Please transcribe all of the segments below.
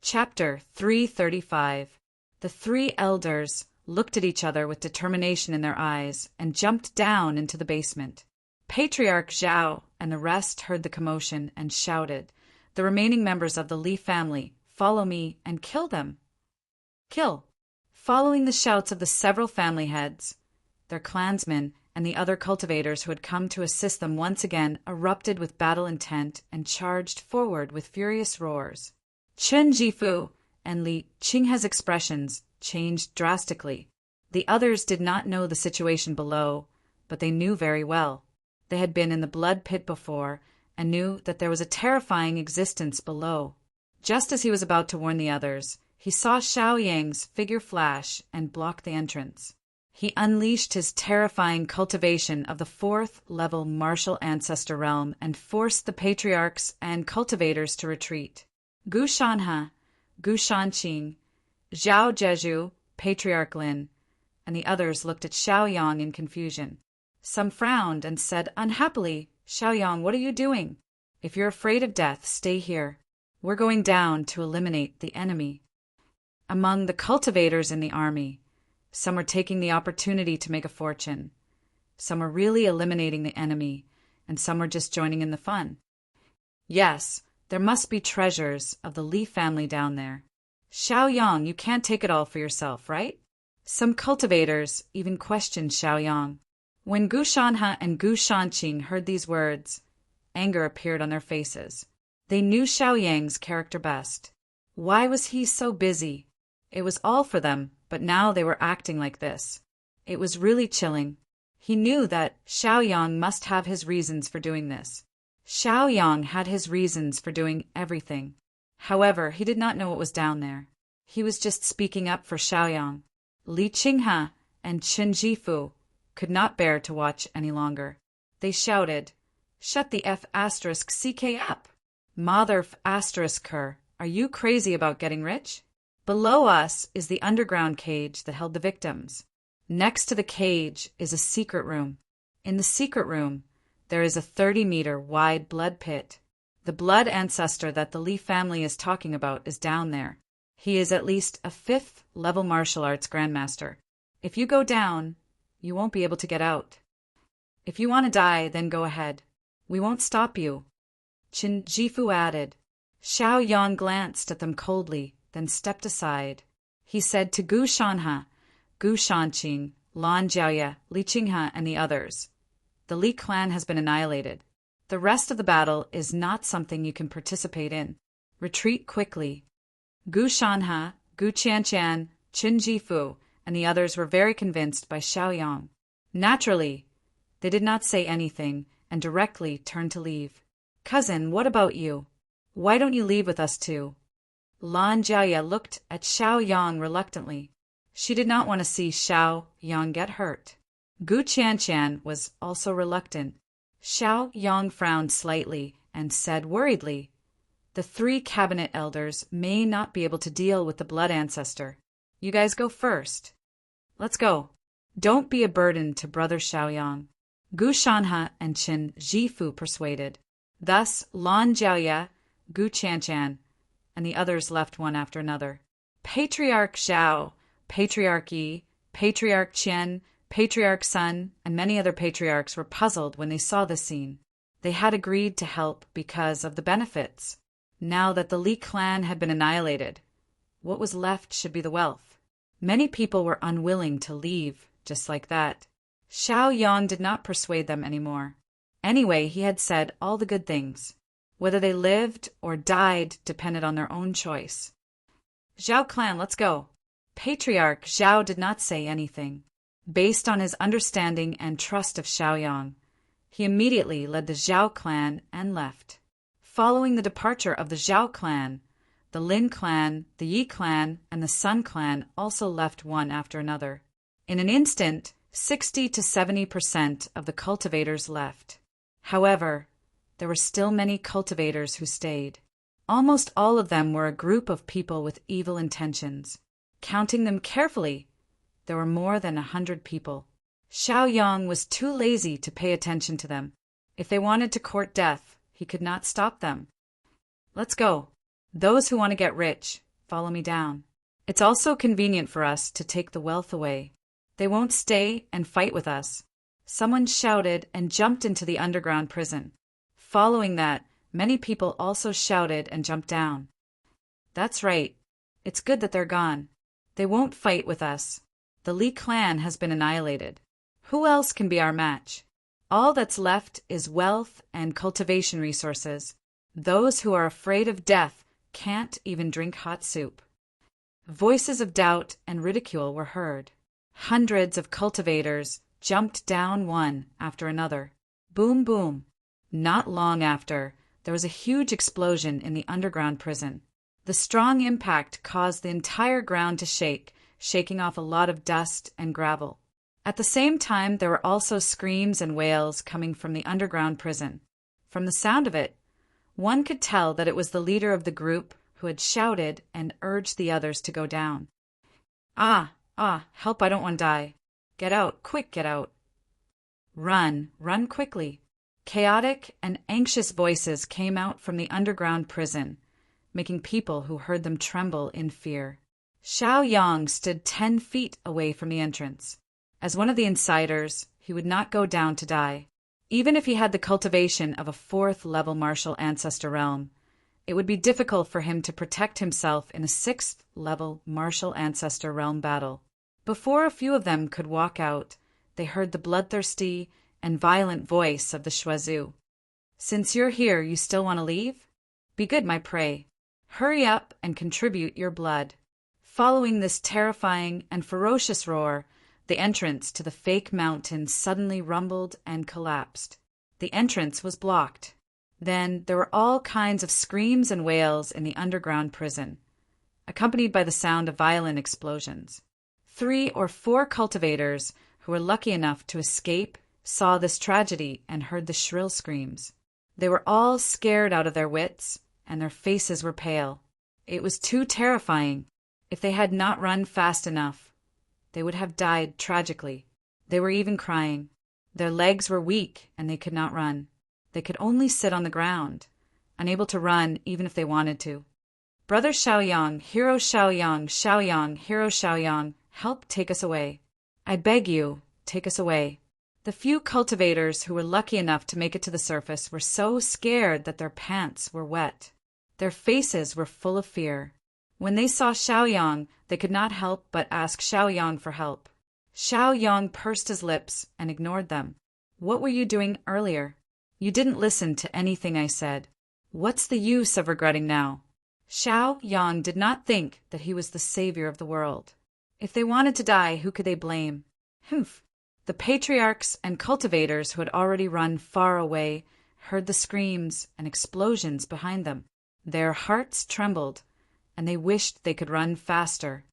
Chapter 335. The three elders looked at each other with determination in their eyes and jumped down into the basement. Patriarch Zhao and the rest heard the commotion and shouted, "The remaining members of the Li family, follow me and kill them." Kill. Following the shouts of the several family heads, their clansmen and the other cultivators who had come to assist them once again erupted with battle intent and charged forward with furious roars. Chen Jifu and Li Qinghe's expressions changed drastically. The others did not know the situation below, but they knew very well. They had been in the blood pit before and knew that there was a terrifying existence below. Just as he was about to warn the others, he saw Xiao Yang's figure flash and block the entrance. He unleashed his terrifying cultivation of the fourth-level martial ancestor realm and forced the patriarchs and cultivators to retreat. Gu Shanhe, Gu Shanqing, Zhao Zheju, Patriarch Lin, and the others looked at Xiaoyang in confusion. Some frowned and said unhappily, "Xiaoyang, what are you doing? If you're afraid of death, stay here. We're going down to eliminate the enemy." Among the cultivators in the army, some were taking the opportunity to make a fortune. Some were really eliminating the enemy, and some were just joining in the fun. Yes, there must be treasures of the Li family down there. Xiaoyang, you can't take it all for yourself, right? Some cultivators even questioned Xiaoyang. When Gu Shanhe and Gu Shanqing heard these words, anger appeared on their faces. They knew Xiaoyang's character best. Why was he so busy? It was all for them, but now they were acting like this. It was really chilling. He knew that Xiaoyang must have his reasons for doing this. Xiaoyang had his reasons for doing everything. However, he did not know what was down there. He was just speaking up for Xiaoyang. Li Qinghe and Chen Jifu could not bear to watch any longer. They shouted, "Shut the F***CK up! Mother F***er, are you crazy about getting rich? Below us is the underground cage that held the victims. Next to the cage is a secret room. In the secret room, there is a 30-meter wide blood pit. The blood ancestor that the Li family is talking about is down there. He is at least a 5th-level martial arts grandmaster. If you go down, you won't be able to get out. If you want to die, then go ahead. We won't stop you." Chen Jifu added. Xiaoyang glanced at them coldly, then stepped aside. He said to Gu Shanhe, Gu Shanqing, Lan Jiaoye, Li Qinghe, and the others, "The Li clan has been annihilated. The rest of the battle is not something you can participate in. Retreat quickly." Gu Shanhe, Gu Qianqian, Chen Jifu, and the others were very convinced by Xiaoyang. Naturally, they did not say anything and directly turned to leave. "Cousin, what about you? Why don't you leave with us too?" Lan Jiaoye looked at Xiaoyang reluctantly. She did not want to see Xiaoyang get hurt. Gu Qianqian was also reluctant. Xiaoyang frowned slightly and said worriedly, "The 3 cabinet elders may not be able to deal with the blood ancestor. You guys go first. Let's go. Don't be a burden to brother Xiaoyang." Gu Shanhe and Chen Jifu persuaded. Thus, Lan Jiaoye, Gu Qianqian, and the others left one after another. Patriarch Zhao, Patriarch Yi, Patriarch Qian, Patriarch Sun, and many other patriarchs were puzzled when they saw this scene. They had agreed to help because of the benefits. Now that the Li clan had been annihilated, what was left should be the wealth. Many people were unwilling to leave just like that. Xiaoyang did not persuade them anymore. Anyway, he had said all the good things. Whether they lived or died depended on their own choice. "Zhao clan, let's go." Patriarch Zhao did not say anything. Based on his understanding and trust of Xiaoyang, he immediately led the Zhao clan and left. Following the departure of the Zhao clan, the Lin clan, the Yi clan, and the Sun clan also left one after another. In an instant, 60 to 70% of the cultivators left. However, there were still many cultivators who stayed. Almost all of them were a group of people with evil intentions. Counting them carefully, there were more than 100 people. Xiaoyang was too lazy to pay attention to them. If they wanted to court death, he could not stop them. "Let's go. Those who want to get rich, follow me down. It's also convenient for us to take the wealth away. They won't stay and fight with us." Someone shouted and jumped into the underground prison. Following that, many people also shouted and jumped down. "That's right. It's good that they're gone. They won't fight with us. The Li clan has been annihilated. Who else can be our match? All that's left is wealth and cultivation resources. Those who are afraid of death can't even drink hot soup." Voices of doubt and ridicule were heard. Hundreds of cultivators jumped down one after another. Boom, boom. Not long after, there was a huge explosion in the underground prison. The strong impact caused the entire ground to shake, shaking off a lot of dust and gravel. At the same time, there were also screams and wails coming from the underground prison. From the sound of it, one could tell that it was the leader of the group who had shouted and urged the others to go down. Help, I don't want to die. Get out, quick, get out. Run quickly." Chaotic and anxious voices came out from the underground prison, making people who heard them tremble in fear. Xiao Yang stood 10 feet away from the entrance. As one of the insiders, he would not go down to die. Even if he had the cultivation of a 4th-level martial ancestor realm, it would be difficult for him to protect himself in a 6th-level martial ancestor realm battle. Before a few of them could walk out, they heard the bloodthirsty and violent voice of the Shuazu. "Since you're here, you still want to leave? Be good, my prey. Hurry up and contribute your blood." Following this terrifying and ferocious roar, the entrance to the fake mountain suddenly rumbled and collapsed. The entrance was blocked. Then there were all kinds of screams and wails in the underground prison, accompanied by the sound of violent explosions. 3 or 4 cultivators who were lucky enough to escape saw this tragedy and heard the shrill screams. They were all scared out of their wits, and their faces were pale. It was too terrifying. If they had not run fast enough, they would have died tragically. They were even crying. Their legs were weak, and they could not run. They could only sit on the ground, unable to run even if they wanted to. "Brother Xiaoyang, hero Xiaoyang, Xiaoyang, hero Xiaoyang, help take us away. I beg you, take us away." The few cultivators who were lucky enough to make it to the surface were so scared that their pants were wet. Their faces were full of fear. When they saw Xiaoyang, they could not help but ask Xiaoyang for help. Xiaoyang pursed his lips and ignored them. "What were you doing earlier? You didn't listen to anything I said. What's the use of regretting now?" Xiaoyang did not think that he was the savior of the world. If they wanted to die, who could they blame? Humph! The patriarchs and cultivators who had already run far away heard the screams and explosions behind them. Their hearts trembled, and they wished they could run faster.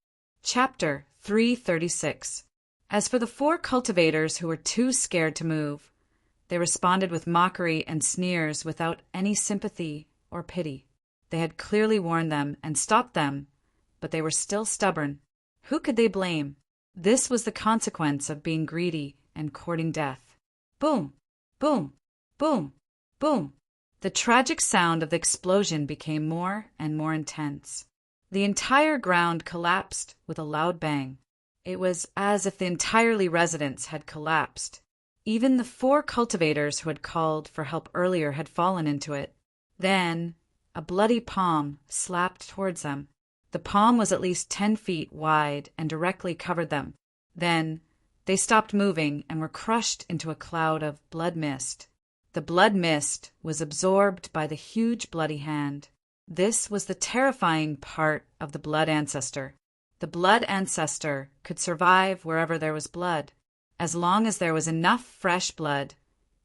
Chapter 336. As for the 4 cultivators who were too scared to move, they responded with mockery and sneers without any sympathy or pity. They had clearly warned them and stopped them, but they were still stubborn. Who could they blame? This was the consequence of being greedy and courting death. Boom! Boom! Boom! Boom! The tragic sound of the explosion became more and more intense. The entire ground collapsed with a loud bang. It was as if the entire residence had collapsed. Even the 4 cultivators who had called for help earlier had fallen into it. Then a bloody palm slapped towards them. The palm was at least 10 feet wide and directly covered them. Then they stopped moving and were crushed into a cloud of blood mist. The blood mist was absorbed by the huge bloody hand. This was the terrifying part of the blood ancestor. The blood ancestor could survive wherever there was blood. As long as there was enough fresh blood,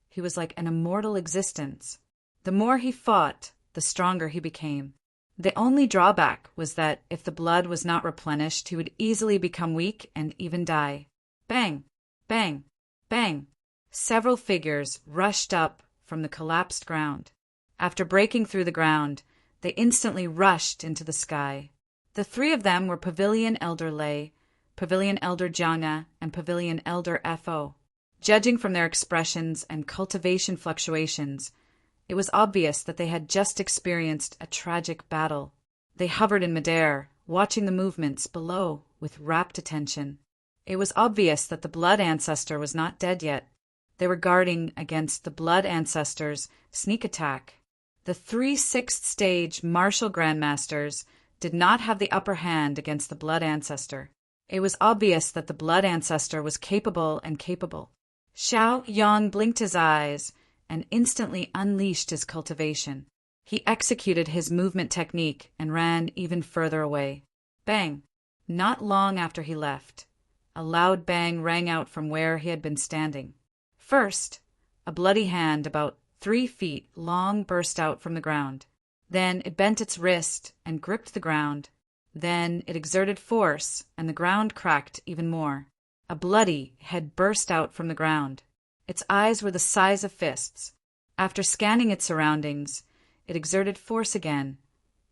he was like an immortal existence. The more he fought, the stronger he became. The only drawback was that if the blood was not replenished, he would easily become weak and even die. Bang! Bang! Bang! Several figures rushed up from the collapsed ground. After breaking through the ground, they instantly rushed into the sky. The 3 of them were Pavilion Elder Lei, Pavilion Elder Jianga, and Pavilion Elder Fo. Judging from their expressions and cultivation fluctuations, it was obvious that they had just experienced a tragic battle. They hovered in midair, watching the movements below with rapt attention. It was obvious that the Blood Ancestor was not dead yet. They were guarding against the Blood Ancestor's sneak attack. The 3 sixth stage martial grandmasters did not have the upper hand against the Blood Ancestor. It was obvious that the Blood Ancestor was capable. Xiao Yang blinked his eyes and instantly unleashed his cultivation. He executed his movement technique and ran even further away. Bang! Not long after he left, a loud bang rang out from where he had been standing. First, a bloody hand about 3 feet long burst out from the ground. Then it bent its wrist and gripped the ground. Then it exerted force, and the ground cracked even more. A bloody head burst out from the ground. Its eyes were the size of fists. After scanning its surroundings, it exerted force again,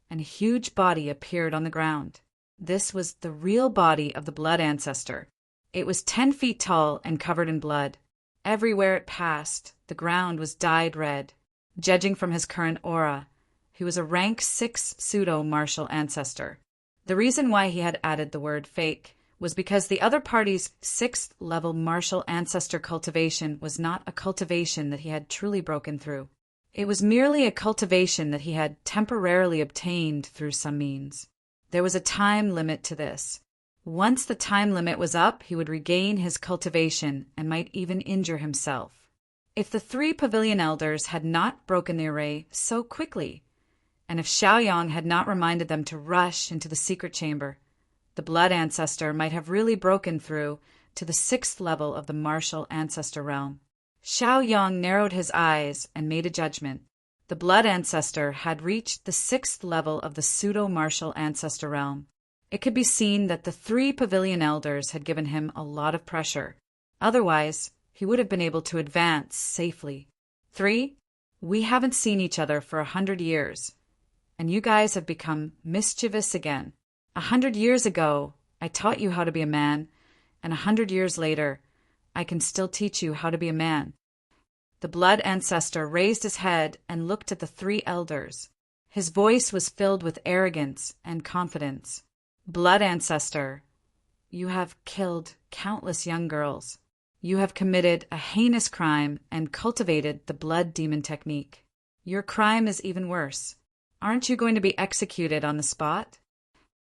and a huge body appeared on the ground. This was the real body of the Blood Ancestor. It was 10 feet tall and covered in blood. Everywhere it passed, the ground was dyed red. Judging from his current aura, he was a rank 6 pseudo-martial ancestor. The reason why he had added the word fake was because the other party's 6th level martial ancestor cultivation was not a cultivation that he had truly broken through. It was merely a cultivation that he had temporarily obtained through some means. There was a time limit to this. Once the time limit was up, he would regain his cultivation and might even injure himself. If the 3 pavilion elders had not broken the array so quickly, and if Xiaoyang had not reminded them to rush into the secret chamber, the Blood Ancestor might have really broken through to the 6th level of the martial ancestor realm. Xiaoyang narrowed his eyes and made a judgment. The Blood Ancestor had reached the 6th level of the pseudo-martial ancestor realm. It could be seen that the 3 pavilion elders had given him a lot of pressure. Otherwise, he would have been able to advance safely. 3, we haven't seen each other for 100 years, and you guys have become mischievous again. 100 years ago, I taught you how to be a man, and 100 years later, I can still teach you how to be a man. The Blood Ancestor raised his head and looked at the 3 elders. His voice was filled with arrogance and confidence. Blood Ancestor, you have killed countless young girls. You have committed a heinous crime and cultivated the blood demon technique. Your crime is even worse. Aren't you going to be executed on the spot?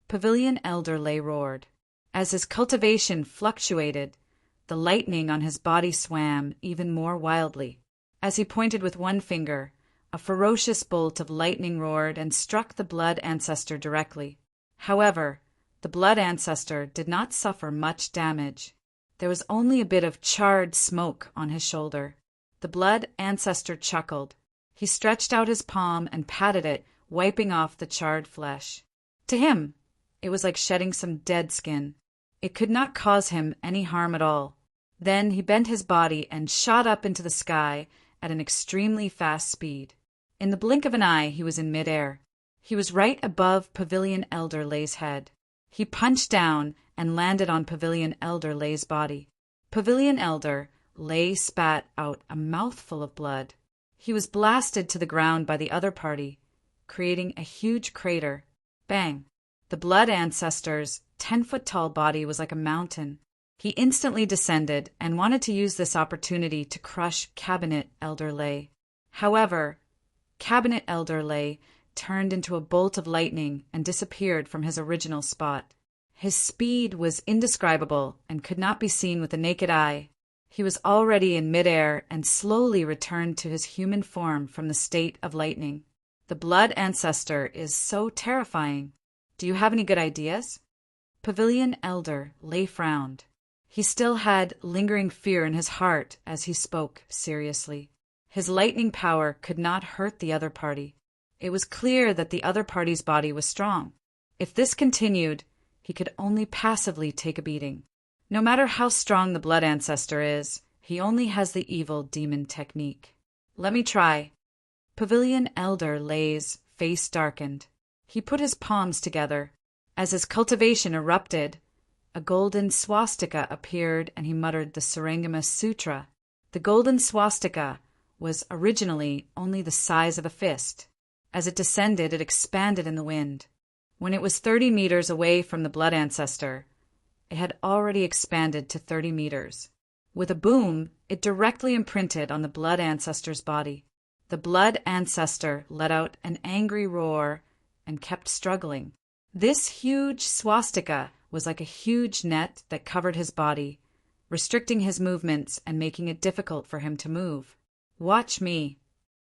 Pavilion Elder Lay roared. As his cultivation fluctuated, the lightning on his body swam even more wildly. As he pointed with one finger, a ferocious bolt of lightning roared and struck the Blood Ancestor directly. However, the Blood Ancestor did not suffer much damage. There was only a bit of charred smoke on his shoulder. The Blood Ancestor chuckled. He stretched out his palm and patted it, wiping off the charred flesh. To him, it was like shedding some dead skin. It could not cause him any harm at all. Then he bent his body and shot up into the sky at an extremely fast speed. In the blink of an eye, he was in midair. He was right above Pavilion Elder Lay's head. He punched down and landed on Pavilion Elder Lay's body. Pavilion Elder Lay spat out a mouthful of blood. He was blasted to the ground by the other party, creating a huge crater. Bang! The Blood Ancestor's 10-foot-tall body was like a mountain. He instantly descended and wanted to use this opportunity to crush Cabinet Elder Lay. However, Cabinet Elder Lay turned into a bolt of lightning and disappeared from his original spot. His speed was indescribable and could not be seen with the naked eye. He was already in midair and slowly returned to his human form from the state of lightning. The Blood Ancestor is so terrifying. Do you have any good ideas? Pavilion Elder Lay frowned. He still had lingering fear in his heart as he spoke seriously. His lightning power could not hurt the other party. It was clear that the other party's body was strong. If this continued, he could only passively take a beating. No matter how strong the Blood Ancestor is, he only has the evil demon technique. Let me try. Pavilion Elder Lay's face darkened. He put his palms together. As his cultivation erupted, a golden swastika appeared and he muttered the Sarangama Sutra. The golden swastika was originally only the size of a fist. As it descended, it expanded in the wind. When it was 30 meters away from the blood ancestor, it had already expanded to 30 meters. With a boom, it directly imprinted on the blood ancestor's body. The blood ancestor let out an angry roar and kept struggling. This huge swastika was like a huge net that covered his body, restricting his movements and making it difficult for him to move. "Watch me,"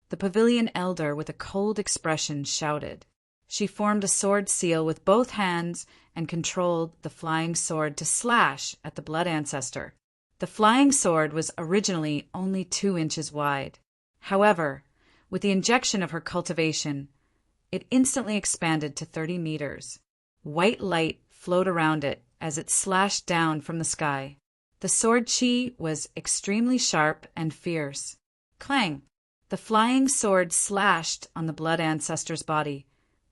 the pavilion elder with a cold expression shouted. She formed a sword seal with both hands and controlled the flying sword to slash at the blood ancestor. The flying sword was originally only 2 inches wide. However, with the injection of her cultivation, it instantly expanded to 30 meters. White light flowed around it as it slashed down from the sky. The sword chi was extremely sharp and fierce. Clang! The flying sword slashed on the blood ancestor's body,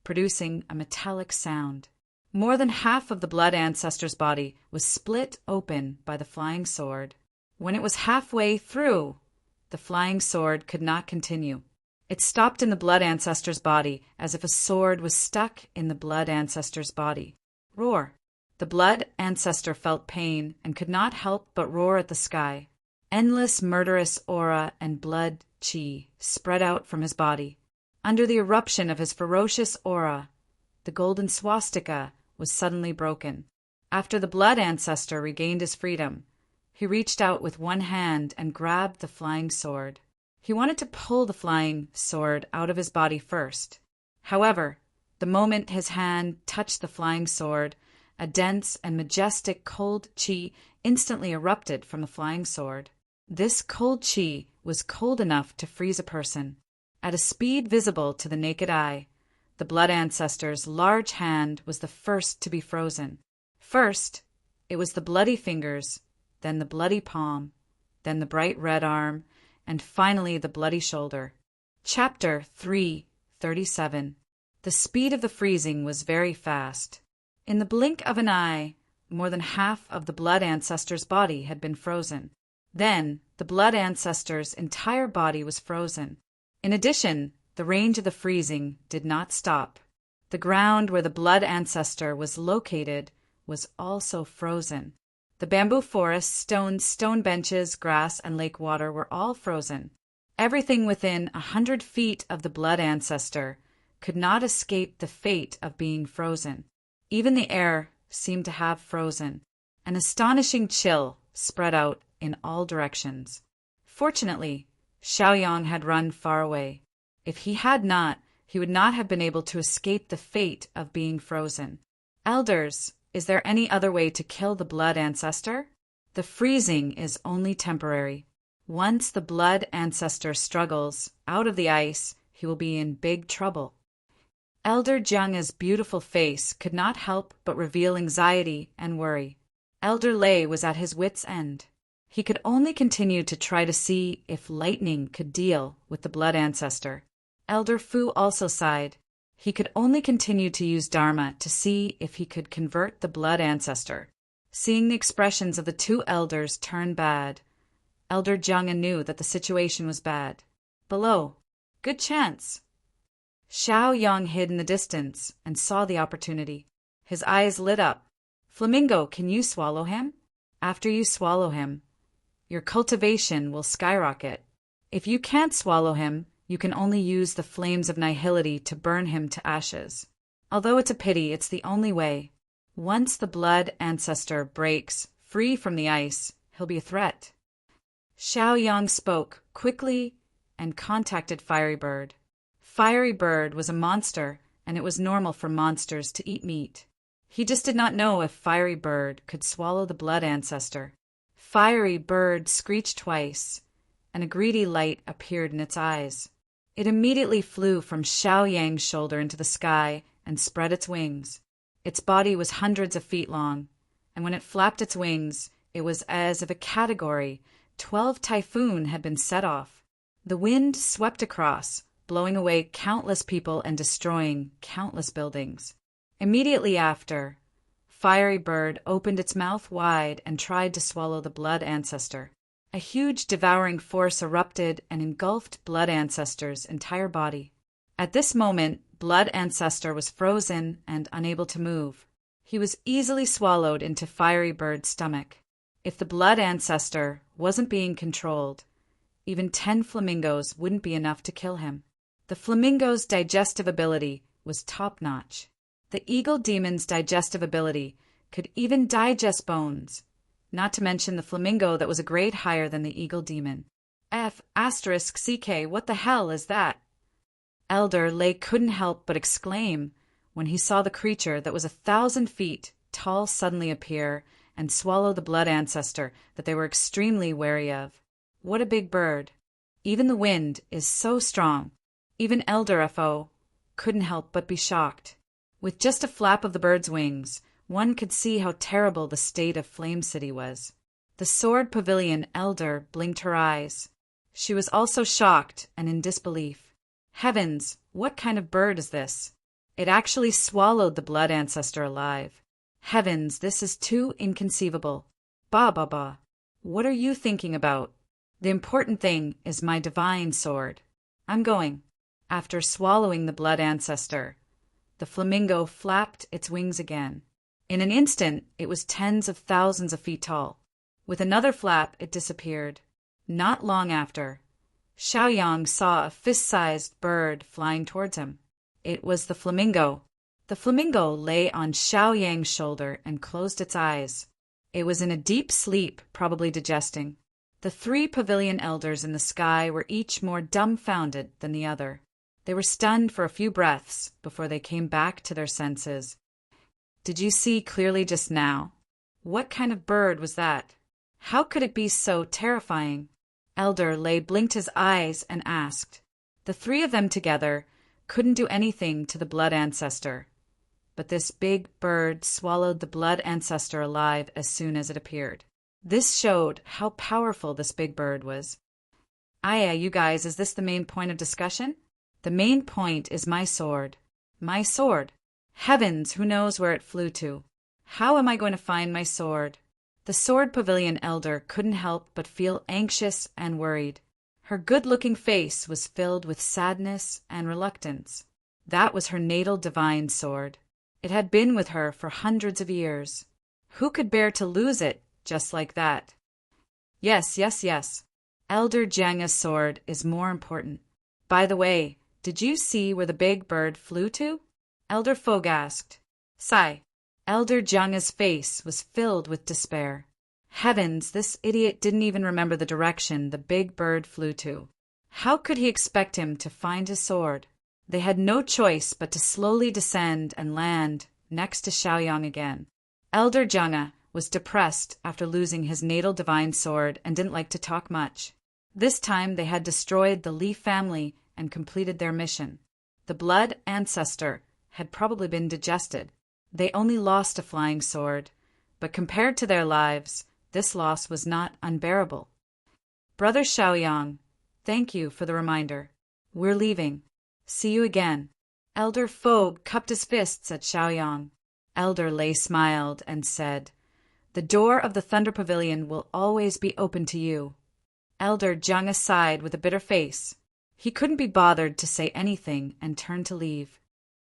producing a metallic sound. More than half of the blood ancestor's body was split open by the flying sword. When it was halfway through, the flying sword could not continue. It stopped in the blood ancestor's body as if a sword was stuck in the blood ancestor's body. Roar! The blood ancestor felt pain and could not help but roar at the sky. Endless murderous aura and blood chi spread out from his body. Under the eruption of his ferocious aura, the golden swastika was suddenly broken. After the blood ancestor regained his freedom, he reached out with one hand and grabbed the flying sword. He wanted to pull the flying sword out of his body first. However, the moment his hand touched the flying sword, a dense and majestic cold chi instantly erupted from the flying sword. This cold chi was cold enough to freeze a person. At a speed visible to the naked eye, the blood ancestor's large hand was the first to be frozen. First, it was the bloody fingers, then the bloody palm, then the bright red arm, and finally the bloody shoulder. Chapter 3:37. The speed of the freezing was very fast. In the blink of an eye, more than half of the blood ancestor's body had been frozen. Then, the blood ancestor's entire body was frozen. In addition, the range of the freezing did not stop. The ground where the blood ancestor was located was also frozen. The bamboo forest, stone benches, grass, and lake water were all frozen. Everything within 100 feet of the blood ancestor could not escape the fate of being frozen. Even the air seemed to have frozen. An astonishing chill spread out in all directions. Fortunately, Xiaoyang had run far away. If he had not, he would not have been able to escape the fate of being frozen. Elders, is there any other way to kill the blood ancestor? The freezing is only temporary. Once the blood ancestor struggles out of the ice, he will be in big trouble. Elder Jiang's beautiful face could not help but reveal anxiety and worry. Elder Lei was at his wit's end. He could only continue to try to see if lightning could deal with the blood ancestor. Elder Fu also sighed. He could only continue to use Dharma to see if he could convert the blood ancestor. Seeing the expressions of the two elders turn bad, Elder Jiang knew that the situation was bad. Below, good chance. Xiaoyang hid in the distance and saw the opportunity. His eyes lit up. Flamingo, can you swallow him? After you swallow him, your cultivation will skyrocket. If you can't swallow him, you can only use the flames of nihility to burn him to ashes. Although it's a pity, it's the only way. Once the blood ancestor breaks free from the ice, he'll be a threat. Xiaoyang spoke quickly and contacted Fiery Bird. Fiery Bird was a monster, and it was normal for monsters to eat meat. He just did not know if Fiery Bird could swallow the blood ancestor. Fiery Bird screeched twice, and a greedy light appeared in its eyes. It immediately flew from Xiaoyang's shoulder into the sky and spread its wings. Its body was hundreds of feet long, and when it flapped its wings, it was as if a Category 12 typhoon had been set off. The wind swept across, blowing away countless people and destroying countless buildings. Immediately after, Fiery Bird opened its mouth wide and tried to swallow the blood ancestor. A huge devouring force erupted and engulfed blood ancestor's entire body. At this moment, Blood Ancestor was frozen and unable to move. He was easily swallowed into Fiery Bird's stomach. If the Blood Ancestor wasn't being controlled, even 10 flamingos wouldn't be enough to kill him. The flamingo's digestive ability was top-notch. The eagle demon's digestive ability could even digest bones, not to mention the flamingo that was a grade higher than the eagle demon. *CK, what the hell is that? Elder Lay couldn't help but exclaim when he saw the creature that was 1,000 feet tall suddenly appear and swallow the Blood Ancestor that they were extremely wary of. What a big bird. Even the wind is so strong. Even Elder FO couldn't help but be shocked. With just a flap of the bird's wings, one could see how terrible the state of Flame City was. The Sword Pavilion Elder blinked her eyes. She was also shocked and in disbelief. Heavens, what kind of bird is this? It actually swallowed the Blood Ancestor alive. Heavens, this is too inconceivable. Ba. What are you thinking about? The important thing is my divine sword. I'm going. After swallowing the Blood Ancestor, the flamingo flapped its wings again. In an instant, it was tens of thousands of feet tall. With another flap, it disappeared. Not long after, Xiaoyang saw a fist-sized bird flying towards him. It was the flamingo. The flamingo lay on Xiaoyang's shoulder and closed its eyes. It was in a deep sleep, probably digesting. The 3 pavilion elders in the sky were each more dumbfounded than the other. They were stunned for a few breaths before they came back to their senses. Did you see clearly just now? What kind of bird was that? How could it be so terrifying? Elder Lay blinked his eyes and asked. The 3 of them together couldn't do anything to the Blood Ancestor, but this big bird swallowed the Blood Ancestor alive as soon as it appeared. This showed how powerful this big bird was. You guys, is this the main point of discussion? The main point is my sword. My sword. Heavens, who knows where it flew to? How am I going to find my sword? The Sword Pavilion Elder couldn't help but feel anxious and worried. Her good-looking face was filled with sadness and reluctance. That was her natal divine sword. It had been with her for hundreds of years. Who could bear to lose it just like that? Yes. Elder Jianga's sword is more important. By the way, did you see where the big bird flew to? Elder Fogg asked. Sigh. Elder Jianga's face was filled with despair. Heavens, this idiot didn't even remember the direction the big bird flew to. How could he expect him to find his sword? They had no choice but to slowly descend and land next to Xiaoyang again. Elder Jianga was depressed after losing his natal divine sword and didn't like to talk much. This time they had destroyed the Li family and completed their mission. The Blood Ancestor had probably been digested. They only lost a flying sword, but compared to their lives, this loss was not unbearable. Brother Xiaoyang, thank you for the reminder. We're leaving. See you again. Elder Fogg cupped his fists at Xiaoyang. Elder Lay smiled and said, The door of the Thunder Pavilion will always be open to you. Elder Jianga sighed with a bitter face. He couldn't be bothered to say anything and turned to leave.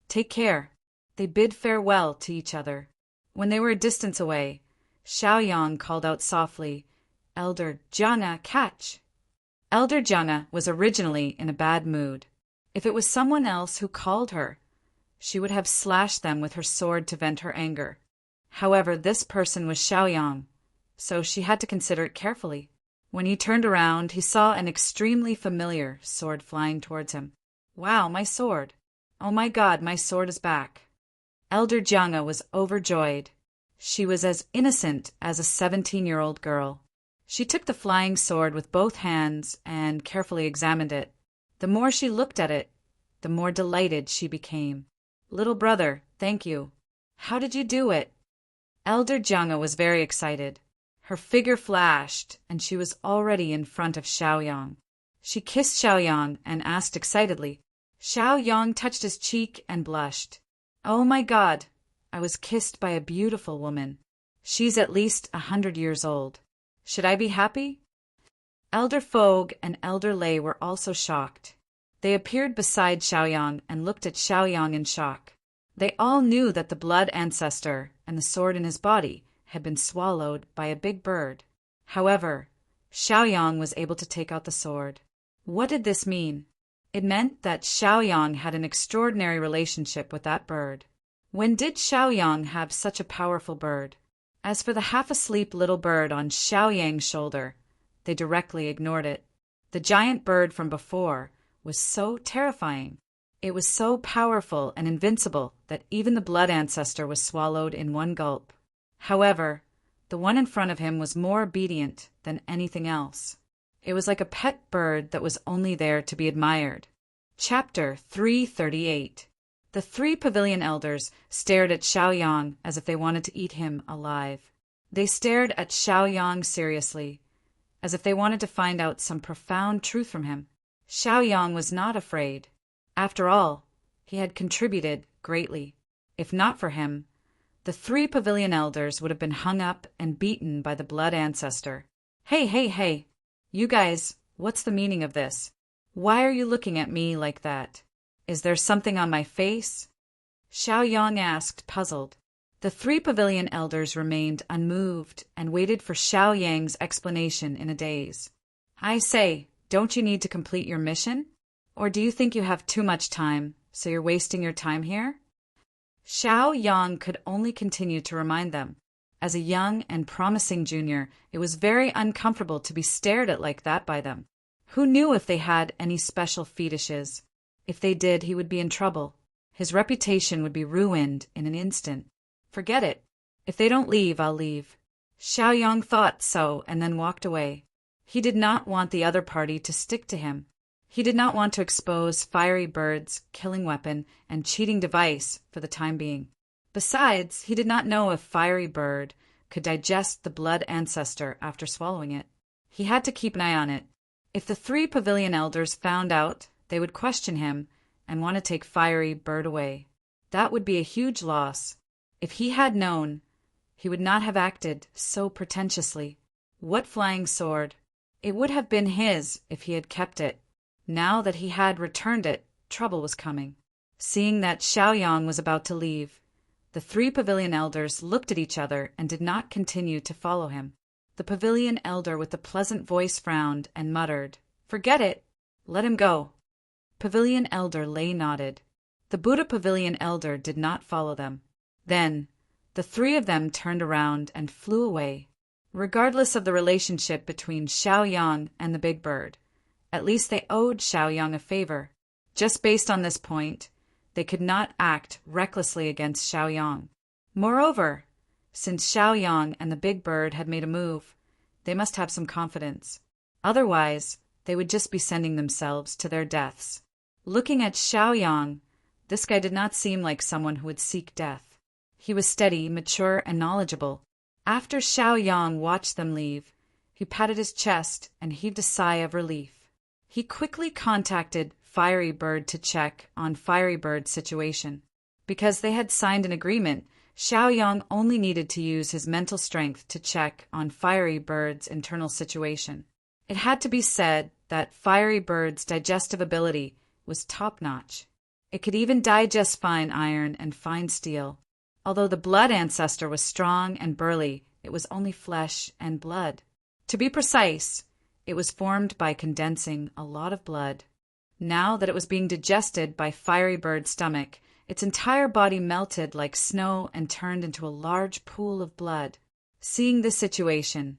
Take care. They bid farewell to each other. When they were a distance away, Xiaoyang called out softly, Elder Jianga, catch! Elder Jianga was originally in a bad mood. If it was someone else who called her, she would have slashed them with her sword to vent her anger. However, this person was Xiaoyang, so she had to consider it carefully. When he turned around, he saw an extremely familiar sword flying towards him. Wow, my sword! Oh my God, my sword is back! Elder Jianga was overjoyed. She was as innocent as a 17-year-old girl. She took the flying sword with both hands and carefully examined it. The more she looked at it, the more delighted she became. Little brother, thank you. How did you do it? Elder Jianga was very excited. Her figure flashed, and she was already in front of Xiaoyang. She kissed Xiaoyang and asked excitedly. Xiaoyang touched his cheek and blushed. Oh my God, I was kissed by a beautiful woman. She's at least 100 years old. Should I be happy? Elder Fogg and Elder Lay were also shocked. They appeared beside Xiaoyang and looked at Xiaoyang in shock. They all knew that the blood ancestor and the sword in his body had been swallowed by a big bird. However, Xiaoyang was able to take out the sword. What did this mean? It meant that Xiaoyang had an extraordinary relationship with that bird. When did Xiaoyang have such a powerful bird? As for the half-asleep little bird on Xiaoyang's shoulder, they directly ignored it. The giant bird from before was so terrifying. It was so powerful and invincible that even the blood ancestor was swallowed in one gulp. However, the one in front of him was more obedient than anything else. It was like a pet bird that was only there to be admired. Chapter 338. The three pavilion elders stared at Xiaoyang as if they wanted to eat him alive. They stared at Xiaoyang seriously, as if they wanted to find out some profound truth from him. Xiaoyang was not afraid. After all, he had contributed greatly. If not for him, the three pavilion elders would have been hung up and beaten by the blood ancestor. Hey, you guys, what's the meaning of this? Why are you looking at me like that? Is there something on my face? Xiaoyang asked, puzzled. The three pavilion elders remained unmoved and waited for Xiaoyang's explanation in a daze. I say, don't you need to complete your mission? Or do you think you have too much time, so you're wasting your time here? Xiaoyang could only continue to remind them. As a young and promising junior, it was very uncomfortable to be stared at like that by them. Who knew if they had any special fetishes? If they did, he would be in trouble. His reputation would be ruined in an instant. Forget it. If they don't leave, I'll leave. Xiaoyang thought so and then walked away. He did not want the other party to stick to him. He did not want to expose Fiery Bird's killing weapon and cheating device for the time being. Besides, he did not know if Fiery Bird could digest the blood ancestor after swallowing it. He had to keep an eye on it. If the three pavilion elders found out, they would question him and want to take Fiery Bird away. That would be a huge loss. If he had known, he would not have acted so pretentiously. What flying sword? It would have been his if he had kept it. Now that he had returned it, trouble was coming. Seeing that Xiaoyang was about to leave, the three pavilion elders looked at each other and did not continue to follow him. The pavilion elder with the pleasant voice frowned and muttered, "Forget it. Let him go." Pavilion elder Lei nodded. The Buddha pavilion elder did not follow them. Then, the three of them turned around and flew away. Regardless of the relationship between Xiaoyang and the big bird, at least they owed Xiaoyang a favor. Just based on this point, they could not act recklessly against Xiaoyang. Moreover, since Xiaoyang and the big bird had made a move, they must have some confidence. Otherwise, they would just be sending themselves to their deaths. Looking at Xiaoyang, this guy did not seem like someone who would seek death. He was steady, mature, and knowledgeable. After Xiaoyang watched them leave, he patted his chest and heaved a sigh of relief. He quickly contacted Fiery Bird to check on Fiery Bird's situation. Because they had signed an agreement, Xiaoyang only needed to use his mental strength to check on Fiery Bird's internal situation. It had to be said that Fiery Bird's digestive ability was top-notch. It could even digest fine iron and fine steel. Although the blood ancestor was strong and burly, it was only flesh and blood. To be precise, it was formed by condensing a lot of blood. Now that it was being digested by Fiery Bird's stomach, its entire body melted like snow and turned into a large pool of blood. Seeing this situation,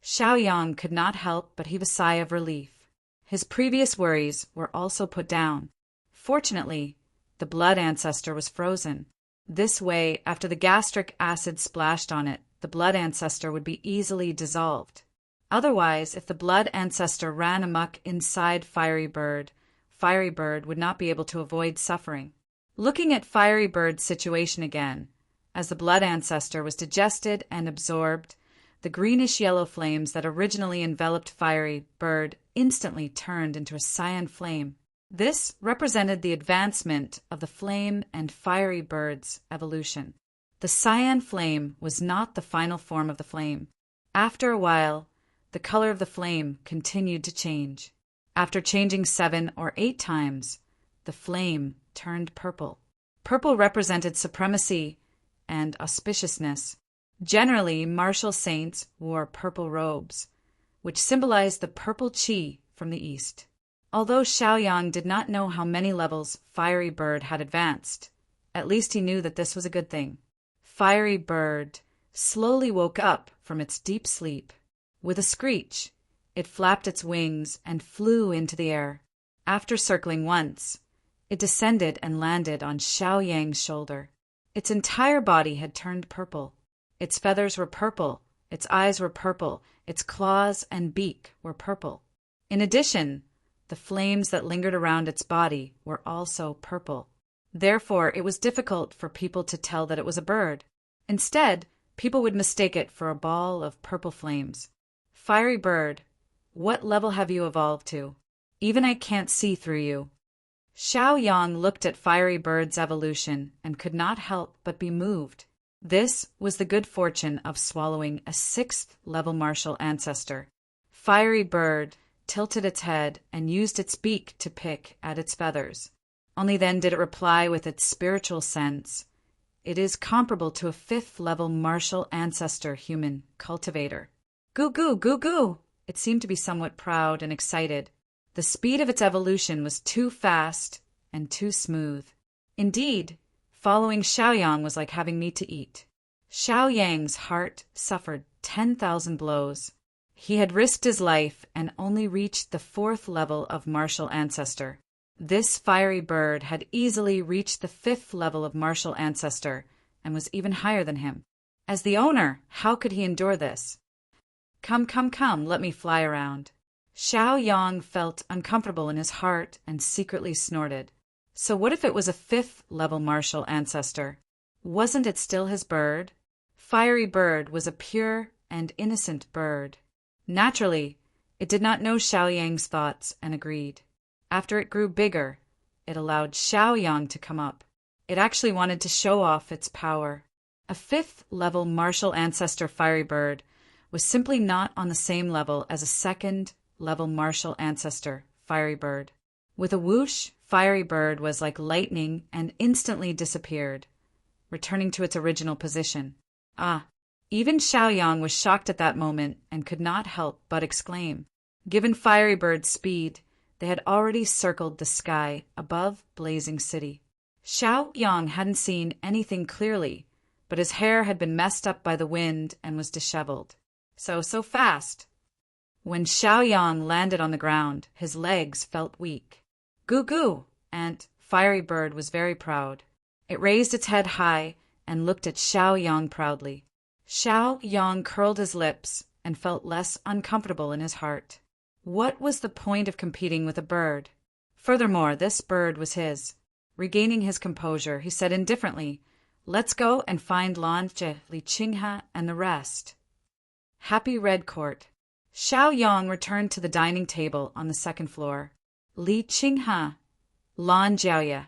Xiaoyang could not help but heave a sigh of relief. His previous worries were also put down. Fortunately, the blood ancestor was frozen. This way, after the gastric acid splashed on it, the blood ancestor would be easily dissolved. Otherwise, if the blood ancestor ran amok inside Fiery Bird would not be able to avoid suffering. Looking at Fiery Bird's situation again, as the blood ancestor was digested and absorbed, the greenish-yellow flames that originally enveloped Fiery Bird instantly turned into a cyan flame. This represented the advancement of the flame and Fiery Bird's evolution. The cyan flame was not the final form of the flame. After a while, the color of the flame continued to change. After changing 7 or 8 times, the flame turned purple. Purple represented supremacy and auspiciousness. Generally, martial saints wore purple robes, which symbolized the purple qi from the east. Although Xiaoyang did not know how many levels Fiery Bird had advanced, at least he knew that this was a good thing. Fiery Bird slowly woke up from its deep sleep. With a screech, it flapped its wings and flew into the air. After circling once, it descended and landed on Xiaoyang's shoulder. Its entire body had turned purple. Its feathers were purple, its eyes were purple, its claws and beak were purple. In addition, the flames that lingered around its body were also purple. Therefore, it was difficult for people to tell that it was a bird. Instead, people would mistake it for a ball of purple flames. Fiery Bird, what level have you evolved to? Even I can't see through you. Xiaoyang looked at Fiery Bird's evolution and could not help but be moved. This was the good fortune of swallowing a 6th-level martial ancestor. Fiery Bird tilted its head and used its beak to pick at its feathers. Only then did it reply with its spiritual sense. It is comparable to a 5th-level martial ancestor human cultivator. Goo goo, goo goo! It seemed to be somewhat proud and excited. The speed of its evolution was too fast and too smooth. Indeed, following Xiaoyang was like having meat to eat. Xiaoyang's heart suffered 10,000 blows. He had risked his life and only reached the 4th level of martial ancestor. This Fiery Bird had easily reached the 5th level of martial ancestor and was even higher than him. As the owner, how could he endure this? Come, come, come, let me fly around. Xiaoyang felt uncomfortable in his heart and secretly snorted. So what if it was a 5th-level martial ancestor? Wasn't it still his bird? Fiery Bird was a pure and innocent bird. Naturally, it did not know Xiaoyang's thoughts and agreed. After it grew bigger, it allowed Xiaoyang to come up. It actually wanted to show off its power. A 5th-level martial ancestor Fiery Bird was simply not on the same level as a 2nd-level martial ancestor Fiery Bird. With a whoosh, Fiery Bird was like lightning and instantly disappeared, returning to its original position. Even Xiaoyang was shocked at that moment and could not help but exclaim. Given Fiery Bird's speed, they had already circled the sky above Blazing City. Xiaoyang hadn't seen anything clearly, but his hair had been messed up by the wind and was disheveled. So fast. When Xiaoyang landed on the ground, his legs felt weak. Goo goo! And Fiery Bird was very proud. It raised its head high and looked at Xiaoyang proudly. Xiaoyang curled his lips and felt less uncomfortable in his heart. What was the point of competing with a bird? Furthermore, this bird was his. Regaining his composure, he said indifferently, "Let's go and find Lan Zhe, Li Qinghe, and the rest." Happy Red Court. Xiaoyang returned to the dining table on the 2nd floor. Li Qinghe, Lan Jiaoye,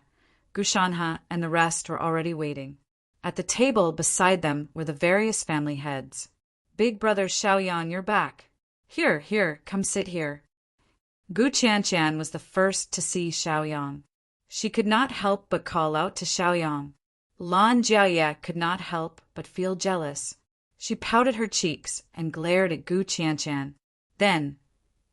Gushanhe, and the rest were already waiting. At the table beside them were the various family heads. Big brother Xiaoyang, you're back. Here, come sit here. Gu Qianqian was the first to see Xiaoyang. She could not help but call out to Xiaoyang. Lan Jiaoye could not help but feel jealous. She pouted her cheeks and glared at Gu Qianqian. Then,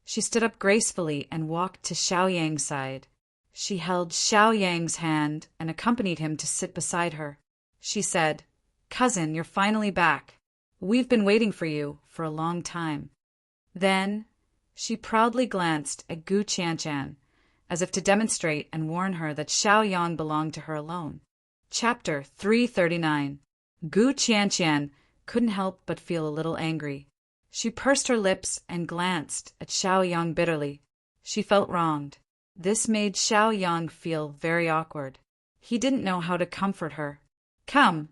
she stood up gracefully and walked to Xiaoyang's side. She held Xiaoyang's hand and accompanied him to sit beside her. She said, "Cousin, you're finally back. We've been waiting for you for a long time." Then, she proudly glanced at Gu Qianqian, as if to demonstrate and warn her that Xiaoyang belonged to her alone. Chapter 339. Gu Qianqian couldn't help but feel a little angry. She pursed her lips and glanced at Xiaoyang bitterly. She felt wronged. This made Xiaoyang feel very awkward. He didn't know how to comfort her. Come,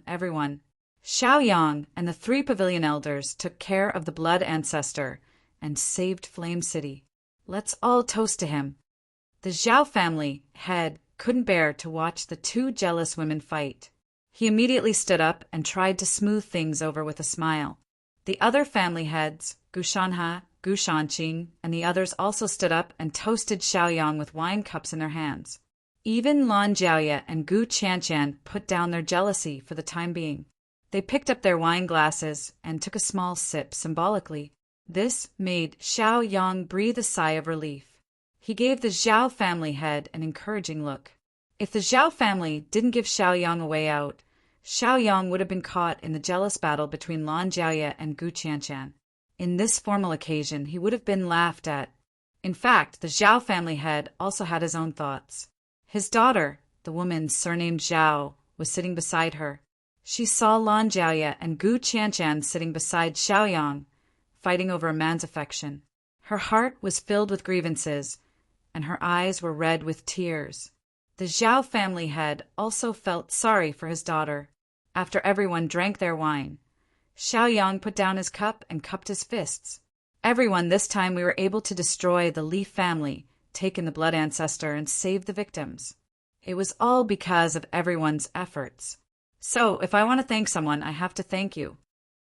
everyone. Xiaoyang and the 3 pavilion elders took care of the blood ancestor and saved Flame City. Let's all toast to him. The Zhao family head couldn't bear to watch the 2 jealous women fight. He immediately stood up and tried to smooth things over with a smile. The other family heads, Gushanhe Gu Shanqing, and the others also stood up and toasted Xiaoyang with wine cups in their hands. Even Lan Jiaoye and Gu Qianshan put down their jealousy for the time being. They picked up their wine glasses and took a small sip symbolically. This made Xiaoyang breathe a sigh of relief. He gave the Zhao family head an encouraging look. If the Zhao family didn't give Xiaoyang a way out, Xiaoyang would have been caught in the jealous battle between Lan Jiaoye and Gu Qianshan. In this formal occasion, he would have been laughed at. In fact, the Zhao family head also had his own thoughts. His daughter, the woman surnamed Zhao, was sitting beside her. She saw Lan Jiaoye and Gu Qianshan sitting beside Xiaoyang, fighting over a man's affection. Her heart was filled with grievances, and her eyes were red with tears. The Zhao family head also felt sorry for his daughter. After everyone drank their wine, Xiaoyang put down his cup and cupped his fists. Everyone, this time we were able to destroy the Li family, take in the blood ancestor, and save the victims. It was all because of everyone's efforts. So, if I want to thank someone, I have to thank you.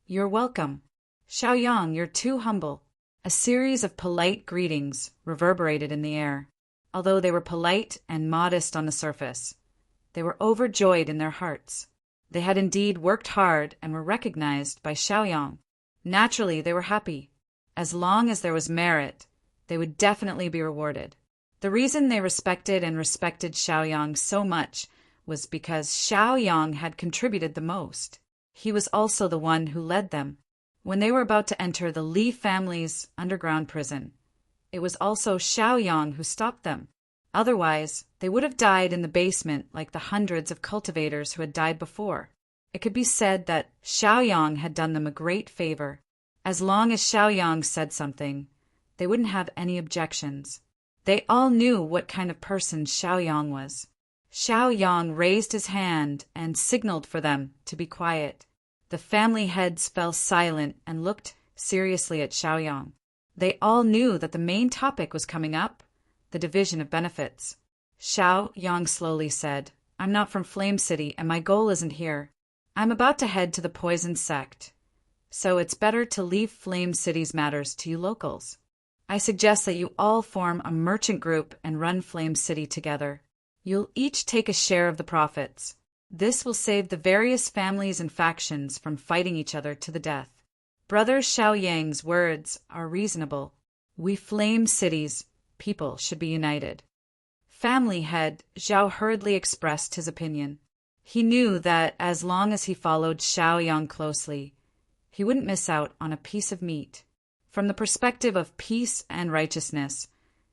You're welcome. Xiaoyang, you're too humble. A series of polite greetings reverberated in the air. Although they were polite and modest on the surface, they were overjoyed in their hearts. They had indeed worked hard and were recognized by Xiaoyang. Naturally, they were happy. As long as there was merit, they would definitely be rewarded. The reason they respected Xiaoyang so much was because Xiaoyang had contributed the most. He was also the one who led them. When they were about to enter the Li family's underground prison, it was also Xiaoyang who stopped them. Otherwise, they would have died in the basement like the hundreds of cultivators who had died before. It could be said that Xiaoyang had done them a great favor. As long as Xiaoyang said something, they wouldn't have any objections. They all knew what kind of person Xiaoyang was. Xiaoyang raised his hand and signaled for them to be quiet. The family heads fell silent and looked seriously at Xiaoyang. They all knew that the main topic was coming up, the division of benefits. Xiaoyang slowly said, I'm not from Flame City and my goal isn't here. I'm about to head to the poison sect. So it's better to leave Flame City's matters to you locals. I suggest that you all form a merchant group and run Flame City together. You'll each take a share of the profits. This will save the various families and factions from fighting each other to the death. Brother Xiaoyang's words are reasonable. We Flame City's people should be united. Family head Zhao hurriedly expressed his opinion. He knew that as long as he followed Xiaoyang closely, he wouldn't miss out on a piece of meat. From the perspective of peace and righteousness,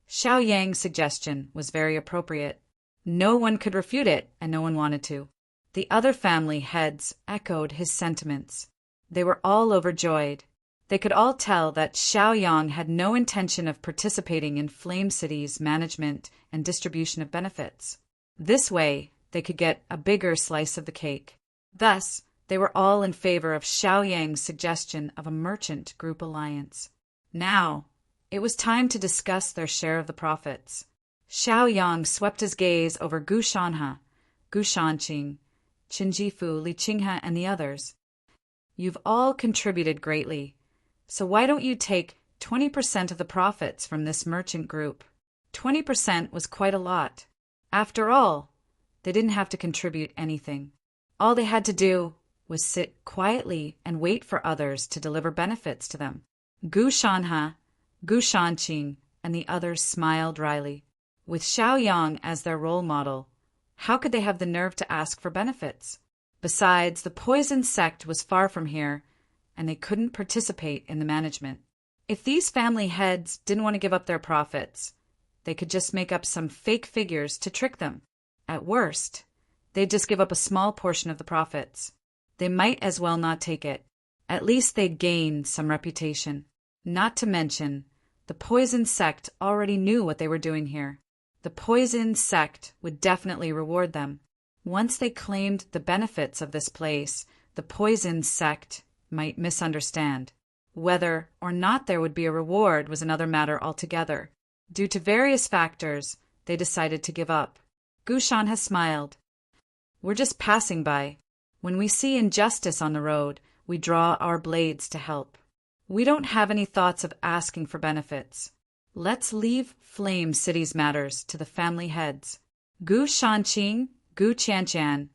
Xiaoyang's suggestion was very appropriate. No one could refute it, and no one wanted to. The other family heads echoed his sentiments. They were all overjoyed. They could all tell that Xiaoyang had no intention of participating in Flame City's management and distribution of benefits. This way, they could get a bigger slice of the cake. Thus, they were all in favor of Xiaoyang's suggestion of a merchant group alliance. Now, it was time to discuss their share of the profits. Xiaoyang swept his gaze over Gu Shanha, Gu Shanqing, Qin Jifu, Li Qinghe, and the others. You've all contributed greatly, so why don't you take 20% of the profits from this merchant group? 20% was quite a lot. After all, they didn't have to contribute anything. All they had to do was sit quietly and wait for others to deliver benefits to them. Gu Shanha, Gu Shanqing, and the others smiled dryly. With Xiaoyang as their role model, how could they have the nerve to ask for benefits? Besides, the poison sect was far from here, and they couldn't participate in the management. If these family heads didn't want to give up their profits, they could just make up some fake figures to trick them. At worst, they'd just give up a small portion of the profits. They might as well not take it. At least they'd gain some reputation. Not to mention, the poison sect already knew what they were doing here. The poison sect would definitely reward them. Once they claimed the benefits of this place, the poison sect might misunderstand. Whether or not there would be a reward was another matter altogether. Due to various factors, they decided to give up. Gu Shanha smiled. We're just passing by. When we see injustice on the road, we draw our blades to help. We don't have any thoughts of asking for benefits. Let's leave Flame City's matters to the family heads. Gu Shanqing, Gu Qianchan,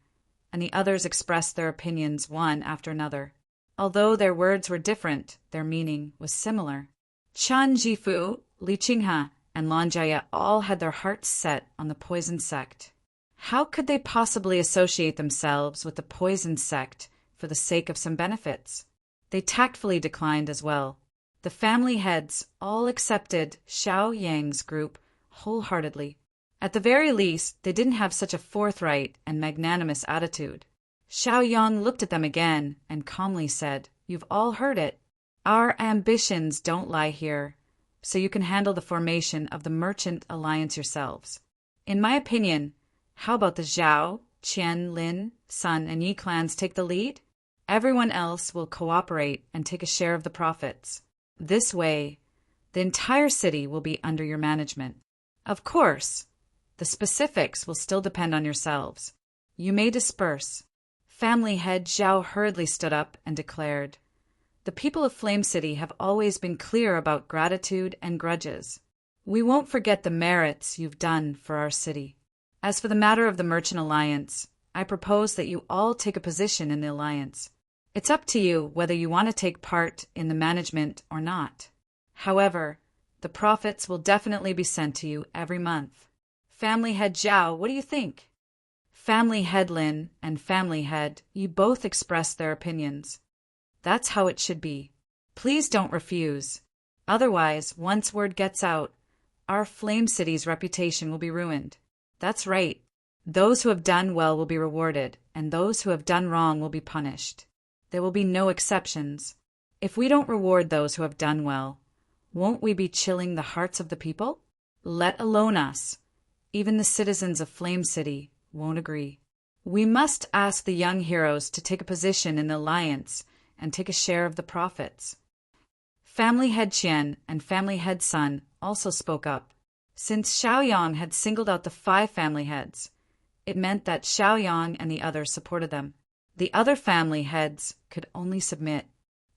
and the others expressed their opinions one after another. Although their words were different, their meaning was similar. Chan Jifu, Li Qinghe, and Lan Jia all had their hearts set on the poison sect. How could they possibly associate themselves with the poison sect for the sake of some benefits? They tactfully declined as well. The family heads all accepted Xiao Yang's group wholeheartedly. At the very least, they didn't have such a forthright and magnanimous attitude. Xiao Yang looked at them again and calmly said, "You've all heard it. Our ambitions don't lie here, so you can handle the formation of the merchant alliance yourselves. In my opinion, how about the Zhao, Qian, Lin, Sun, and Yi clans take the lead? Everyone else will cooperate and take a share of the profits. This way, the entire city will be under your management. Of course, the specifics will still depend on yourselves. You may disperse." Family head Zhao hurriedly stood up and declared, "The people of Flame City have always been clear about gratitude and grudges. We won't forget the merits you've done for our city. As for the matter of the Merchant Alliance, I propose that you all take a position in the alliance. It's up to you whether you want to take part in the management or not. However, the profits will definitely be sent to you every month." Family head Zhao, what do you think? Family head Lin and family head Yi both expressed their opinions. That's how it should be. Please don't refuse. Otherwise, once word gets out, our Flame City's reputation will be ruined. That's right. Those who have done well will be rewarded, and those who have done wrong will be punished. There will be no exceptions. If we don't reward those who have done well, won't we be chilling the hearts of the people? Let alone us. Even the citizens of Flame City won't agree. We must ask the young heroes to take a position in the alliance and take a share of the profits. Family head Qian and family head Sun also spoke up. Since Xiaoyang had singled out the 5 family heads, it meant that Xiaoyang and the others supported them. The other family heads could only submit.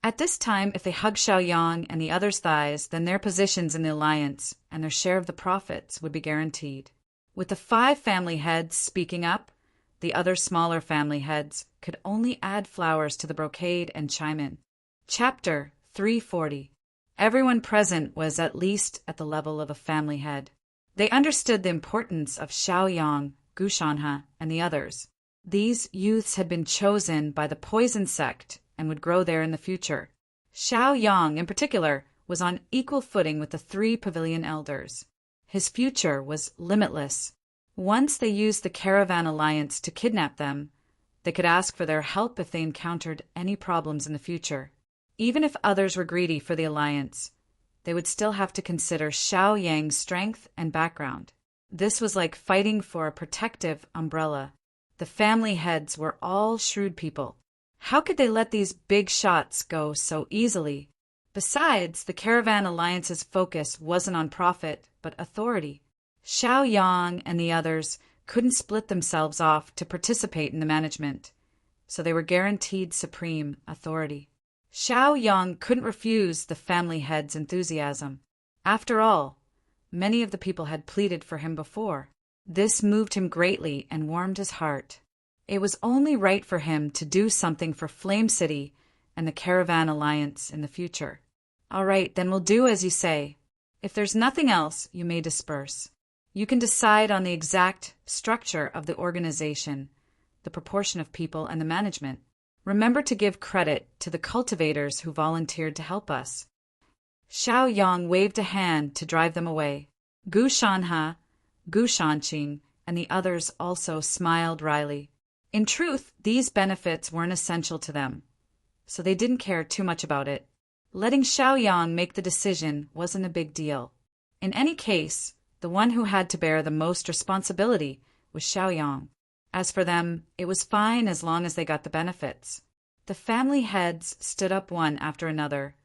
At this time, if they hugged Xiaoyang and the others' thighs, then their positions in the alliance and their share of the profits would be guaranteed. With the 5 family heads speaking up, the other smaller family heads could only add flowers to the brocade and chime in. Chapter 340. Everyone present was at least at the level of a family head. They understood the importance of Xiaoyang, Gu Shanhe, and the others. These youths had been chosen by the poison sect and would grow there in the future. Xiaoyang, in particular, was on equal footing with the 3 pavilion elders. His future was limitless. Once they used the Caravan Alliance to kidnap them, they could ask for their help if they encountered any problems in the future. Even if others were greedy for the alliance, they would still have to consider Xiaoyang's strength and background. This was like fighting for a protective umbrella. The family heads were all shrewd people. How could they let these big shots go so easily? Besides, the Caravan Alliance's focus wasn't on profit, but authority. Xiaoyang and the others couldn't split themselves off to participate in the management, so they were guaranteed supreme authority. Xiaoyang couldn't refuse the family head's enthusiasm. After all, many of the people had pleaded for him before. This moved him greatly and warmed his heart. It was only right for him to do something for Flame City and the Caravan Alliance in the future. All right, then we'll do as you say. If there's nothing else, you may disperse. You can decide on the exact structure of the organization, the proportion of people, and the management. Remember to give credit to the cultivators who volunteered to help us. Xiaoyang waved a hand to drive them away. Gu Shanhe, Gu Shanqing, and the others also smiled wryly. In truth, these benefits weren't essential to them, so they didn't care too much about it. Letting Xiaoyang make the decision wasn't a big deal. In any case, the one who had to bear the most responsibility was Xiaoyang. As for them, it was fine as long as they got the benefits. The family heads stood up one after another,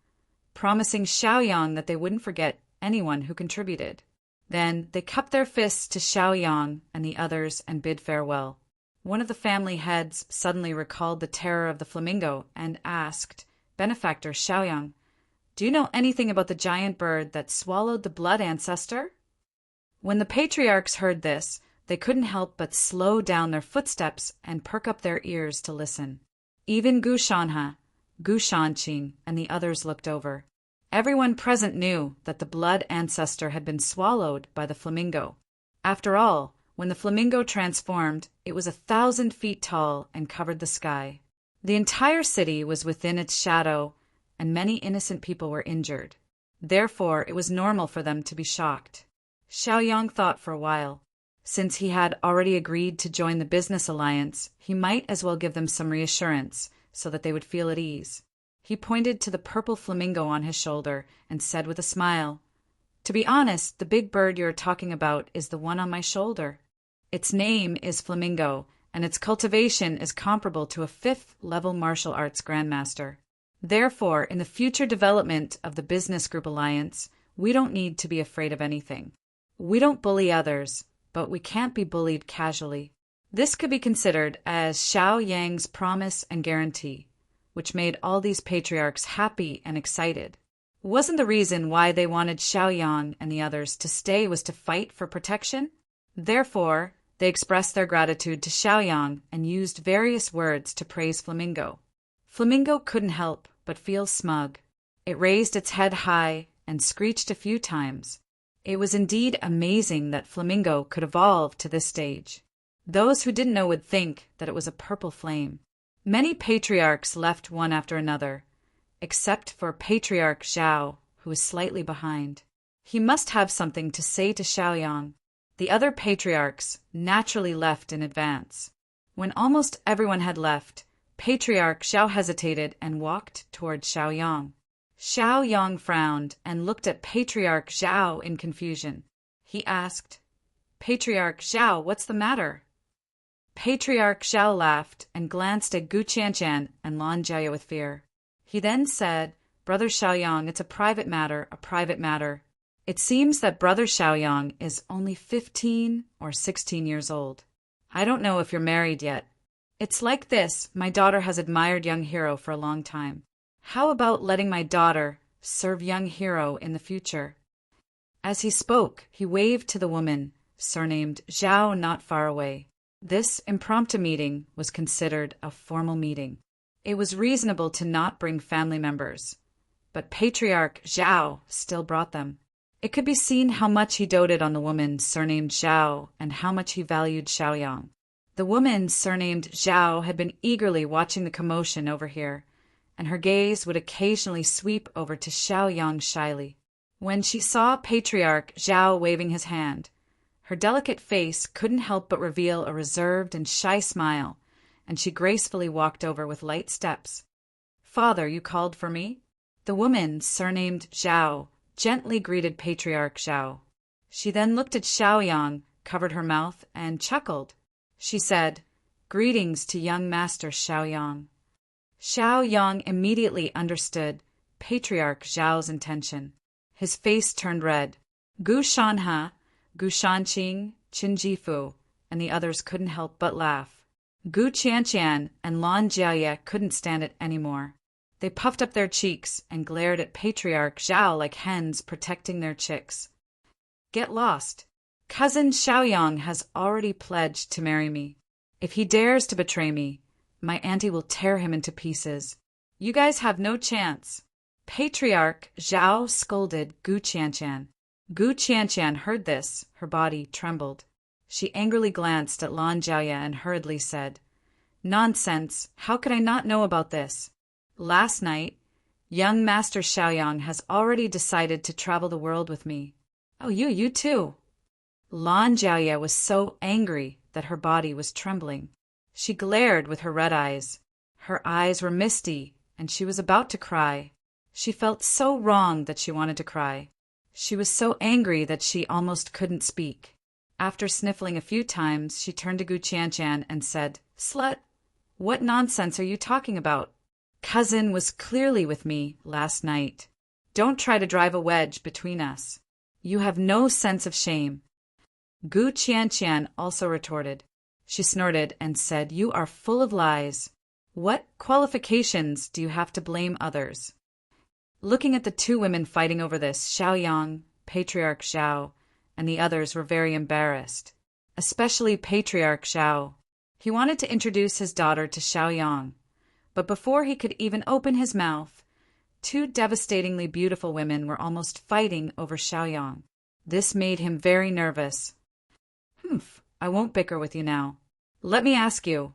promising Xiaoyang that they wouldn't forget anyone who contributed. Then they cupped their fists to Xiaoyang and the others and bid farewell. One of the family heads suddenly recalled the terror of the flamingo and asked Benefactor Xiaoyang, Do you know anything about the giant bird that swallowed the blood ancestor? When the patriarchs heard this, they couldn't help but slow down their footsteps and perk up their ears to listen. Even Gu Shanha, Gu Shanqing, and the others looked over. Everyone present knew that the blood ancestor had been swallowed by the flamingo. After all, when the flamingo transformed, it was 1,000 feet tall and covered the sky. The entire city was within its shadow, and many innocent people were injured. Therefore, it was normal for them to be shocked. Xiaoyang thought for a while. Since he had already agreed to join the business alliance, he might as well give them some reassurance so that they would feel at ease. He pointed to the purple flamingo on his shoulder and said with a smile, "To be honest, the big bird you're talking about is the one on my shoulder. Its name is Flamingo, and its cultivation is comparable to a 5th-level martial arts grandmaster. Therefore, in the future development of the business group alliance, we don't need to be afraid of anything. We don't bully others, but we can't be bullied casually." This could be considered as Xiao Yang's promise and guarantee, which made all these patriarchs happy and excited. Wasn't the reason why they wanted Xiaoyang and the others to stay was to fight for protection? Therefore, they expressed their gratitude to Xiaoyang and used various words to praise Flamingo. Flamingo couldn't help but feel smug. It raised its head high and screeched a few times. It was indeed amazing that Flamingo could evolve to this stage. Those who didn't know would think that it was a purple flame. Many patriarchs left one after another, except for Patriarch Zhao, who was slightly behind. He must have something to say to Xiaoyang. The other patriarchs naturally left in advance. When almost everyone had left, Patriarch Zhao hesitated and walked toward Xiaoyang. Xiaoyang frowned and looked at Patriarch Zhao in confusion. He asked, "Patriarch Zhao, what's the matter?" Patriarch Zhao laughed and glanced at Gu Qianqian and Lan Jiaye with fear. He then said, "Brother Xiaoyang, it's a private matter, a private matter. It seems that Brother Xiaoyang is only 15 or 16 years old. I don't know if you're married yet. It's like this, my daughter has admired young Hero for a long time. How about letting my daughter serve young Hero in the future?" As he spoke, he waved to the woman, surnamed Zhao, not far away. This impromptu meeting was considered a formal meeting. It was reasonable to not bring family members, but Patriarch Zhao still brought them. It could be seen how much he doted on the woman surnamed Zhao and how much he valued Xiaoyang. The woman surnamed Zhao had been eagerly watching the commotion over here, and her gaze would occasionally sweep over to Xiaoyang shyly. When she saw Patriarch Zhao waving his hand, her delicate face couldn't help but reveal a reserved and shy smile, and she gracefully walked over with light steps. "Father, you called for me?" The woman, surnamed Zhao, gently greeted Patriarch Zhao. She then looked at Xiaoyang, covered her mouth, and chuckled. She said, "Greetings to young Master Xiaoyang." Xiaoyang immediately understood Patriarch Zhao's intention. His face turned red. Gu Shanha, Gu Shanqing, Qin Jifu, and the others couldn't help but laugh. Gu Qianqian and Lan Jiaye couldn't stand it anymore. They puffed up their cheeks and glared at Patriarch Zhao like hens protecting their chicks. "Get lost. Cousin Xiaoyang has already pledged to marry me. If he dares to betray me, my auntie will tear him into pieces. You guys have no chance." Patriarch Zhao scolded Gu Qianqian. Gu Qianqian heard this. Her body trembled. She angrily glanced at Lan Jiaye and hurriedly said, "Nonsense! How could I not know about this? Last night, young Master Xiaoyang has already decided to travel the world with me." "Oh, you too!" Lan Jiaye was so angry that her body was trembling. She glared with her red eyes. Her eyes were misty, and she was about to cry. She felt so wrong that she wanted to cry. She was so angry that she almost couldn't speak. After sniffling a few times, she turned to Gu Qianqian and said, "Slut, what nonsense are you talking about? Cousin was clearly with me last night. Don't try to drive a wedge between us. You have no sense of shame." Gu Qianqian also retorted. She snorted and said, "You are full of lies. What qualifications do you have to blame others?" Looking at the two women fighting over this, Xiaoyang, Patriarch Zhao, and the others were very embarrassed. Especially Patriarch Zhao. He wanted to introduce his daughter to Xiaoyang, but before he could even open his mouth, two devastatingly beautiful women were almost fighting over Xiaoyang. This made him very nervous. I won't bicker with you now. Let me ask you,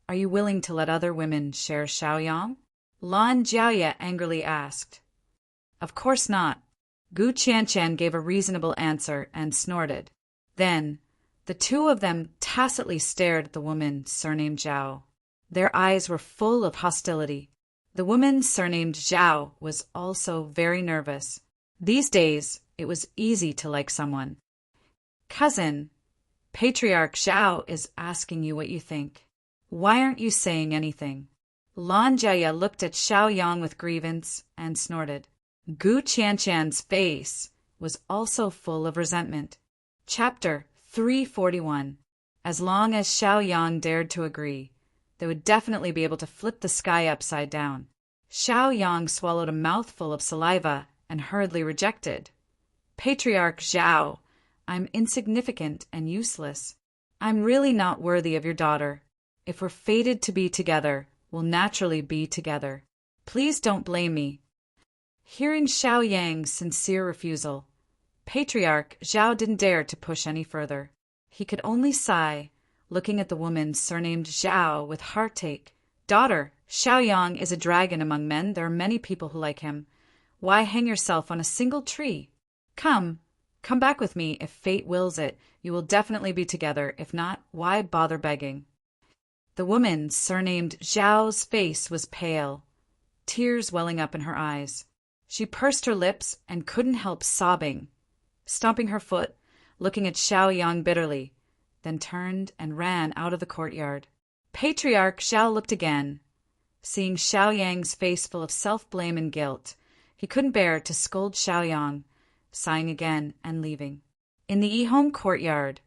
are you willing to let other women share Xiaoyang? Lan Jiaoye angrily asked. Of course not. Gu Qianqian gave a reasonable answer and snorted. Then, the two of them tacitly stared at the woman surnamed Zhao. Their eyes were full of hostility. The woman surnamed Zhao was also very nervous. These days, it was easy to like someone. Cousin, Patriarch Zhao is asking you what you think. Why aren't you saying anything? Lan Jiaoye looked at Xiaoyang with grievance and snorted. Gu Qianqian's face was also full of resentment. Chapter 341. As long as Xiaoyang dared to agree, they would definitely be able to flip the sky upside down. Xiaoyang swallowed a mouthful of saliva and hurriedly rejected. Patriarch Zhao, I'm insignificant and useless. I'm really not worthy of your daughter. If we're fated to be together, we'll naturally be together. Please don't blame me. Hearing Xiaoyang's sincere refusal, Patriarch Zhao didn't dare to push any further. He could only sigh, looking at the woman surnamed Zhao with heartache. Daughter, Xiaoyang is a dragon among men. There are many people who like him. Why hang yourself on a single tree? Come back with me. If fate wills it, you will definitely be together. If not, why bother begging? The woman surnamed Zhao's face was pale, tears welling up in her eyes. She pursed her lips and couldn't help sobbing, stomping her foot, looking at Xiaoyang bitterly, then turned and ran out of the courtyard. Patriarch Zhao looked again. Seeing Xiaoyang's face full of self-blame and guilt, he couldn't bear to scold Xiaoyang, sighing again and leaving. In the Yihong courtyard,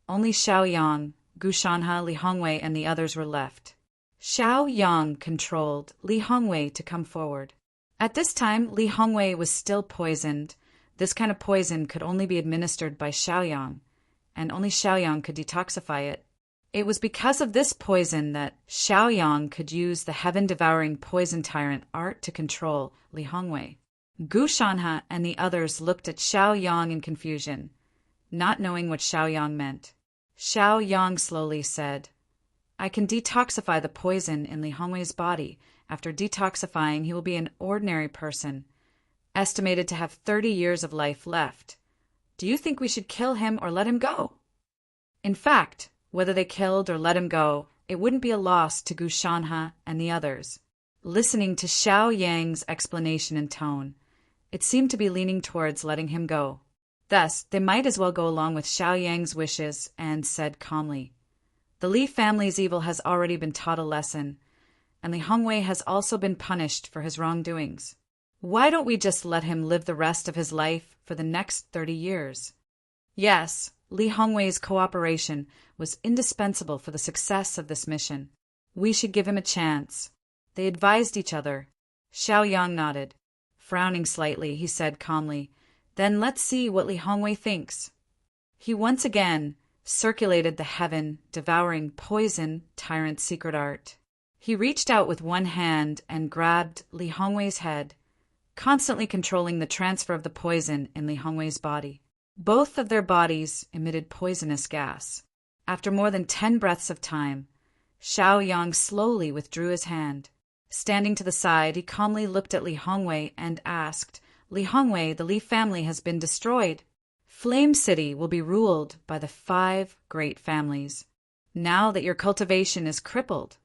only Xiaoyang, Gu Shanha, Li Hongwei, and the others were left. Xiaoyang controlled Li Hongwei to come forward. At this time, Li Hongwei was still poisoned. This kind of poison could only be administered by Xiaoyang, and only Xiaoyang could detoxify it. It was because of this poison that Xiaoyang could use the heaven-devouring poison tyrant art to control Li Hongwei. Gu Shanha and the others looked at Xiaoyang in confusion, not knowing what Xiaoyang meant. Xiaoyang slowly said, I can detoxify the poison in Li Hongwei's body. After detoxifying, he will be an ordinary person, estimated to have 30 years of life left. Do you think we should kill him or let him go? In fact, whether they killed or let him go, it wouldn't be a loss to Gu Shanha and the others. Listening to Xiaoyang's explanation and tone, it seemed to be leaning towards letting him go. Thus, they might as well go along with Xiaoyang's wishes and said calmly, The Li family's evil has already been taught a lesson, and Li Hongwei has also been punished for his wrongdoings. Why don't we just let him live the rest of his life for the next 30 years? Yes, Li Hongwei's cooperation was indispensable for the success of this mission. We should give him a chance. They advised each other. Xiaoyang nodded. Frowning slightly, he said calmly, Then let's see what Li Hongwei thinks. He once again circulated the heaven-devouring poison tyrant's secret art. He reached out with one hand and grabbed Li Hongwei's head, constantly controlling the transfer of the poison in Li Hongwei's body. Both of their bodies emitted poisonous gas. After more than 10 breaths of time, Xiaoyang slowly withdrew his hand. Standing to the side, he calmly looked at Li Hongwei and asked, Li Hongwei, the Li family has been destroyed. Flame City will be ruled by the 5 great families. Now that your cultivation is crippled,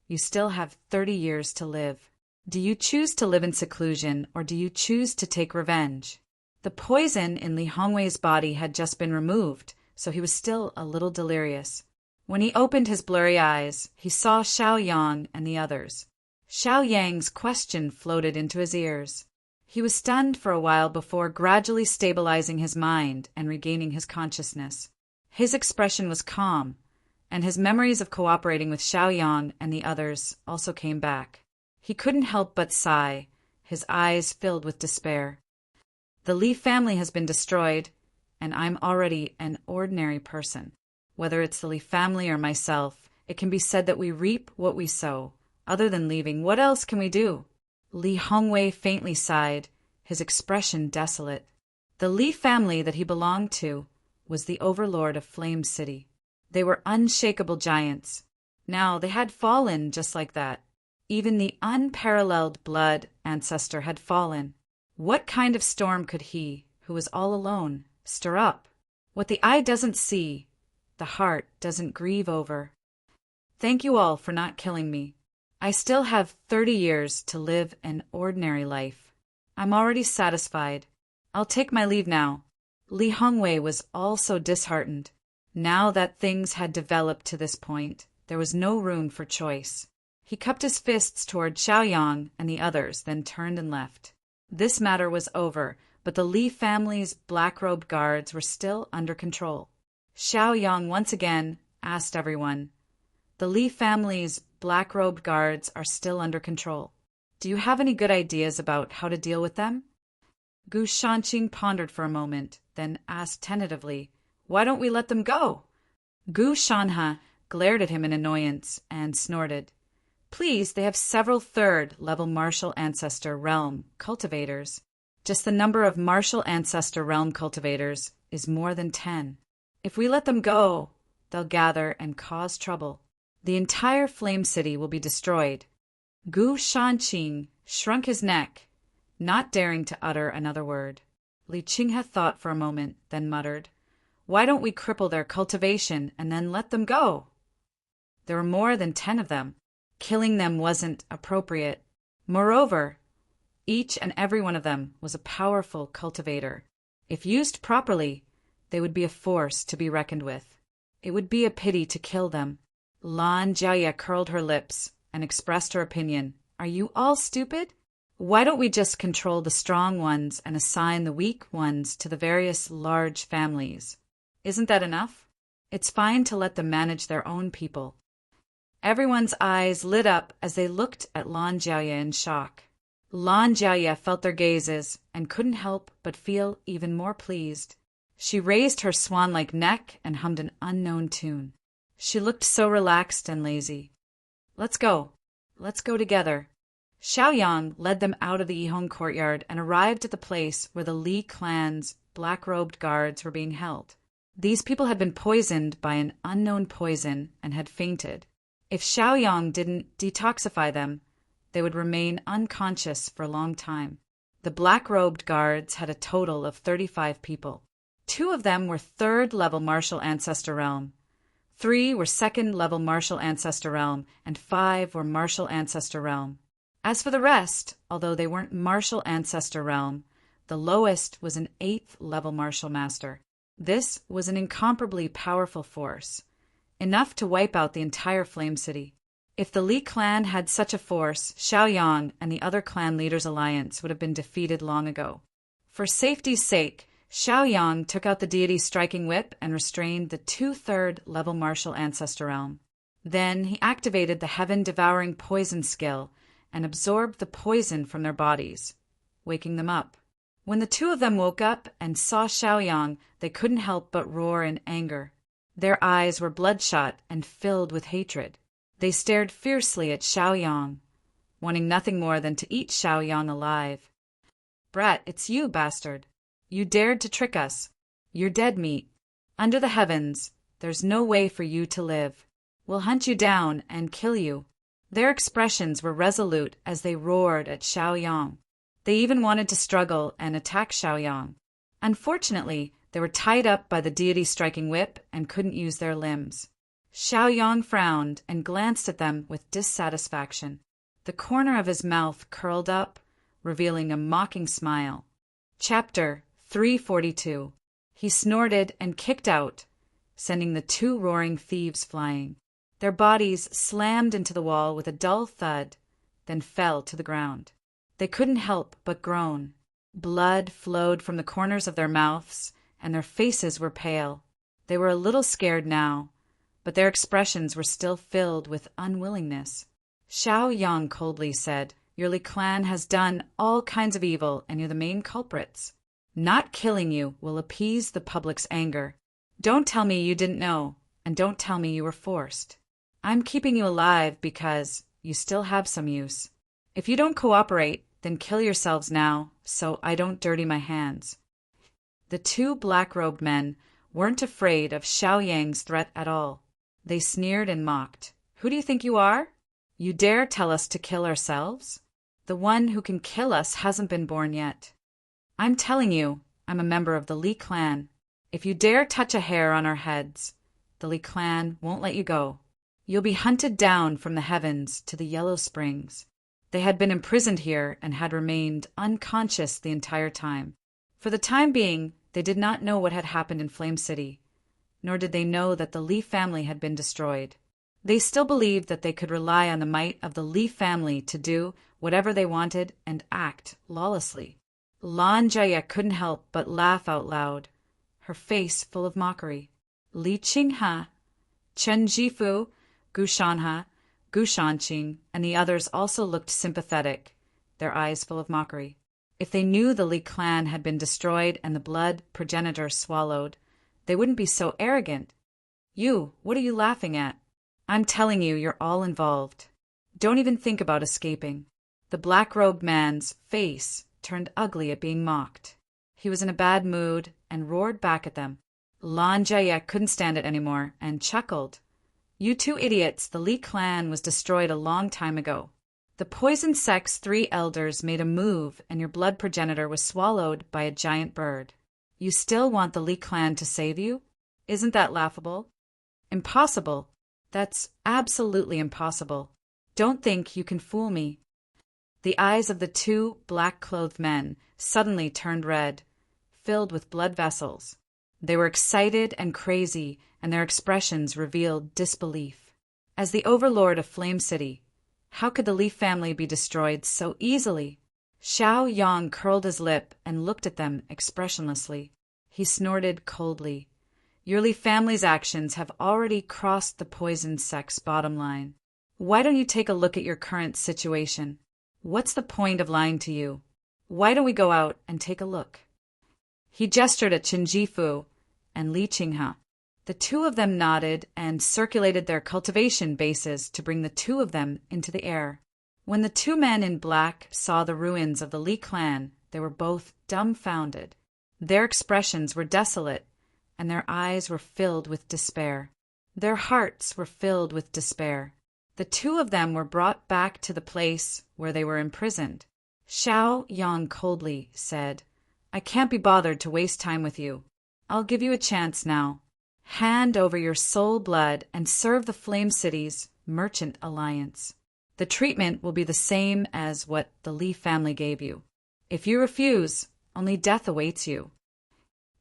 you still have 30 years to live. Do you choose to live in seclusion, or do you choose to take revenge? The poison in Li Hongwei's body had just been removed, so he was still a little delirious. When he opened his blurry eyes, he saw Xiaoyang and the others. Xiaoyang's question floated into his ears. He was stunned for a while before gradually stabilizing his mind and regaining his consciousness. His expression was calm, and his memories of cooperating with Xiaoyang and the others also came back. He couldn't help but sigh, his eyes filled with despair. The Li family has been destroyed, and I'm already an ordinary person. Whether it's the Li family or myself, it can be said that we reap what we sow. Other than leaving, what else can we do? Li Hongwei faintly sighed, his expression desolate. The Li family that he belonged to was the overlord of Flame City. They were unshakable giants. Now they had fallen just like that. Even the unparalleled blood ancestor had fallen. What kind of storm could he, who was all alone, stir up? What the eye doesn't see, the heart doesn't grieve over. Thank you all for not killing me. I still have 30 years to live an ordinary life. I'm already satisfied. I'll take my leave now. Li Hongwei was also disheartened. Now that things had developed to this point, there was no room for choice. He cupped his fists toward Xiaoyang and the others, then turned and left. This matter was over, but the Li family's black-robed guards were still under control. Xiaoyang once again asked everyone, "The Li family's black-robed guards are still under control. Do you have any good ideas about how to deal with them?" Gu Shanqing pondered for a moment, then asked tentatively, "Why don't we let them go?" Gu Shanha glared at him in annoyance and snorted. "Please, they have several third-level martial ancestor realm cultivators. Just the number of martial ancestor realm cultivators is more than 10. If we let them go, they'll gather and cause trouble. The entire Flame City will be destroyed." Gu Shanqing shrunk his neck, not daring to utter another word. Li Qinghe thought for a moment, then muttered, "Why don't we cripple their cultivation and then let them go?" There were more than 10 of them. Killing them wasn't appropriate. Moreover, each and every one of them was a powerful cultivator. If used properly, they would be a force to be reckoned with. It would be a pity to kill them. Lan Jiaye curled her lips and expressed her opinion. "Are you all stupid? Why don't we just control the strong ones and assign the weak ones to the various large families? Isn't that enough? It's fine to let them manage their own people." Everyone's eyes lit up as they looked at Lan Jiaye in shock. Lan Jiaye felt their gazes and couldn't help but feel even more pleased. She raised her swan-like neck and hummed an unknown tune. She looked so relaxed and lazy. Let's go together." Xiaoyang led them out of the Yihong courtyard and arrived at the place where the Li clan's black-robed guards were being held. These people had been poisoned by an unknown poison and had fainted. If Xiaoyang didn't detoxify them, they would remain unconscious for a long time. The black-robed guards had a total of 35 people. 2 of them were third-level martial ancestor realm. 3 were second-level martial ancestor realm, and 5 were martial ancestor realm. As for the rest, although they weren't martial ancestor realm, the lowest was an 8th-level martial master. This was an incomparably powerful force, enough to wipe out the entire Flame City. If the Li clan had such a force, Xiaoyang and the other clan leaders' alliance would have been defeated long ago. For safety's sake, Xiaoyang took out the deity striking whip and restrained the 2/3 level martial ancestor realm. Then he activated the heaven-devouring poison skill and absorbed the poison from their bodies, waking them up. When the 2 of them woke up and saw Xiaoyang, they couldn't help but roar in anger. Their eyes were bloodshot and filled with hatred. They stared fiercely at Xiaoyang, wanting nothing more than to eat Xiaoyang alive. "Brat, it's you, bastard. You dared to trick us. You're dead meat. Under the heavens, there's no way for you to live. We'll hunt you down and kill you." Their expressions were resolute as they roared at Xiaoyang. They even wanted to struggle and attack Xiaoyang. Unfortunately, they were tied up by the deity striking whip and couldn't use their limbs. Xiaoyang frowned and glanced at them with dissatisfaction. The corner of his mouth curled up, revealing a mocking smile. Chapter 342. He snorted and kicked out, sending the 2 roaring thieves flying. Their bodies slammed into the wall with a dull thud, then fell to the ground. They couldn't help but groan. Blood flowed from the corners of their mouths, and their faces were pale. They were a little scared now, but their expressions were still filled with unwillingness. Xiaoyang coldly said, Your Li clan has done all kinds of evil, and you're the main culprits. Not killing you will appease the public's anger. Don't tell me you didn't know, and don't tell me you were forced. I'm keeping you alive because you still have some use. If you don't cooperate, then kill yourselves now, so I don't dirty my hands." The two black-robed men weren't afraid of Xiao Yang's threat at all. They sneered and mocked. "Who do you think you are? You dare tell us to kill ourselves? The one who can kill us hasn't been born yet. I'm telling you, I'm a member of the Li clan. If you dare touch a hair on our heads, the Li clan won't let you go. You'll be hunted down from the heavens to the Yellow Springs." They had been imprisoned here and had remained unconscious the entire time. For the time being, they did not know what had happened in Flame City, nor did they know that the Li family had been destroyed. They still believed that they could rely on the might of the Li family to do whatever they wanted and act lawlessly. Lan Jia couldn't help but laugh out loud, her face full of mockery. Li Qinghe, Chen Jifu, Gu Shanhe, Gu Shanqing, and the others also looked sympathetic, their eyes full of mockery. If they knew the Li clan had been destroyed and the blood progenitor swallowed, they wouldn't be so arrogant. "You, what are you laughing at? I'm telling you, you're all involved. Don't even think about escaping." The black-robed man's face turned ugly at being mocked. He was in a bad mood and roared back at them. Lan Jia couldn't stand it anymore and chuckled. "You two idiots, the Li clan was destroyed a long time ago. The poison sect's 3 elders made a move and your blood progenitor was swallowed by a giant bird. You still want the Li clan to save you? Isn't that laughable? Impossible. That's absolutely impossible. Don't think you can fool me." The eyes of the two black-clothed men suddenly turned red, filled with blood vessels. They were excited and crazy, and their expressions revealed disbelief. As the overlord of Flame City, how could the Li family be destroyed so easily? Xiao Yang curled his lip and looked at them expressionlessly. He snorted coldly. "Your Li family's actions have already crossed the poison sect's bottom line. Why don't you take a look at your current situation? What's the point of lying to you? Why don't we go out and take a look?" He gestured at Chen Jifu and Li Qinghe. The two of them nodded and circulated their cultivation bases to bring the two of them into the air. When the two men in black saw the ruins of the Li clan, they were both dumbfounded. Their expressions were desolate, and their eyes were filled with despair. Their hearts were filled with despair. The two of them were brought back to the place where they were imprisoned. Xiao Yang coldly said, "I can't be bothered to waste time with you. I'll give you a chance now. Hand over your soul blood and serve the Flame City's Merchant Alliance. The treatment will be the same as what the Li family gave you. If you refuse, only death awaits you."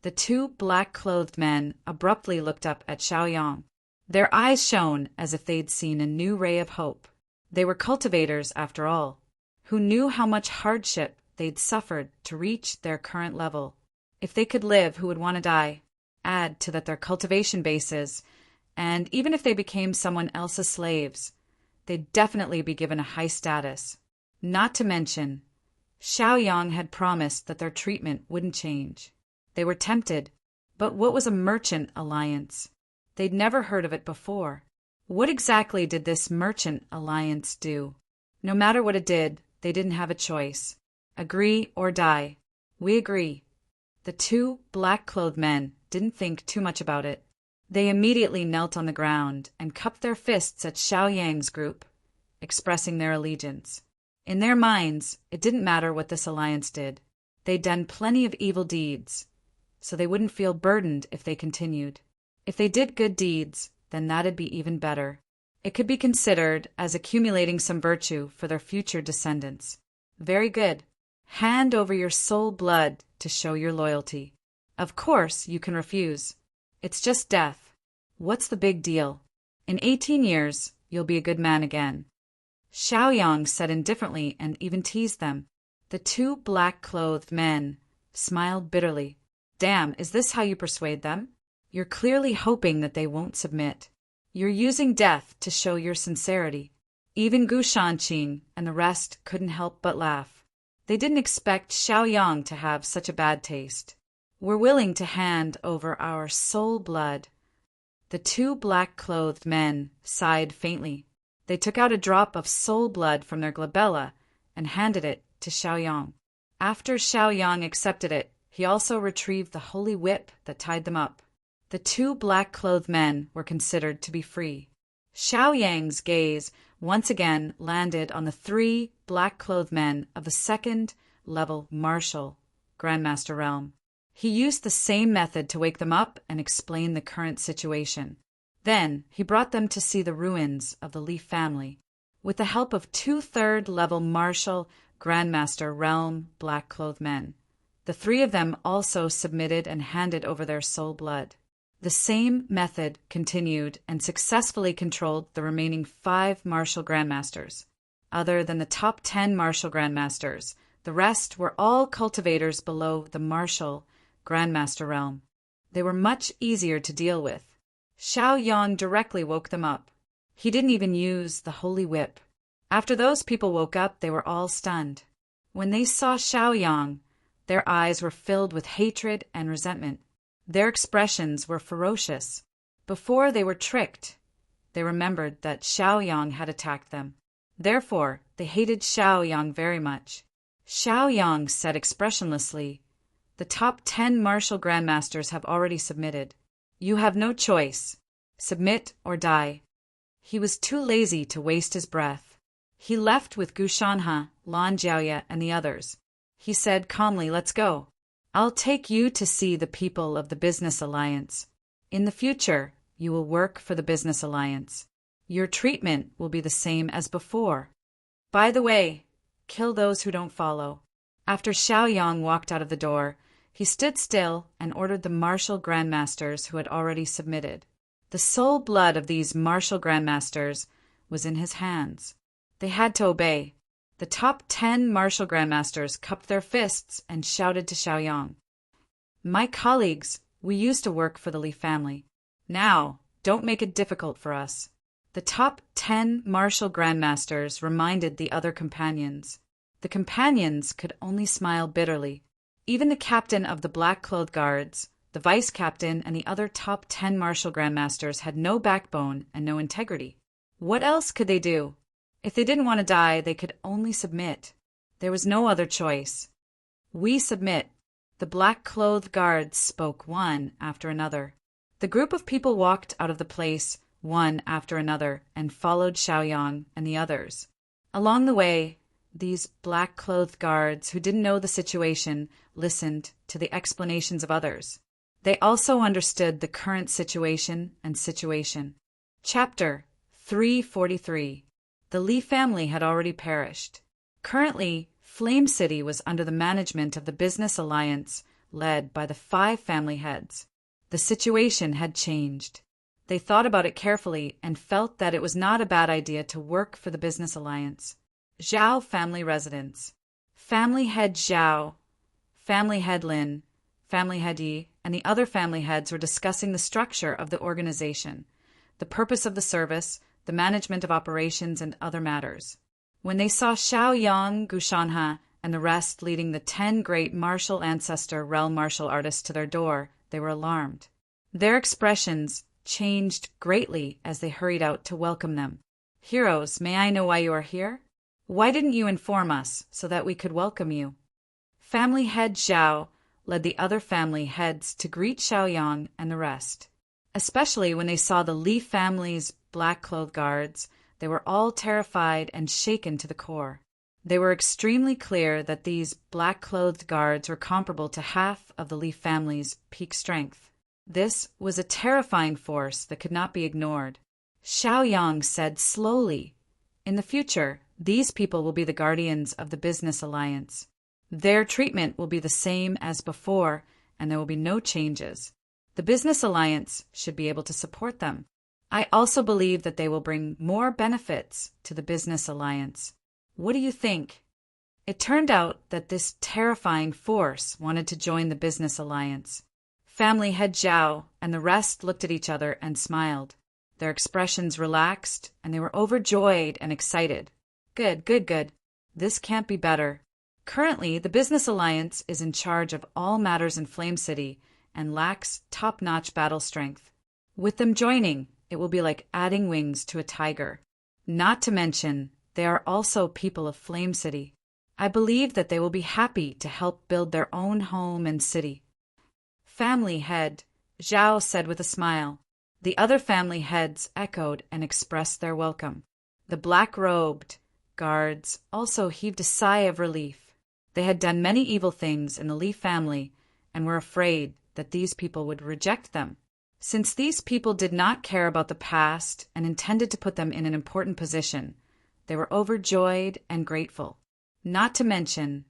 The two black-clothed men abruptly looked up at Xiao Yang. Their eyes shone as if they'd seen a new ray of hope. They were cultivators, after all, who knew how much hardship they'd suffered to reach their current level. If they could live, who would want to die? Add to that their cultivation bases, and even if they became someone else's slaves, they'd definitely be given a high status. Not to mention, Xiao Yang had promised that their treatment wouldn't change. They were tempted, but what was a merchant alliance? They'd never heard of it before. What exactly did this merchant alliance do? No matter what it did, they didn't have a choice. Agree or die. We agree. The two black-clothed men didn't think too much about it. They immediately knelt on the ground and cupped their fists at Xiao Yang's group, expressing their allegiance. In their minds, it didn't matter what this alliance did. They'd done plenty of evil deeds, so they wouldn't feel burdened if they continued. If they did good deeds, then that'd be even better. It could be considered as accumulating some virtue for their future descendants. Very good. Hand over your soul blood to show your loyalty. Of course, you can refuse. It's just death. What's the big deal? In 18 years, you'll be a good man again. Xiao Yang said indifferently and even teased them. The two black-clothed men smiled bitterly. Damn, is this how you persuade them? You're clearly hoping that they won't submit. You're using death to show your sincerity. Even Gu Shanqing and the rest couldn't help but laugh. They didn't expect Xiaoyang to have such a bad taste. "We're willing to hand over our soul blood." The two black-clothed men sighed faintly. They took out a drop of soul blood from their glabella and handed it to Xiaoyang. After Xiaoyang accepted it, he also retrieved the holy whip that tied them up. The two black-clothed men were considered to be free. Xiaoyang's gaze once again landed on the three black-clothed men of the second-level martial Grandmaster realm. He used the same method to wake them up and explain the current situation. Then he brought them to see the ruins of the Li family. With the help of two third-level martial Grandmaster realm black-clothed men, the three of them also submitted and handed over their soul blood. The same method continued and successfully controlled the remaining 5 martial grandmasters. Other than the top 10 martial grandmasters, the rest were all cultivators below the martial grandmaster realm. They were much easier to deal with. Xiaoyang directly woke them up. He didn't even use the holy whip. After those people woke up, they were all stunned. When they saw Xiaoyang, their eyes were filled with hatred and resentment. Their expressions were ferocious. Before they were tricked, they remembered that Xiaoyang had attacked them. Therefore, they hated Xiaoyang very much. Xiaoyang said expressionlessly, "The top 10 martial grandmasters have already submitted. You have no choice. Submit or die." He was too lazy to waste his breath. He left with Gu Shanhe, Lan Jiaoye, and the others. He said calmly, "Let's go. I'll take you to see the people of the Business Alliance. In the future, you will work for the Business Alliance. Your treatment will be the same as before. By the way, kill those who don't follow." After Xiaoyang walked out of the door, he stood still and ordered the martial grandmasters who had already submitted. The soul blood of these martial grandmasters was in his hands. They had to obey. The top 10 martial grandmasters cupped their fists and shouted to Xiaoyang, "My colleagues, we used to work for the Li family. Now, don't make it difficult for us." The top 10 martial grandmasters reminded the other companions. The companions could only smile bitterly. Even the captain of the black-clothed guards, the vice-captain, and the other top 10 martial grandmasters had no backbone and no integrity. What else could they do? If they didn't want to die, they could only submit. There was no other choice. "We submit." The black-clothed guards spoke one after another. The group of people walked out of the place one after another and followed Xiaoyang and the others. Along the way, these black-clothed guards who didn't know the situation listened to the explanations of others. They also understood the current situation and situation. Chapter 343. The Li family had already perished. Currently, Flame City was under the management of the Business Alliance, led by the 5 family heads. The situation had changed. They thought about it carefully and felt that it was not a bad idea to work for the Business Alliance. Zhao family residence. Family head Zhao, family head Lin, family head Yi, and the other family heads were discussing the structure of the organization, the purpose of the service, the management of operations, and other matters. When they saw Xiaoyang, Gu Shanhe, and the rest leading the 10 great martial ancestor realm martial artists to their door, they were alarmed. Their expressions changed greatly as they hurried out to welcome them. "Heroes, may I know why you are here? Why didn't you inform us so that we could welcome you?" Family head Zhao led the other family heads to greet Xiaoyang and the rest. Especially when they saw the Li family's black-clothed guards, they were all terrified and shaken to the core. They were extremely clear that these black-clothed guards were comparable to half of the Li family's peak strength. This was a terrifying force that could not be ignored. Xiaoyang said slowly, "In the future, these people will be the guardians of the Business Alliance. Their treatment will be the same as before, and there will be no changes. The Business Alliance should be able to support them. I also believe that they will bring more benefits to the Business Alliance. What do you think?" It turned out that this terrifying force wanted to join the Business Alliance. Family head Zhao and the rest looked at each other and smiled. Their expressions relaxed, and they were overjoyed and excited. Good, good, good. This can't be better. Currently, the Business Alliance is in charge of all matters in Flame City and lacks top-notch battle strength. With them joining, it will be like adding wings to a tiger. Not to mention, they are also people of Flame City. I believe that they will be happy to help build their own home and city. Family head, Zhao said with a smile. The other family heads echoed and expressed their welcome. The black-robed guards also heaved a sigh of relief. They had done many evil things in the Li family and were afraid that these people would reject them. Since these people did not care about the past and intended to put them in an important position, they were overjoyed and grateful. Not to mention,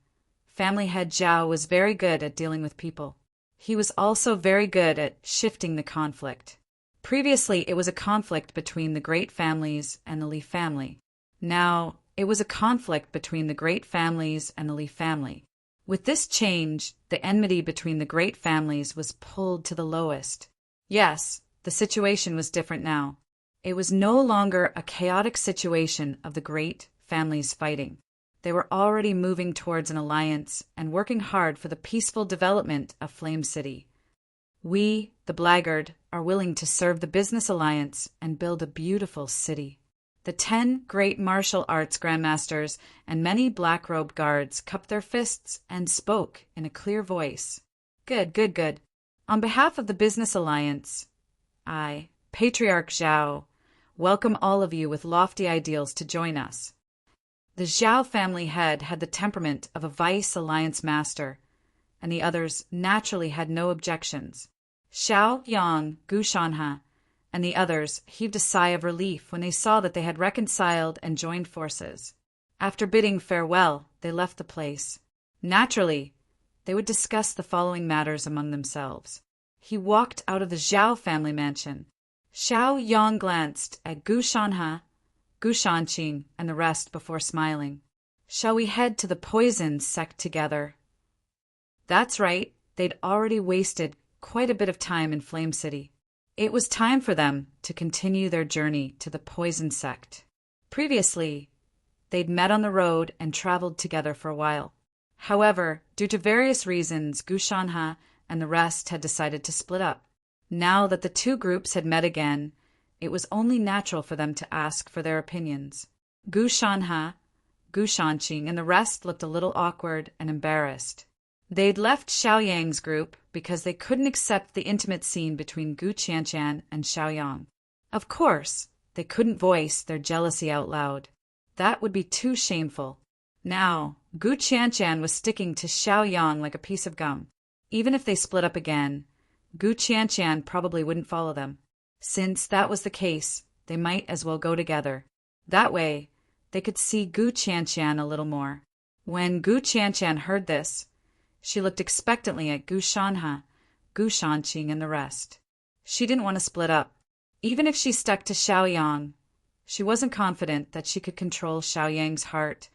family head Zhao was very good at dealing with people. He was also very good at shifting the conflict. Previously, it was a conflict between the great families and the Li family. Now, it was a conflict between the great families and the Li family. With this change, the enmity between the great families was pulled to the lowest. Yes, the situation was different now. It was no longer a chaotic situation of the great families fighting. They were already moving towards an alliance and working hard for the peaceful development of Flame City. We, the Blackguard, are willing to serve the Business Alliance and build a beautiful city. The 10 great martial arts grandmasters and many black-robed guards cupped their fists and spoke in a clear voice. Good, good, good. On behalf of the Business Alliance, I, Patriarch Zhao, welcome all of you with lofty ideals to join us. The Zhao family head had the temperament of a Vice Alliance master, and the others naturally had no objections. Xiao Yang, Gu Shanhe, and the others heaved a sigh of relief when they saw that they had reconciled and joined forces. After bidding farewell, they left the place. Naturally, they would discuss the following matters among themselves. He walked out of the Zhao family mansion. Xiao Yang glanced at Gu Shanhe, Gu Shanqing, and the rest before smiling. Shall we head to the poison sect together? That's right, they'd already wasted quite a bit of time in Flame City. It was time for them to continue their journey to the poison sect. Previously, they'd met on the road and traveled together for a while. However, due to various reasons, Gu Shanhe and the rest had decided to split up. Now that the two groups had met again, it was only natural for them to ask for their opinions. Gu Shanhe, Gu Shanqing, and the rest looked a little awkward and embarrassed. They'd left Xiao Yang's group because they couldn't accept the intimate scene between Gu Qianqian and Xiao Yang. Of course, they couldn't voice their jealousy out loud. That would be too shameful. Now, Gu Qianqian was sticking to Xiao Yang like a piece of gum. Even if they split up again, Gu Qianqian probably wouldn't follow them. Since that was the case, they might as well go together. That way, they could see Gu Qianqian a little more. When Gu Qianqian heard this, she looked expectantly at Gu Shanhe, Gu Shanqing, and the rest. She didn't want to split up. Even if she stuck to Xiao Yang, she wasn't confident that she could control Xiao Yang's heart,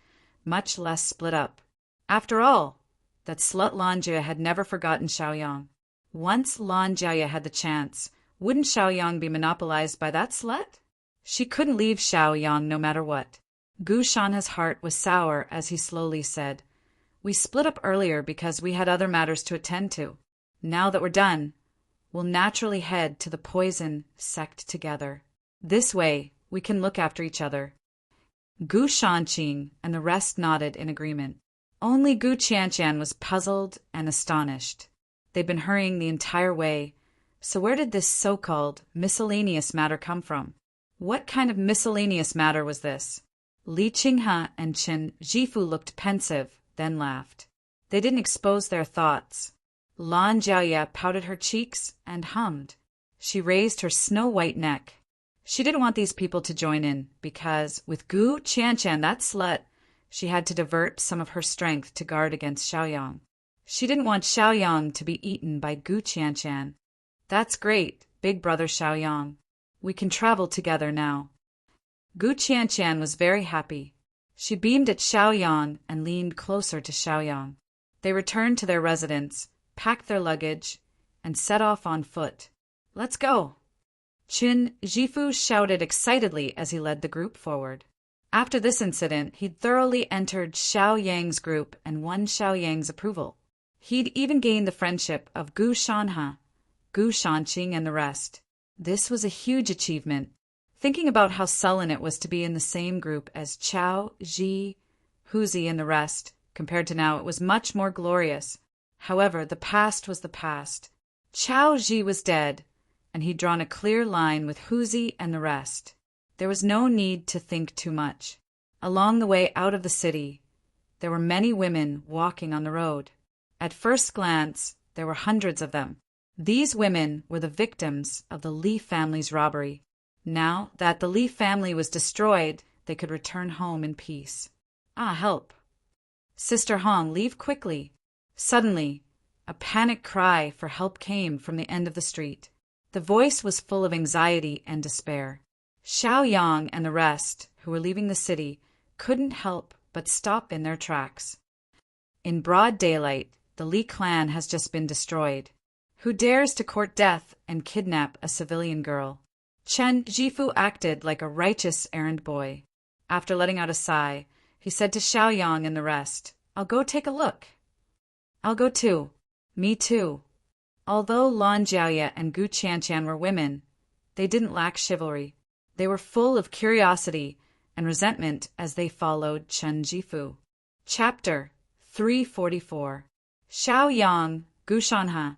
much less split up. After all, that slut Lan Jia had never forgotten Xiao Yang. Once Lan Jia had the chance, wouldn't Xiao Yang be monopolized by that slut? She couldn't leave Xiao Yang no matter what. Gu Shanhe's heart was sour as he slowly said, "We split up earlier because we had other matters to attend to. Now that we're done, we'll naturally head to the poison sect together. This way, we can look after each other." Gu Shanqing and the rest nodded in agreement. Only Gu Qianqian was puzzled and astonished. They'd been hurrying the entire way, so where did this so-called miscellaneous matter come from? What kind of miscellaneous matter was this? Li Qinghe and Chen Zhifu looked pensive, then laughed. They didn't expose their thoughts. Lan Jiaoye pouted her cheeks and hummed. She raised her snow-white neck. She didn't want these people to join in because, with Gu Qianqian, that slut, she had to divert some of her strength to guard against Xiao Yang. She didn't want Xiao Yang to be eaten by Gu Qianqian. That's great, big brother Xiao Yang. We can travel together now. Gu Qianqian was very happy. She beamed at Xiao Yang and leaned closer to Xiao Yang. They returned to their residence, packed their luggage, and set off on foot. Let's go. Qin Jifu shouted excitedly as he led the group forward. After this incident, he'd thoroughly entered Xiao Yang's group and won Xiao Yang's approval. He'd even gained the friendship of Gu Shanhe, Gu Shanqing, and the rest. This was a huge achievement. Thinking about how sullen it was to be in the same group as Chao, Ji, Huzi, and the rest, compared to now, it was much more glorious. However, the past was the past. Chao Ji was dead, and he'd drawn a clear line with Huzi and the rest. There was no need to think too much. Along the way out of the city, there were many women walking on the road. At first glance, there were hundreds of them. These women were the victims of the Li family's robbery. Now that the Li family was destroyed, they could return home in peace. Ah, help! Sister Hong, leave quickly! Suddenly, a panic cry for help came from the end of the street. The voice was full of anxiety and despair. Xiao Yang and the rest, who were leaving the city, couldn't help but stop in their tracks. In broad daylight, the Li clan has just been destroyed. Who dares to court death and kidnap a civilian girl? Chen Jifu acted like a righteous errand boy. After letting out a sigh, he said to Xiao Yang and the rest, "I'll go take a look." "I'll go too." "Me too." Although Lan Jiaoye and Gu Qianshan were women, they didn't lack chivalry. They were full of curiosity and resentment as they followed Chen Jifu. Chapter 344. Xiao Yang, Gu Shanhe,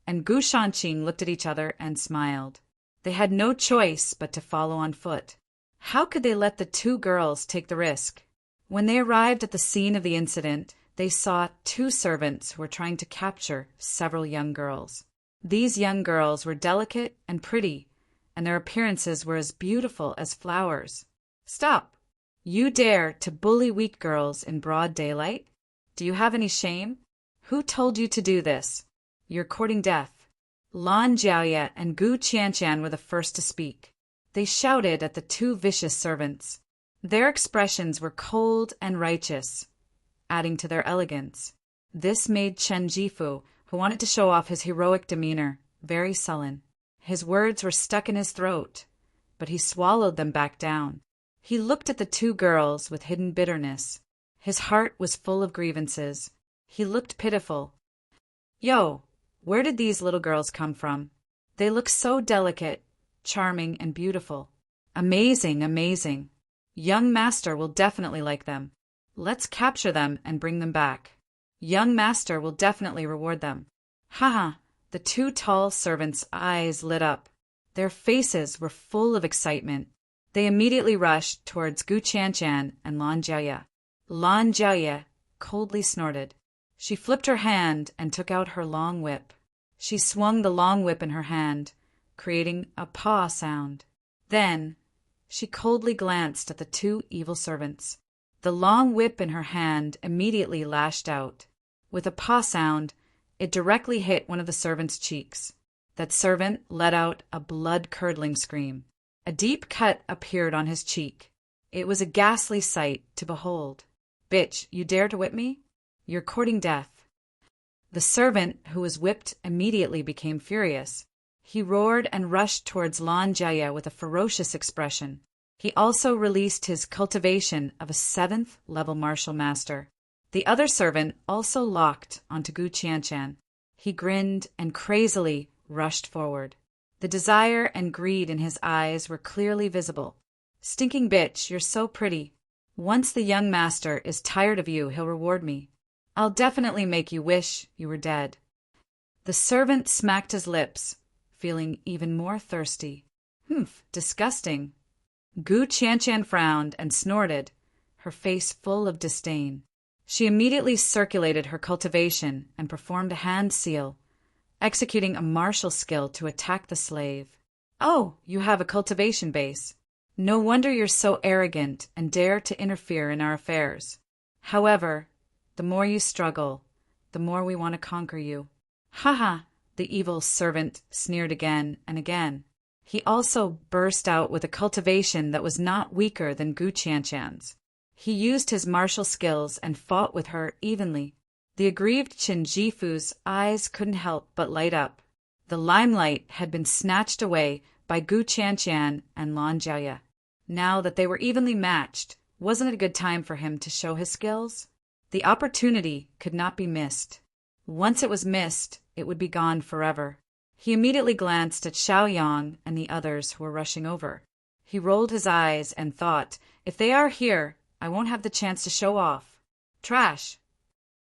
and Gu Shanqing looked at each other and smiled. They had no choice but to follow on foot. How could they let the two girls take the risk? When they arrived at the scene of the incident, they saw two servants who were trying to capture several young girls. These young girls were delicate and pretty, and their appearances were as beautiful as flowers. "Stop! You dare to bully weak girls in broad daylight? Do you have any shame? Who told you to do this? You're courting death." Lan Jiaoye and Gu Qianshan were the first to speak. They shouted at the two vicious servants. Their expressions were cold and righteous, adding to their elegance. This made Chen Jifu, who wanted to show off his heroic demeanor, very sullen. His words were stuck in his throat, but he swallowed them back down. He looked at the two girls with hidden bitterness. His heart was full of grievances. He looked pitiful. "Yo, where did these little girls come from? They look so delicate, charming, and beautiful. Amazing, amazing. Young master will definitely like them. Let's capture them and bring them back. Young master will definitely reward them." Haha! The two tall servants' eyes lit up. Their faces were full of excitement. They immediately rushed towards Gu Qianshan and Lan Jiaoye. Lan Jiaoye coldly snorted. She flipped her hand and took out her long whip. She swung the long whip in her hand, creating a paw sound. Then, she coldly glanced at the two evil servants. The long whip in her hand immediately lashed out. With a paw sound, it directly hit one of the servants' cheeks. That servant let out a blood-curdling scream. A deep cut appeared on his cheek. It was a ghastly sight to behold. "Bitch, you dare to whip me? You're courting death." The servant who was whipped immediately became furious. He roared and rushed towards Lan Jiaoye with a ferocious expression. He also released his cultivation of a 7th-level martial master. The other servant also locked onto Gu Qianshan. He grinned and crazily rushed forward. The desire and greed in his eyes were clearly visible. "Stinking bitch, you're so pretty. Once the young master is tired of you, he'll reward me. I'll definitely make you wish you were dead." The servant smacked his lips, feeling even more thirsty. "Humph, disgusting." Gu Qianshan frowned and snorted, her face full of disdain. She immediately circulated her cultivation and performed a hand seal, executing a martial skill to attack the slave. "Oh, you have a cultivation base. No wonder you're so arrogant and dare to interfere in our affairs. However, the more you struggle, the more we want to conquer you." "Haha!" the evil servant sneered again and again. He also burst out with a cultivation that was not weaker than Gu Qianshan's. He used his martial skills and fought with her evenly. The aggrieved Chen Jifu's eyes couldn't help but light up. The limelight had been snatched away by Gu Qianqian and Lan Jiaoye. Now that they were evenly matched, wasn't it a good time for him to show his skills? The opportunity could not be missed. Once it was missed, it would be gone forever. He immediately glanced at Xiaoyang and the others who were rushing over. He rolled his eyes and thought, if they are here, I won't have the chance to show off. Trash!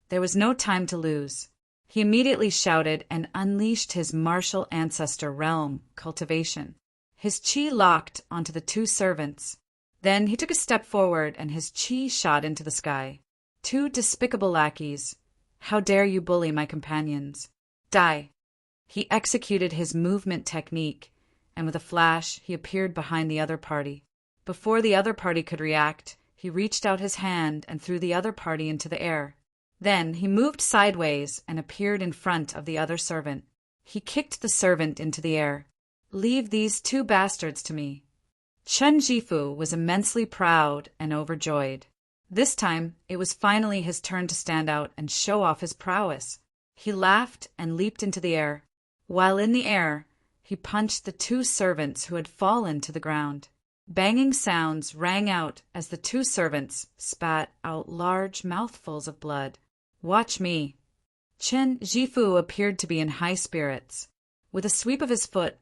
There was no time to lose. He immediately shouted and unleashed his martial ancestor realm cultivation. His chi locked onto the two servants. Then he took a step forward and his chi shot into the sky. Two despicable lackeys. How dare you bully my companions? Die! He executed his movement technique, and with a flash he appeared behind the other party. Before the other party could react, he reached out his hand and threw the other party into the air. Then he moved sideways and appeared in front of the other servant. He kicked the servant into the air. Leave these two bastards to me. Chen Jifu was immensely proud and overjoyed. This time, it was finally his turn to stand out and show off his prowess. He laughed and leaped into the air. While in the air, he punched the two servants who had fallen to the ground. Banging sounds rang out as the two servants spat out large mouthfuls of blood. Watch me. Chen Jifu appeared to be in high spirits. With a sweep of his foot,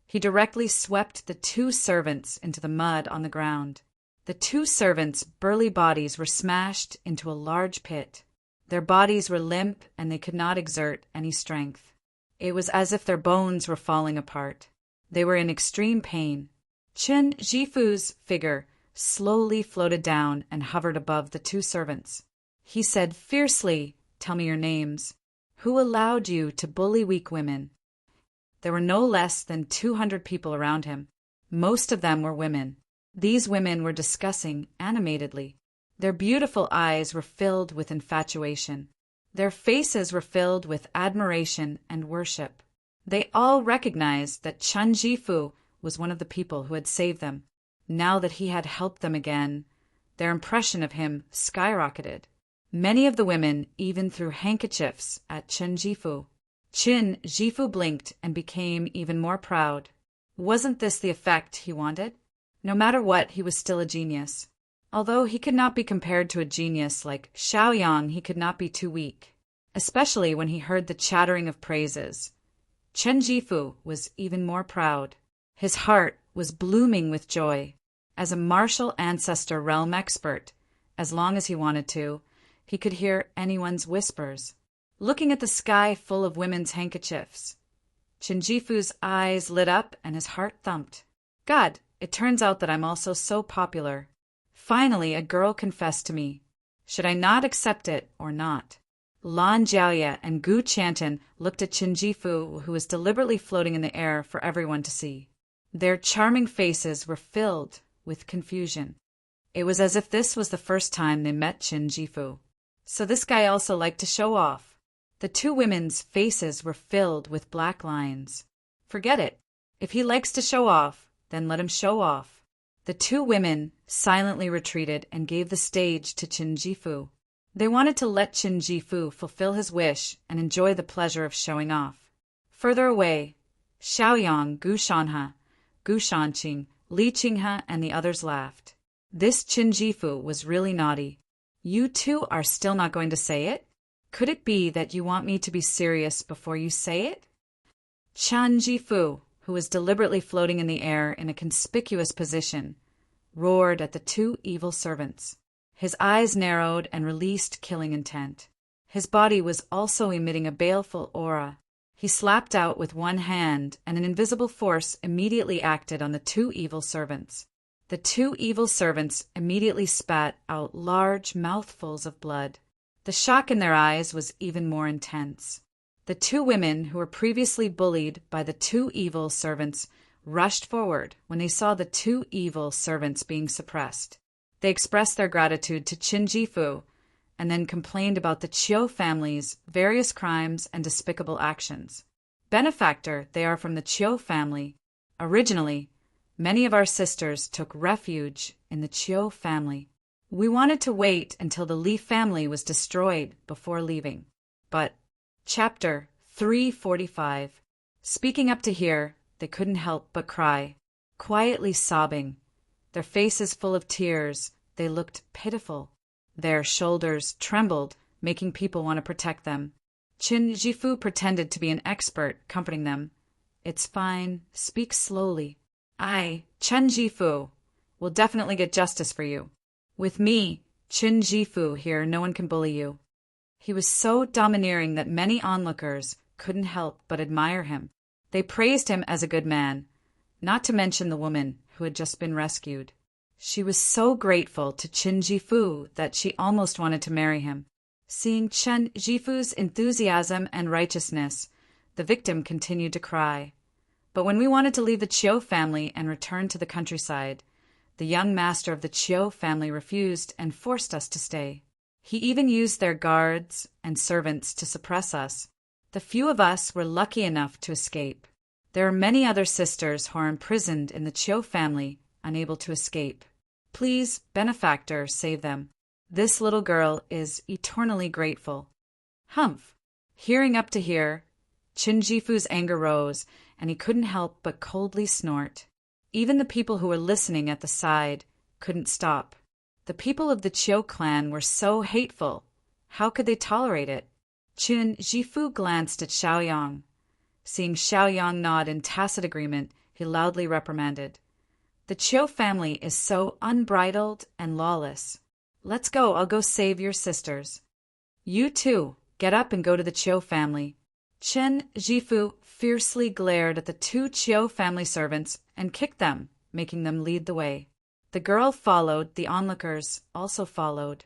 he directly swept the two servants into the mud on the ground. The two servants' burly bodies were smashed into a large pit. Their bodies were limp and they could not exert any strength. It was as if their bones were falling apart. They were in extreme pain. Chen Jifu's figure slowly floated down and hovered above the two servants. He said fiercely, "Tell me your names. Who allowed you to bully weak women?" There were no less than 200 people around him. Most of them were women. These women were discussing animatedly. Their beautiful eyes were filled with infatuation. Their faces were filled with admiration and worship. They all recognized that Chen Jifu was one of the people who had saved them. Now that he had helped them again, their impression of him skyrocketed. Many of the women even threw handkerchiefs at Chen Jifu. Chen Jifu blinked and became even more proud. Wasn't this the effect he wanted? No matter what, he was still a genius. Although he could not be compared to a genius like Xiaoyang, he could not be too weak, especially when he heard the chattering of praises. Chen Jifu was even more proud. His heart was blooming with joy. As a martial ancestor realm expert, as long as he wanted to, he could hear anyone's whispers. Looking at the sky full of women's handkerchiefs, Chen Jifu's eyes lit up and his heart thumped. God, it turns out that I'm also so popular. Finally, a girl confessed to me. Should I not accept it or not? Lan Jiaoye and Gu Qianqian looked at Chen Jifu, who was deliberately floating in the air for everyone to see. Their charming faces were filled with confusion. It was as if this was the first time they met Chen Jifu. So this guy also liked to show off. The two women's faces were filled with black lines. Forget it. If he likes to show off, then let him show off. The two women silently retreated and gave the stage to Chen Jifu. They wanted to let Chen Jifu fulfill his wish and enjoy the pleasure of showing off. Further away, Xiaoyang, Gu Shanhe, Gu Shanqing, Li Qinghe, and the others laughed. This Chen Jifu was really naughty. You two are still not going to say it? Could it be that you want me to be serious before you say it? Chen Jifu, who was deliberately floating in the air in a conspicuous position, roared at the two evil servants. His eyes narrowed and released killing intent. His body was also emitting a baleful aura. He slapped out with one hand, and an invisible force immediately acted on the two evil servants. The two evil servants immediately spat out large mouthfuls of blood. The shock in their eyes was even more intense. The two women who were previously bullied by the two evil servants rushed forward when they saw the two evil servants being suppressed. They expressed their gratitude to Chen Jifu and then complained about the Qiu family's various crimes and despicable actions. Benefactor, they are from the Qiu family. Originally, many of our sisters took refuge in the Qiu family. We wanted to wait until the Li family was destroyed before leaving. But, Chapter 345. Speaking up to here, they couldn't help but cry, quietly sobbing. Their faces full of tears, they looked pitiful. Their shoulders trembled, making people want to protect them. Qin Jifu pretended to be an expert, comforting them. It's fine, speak slowly. I, Chen Jifu, will definitely get justice for you. With me, Qin Jifu here, no one can bully you. He was so domineering that many onlookers couldn't help but admire him. They praised him as a good man, not to mention the woman who had just been rescued. She was so grateful to Qin Jifu that she almost wanted to marry him. Seeing Chen Jifu's enthusiasm and righteousness, the victim continued to cry. But when we wanted to leave the Chiu family and return to the countryside, the young master of the Chiu family refused and forced us to stay. He even used their guards and servants to suppress us. The few of us were lucky enough to escape. There are many other sisters who are imprisoned in the Chiu family, unable to escape. Please, benefactor, save them. This little girl is eternally grateful. Humph! Hearing up to here, Qin Jifu's anger rose, and he couldn't help but coldly snort. Even the people who were listening at the side couldn't stop. The people of the Chiu clan were so hateful. How could they tolerate it? Qin Jifu glanced at Xiaoyang. Seeing Xiaoyang nod in tacit agreement, he loudly reprimanded. The Chiu family is so unbridled and lawless. Let's go, I'll go save your sisters. You too, get up and go to the Chiu family. Qin Jifu fiercely glared at the two Chiu family servants and kicked them, making them lead the way. The girl followed, the onlookers also followed.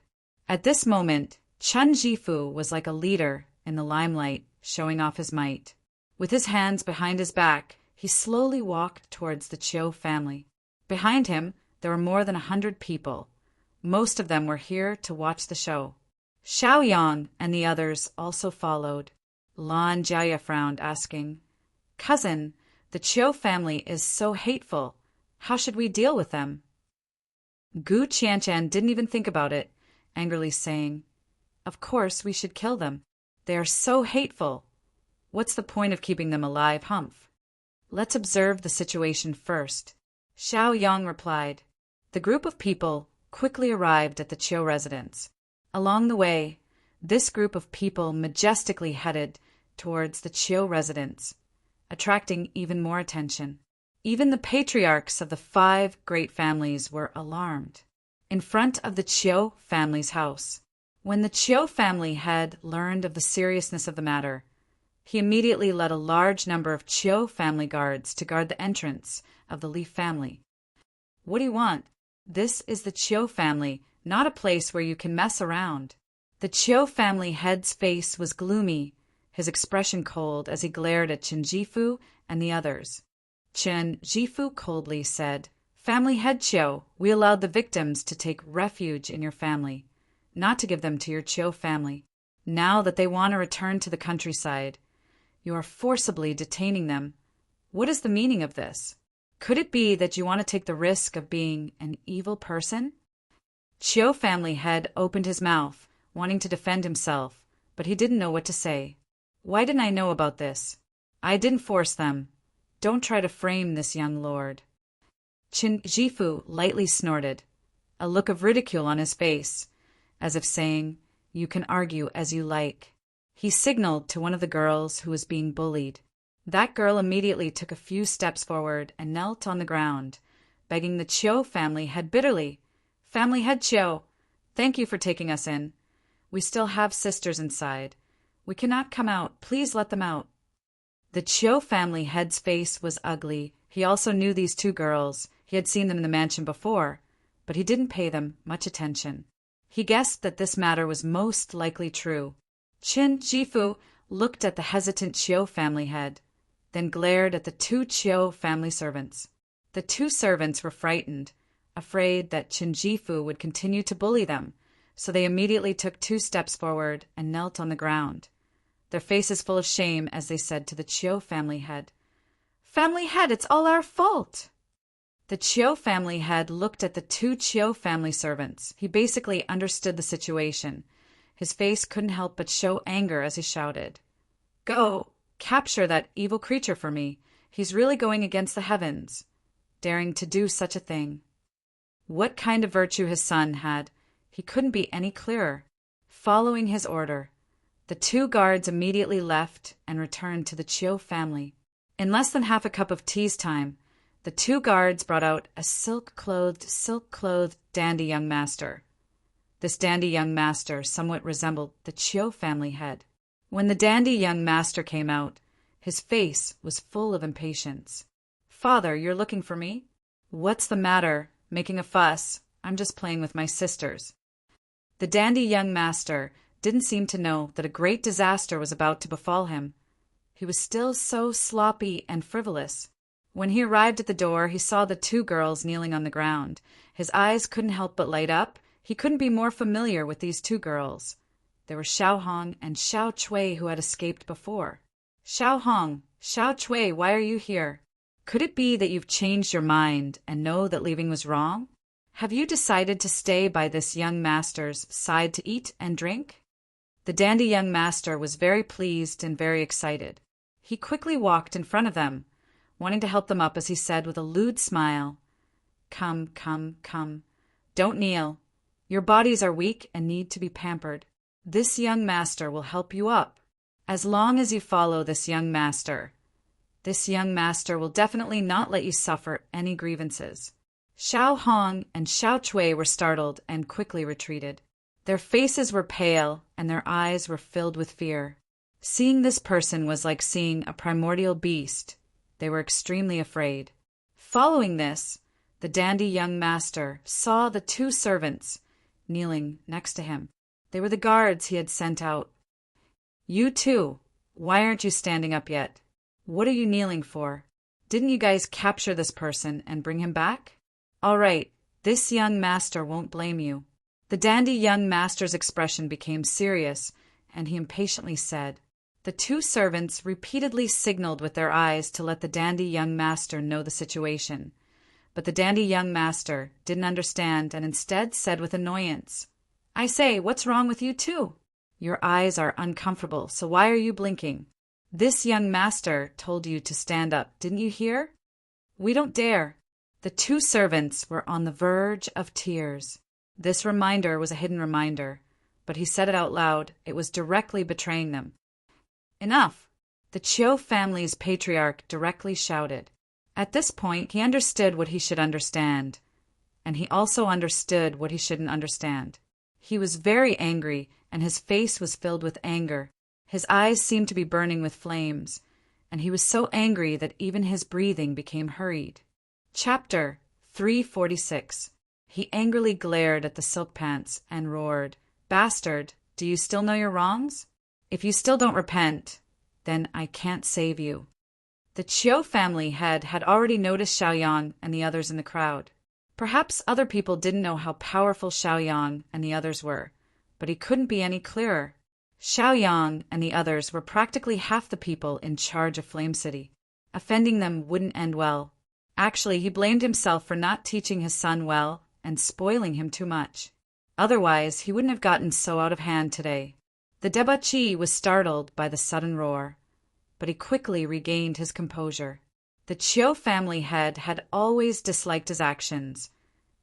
At this moment, Chen Jifu was like a leader in the limelight, showing off his might. With his hands behind his back, he slowly walked towards the Chiu family. Behind him, there were more than 100 people. Most of them were here to watch the show. Xiaoyang and the others also followed. Lan Jia frowned, asking, Cousin, the Chiu family is so hateful. How should we deal with them? Gu Qianchan didn't even think about it, angrily saying, Of course we should kill them. They are so hateful. What's the point of keeping them alive, Humph? Let's observe the situation first. Xiaoyang replied. The group of people quickly arrived at the Chiu residence. Along the way, this group of people majestically headed towards the Chiu residence, attracting even more attention. Even the patriarchs of the 5 great families were alarmed. In front of the Chiu family's house, when the Chiu family head learned of the seriousness of the matter, he immediately led a large number of Chiu family guards to guard the entrance of the Li family. What do you want? This is the Chiu family, not a place where you can mess around. The Chiu family head's face was gloomy, his expression cold as he glared at Qin Jifu and the others. Qin Jifu coldly said, Family head Chiu, we allowed the victims to take refuge in your family, not to give them to your Chiu family. Now that they want to return to the countryside, you are forcibly detaining them. What is the meaning of this? Could it be that you want to take the risk of being an evil person? Chiu family head opened his mouth, wanting to defend himself, but he didn't know what to say. Why didn't I know about this? I didn't force them. Don't try to frame this young lord. Qin Jifu lightly snorted, a look of ridicule on his face, as if saying, You can argue as you like. He signaled to one of the girls who was being bullied. That girl immediately took a few steps forward and knelt on the ground, begging the Chiu family head bitterly, Family head Chiu, thank you for taking us in. We still have sisters inside. We cannot come out. Please let them out. The Chiu family head's face was ugly. He also knew these 2 girls. He had seen them in the mansion before, but he didn't pay them much attention. He guessed that this matter was most likely true. Qin Jifu looked at the hesitant Chiu family head, then glared at the 2 Chiu family servants. The 2 servants were frightened, afraid that Qin Jifu would continue to bully them, so they immediately took 2 steps forward and knelt on the ground, their faces full of shame as they said to the Chiu family head, Family head, it's all our fault. The Chiu family head looked at the 2 Chiu family servants. He basically understood the situation. His face couldn't help but show anger as he shouted, Go, capture that evil creature for me. He's really going against the heavens, daring to do such a thing. What kind of virtue his son had, he couldn't be any clearer. Following his order, the 2 guards immediately left and returned to the Chiu family. In less than half a cup of tea's time, the 2 guards brought out a silk-clothed dandy young master. This dandy young master somewhat resembled the Chiu family head. When the dandy young master came out, his face was full of impatience. "Father, you're looking for me?" "What's the matter? Making a fuss? I'm just playing with my sisters." The dandy young master didn't seem to know that a great disaster was about to befall him. He was still so sloppy and frivolous. When he arrived at the door, he saw the 2 girls kneeling on the ground. His eyes couldn't help but light up. He couldn't be more familiar with these 2 girls. They were Xiao Hong and Xiao Chui, who had escaped before. "Xiao Hong, Xiao Chui, why are you here? Could it be that you've changed your mind and know that leaving was wrong? Have you decided to stay by this young master's side to eat and drink?" The dandy young master was very pleased and very excited. He quickly walked in front of them, wanting to help them up as he said with a lewd smile, "Come, come, come. Don't kneel. Your bodies are weak and need to be pampered. This young master will help you up. As long as you follow this young master will definitely not let you suffer any grievances." Xiao Hong and Xiao Chui were startled and quickly retreated. Their faces were pale and their eyes were filled with fear. Seeing this person was like seeing a primordial beast. They were extremely afraid. Following this, the dandy young master saw the 2 servants kneeling next to him. They were the guards he had sent out. "You 2, why aren't you standing up yet? What are you kneeling for? Didn't you guys capture this person and bring him back? All right, this young master won't blame you." The dandy young master's expression became serious, and he impatiently said. The 2 servants repeatedly signaled with their eyes to let the dandy young master know the situation. But the dandy young master didn't understand and instead said with annoyance, "I say, what's wrong with you 2? Your eyes are uncomfortable, so why are you blinking? This young master told you to stand up, didn't you hear?" "We don't dare." The 2 servants were on the verge of tears. This reminder was a hidden reminder, but he said it out loud. It was directly betraying them. "Enough!" The Chiu family's patriarch directly shouted. At this point, he understood what he should understand, and he also understood what he shouldn't understand. He was very angry, and his face was filled with anger. His eyes seemed to be burning with flames, and he was so angry that even his breathing became hurried. Chapter 346. He angrily glared at the silk pants and roared, "Bastard, do you still know your wrongs? If you still don't repent, then I can't save you." The Chiu family head had already noticed Xiaoyang and the others in the crowd. Perhaps other people didn't know how powerful Xiaoyang and the others were, but he couldn't be any clearer. Xiaoyang and the others were practically half the people in charge of Flame City. Offending them wouldn't end well. Actually, he blamed himself for not teaching his son well and spoiling him too much. Otherwise, he wouldn't have gotten so out of hand today. The debauchee was startled by the sudden roar, but he quickly regained his composure. The Chiu family head had always disliked his actions,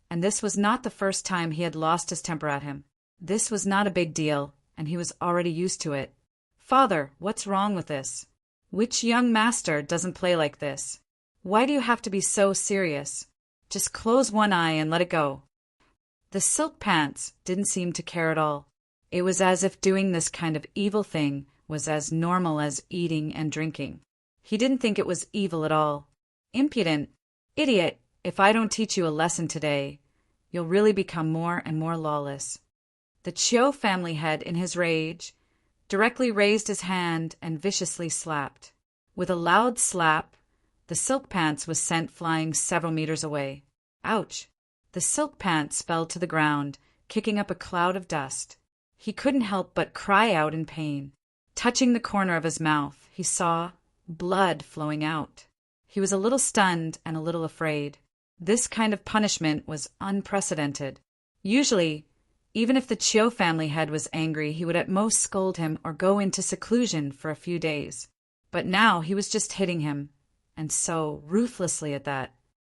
and this was not the first time he had lost his temper at him. This was not a big deal, and he was already used to it. "Father, what's wrong with this? Which young master doesn't play like this? Why do you have to be so serious? Just close one eye and let it go." The silk pants didn't seem to care at all. It was as if doing this kind of evil thing was as normal as eating and drinking. He didn't think it was evil at all. "Impudent! Idiot! If I don't teach you a lesson today, you'll really become more and more lawless." The Chiu family head, in his rage, directly raised his hand and viciously slapped. With a loud slap, the silk pants was sent flying several meters away. Ouch! The silk pants fell to the ground, kicking up a cloud of dust. He couldn't help but cry out in pain. Touching the corner of his mouth, he saw blood flowing out. He was a little stunned and a little afraid. This kind of punishment was unprecedented. Usually, even if the Chiu family head was angry, he would at most scold him or go into seclusion for a few days. But now he was just hitting him, and so ruthlessly at that.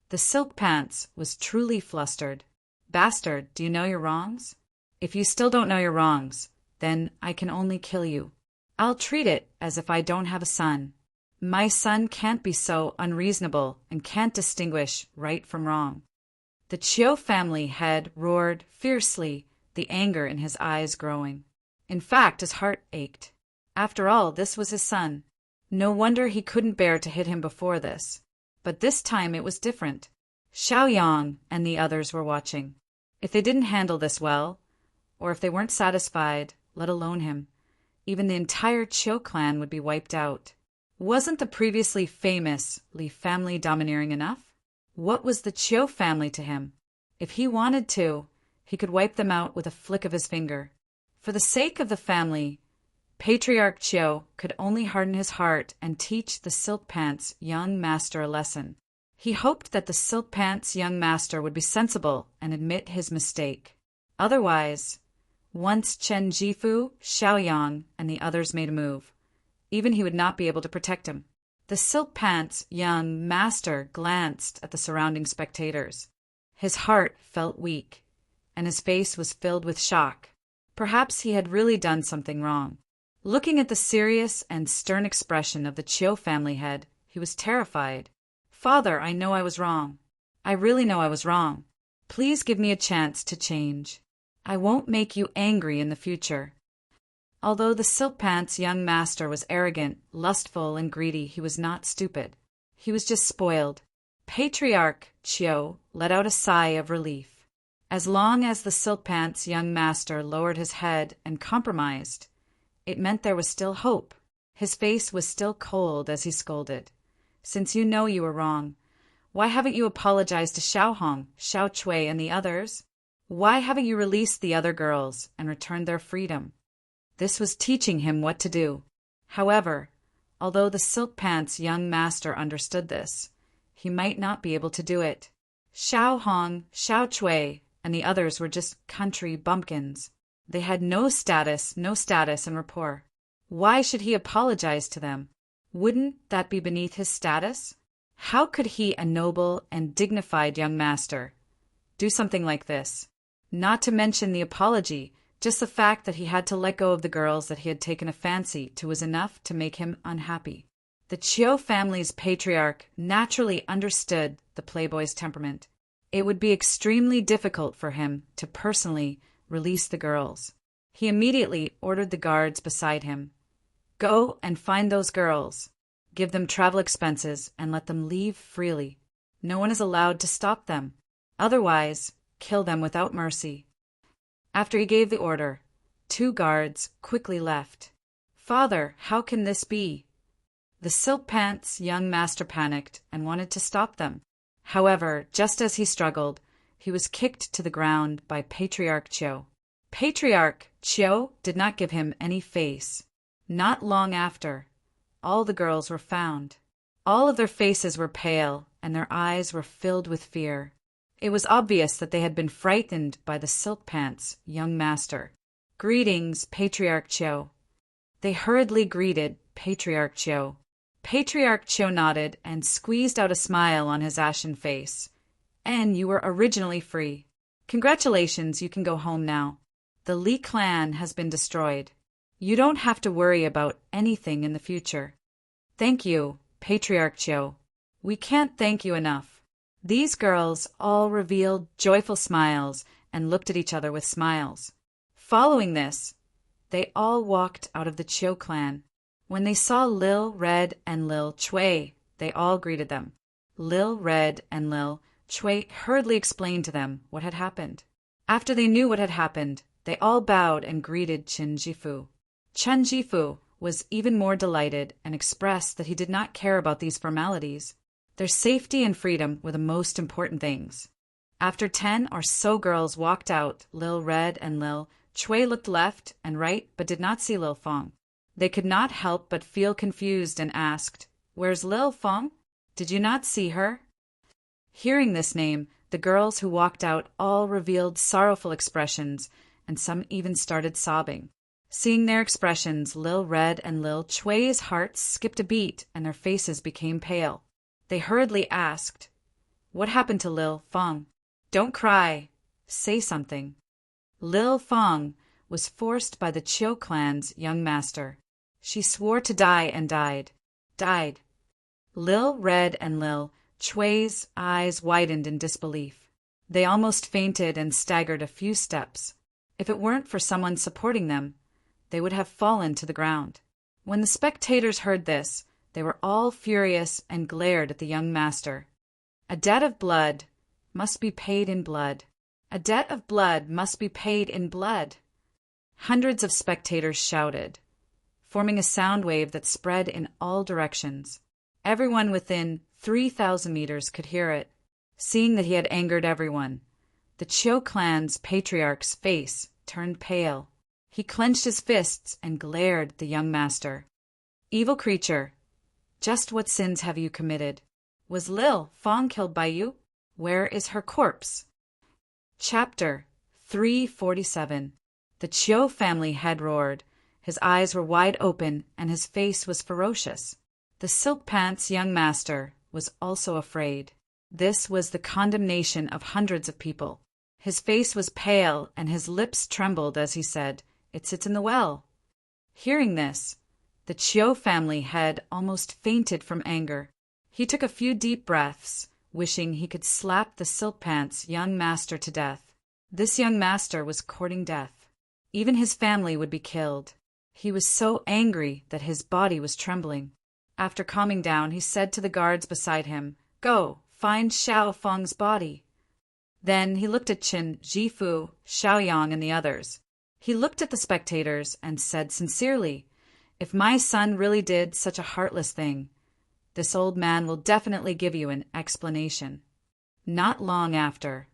The Silk Pants was truly flustered. Bastard, do you know your wrongs? If you still don't know your wrongs, then I can only kill you. I'll treat it as if I don't have a son. My son can't be so unreasonable and can't distinguish right from wrong. The Chiu family head roared fiercely, the anger in his eyes growing. In fact, his heart ached. After all, this was his son. No wonder he couldn't bear to hit him before this. But this time it was different. Xiaoyang and the others were watching. If they didn't handle this well, or if they weren't satisfied, let alone him, even the entire Chiu clan would be wiped out. Wasn't the previously famous Li family domineering enough? What was the Chiu family to him? If he wanted to, he could wipe them out with a flick of his finger. For the sake of the family, Patriarch Chiu could only harden his heart and teach the Silk Pants young master a lesson. He hoped that the Silk Pants young master would be sensible and admit his mistake. Otherwise, once Chen Jifu, Xiaoyang, and the others made a move, even he would not be able to protect him. The Silk Pants young master glanced at the surrounding spectators. His heart felt weak, and his face was filled with shock. Perhaps he had really done something wrong. Looking at the serious and stern expression of the Chiu family head, he was terrified. Father, I know I was wrong. I really know I was wrong. Please give me a chance to change. I won't make you angry in the future. Although the Silk Pants young master was arrogant, lustful, and greedy, he was not stupid. He was just spoiled. Patriarch Chiu let out a sigh of relief. As long as the Silk Pants young master lowered his head and compromised, it meant there was still hope. His face was still cold as he scolded. Since you know you were wrong, why haven't you apologized to Xiaohong, Xiao Cui, and the others? Why haven't you released the other girls and returned their freedom? This was teaching him what to do. However, although the Silk Pants young master understood this, he might not be able to do it. Xiaohong, Xiao Cui, and the others were just country bumpkins. They had no status and rapport. Why should he apologize to them? Wouldn't that be beneath his status? How could he, a noble and dignified young master, do something like this? Not to mention the apology, just the fact that he had to let go of the girls that he had taken a fancy to was enough to make him unhappy. The Chiu family's patriarch naturally understood the playboy's temperament. It would be extremely difficult for him to personally release the girls. He immediately ordered the guards beside him. Go and find those girls. Give them travel expenses and let them leave freely. No one is allowed to stop them. Otherwise, kill them without mercy. After he gave the order, 2 guards quickly left. Father, how can this be? The Silk Pants young master panicked and wanted to stop them. However, just as he struggled, he was kicked to the ground by Patriarch Chiu. Patriarch Chiu did not give him any face. Not long after, all the girls were found. All of their faces were pale, and their eyes were filled with fear. It was obvious that they had been frightened by the Silk Pants young master. Greetings, Patriarch Chiu. They hurriedly greeted Patriarch Chiu. Patriarch Chiu nodded and squeezed out a smile on his ashen face. And you were originally free. Congratulations, you can go home now. The Li clan has been destroyed. You don't have to worry about anything in the future. Thank you, Patriarch Chiu. We can't thank you enough. These girls all revealed joyful smiles and looked at each other with smiles. Following this, they all walked out of the Chiu clan. When they saw Lil Red and Lil Cui, they all greeted them. Lil Red and Lil Cui hurriedly explained to them what had happened. After they knew what had happened, they all bowed and greeted Chen Jifu. Chen Jifu was even more delighted and expressed that he did not care about these formalities. Their safety and freedom were the most important things. After 10 or so girls walked out, Lil Red and Lil Cui looked left and right but did not see Lil Fong. They could not help but feel confused and asked, "Where's Lil Fong? Did you not see her?" Hearing this name, the girls who walked out all revealed sorrowful expressions, and some even started sobbing. Seeing their expressions, Lil Red and Lil Cui's hearts skipped a beat and their faces became pale. They hurriedly asked, "What happened to Lil Fong? Don't cry. Say something." Lil Fong was forced by the Chiu clan's young master. She swore to die and died. Died. Lil Red and Lil Chui's eyes widened in disbelief. They almost fainted and staggered a few steps. If it weren't for someone supporting them, they would have fallen to the ground. When the spectators heard this, they were all furious and glared at the young master. A debt of blood must be paid in blood. A debt of blood must be paid in blood. Hundreds of spectators shouted, forming a sound wave that spread in all directions. Everyone within 3,000 meters could hear it. Seeing that he had angered everyone, the Chiu clan's patriarch's face turned pale. He clenched his fists and glared at the young master. "Evil creature, just what sins have you committed? Was Lil Fong killed by you? Where is her corpse?" Chapter 347. The Chiu family head roared. His eyes were wide open and his face was ferocious. The silk pants young master was also afraid. This was the condemnation of hundreds of people. His face was pale and his lips trembled as he said, "It sits in the well." Hearing this, the Chiu family head almost fainted from anger. He took a few deep breaths, wishing he could slap the silk pants young master to death. This young master was courting death. Even his family would be killed. He was so angry that his body was trembling. After calming down, he said to the guards beside him, "Go, find Xiao Feng's body." Then he looked at Qin Jifu, Xiaoyang, and the others. He looked at the spectators and said sincerely, "If my son really did such a heartless thing, this old man will definitely give you an explanation." Not long after,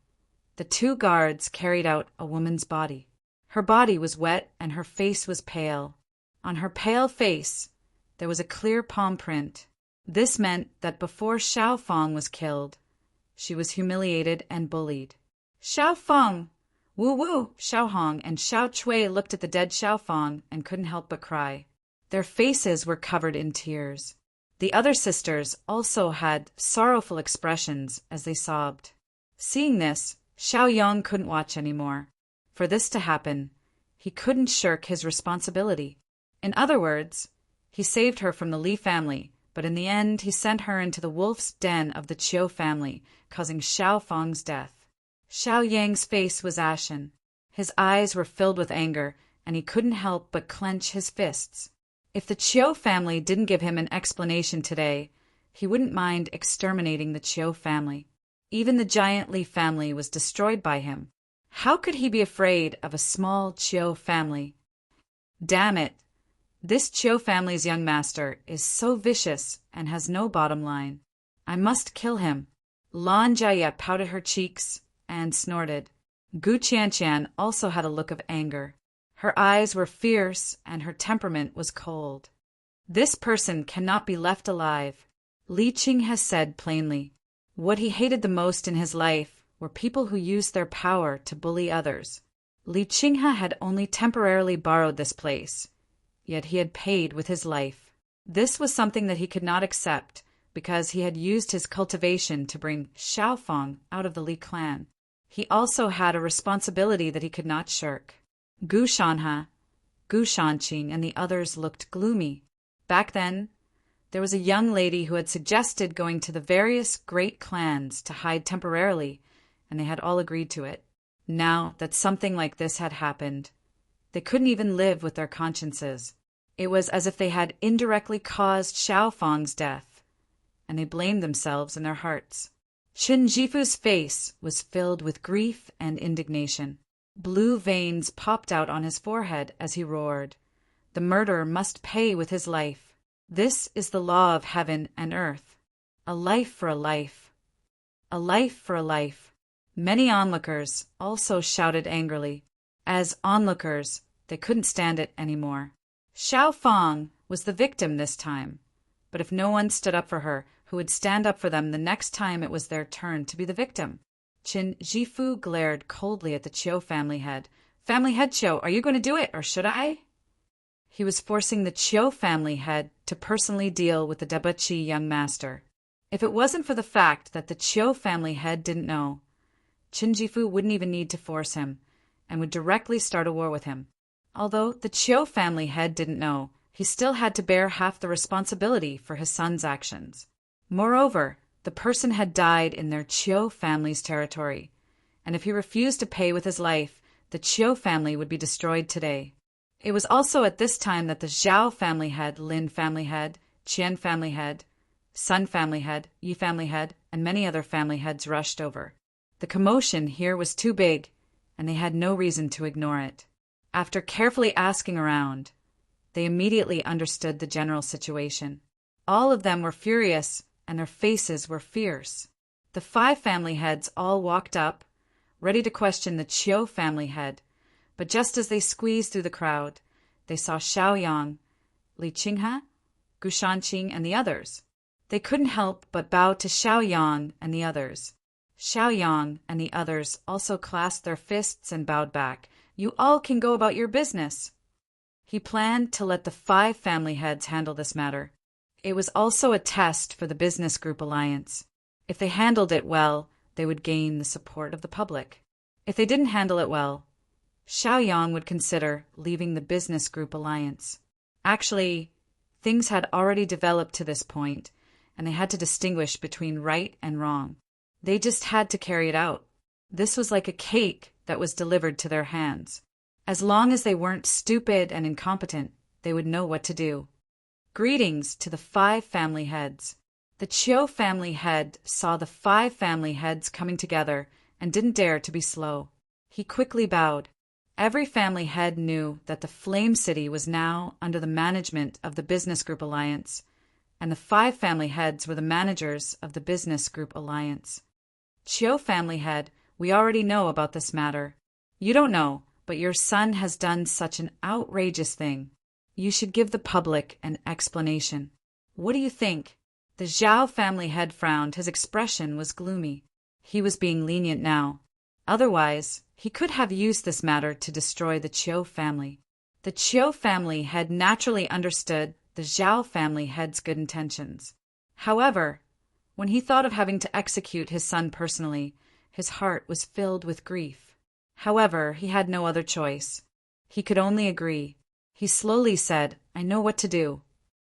the two guards carried out a woman's body. Her body was wet and her face was pale. On her pale face, there was a clear palm print. This meant that before Xiao Feng was killed, she was humiliated and bullied. "Xiao Feng! Wu Wu!" Xiao Hong and Xiao Chui looked at the dead Xiao Feng and couldn't help but cry. Their faces were covered in tears. The other sisters also had sorrowful expressions as they sobbed. Seeing this, Xiao Yong couldn't watch anymore. For this to happen, he couldn't shirk his responsibility. In other words, he saved her from the Li family, but in the end he sent her into the wolf's den of the Chiu family, causing Xiao Feng's death. Xiao Yang's face was ashen. His eyes were filled with anger, and he couldn't help but clench his fists. If the Chiu family didn't give him an explanation today, he wouldn't mind exterminating the Chiu family. Even the giant Li family was destroyed by him. How could he be afraid of a small Chiu family? Damn it! This Chiu family's young master is so vicious and has no bottom line. I must kill him. Lan Jia pouted her cheeks and snorted. Gu Qianqian also had a look of anger. Her eyes were fierce and her temperament was cold. This person cannot be left alive. Li Qing has said plainly. What he hated the most in his life were people who used their power to bully others. Li Qinghe had only temporarily borrowed this place, yet he had paid with his life. This was something that he could not accept because he had used his cultivation to bring Xiao Feng out of the Li clan. He also had a responsibility that he could not shirk. Gu Shanhe, Gu Shanqing, and the others looked gloomy. Back then, there was a young lady who had suggested going to the various great clans to hide temporarily, and they had all agreed to it. Now that something like this had happened, they couldn't even live with their consciences. It was as if they had indirectly caused Xiao Feng's death, and they blamed themselves in their hearts. Qin Jifu's face was filled with grief and indignation. Blue veins popped out on his forehead as he roared. The murderer must pay with his life. This is the law of heaven and earth. A life for a life. A life for a life. Many onlookers also shouted angrily. As onlookers, they couldn't stand it anymore. Xiao Feng was the victim this time, but if no one stood up for her, who would stand up for them the next time it was their turn to be the victim? Qin Jifu glared coldly at the Chiu family head. "Family head Chiu, are you going to do it, or should I?" He was forcing the Chiu family head to personally deal with the Dabuchi young master. If it wasn't for the fact that the Chiu family head didn't know, Qin Jifu wouldn't even need to force him, and would directly start a war with him. Although the Chiu family head didn't know, he still had to bear half the responsibility for his son's actions. Moreover, the person had died in their Chiu family's territory, and if he refused to pay with his life, the Chiu family would be destroyed today. It was also at this time that the Zhao family head, Lin family head, Qian family head, Sun family head, Yi family head, and many other family heads rushed over. The commotion here was too big, and they had no reason to ignore it. After carefully asking around, they immediately understood the general situation. All of them were furious, and their faces were fierce. The 5 family heads all walked up, ready to question the Chiu family head, but just as they squeezed through the crowd, they saw Xiaoyang, Li Qinghe, Gu Shanqing, and the others. They couldn't help but bow to Xiaoyang and the others. Xiaoyang and the others also clasped their fists and bowed back. You all can go about your business. He planned to let the 5 family heads handle this matter. It was also a test for the business group alliance. If they handled it well, they would gain the support of the public. If they didn't handle it well, Xiaoyang would consider leaving the business group alliance. Actually, things had already developed to this point, and they had to distinguish between right and wrong. They just had to carry it out. This was like a cake that was delivered to their hands. As long as they weren't stupid and incompetent, they would know what to do. Greetings to the 5 family heads. The Chiu family head saw the 5 family heads coming together and didn't dare to be slow. He quickly bowed. Every family head knew that the Flame City was now under the management of the Business Group Alliance, and the 5 family heads were the managers of the Business Group Alliance. Chiu family head, we already know about this matter. You don't know, but your son has done such an outrageous thing. You should give the public an explanation. What do you think? The Zhao family head frowned. His expression was gloomy. He was being lenient now. Otherwise, he could have used this matter to destroy the Chiu family. The Chiu family had naturally understood the Zhao family head's good intentions. However, when he thought of having to execute his son personally, his heart was filled with grief. However, he had no other choice. He could only agree. He slowly said, I know what to do.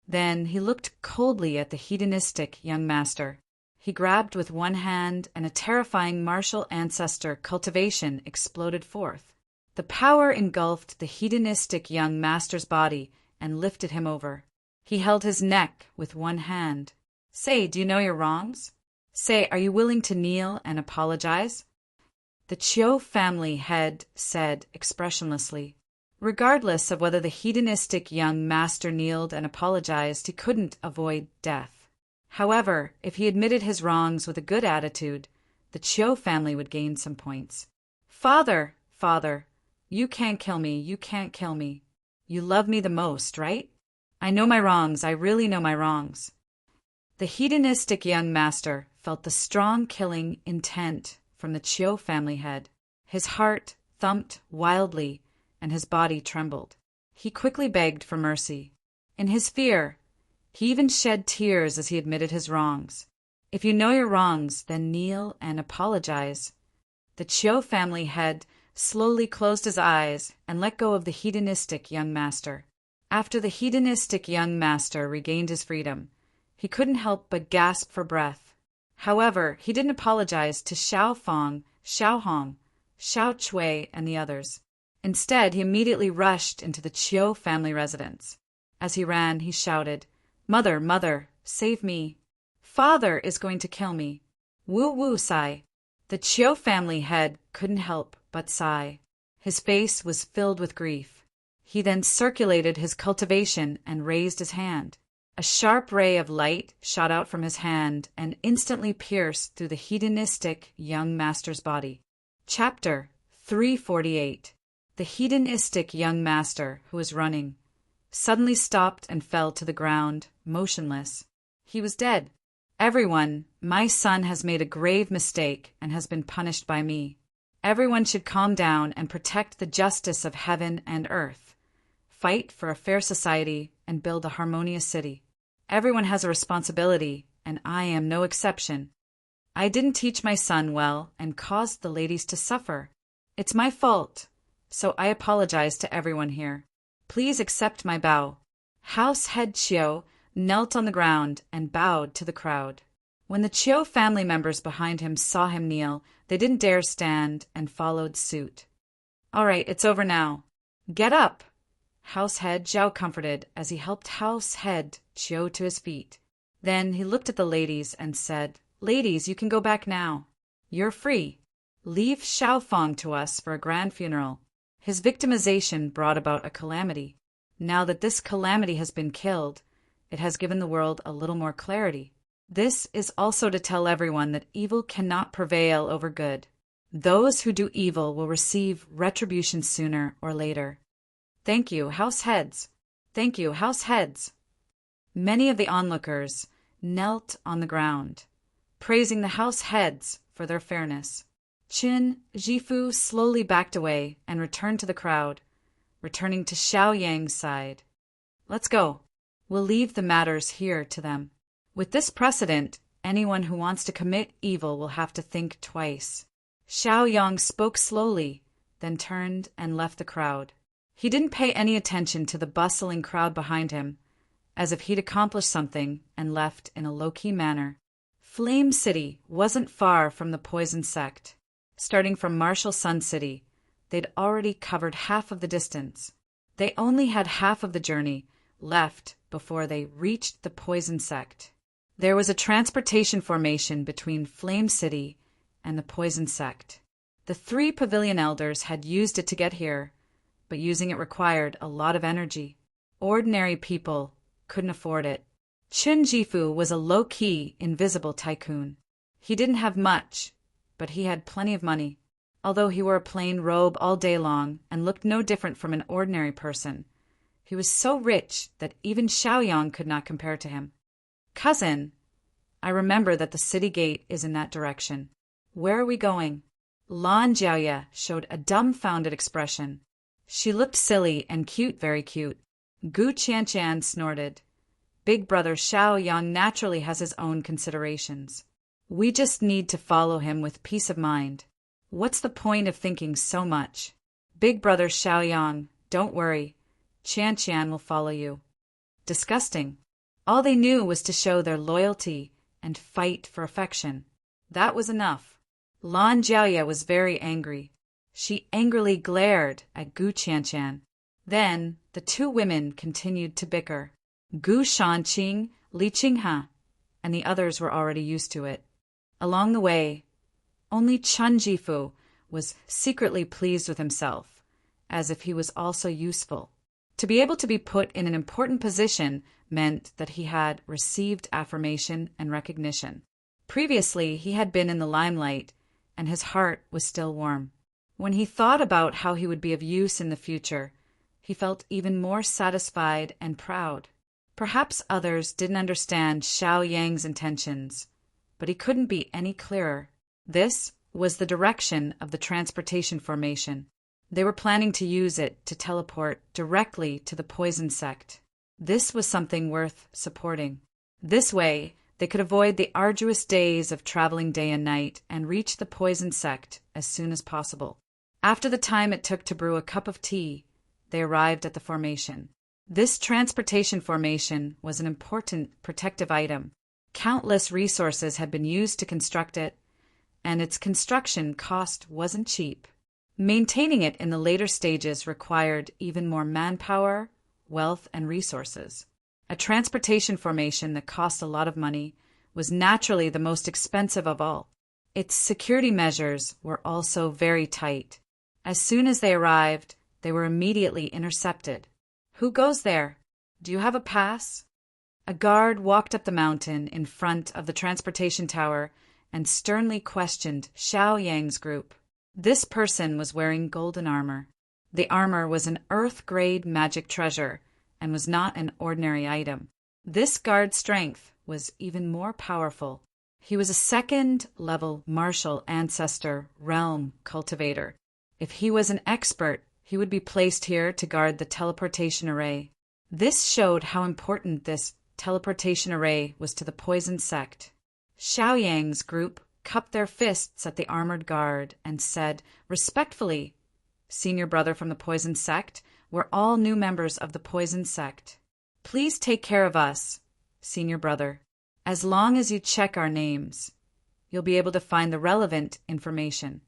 Then he looked coldly at the hedonistic young master. He grabbed with one hand, and a terrifying martial ancestor cultivation exploded forth. The power engulfed the hedonistic young master's body and lifted him over. He held his neck with one hand. Say, do you know your wrongs? Say, are you willing to kneel and apologize? The Chiu family head said expressionlessly. Regardless of whether the hedonistic young master kneeled and apologized, he couldn't avoid death. However, if he admitted his wrongs with a good attitude, the Chiu family would gain some points. Father, father, you can't kill me, you can't kill me. You love me the most, right? I know my wrongs, I really know my wrongs. The hedonistic young master felt the strong killing intent from the Chiu family head. His heart thumped wildly, and his body trembled. He quickly begged for mercy. In his fear, he even shed tears as he admitted his wrongs. If you know your wrongs, then kneel and apologize. The Chiu family head slowly closed his eyes and let go of the hedonistic young master. After the hedonistic young master regained his freedom, he couldn't help but gasp for breath. However, he didn't apologize to Xiao Fong, Xiao Hong, Xiao Chui, and the others. Instead, he immediately rushed into the Chiu family residence. As he ran, he shouted, Mother, mother, save me. Father is going to kill me. Woo woo sigh. The Chiu family head couldn't help but sigh. His face was filled with grief. He then circulated his cultivation and raised his hand. A sharp ray of light shot out from his hand and instantly pierced through the hedonistic young master's body. Chapter 348. The hedonistic young master, who was running, suddenly stopped and fell to the ground, motionless. He was dead. Everyone, my son has made a grave mistake and has been punished by me. Everyone should calm down and protect the justice of heaven and earth, fight for a fair society, and build a harmonious city. Everyone has a responsibility, and I am no exception. I didn't teach my son well and caused the ladies to suffer. It's my fault, so I apologize to everyone here. Please accept my bow." House head Chiu knelt on the ground and bowed to the crowd. When the Chiu family members behind him saw him kneel, they didn't dare stand and followed suit. "All right, it's over now. Get up!" House head Zhao comforted as he helped house head Chiu to his feet. Then he looked at the ladies and said, "Ladies, you can go back now. You're free. Leave Xiaofeng to us for a grand funeral. His victimization brought about a calamity. Now that this calamity has been killed, it has given the world a little more clarity. This is also to tell everyone that evil cannot prevail over good. Those who do evil will receive retribution sooner or later. Thank you, house heads. Thank you, house heads." Many of the onlookers knelt on the ground, praising the house heads for their fairness. Qin Jifu slowly backed away and returned to the crowd, returning to Xiao Yang's side. "Let's go. We'll leave the matters here to them. With this precedent, anyone who wants to commit evil will have to think twice." Xiao Yang spoke slowly, then turned and left the crowd. He didn't pay any attention to the bustling crowd behind him, as if he'd accomplished something and left in a low-key manner. Flame City wasn't far from the poison sect. Starting from Martial Sun City, they'd already covered half of the distance. They only had half of the journey left before they reached the poison sect. There was a transportation formation between Flame City and the poison sect. The 3 pavilion elders had used it to get here, but using it required a lot of energy. Ordinary people couldn't afford it. Qin Jifu was a low-key, invisible tycoon. He didn't have much, but he had plenty of money. Although he wore a plain robe all day long and looked no different from an ordinary person, he was so rich that even Xiaoyang could not compare to him. "Cousin, I remember that the city gate is in that direction. Where are we going?" Lan Jiaoye showed a dumbfounded expression. She looked silly and cute, very cute. Gu Qianchan snorted. "Big brother Xiaoyang naturally has his own considerations. We just need to follow him with peace of mind. What's the point of thinking so much? Big brother Xiaoyang, don't worry. Qianchan will follow you." Disgusting. All they knew was to show their loyalty and fight for affection. That was enough. Lan Jiaoye was very angry. She angrily glared at Gu Qianchan. Then the 2 women continued to bicker. Gu Shanqing, Li Qinghe, and the others were already used to it. Along the way, only Chen Jifu was secretly pleased with himself, as if he was also useful. To be able to be put in an important position meant that he had received affirmation and recognition. Previously, he had been in the limelight, and his heart was still warm. When he thought about how he would be of use in the future, he felt even more satisfied and proud. Perhaps others didn't understand Xiao Yang's intentions, but he couldn't be any clearer. This was the direction of the transportation formation. They were planning to use it to teleport directly to the poison sect. This was something worth supporting. This way, they could avoid the arduous days of traveling day and night and reach the poison sect as soon as possible. After the time it took to brew a cup of tea, they arrived at the formation. This transportation formation was an important protective item. Countless resources had been used to construct it, and its construction cost wasn't cheap. Maintaining it in the later stages required even more manpower, wealth, and resources. A transportation formation that cost a lot of money was naturally the most expensive of all. Its security measures were also very tight. As soon as they arrived, they were immediately intercepted. "Who goes there? Do you have a pass?" A guard walked up the mountain in front of the transportation tower and sternly questioned Xiao Yang's group. This person was wearing golden armor. The armor was an earth-grade magic treasure and was not an ordinary item. This guard's strength was even more powerful. He was a 2nd-level martial ancestor realm cultivator. If he was an expert, he would be placed here to guard the teleportation array. This showed how important this teleportation array was to the poison sect. Xiaoyang's group cupped their fists at the armored guard and said, respectfully, "Senior brother from the poison sect, we're all new members of the poison sect. Please take care of us, senior brother. As long as you check our names, you'll be able to find the relevant information."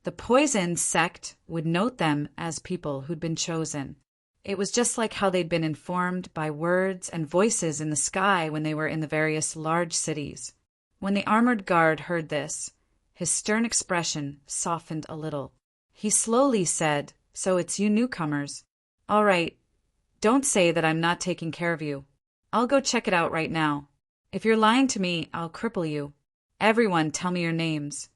The poison sect would note them as people who'd been chosen. It was just like how they'd been informed by words and voices in the sky when they were in the various large cities. When the armored guard heard this, his stern expression softened a little. He slowly said, "So it's you newcomers. All right, don't say that I'm not taking care of you. I'll go check it out right now. If you're lying to me, I'll cripple you. Everyone tell me your names."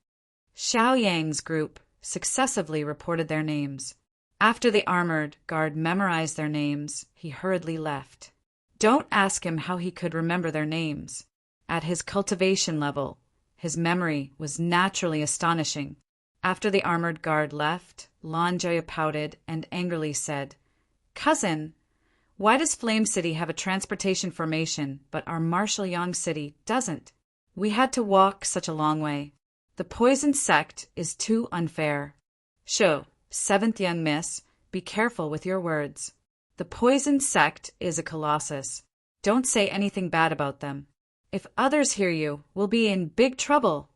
Xiaoyang's group successively reported their names. After the armored guard memorized their names, he hurriedly left. Don't ask him how he could remember their names. At his cultivation level, his memory was naturally astonishing. After the armored guard left, Lanjaya pouted and angrily said, "Cousin, why does Flame City have a transportation formation, but our Marshall Yang City doesn't? We had to walk such a long way. The poison sect is too unfair." "Sho, seventh young miss, be careful with your words. The poison sect is a colossus. Don't say anything bad about them. If others hear you, we'll be in big trouble,"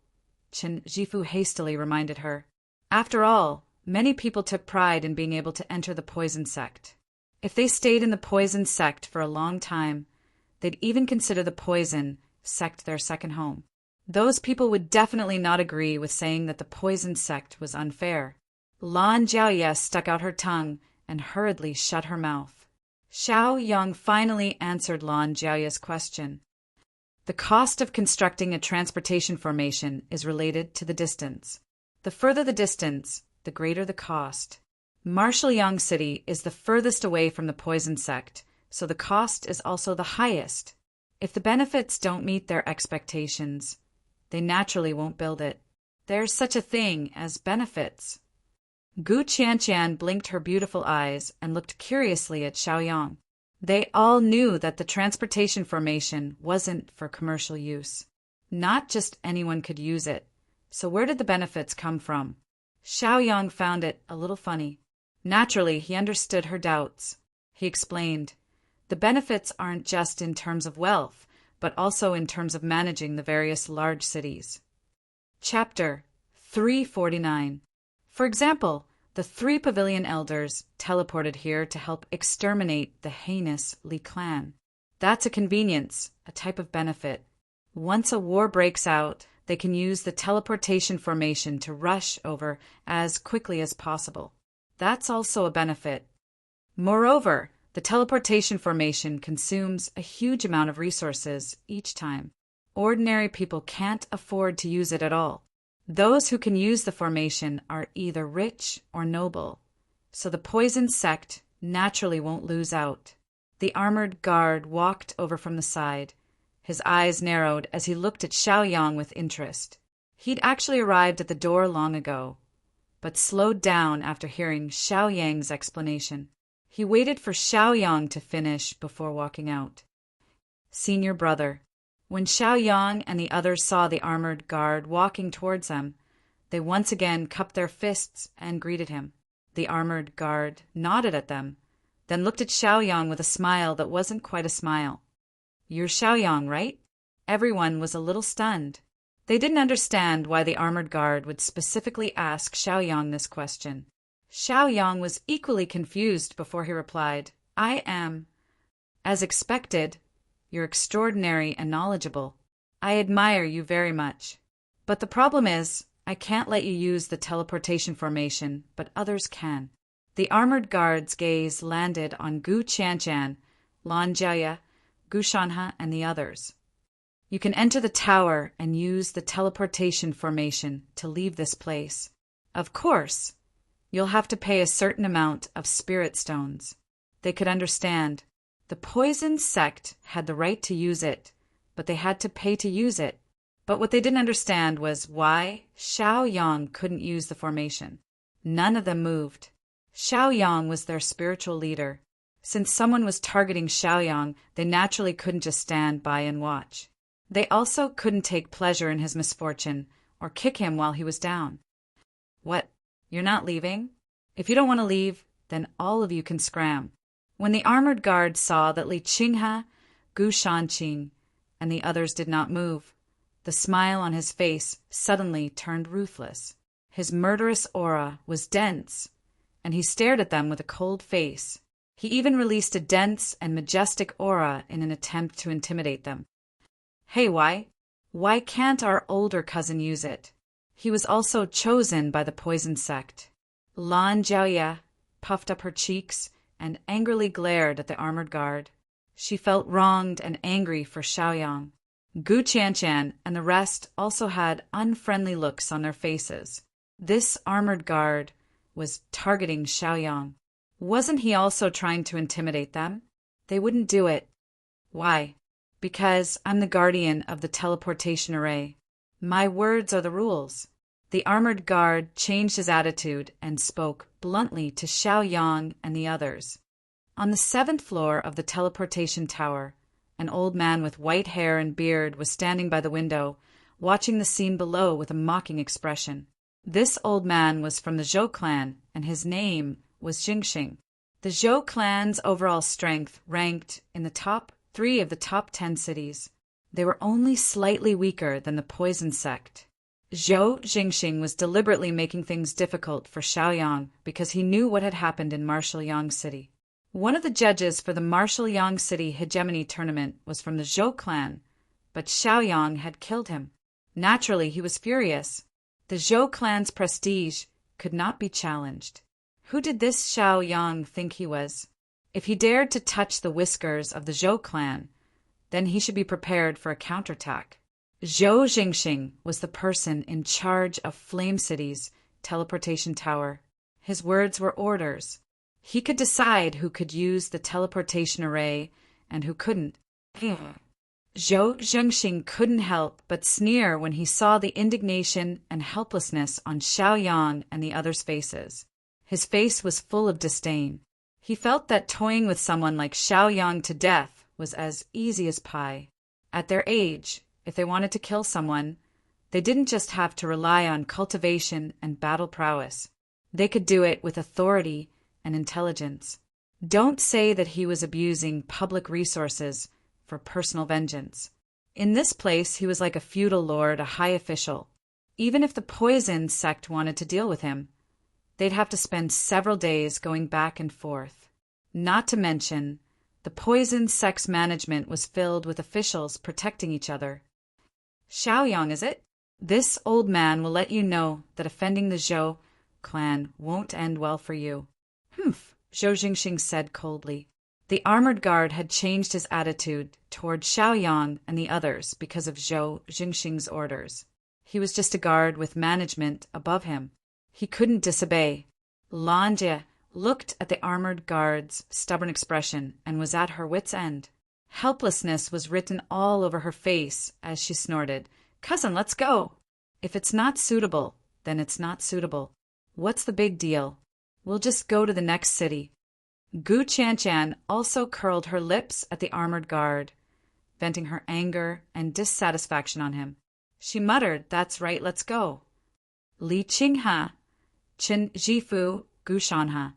Chen Jifu hastily reminded her. After all, many people took pride in being able to enter the poison sect. If they stayed in the poison sect for a long time, they'd even consider the poison sect their second home. Those people would definitely not agree with saying that the poison sect was unfair. Lan Jiaoye stuck out her tongue and hurriedly shut her mouth. Xiaoyang finally answered Lan Jiaoye's question. The cost of constructing a transportation formation is related to the distance. The further the distance, the greater the cost. Marshall Yang City is the furthest away from the poison sect, so the cost is also the highest. If the benefits don't meet their expectations, they naturally won't build it. There's such a thing as benefits. Gu Qianqian blinked her beautiful eyes and looked curiously at Xiaoyang. They all knew that the transportation formation wasn't for commercial use. Not just anyone could use it. So where did the benefits come from? Xiaoyang found it a little funny. Naturally, he understood her doubts. He explained, "The benefits aren't just in terms of wealth, but also in terms of managing the various large cities." Chapter 349. For example, the 3 pavilion elders teleported here to help exterminate the heinous Li clan. That's a convenience, a type of benefit. Once a war breaks out, they can use the teleportation formation to rush over as quickly as possible. That's also a benefit. Moreover, the teleportation formation consumes a huge amount of resources each time. Ordinary people can't afford to use it at all. Those who can use the formation are either rich or noble, so the poison sect naturally won't lose out. The armored guard walked over from the side. His eyes narrowed as he looked at Xiaoyang with interest. He'd actually arrived at the door long ago, but slowed down after hearing Xiaoyang's explanation. He waited for Xiaoyang to finish before walking out. Senior brother. When Xiaoyang and the others saw the armored guard walking towards them, they once again cupped their fists and greeted him. The armored guard nodded at them, then looked at Xiaoyang with a smile that wasn't quite a smile. "You're Xiaoyang, right?" Everyone was a little stunned. They didn't understand why the armored guard would specifically ask Xiaoyang this question. Xiaoyang was equally confused before he replied, "I am." "As expected, you're extraordinary and knowledgeable. I admire you very much. But the problem is, I can't let you use the teleportation formation, but others can." The armored guard's gaze landed on Gu Qianqian, Lan Jiaoye, Gu Shanhe, and the others. "You can enter the tower and use the teleportation formation to leave this place. Of course, you'll have to pay a certain amount of spirit stones." They could understand. The poison sect had the right to use it, but they had to pay to use it. But what they didn't understand was why Xiaoyang couldn't use the formation. None of them moved. Xiaoyang was their spiritual leader. Since someone was targeting Xiaoyang, they naturally couldn't just stand by and watch. They also couldn't take pleasure in his misfortune or kick him while he was down. What? You're not leaving? If you don't want to leave, then all of you can scram. When the armored guard saw that Li Qinghe, Gu Shanqing, and the others did not move, the smile on his face suddenly turned ruthless. His murderous aura was dense, and he stared at them with a cold face. He even released a dense and majestic aura in an attempt to intimidate them. Hey, why? Why can't our older cousin use it? He was also chosen by the poison sect. Lan Jiaoye puffed up her cheeks and angrily glared at the armored guard. She felt wronged and angry for Xiaoyang. Gu Qianshan and the rest also had unfriendly looks on their faces. This armored guard was targeting Xiaoyang. Wasn't he also trying to intimidate them? They wouldn't do it. Why? Because I'm the guardian of the teleportation array. My words are the rules. The armored guard changed his attitude and spoke bluntly to Xiaoyang and the others. On the 7th floor of the teleportation tower, an old man with white hair and beard was standing by the window, watching the scene below with a mocking expression. This old man was from the Zhou clan, and his name was Jingxing. The Zhou clan's overall strength ranked in the top 3 of the top 10 cities. They were only slightly weaker than the poison sect. Zhou Jingxing was deliberately making things difficult for Xiaoyang because he knew what had happened in Martial Yang City. One of the judges for the Martial Yang City hegemony tournament was from the Zhou clan, but Xiaoyang had killed him. Naturally, he was furious. The Zhou clan's prestige could not be challenged. Who did this Xiaoyang think he was? If he dared to touch the whiskers of the Zhou clan, then he should be prepared for a counterattack. Zhou Jingxing was the person in charge of Flame City's teleportation tower. His words were orders. He could decide who could use the teleportation array and who couldn't. Zhou Jingxing couldn't help but sneer when he saw the indignation and helplessness on Xiaoyang and the others' faces. His face was full of disdain. He felt that toying with someone like Xiaoyang to death was as easy as pie. At their age, if they wanted to kill someone, they didn't just have to rely on cultivation and battle prowess. They could do it with authority and intelligence. Don't say that he was abusing public resources for personal vengeance. In this place, he was like a feudal lord, a high official. Even if the poison sect wanted to deal with him, they'd have to spend several days going back and forth. Not to mention, the poison sect's management was filled with officials protecting each other. Xiaoyang, is it? This old man will let you know that offending the Zhou clan won't end well for you. Humph, Zhou Jingxing said coldly. The armored guard had changed his attitude toward Xiaoyang and the others because of Zhou Jingxing's orders. He was just a guard with management above him. He couldn't disobey. Lan Jie looked at the armored guard's stubborn expression and was at her wit's end. Helplessness was written all over her face as she snorted, "Cousin, let's go. If it's not suitable, then it's not suitable. What's the big deal? We'll just go to the next city." Gu Qianshan also curled her lips at the armored guard, venting her anger and dissatisfaction on him. She muttered, "That's right, let's go." Li Qinghe, Qin Jifu, Gu Shanhe,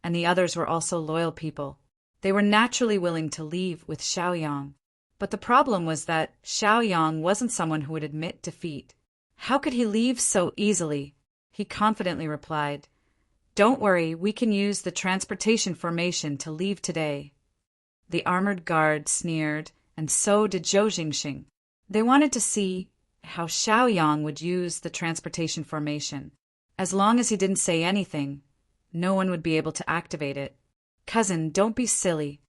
and the others were also loyal people. They were naturally willing to leave with Xiaoyang. But the problem was that Xiaoyang wasn't someone who would admit defeat. How could he leave so easily? He confidently replied, "Don't worry, we can use the transportation formation to leave today." The armored guard sneered, and so did Zhou Jingxing. They wanted to see how Xiaoyang would use the transportation formation. As long as he didn't say anything, no one would be able to activate it. "Cousin, don't be silly.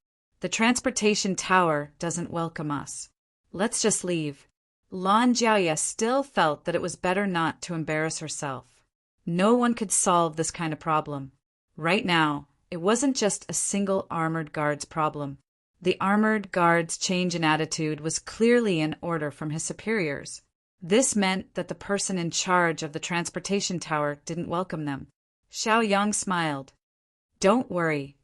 The transportation tower doesn't welcome us. Let's just leave." Lan Jiaoye still felt that it was better not to embarrass herself. No one could solve this kind of problem. Right now, it wasn't just a single armored guard's problem. The armored guard's change in attitude was clearly an order from his superiors. This meant that the person in charge of the transportation tower didn't welcome them. Xiaoyang smiled. "Don't worry.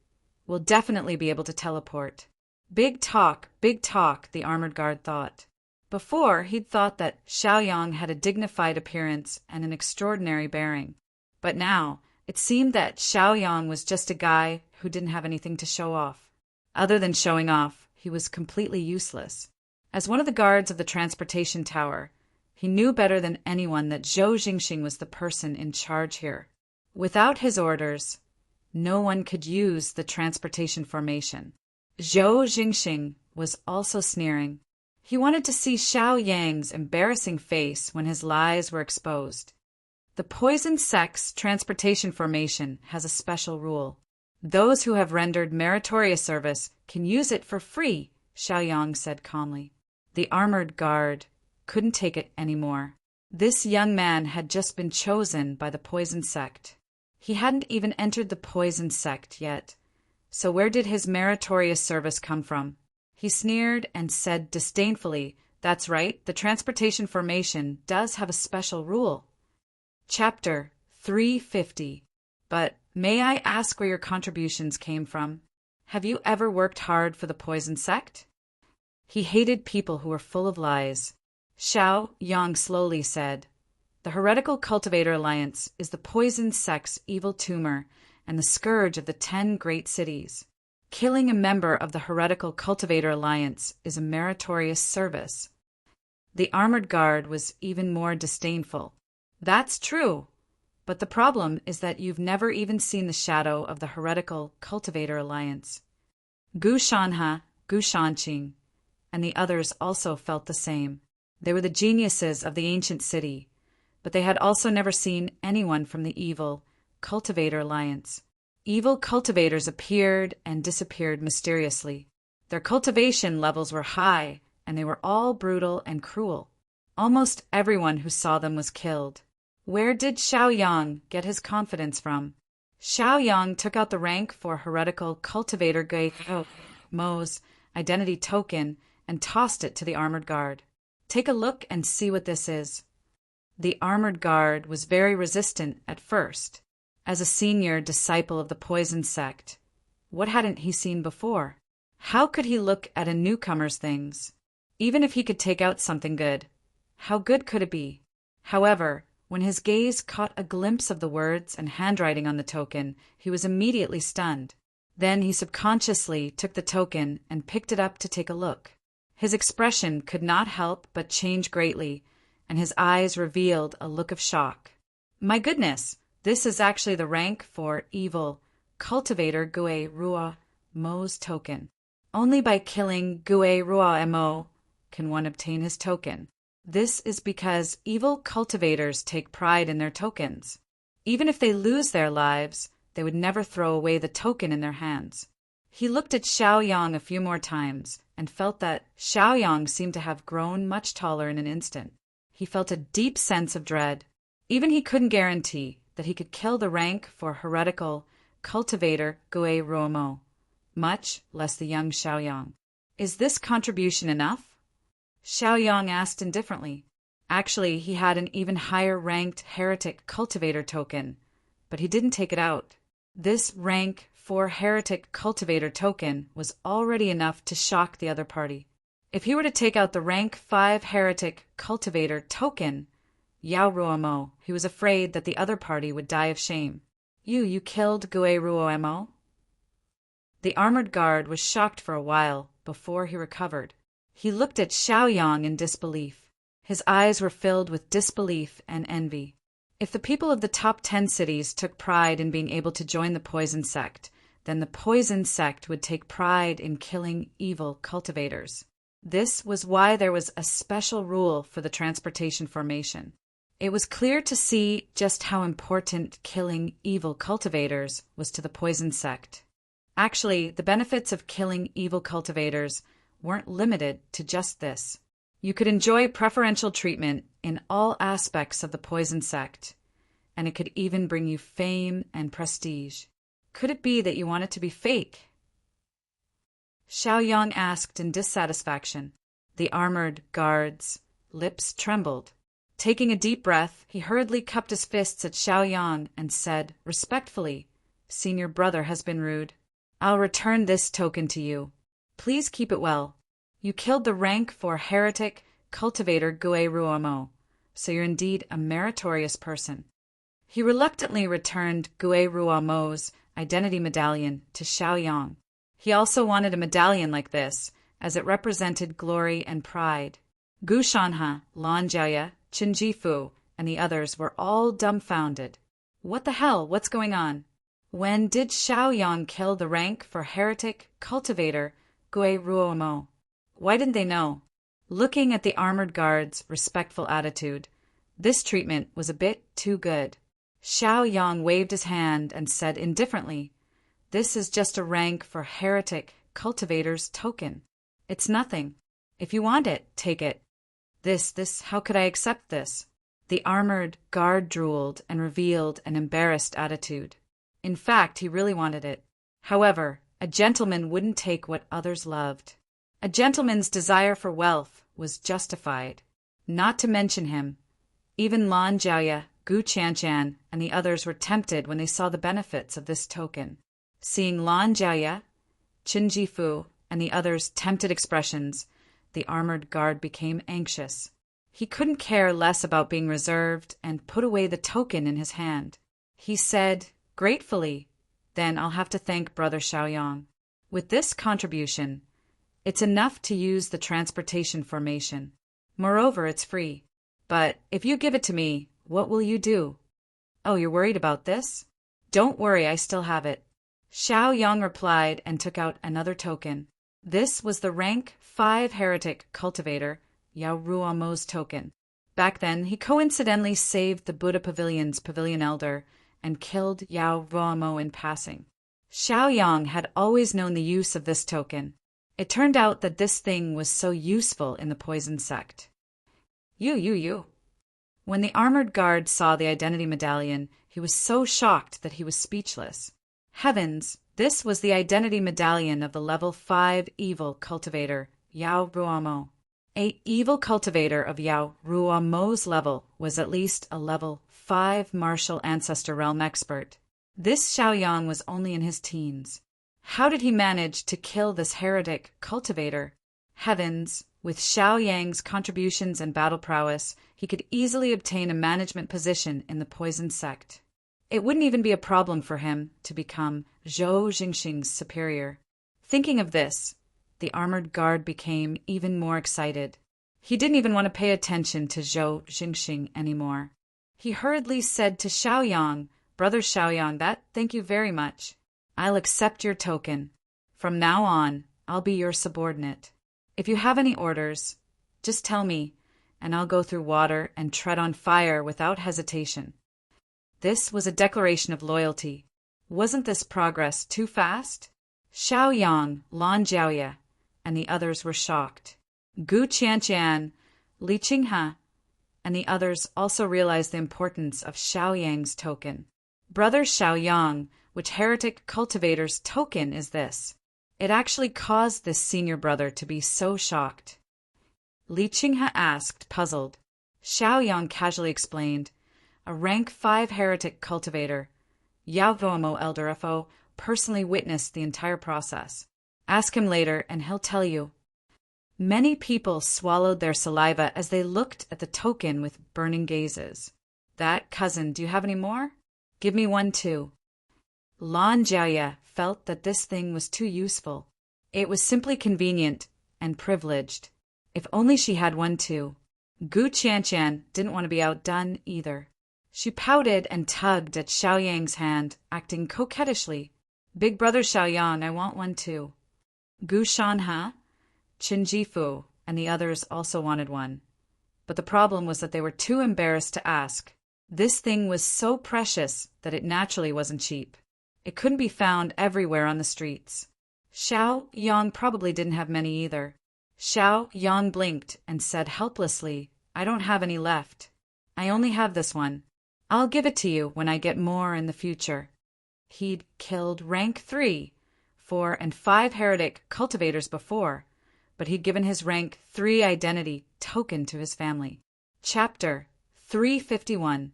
We'll definitely be able to teleport. Big talk, the armored guard thought. Before, he'd thought that Xiaoyang had a dignified appearance and an extraordinary bearing. But now, it seemed that Xiaoyang was just a guy who didn't have anything to show off. Other than showing off, he was completely useless. As one of the guards of the transportation tower, he knew better than anyone that Zhou Jingxing was the person in charge here. Without his orders, no one could use the transportation formation. Zhou Jingxing was also sneering. He wanted to see Xiaoyang's embarrassing face when his lies were exposed. The poison sect's transportation formation has a special rule. Those who have rendered meritorious service can use it for free, Xiaoyang said calmly. The armored guard couldn't take it anymore. This young man had just been chosen by the poison sect. He hadn't even entered the poison sect yet. So where did his meritorious service come from? He sneered and said disdainfully, "That's right, the transportation formation does have a special rule." Chapter 350. But may I ask where your contributions came from? Have you ever worked hard for the poison sect? He hated people who were full of lies. Xiaoyang slowly said, "The Heretical Cultivator Alliance is the poison sect's evil tumor and the scourge of the 10 great cities. Killing a member of the Heretical Cultivator Alliance is a meritorious service." The armored guard was even more disdainful. "That's true, but the problem is that you've never even seen the shadow of the Heretical Cultivator Alliance." Gu Shanhe, Gu Shanqing, and the others also felt the same. They were the geniuses of the ancient city, but they had also never seen anyone from the evil Cultivator Alliance. Evil cultivators appeared and disappeared mysteriously. Their cultivation levels were high, and they were all brutal and cruel. Almost everyone who saw them was killed. Where did Xiaoyang get his confidence from? Xiaoyang took out the rank for Heretical Cultivator Mo's identity token and tossed it to the armored guard. "Take a look and see what this is." The armored guard was very resistant at first. As a senior disciple of the poison sect, what hadn't he seen before? How could he look at a newcomer's things? Even if he could take out something good, how good could it be? However, when his gaze caught a glimpse of the words and handwriting on the token, he was immediately stunned. Then he subconsciously took the token and picked it up to take a look. His expression could not help but change greatly, and his eyes revealed a look of shock. "My goodness! This is actually the rank for evil Cultivator Gue Rua Mo's token. Only by killing Gue Rua Mo can one obtain his token. This is because evil cultivators take pride in their tokens. Even if they lose their lives, they would never throw away the token in their hands." He looked at Xiaoyang a few more times and felt that Xiaoyang seemed to have grown much taller in an instant. He felt a deep sense of dread. Even he couldn't guarantee that he could kill the rank for Heretical Cultivator Gue Ruomo, much less the young Xiaoyang. "Is this contribution enough?" Xiaoyang asked indifferently. Actually, he had an even higher-ranked Heretic Cultivator token, but he didn't take it out. This rank 4 Heretic Cultivator token was already enough to shock the other party. If he were to take out the rank 5 Heretic Cultivator token, Yao Ruomo, he was afraid that the other party would die of shame. You killed Gue Ruomo?" The armored guard was shocked for a while before he recovered. He looked at Xiaoyang in disbelief. His eyes were filled with disbelief and envy. If the people of the top 10 cities took pride in being able to join the poison sect, then the poison sect would take pride in killing evil cultivators. This was why there was a special rule for the transportation formation. It was clear to see just how important killing evil cultivators was to the poison sect. Actually, the benefits of killing evil cultivators weren't limited to just this. You could enjoy preferential treatment in all aspects of the poison sect, and it could even bring you fame and prestige. Could it be that you want it to be fake? Xiaoyang asked in dissatisfaction. The armored guard's lips trembled. Taking a deep breath, he hurriedly cupped his fists at Xiaoyang and said, respectfully, "Senior brother has been rude. I'll return this token to you. Please keep it well. You killed the rank 4 heretic cultivator Gue Ruomo, so you're indeed a meritorious person. He reluctantly returned Gue Ruomo's identity medallion to Xiaoyang. He also wanted a medallion like this, as it represented glory and pride. Gu Shanhe, Lan Jiaoye, Qin Jifu, and the others were all dumbfounded. What the hell? What's going on? When did Xiaoyang kill the rank 4 heretic cultivator Gue Ruomo? Why didn't they know? Looking at the armored guard's respectful attitude, this treatment was a bit too good. Xiaoyang waved his hand and said indifferently, "This is just a rank 4 heretic cultivator's token. It's nothing. If you want it, take it." How could I accept this? The armored guard drooled and revealed an embarrassed attitude. In fact, he really wanted it. However, a gentleman wouldn't take what others loved. A gentleman's desire for wealth was justified. Not to mention him. Even Lan Jiaoye, Gu Qianshan, and the others were tempted when they saw the benefits of this token. Seeing Lan Jiaoye, Qin Jifu, and the others' tempted expressions, the armored guard became anxious. He couldn't care less about being reserved and put away the token in his hand. He said, gratefully, "Then I'll have to thank Brother Xiaoyang. With this contribution, it's enough to use the transportation formation. Moreover, it's free. But if you give it to me, what will you do?" "Oh, you're worried about this?" "Don't worry, I still have it." Xiaoyang replied and took out another token. This was the rank 5 heretic cultivator Yao Ruomo's token. Back then, he coincidentally saved the Buddha Pavilion's pavilion elder and killed Yao Ruomo in passing. Xiaoyang had always known the use of this token. It turned out that this thing was so useful in the poison sect. You. When the armored guard saw the identity medallion, he was so shocked that he was speechless. Heavens, this was the identity medallion of the level 5 evil cultivator, Yao Ruomo. A evil cultivator of Yao Ruomo's level was at least a level 5 martial ancestor realm expert. This Xiaoyang was only in his teens. How did he manage to kill this heretic cultivator? Heavens, with Xiaoyang's contributions and battle prowess, he could easily obtain a management position in the poison sect. It wouldn't even be a problem for him to become Zhou Jingxing's superior. Thinking of this, the armored guard became even more excited. He didn't even want to pay attention to Zhou Jingxing anymore. He hurriedly said to Xiaoyang, "Brother Xiaoyang, thank you very much. I'll accept your token. From now on, I'll be your subordinate. If you have any orders, just tell me, and I'll go through water and tread on fire without hesitation." This was a declaration of loyalty. Wasn't this progress too fast? Xiaoyang, Lan Jiaoye, and the others were shocked. Gu Qianshan, Li Qinghe, and the others also realized the importance of Xiaoyang's token. "Brother Xiaoyang, which heretic cultivator's token is this?" It actually caused this senior brother to be so shocked. Li Qinghe asked, puzzled. Xiaoyang casually explained, "A rank 5 heretic cultivator. Yao Ruomo Elder FO personally witnessed the entire process. Ask him later and he'll tell you." Many people swallowed their saliva as they looked at the token with burning gazes. "That, cousin, do you have any more? Give me one too." Lan Jiaoye felt that this thing was too useful. It was simply convenient and privileged. If only she had one too. Gu Qianshan didn't want to be outdone either. She pouted and tugged at Xiaoyang's hand, acting coquettishly. "Big brother Xiaoyang, I want one too." Gu Shanhe, Qin Jifu, and the others also wanted one. But the problem was that they were too embarrassed to ask. This thing was so precious that it naturally wasn't cheap. It couldn't be found everywhere on the streets. Xiaoyang probably didn't have many either. Xiaoyang blinked and said helplessly, "I don't have any left. I only have this one. I'll give it to you when I get more in the future." He'd killed rank 3, 4, and 5 heretic cultivators before, but he'd given his rank 3 identity token to his family. Chapter 351.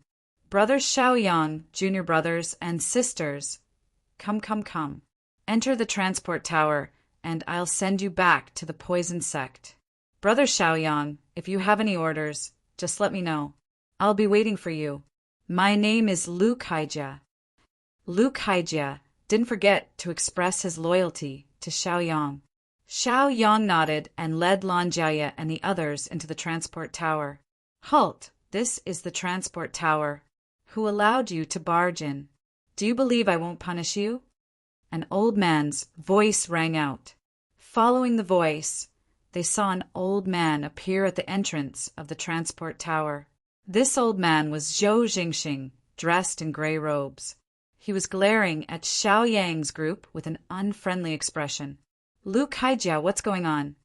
Brother Xiaoyang, junior brothers and sisters. Come. Enter the transport tower, and I'll send you back to the poison sect. Brother Xiaoyang, if you have any orders, just let me know. I'll be waiting for you. My name is Lu Kaijia. Lu Kaijia didn't forget to express his loyalty to Xiaoyang. Xiaoyang nodded and led Lan Jiaya and the others into the transport tower. Halt! This is the transport tower. Who allowed you to barge in? Do you believe I won't punish you? An old man's voice rang out. Following the voice, they saw an old man appear at the entrance of the transport tower. This old man was Zhou Jingxing, dressed in gray robes. He was glaring at Xiaoyang's group with an unfriendly expression. Lu Kaijia, what's going on?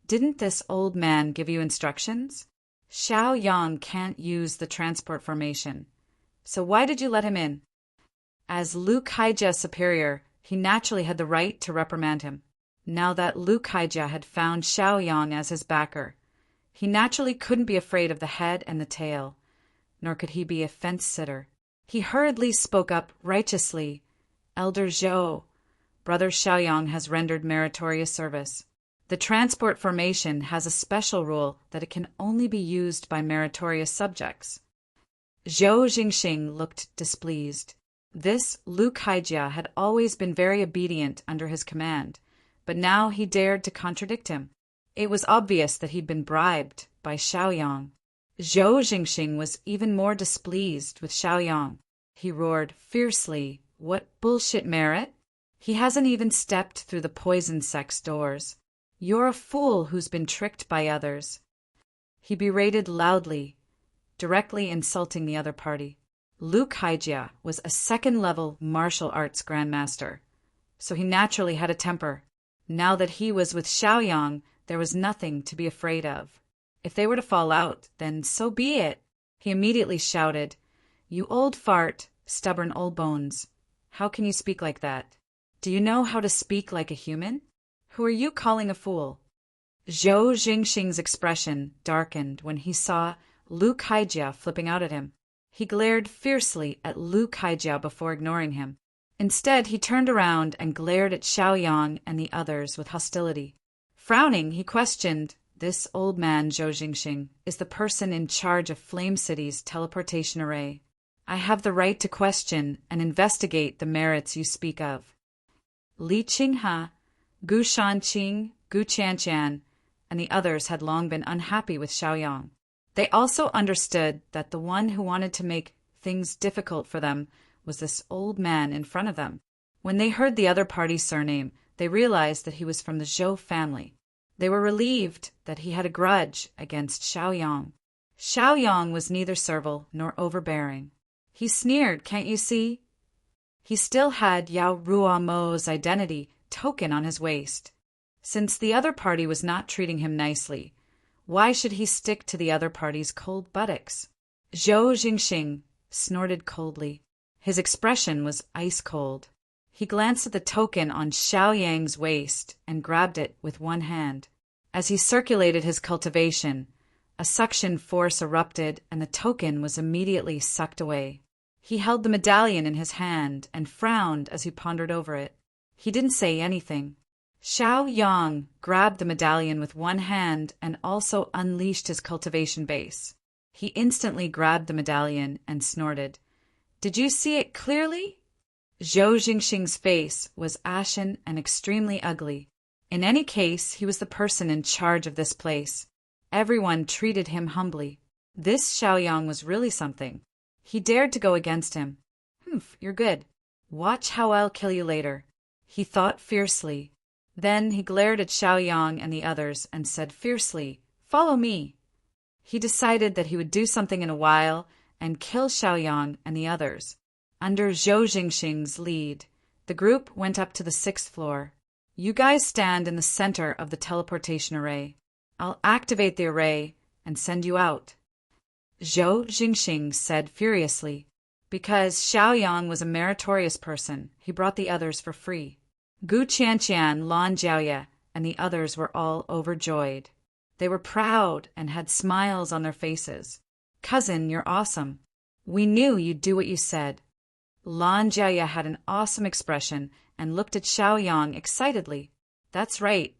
Didn't this old man give you instructions? Xiaoyang can't use the transport formation. So why did you let him in? As Lu Kaijia's superior, he naturally had the right to reprimand him. Now that Lu Kaijia had found Xiaoyang as his backer, he naturally couldn't be afraid of the head and the tail, nor could he be a fence-sitter. He hurriedly spoke up righteously. Elder Zhou, Brother Xiaoyang has rendered meritorious service. The transport formation has a special rule that it can only be used by meritorious subjects. Zhou Jingxing looked displeased. This Lu Kaijia had always been very obedient under his command, but now he dared to contradict him. It was obvious that he'd been bribed by Xiaoyang. Zhou Jingxing was even more displeased with Xiaoyang. He roared fiercely, "What bullshit merit? He hasn't even stepped through the poison sect's doors. You're a fool who's been tricked by others." He berated loudly, directly insulting the other party. Lu Kaijia was a second-level martial arts grandmaster, so he naturally had a temper. Now that he was with Xiaoyang, there was nothing to be afraid of. If they were to fall out, then so be it. He immediately shouted, "You old fart, stubborn old bones. How can you speak like that? Do you know how to speak like a human? Who are you calling a fool?" Zhou Jingxing's expression darkened when he saw Lu Kaijia flipping out at him. He glared fiercely at Lu Kaijia before ignoring him. Instead, he turned around and glared at Xiaoyang and the others with hostility. Frowning, he questioned, "This old man, Zhou Jingxing, is the person in charge of Flame City's teleportation array. I have the right to question and investigate the merits you speak of." Li Qinghe, Gu Shanqing, Gu Qianqian, and the others had long been unhappy with Xiaoyang. They also understood that the one who wanted to make things difficult for them was this old man in front of them. When they heard the other party's surname, they realized that he was from the Zhou family. They were relieved that he had a grudge against Xiaoyang. Xiaoyang was neither servile nor overbearing. He sneered, "Can't you see?" He still had Yao Ruamo's identity token on his waist. Since the other party was not treating him nicely, why should he stick to the other party's cold buttocks? Zhou Jingxing snorted coldly. His expression was ice cold. He glanced at the token on Xiaoyang's waist and grabbed it with one hand. As he circulated his cultivation, a suction force erupted and the token was immediately sucked away. He held the medallion in his hand and frowned as he pondered over it. He didn't say anything. Xiaoyang grabbed the medallion with one hand and also unleashed his cultivation base. He instantly grabbed the medallion and snorted. "Did you see it clearly?" Zhou Jingxing's face was ashen and extremely ugly. In any case, he was the person in charge of this place. Everyone treated him humbly. This Xiaoyang was really something. He dared to go against him. "Humph, you're good. Watch how I'll kill you later," he thought fiercely. Then he glared at Xiaoyang and the others and said fiercely, "Follow me." He decided that he would do something in a while and kill Xiaoyang and the others. Under Zhou Jingxing's lead, the group went up to the 6th floor. "You guys stand in the center of the teleportation array. I'll activate the array and send you out." Zhou Jingxing said furiously. Because Xiaoyang was a meritorious person, he brought the others for free. Gu Qianqian, Lan Jiaya, and the others were all overjoyed. They were proud and had smiles on their faces. "Cousin, you're awesome. We knew you'd do what you said." Lan Jiaya had an awesome expression and looked at Xiaoyang excitedly. That's right.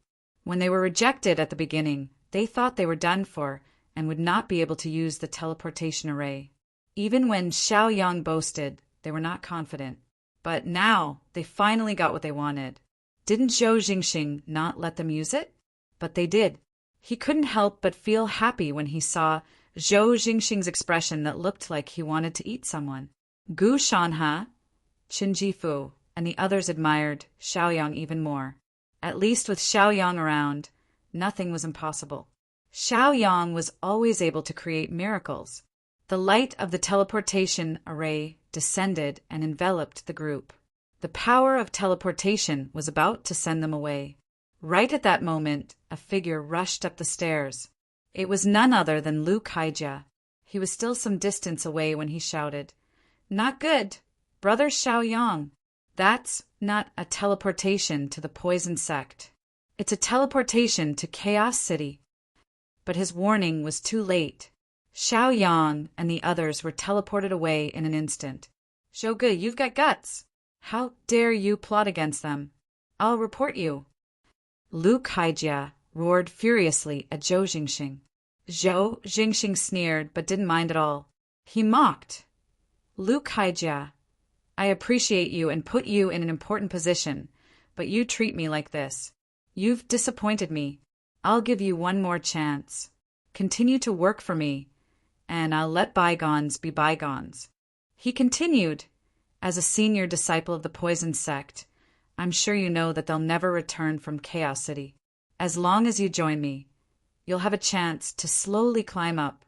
When they were rejected at the beginning, they thought they were done for and would not be able to use the teleportation array. Even when Xiaoyang boasted, they were not confident. But now, they finally got what they wanted. Didn't Zhou Jingxing not let them use it? But they did. He couldn't help but feel happy when he saw Zhou Jingxing's expression that looked like he wanted to eat someone. Gu Shanhe, Qin Jifu, and the others admired Xiaoyang even more. At least with Xiaoyang around, nothing was impossible. Xiaoyang was always able to create miracles. The light of the teleportation array descended and enveloped the group. The power of teleportation was about to send them away. Right at that moment, a figure rushed up the stairs. It was none other than Lu Kaijia. He was still some distance away when he shouted, "Not good, Brother Xiaoyang. That's not a teleportation to the poison sect. It's a teleportation to Chaos City." But his warning was too late. Xiaoyang and the others were teleported away in an instant. "Zhouge, you've got guts. How dare you plot against them? I'll report you." Lu Kaijia roared furiously at Zhou Jingxing. Zhou Jingxing sneered but didn't mind at all. He mocked. "Lu Kaijia, I appreciate you and put you in an important position, but you treat me like this. You've disappointed me. I'll give you one more chance. Continue to work for me, and I'll let bygones be bygones." He continued, "As a senior disciple of the poison sect, I'm sure you know that they'll never return from Chaos City. As long as you join me, you'll have a chance to slowly climb up."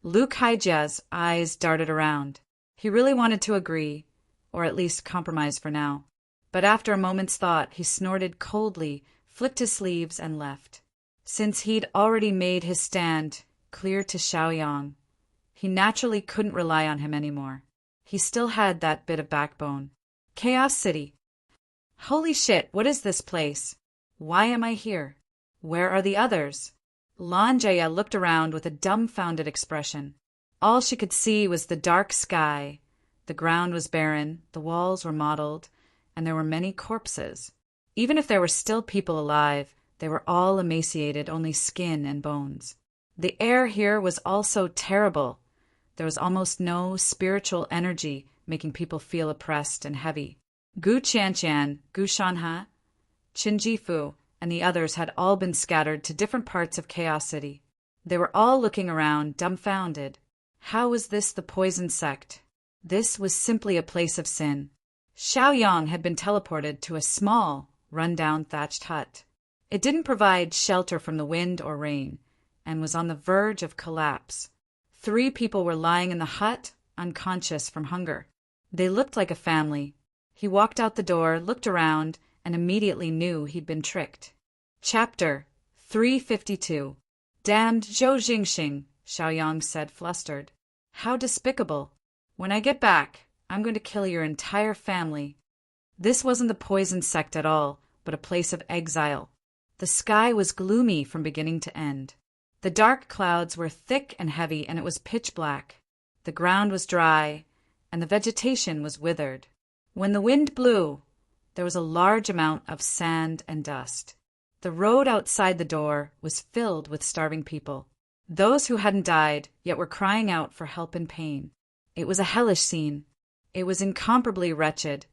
Lu Kaijia's eyes darted around. He really wanted to agree, or at least compromise for now. But after a moment's thought, he snorted coldly, flicked his sleeves, and left. Since he'd already made his stand clear to Xiaoyang, he naturally couldn't rely on him anymore. He still had that bit of backbone. Chaos City. Holy shit, what is this place? Why am I here? Where are the others? Lan Jia looked around with a dumbfounded expression. All she could see was the dark sky. The ground was barren, the walls were mottled, and there were many corpses. Even if there were still people alive, they were all emaciated, only skin and bones. The air here was also terrible. There was almost no spiritual energy, making people feel oppressed and heavy. Gu Qianqian, Gu Shanhe, Qin Jifu, and the others had all been scattered to different parts of Chaos City. They were all looking around, dumbfounded. How was this the poison sect? This was simply a place of sin. Xiaoyang had been teleported to a small, run-down thatched hut. It didn't provide shelter from the wind or rain, and was on the verge of collapse. 3 people were lying in the hut, unconscious from hunger. They looked like a family. He walked out the door, looked around, and immediately knew he'd been tricked. Chapter 352. "Damned Zhou Jingxing," Xiaoyang said, flustered. "How despicable. When I get back, I'm going to kill your entire family." This wasn't the poison sect at all, but a place of exile. The sky was gloomy from beginning to end. The dark clouds were thick and heavy, and it was pitch black. The ground was dry, and the vegetation was withered. When the wind blew, there was a large amount of sand and dust. The road outside the door was filled with starving people. Those who hadn't died, yet were crying out for help in pain. It was a hellish scene. It was incomparably wretched,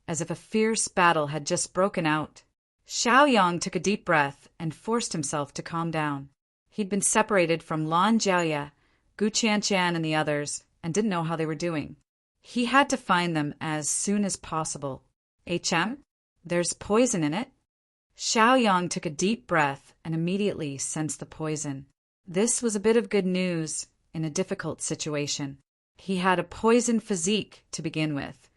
as if a fierce battle had just broken out. Xiaoyang took a deep breath and forced himself to calm down. He'd been separated from Lan Jiaoya, Gu Qianqian, and the others, and didn't know how they were doing. He had to find them as soon as possible. "HM? There's poison in it." Xiaoyang took a deep breath and immediately sensed the poison. This was a bit of good news in a difficult situation. He had a poison physique to begin with,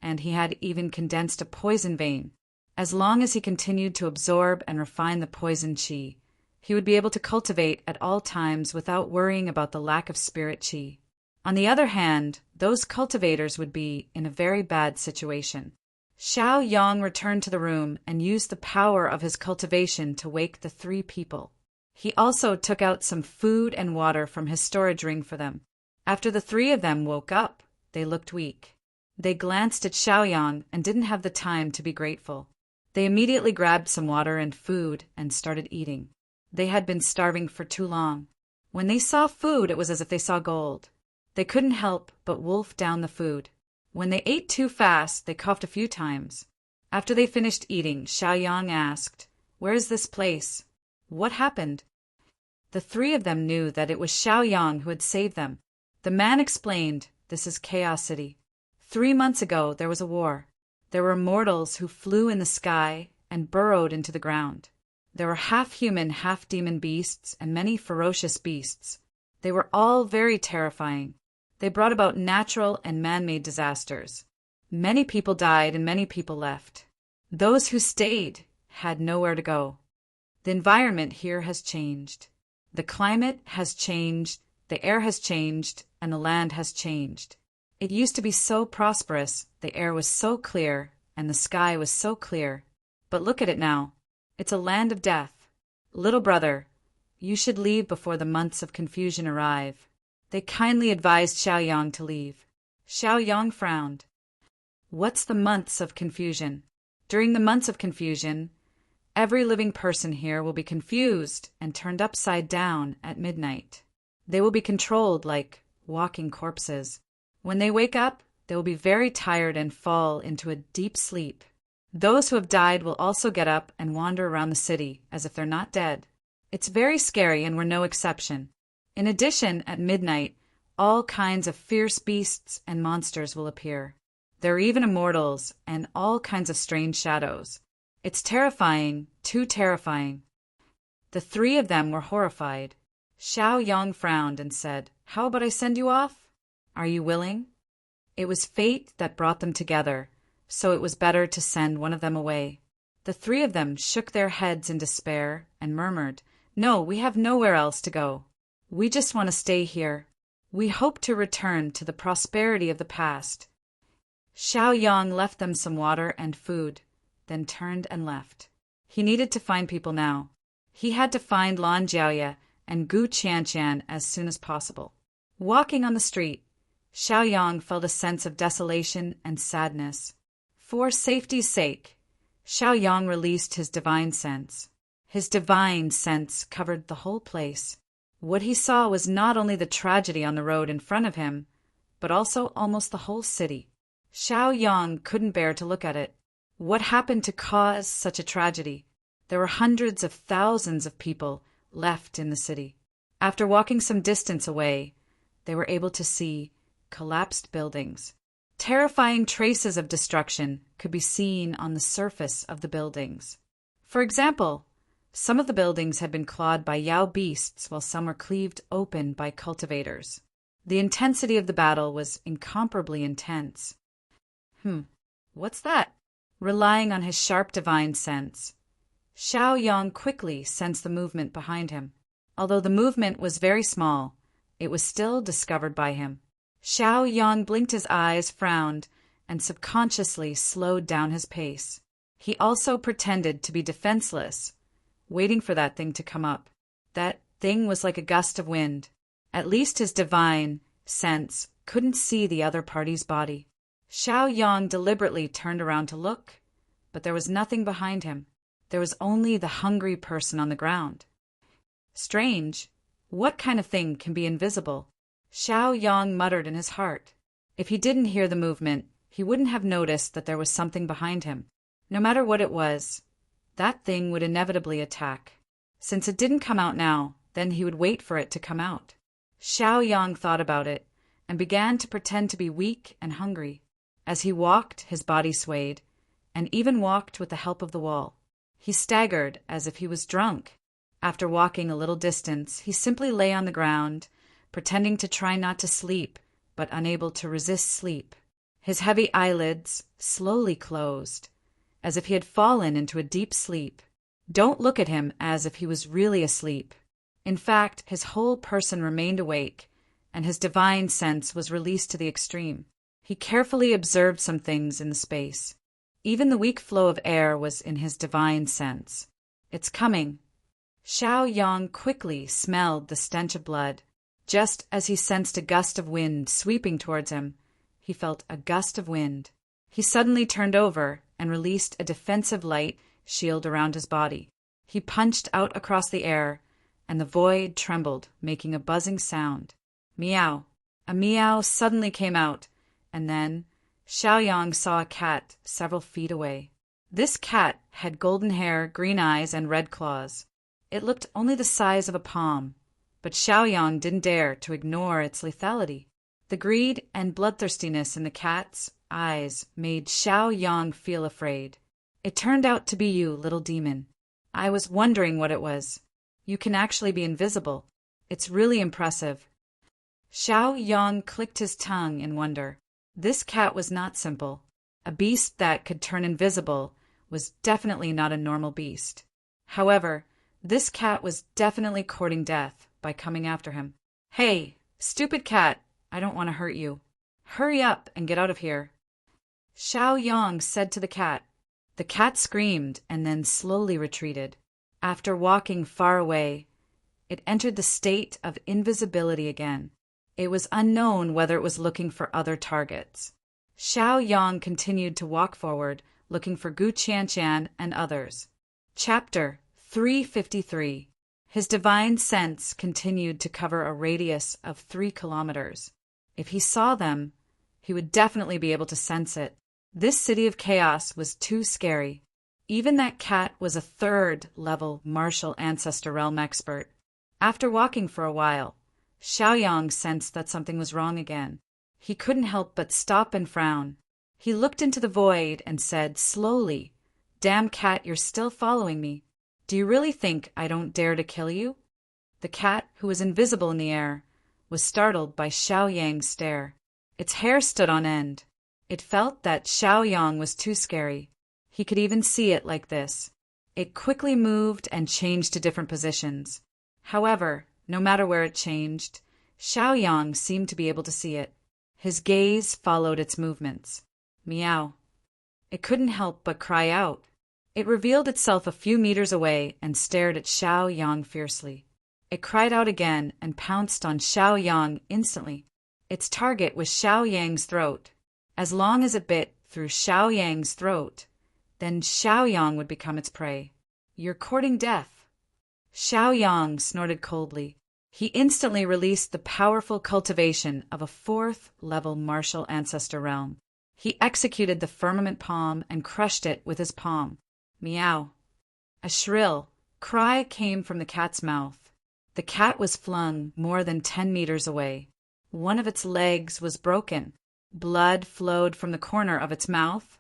and he had even condensed a poison vein. As long as he continued to absorb and refine the poison qi, he would be able to cultivate at all times without worrying about the lack of spirit qi. On the other hand, those cultivators would be in a very bad situation. Xiaoyang returned to the room and used the power of his cultivation to wake the 3 people. He also took out some food and water from his storage ring for them. After the 3 of them woke up, they looked weak. They glanced at Xiaoyang and didn't have the time to be grateful. They immediately grabbed some water and food and started eating. They had been starving for too long. When they saw food, it was as if they saw gold. They couldn't help but wolf down the food. When they ate too fast, they coughed a few times. After they finished eating, Xiaoyang asked, "Where is this place? What happened?" The three of them knew that it was Xiaoyang who had saved them. The man explained, "This is Chaos City. 3 months ago there was a war. There were mortals who flew in the sky and burrowed into the ground. There were half-human, half-demon beasts and many ferocious beasts. They were all very terrifying. They brought about natural and man-made disasters. Many people died and many people left. Those who stayed had nowhere to go. The environment here has changed. The climate has changed, the air has changed, and the land has changed. It used to be so prosperous, the air was so clear, and the sky was so clear. But look at it now. It's a land of death. Little brother, you should leave before the months of confusion arrive." They kindly advised Xiaoyang to leave. Xiaoyang frowned. "What's the months of confusion? During the months of confusion, every living person here will be confused and turned upside down at midnight. They will be controlled like walking corpses. When they wake up, they will be very tired and fall into a deep sleep. Those who have died will also get up and wander around the city as if they're not dead. It's very scary and we're no exception. In addition, at midnight, all kinds of fierce beasts and monsters will appear. There are even immortals and all kinds of strange shadows. It's terrifying, too terrifying." The three of them were horrified. Xiaoyang frowned and said, "How about I send you off? Are you willing?" It was fate that brought them together, so it was better to send one of them away. The three of them shook their heads in despair and murmured, "No, we have nowhere else to go. We just want to stay here. We hope to return to the prosperity of the past." Xiaoyang left them some water and food, then turned and left. He needed to find people now. He had to find Lan Jiaoye and Gu Qianqian as soon as possible. Walking on the street, Xiaoyang felt a sense of desolation and sadness. For safety's sake, Xiaoyang released his divine sense. His divine sense covered the whole place. What he saw was not only the tragedy on the road in front of him, but also almost the whole city. Xiaoyang couldn't bear to look at it. What happened to cause such a tragedy? There were hundreds of thousands of people left in the city. After walking some distance away, they were able to see collapsed buildings. Terrifying traces of destruction could be seen on the surface of the buildings. For example, some of the buildings had been clawed by Yao beasts while some were cleaved open by cultivators. The intensity of the battle was incomparably intense. What's that? Relying on his sharp divine sense, Xiaoyang quickly sensed the movement behind him. Although the movement was very small, it was still discovered by him. Xiaoyang blinked his eyes, frowned, and subconsciously slowed down his pace. He also pretended to be defenseless, waiting for that thing to come up. That thing was like a gust of wind. At least his divine sense couldn't see the other party's body. Xiaoyang deliberately turned around to look, but there was nothing behind him. There was only the hungry person on the ground. Strange. What kind of thing can be invisible? Xiaoyang muttered in his heart. If he didn't hear the movement, he wouldn't have noticed that there was something behind him. No matter what it was, that thing would inevitably attack. Since it didn't come out now, then he would wait for it to come out. Xiaoyang thought about it and began to pretend to be weak and hungry. As he walked, his body swayed, and even walked with the help of the wall. He staggered as if he was drunk. After walking a little distance, he simply lay on the ground, pretending to try not to sleep, but unable to resist sleep. His heavy eyelids slowly closed, as if he had fallen into a deep sleep. Don't look at him as if he was really asleep. In fact, his whole person remained awake, and his divine sense was released to the extreme. He carefully observed some things in the space. Even the weak flow of air was in his divine sense. It's coming. Xiaoyang quickly smelled the stench of blood. Just as he sensed a gust of wind sweeping towards him, he felt a gust of wind. He suddenly turned over and released a defensive light shield around his body. He punched out across the air, and the void trembled, making a buzzing sound. Meow. A meow suddenly came out, and then Xiaoyang saw a cat several feet away. This cat had golden hair, green eyes, and red claws. It looked only the size of a palm, but Xiaoyang didn't dare to ignore its lethality. The greed and bloodthirstiness in the cat's eyes made Xiaoyang feel afraid. It turned out to be you, little demon. I was wondering what it was. You can actually be invisible. It's really impressive. Xiaoyang clicked his tongue in wonder. This cat was not simple. A beast that could turn invisible was definitely not a normal beast. However, this cat was definitely courting death by coming after him. Hey, stupid cat, I don't want to hurt you. Hurry up and get out of here. Xiaoyang said to the cat. The cat screamed and then slowly retreated. After walking far away, it entered the state of invisibility again. It was unknown whether it was looking for other targets. Xiaoyang continued to walk forward, looking for Gu Qianqian and others. Chapter 353. His divine sense continued to cover a radius of 3 kilometers. If he saw them, he would definitely be able to sense it. This city of chaos was too scary. Even that cat was a 3rd-level martial ancestor realm expert. After walking for a while, Xiaoyang sensed that something was wrong again. He couldn't help but stop and frown. He looked into the void and said slowly, "Damn cat, you're still following me. Do you really think I don't dare to kill you?" The cat, who was invisible in the air, was startled by Xiaoyang's stare. Its hair stood on end. It felt that Xiaoyang was too scary. He could even see it like this. It quickly moved and changed to different positions. However, no matter where it changed, Xiaoyang seemed to be able to see it. His gaze followed its movements. Meow. It couldn't help but cry out. It revealed itself a few meters away and stared at Xiaoyang fiercely. It cried out again and pounced on Xiaoyang instantly. Its target was Xiaoyang's throat. As long as it bit through Xiaoyang's throat, then Xiaoyang would become its prey. You're courting death. Xiaoyang snorted coldly. He instantly released the powerful cultivation of a 4th-level martial ancestor realm. He executed the firmament palm and crushed it with his palm. Meow. A shrill cry came from the cat's mouth. The cat was flung more than 10 meters away. One of its legs was broken. Blood flowed from the corner of its mouth,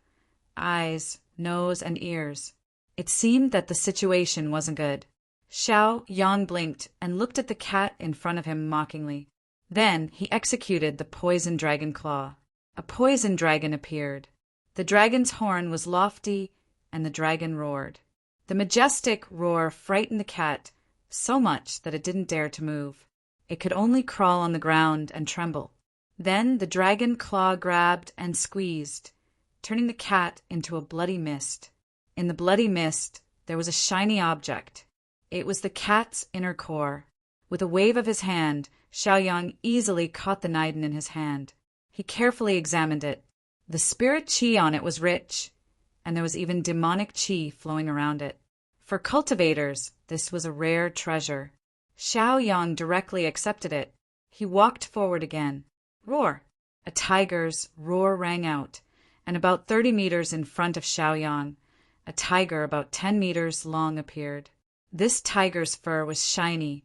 eyes, nose, and ears. It seemed that the situation wasn't good. Xiaoyang blinked and looked at the cat in front of him mockingly. Then he executed the poison dragon claw. A poison dragon appeared. The dragon's horn was lofty, and the dragon roared. The majestic roar frightened the cat so much that it didn't dare to move. It could only crawl on the ground and tremble. Then the dragon claw grabbed and squeezed, turning the cat into a bloody mist. In the bloody mist, there was a shiny object. It was the cat's inner core. With a wave of his hand, Xiaoyang easily caught the Niden in his hand. He carefully examined it. The spirit qi on it was rich, and there was even demonic qi flowing around it. For cultivators, this was a rare treasure. Xiaoyang directly accepted it. He walked forward again. Roar! A tiger's roar rang out, and about 30 meters in front of Xiaoyang, a tiger about 10 meters long appeared. This tiger's fur was shiny,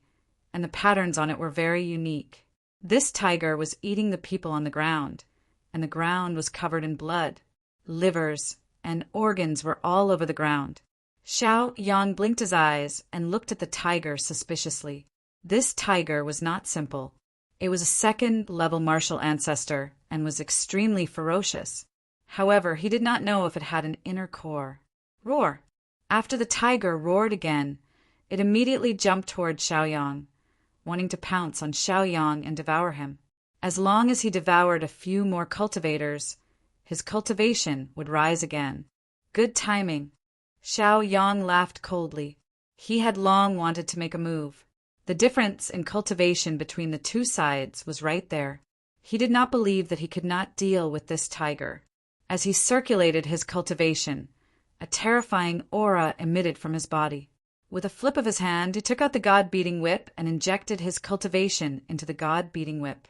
and the patterns on it were very unique. This tiger was eating the people on the ground, and the ground was covered in blood. Livers and organs were all over the ground. Xiaoyang blinked his eyes and looked at the tiger suspiciously. This tiger was not simple. It was a 2nd-level martial ancestor and was extremely ferocious. However, he did not know if it had an inner core. Roar! After the tiger roared again, it immediately jumped toward Xiaoyang, wanting to pounce on Xiaoyang and devour him. As long as he devoured a few more cultivators, his cultivation would rise again. Good timing. Xiaoyang laughed coldly. He had long wanted to make a move. The difference in cultivation between the two sides was right there. He did not believe that he could not deal with this tiger. As he circulated his cultivation, a terrifying aura emitted from his body. With a flip of his hand, he took out the god-beating whip and injected his cultivation into the god-beating whip.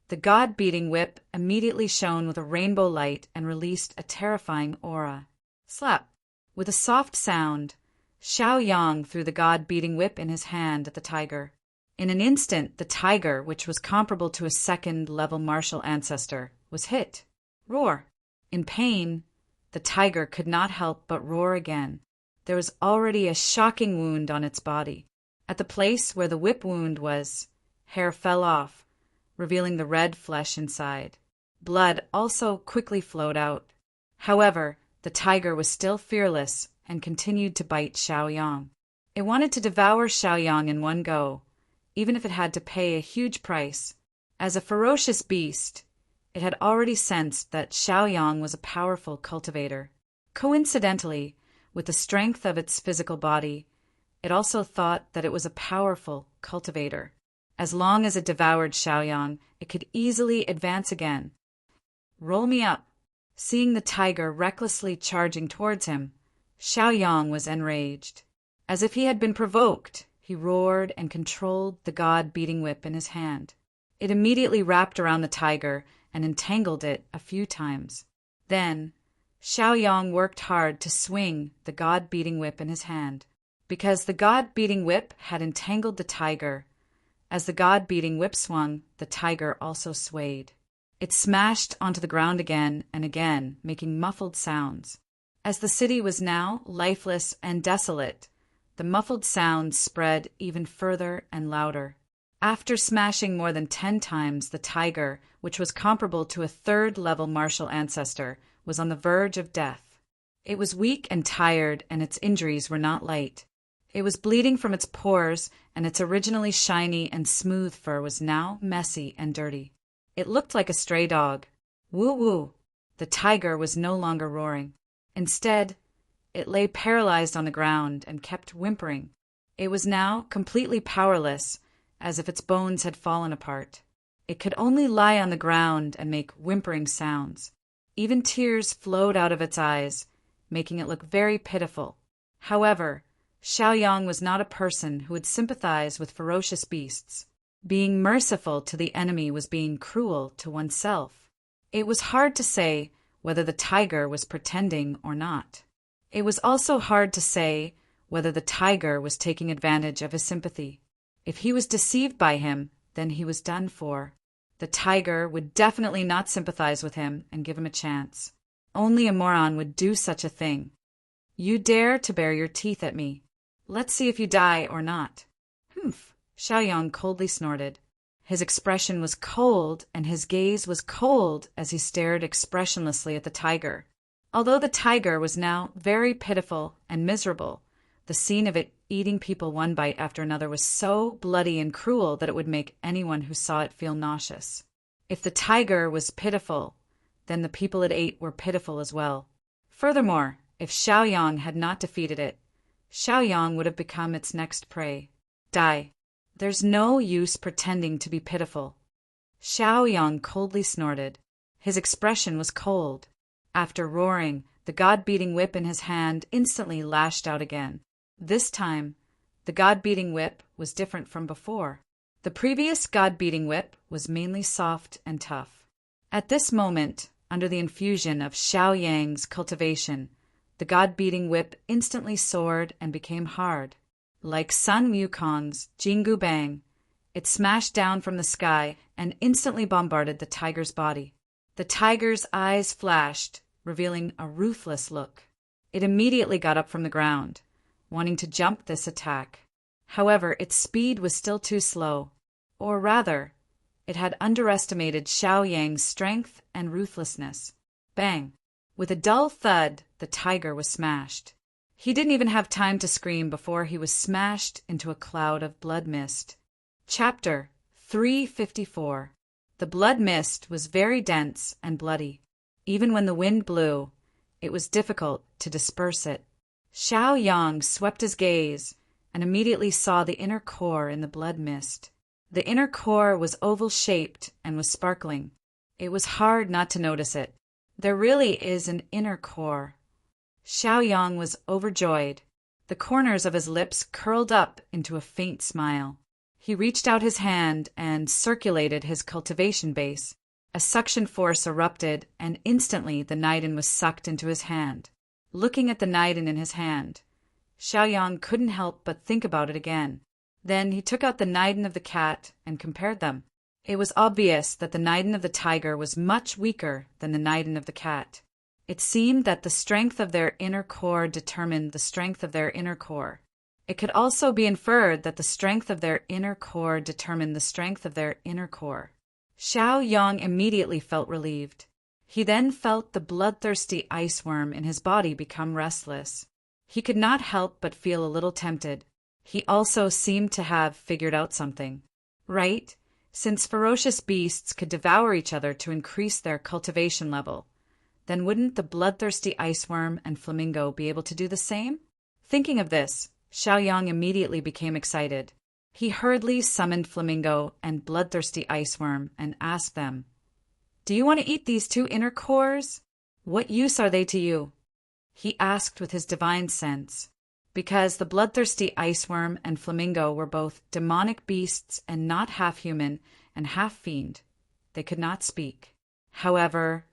The god-beating whip immediately shone with a rainbow light and released a terrifying aura. Slap! With a soft sound, Xiao Yang threw the god-beating whip in his hand at the tiger. In an instant, the tiger, which was comparable to a second-level martial ancestor, was hit. Roar! In pain, the tiger could not help but roar again. There was already a shocking wound on its body. At the place where the whip wound was, hair fell off, revealing the red flesh inside. Blood also quickly flowed out. However, the tiger was still fearless and continued to bite Xiaoyang. It wanted to devour Xiaoyang in one go, even if it had to pay a huge price. As a ferocious beast, it had already sensed that Xiaoyang was a powerful cultivator. Coincidentally, with the strength of its physical body, it also thought that it was a powerful cultivator. As long as it devoured Xiaoyang, it could easily advance again. Roll me up. Seeing the tiger recklessly charging towards him, Xiaoyang was enraged. As if he had been provoked, he roared and controlled the god-beating whip in his hand. It immediately wrapped around the tiger and entangled it a few times. Then, Xiaoyang worked hard to swing the god-beating whip in his hand. Because the god-beating whip had entangled the tiger, as the god-beating whip swung, the tiger also swayed. It smashed onto the ground again and again, making muffled sounds. As the city was now lifeless and desolate, the muffled sounds spread even further and louder. After smashing more than 10 times, the tiger, which was comparable to a third-level martial ancestor, was on the verge of death. It was weak and tired, and its injuries were not light. It was bleeding from its pores, and its originally shiny and smooth fur was now messy and dirty. It looked like a stray dog. Woo-woo! The tiger was no longer roaring. Instead, it lay paralyzed on the ground and kept whimpering. It was now completely powerless, as if its bones had fallen apart. It could only lie on the ground and make whimpering sounds. Even tears flowed out of its eyes, making it look very pitiful. However, Xiaoyang was not a person who would sympathize with ferocious beasts. Being merciful to the enemy was being cruel to oneself. It was hard to say whether the tiger was pretending or not. It was also hard to say whether the tiger was taking advantage of his sympathy. If he was deceived by him, then he was done for. The tiger would definitely not sympathize with him and give him a chance. Only a moron would do such a thing. You dare to bare your teeth at me. Let's see if you die or not. Humph, Xiaoyang coldly snorted. His expression was cold, and his gaze was cold as he stared expressionlessly at the tiger. Although the tiger was now very pitiful and miserable, the scene of it eating people one bite after another was so bloody and cruel that it would make anyone who saw it feel nauseous. If the tiger was pitiful, then the people it ate were pitiful as well. Furthermore, if Xiaoyang had not defeated it, Xiaoyang would have become its next prey. Die. There's no use pretending to be pitiful. Xiaoyang coldly snorted. His expression was cold. After roaring, the god-beating whip in his hand instantly lashed out again. This time, the god-beating whip was different from before. The previous god-beating whip was mainly soft and tough. At this moment, under the infusion of Xiaoyang's cultivation, the god-beating whip instantly soared and became hard. Like Sun Wukong's Jingu Bang, it smashed down from the sky and instantly bombarded the tiger's body. The tiger's eyes flashed, revealing a ruthless look. It immediately got up from the ground, wanting to jump this attack. However, its speed was still too slow. Or rather, it had underestimated Xiaoyang's strength and ruthlessness. Bang! With a dull thud, the tiger was smashed. He didn't even have time to scream before he was smashed into a cloud of blood mist. Chapter 354. The blood mist was very dense and bloody. Even when the wind blew, it was difficult to disperse it. Xiaoyang swept his gaze and immediately saw the inner core in the blood mist. The inner core was oval-shaped and was sparkling. It was hard not to notice it. There really is an inner core. Xiaoyang was overjoyed. The corners of his lips curled up into a faint smile. He reached out his hand and circulated his cultivation base. A suction force erupted, and instantly the Niden was sucked into his hand. Looking at the Niden in his hand, Xiaoyang couldn't help but think about it again. Then he took out the Niden of the cat and compared them. It was obvious that the Niden of the tiger was much weaker than the Niden of the cat. It seemed that the strength of their inner core determined the strength of their inner core. It could also be inferred that the strength of their inner core determined the strength of their inner core. Xiaoyang immediately felt relieved. He then felt the bloodthirsty ice worm in his body become restless. He could not help but feel a little tempted. He also seemed to have figured out something. Right? Since ferocious beasts could devour each other to increase their cultivation level, then wouldn't the bloodthirsty iceworm and flamingo be able to do the same? Thinking of this, Xiaoyang immediately became excited. He hurriedly summoned Flamingo and bloodthirsty iceworm and asked them, "Do you want to eat these two inner cores? What use are they to you?" He asked with his divine sense. Because the bloodthirsty iceworm and Flamingo were both demonic beasts and not half human and half fiend, they could not speak. However,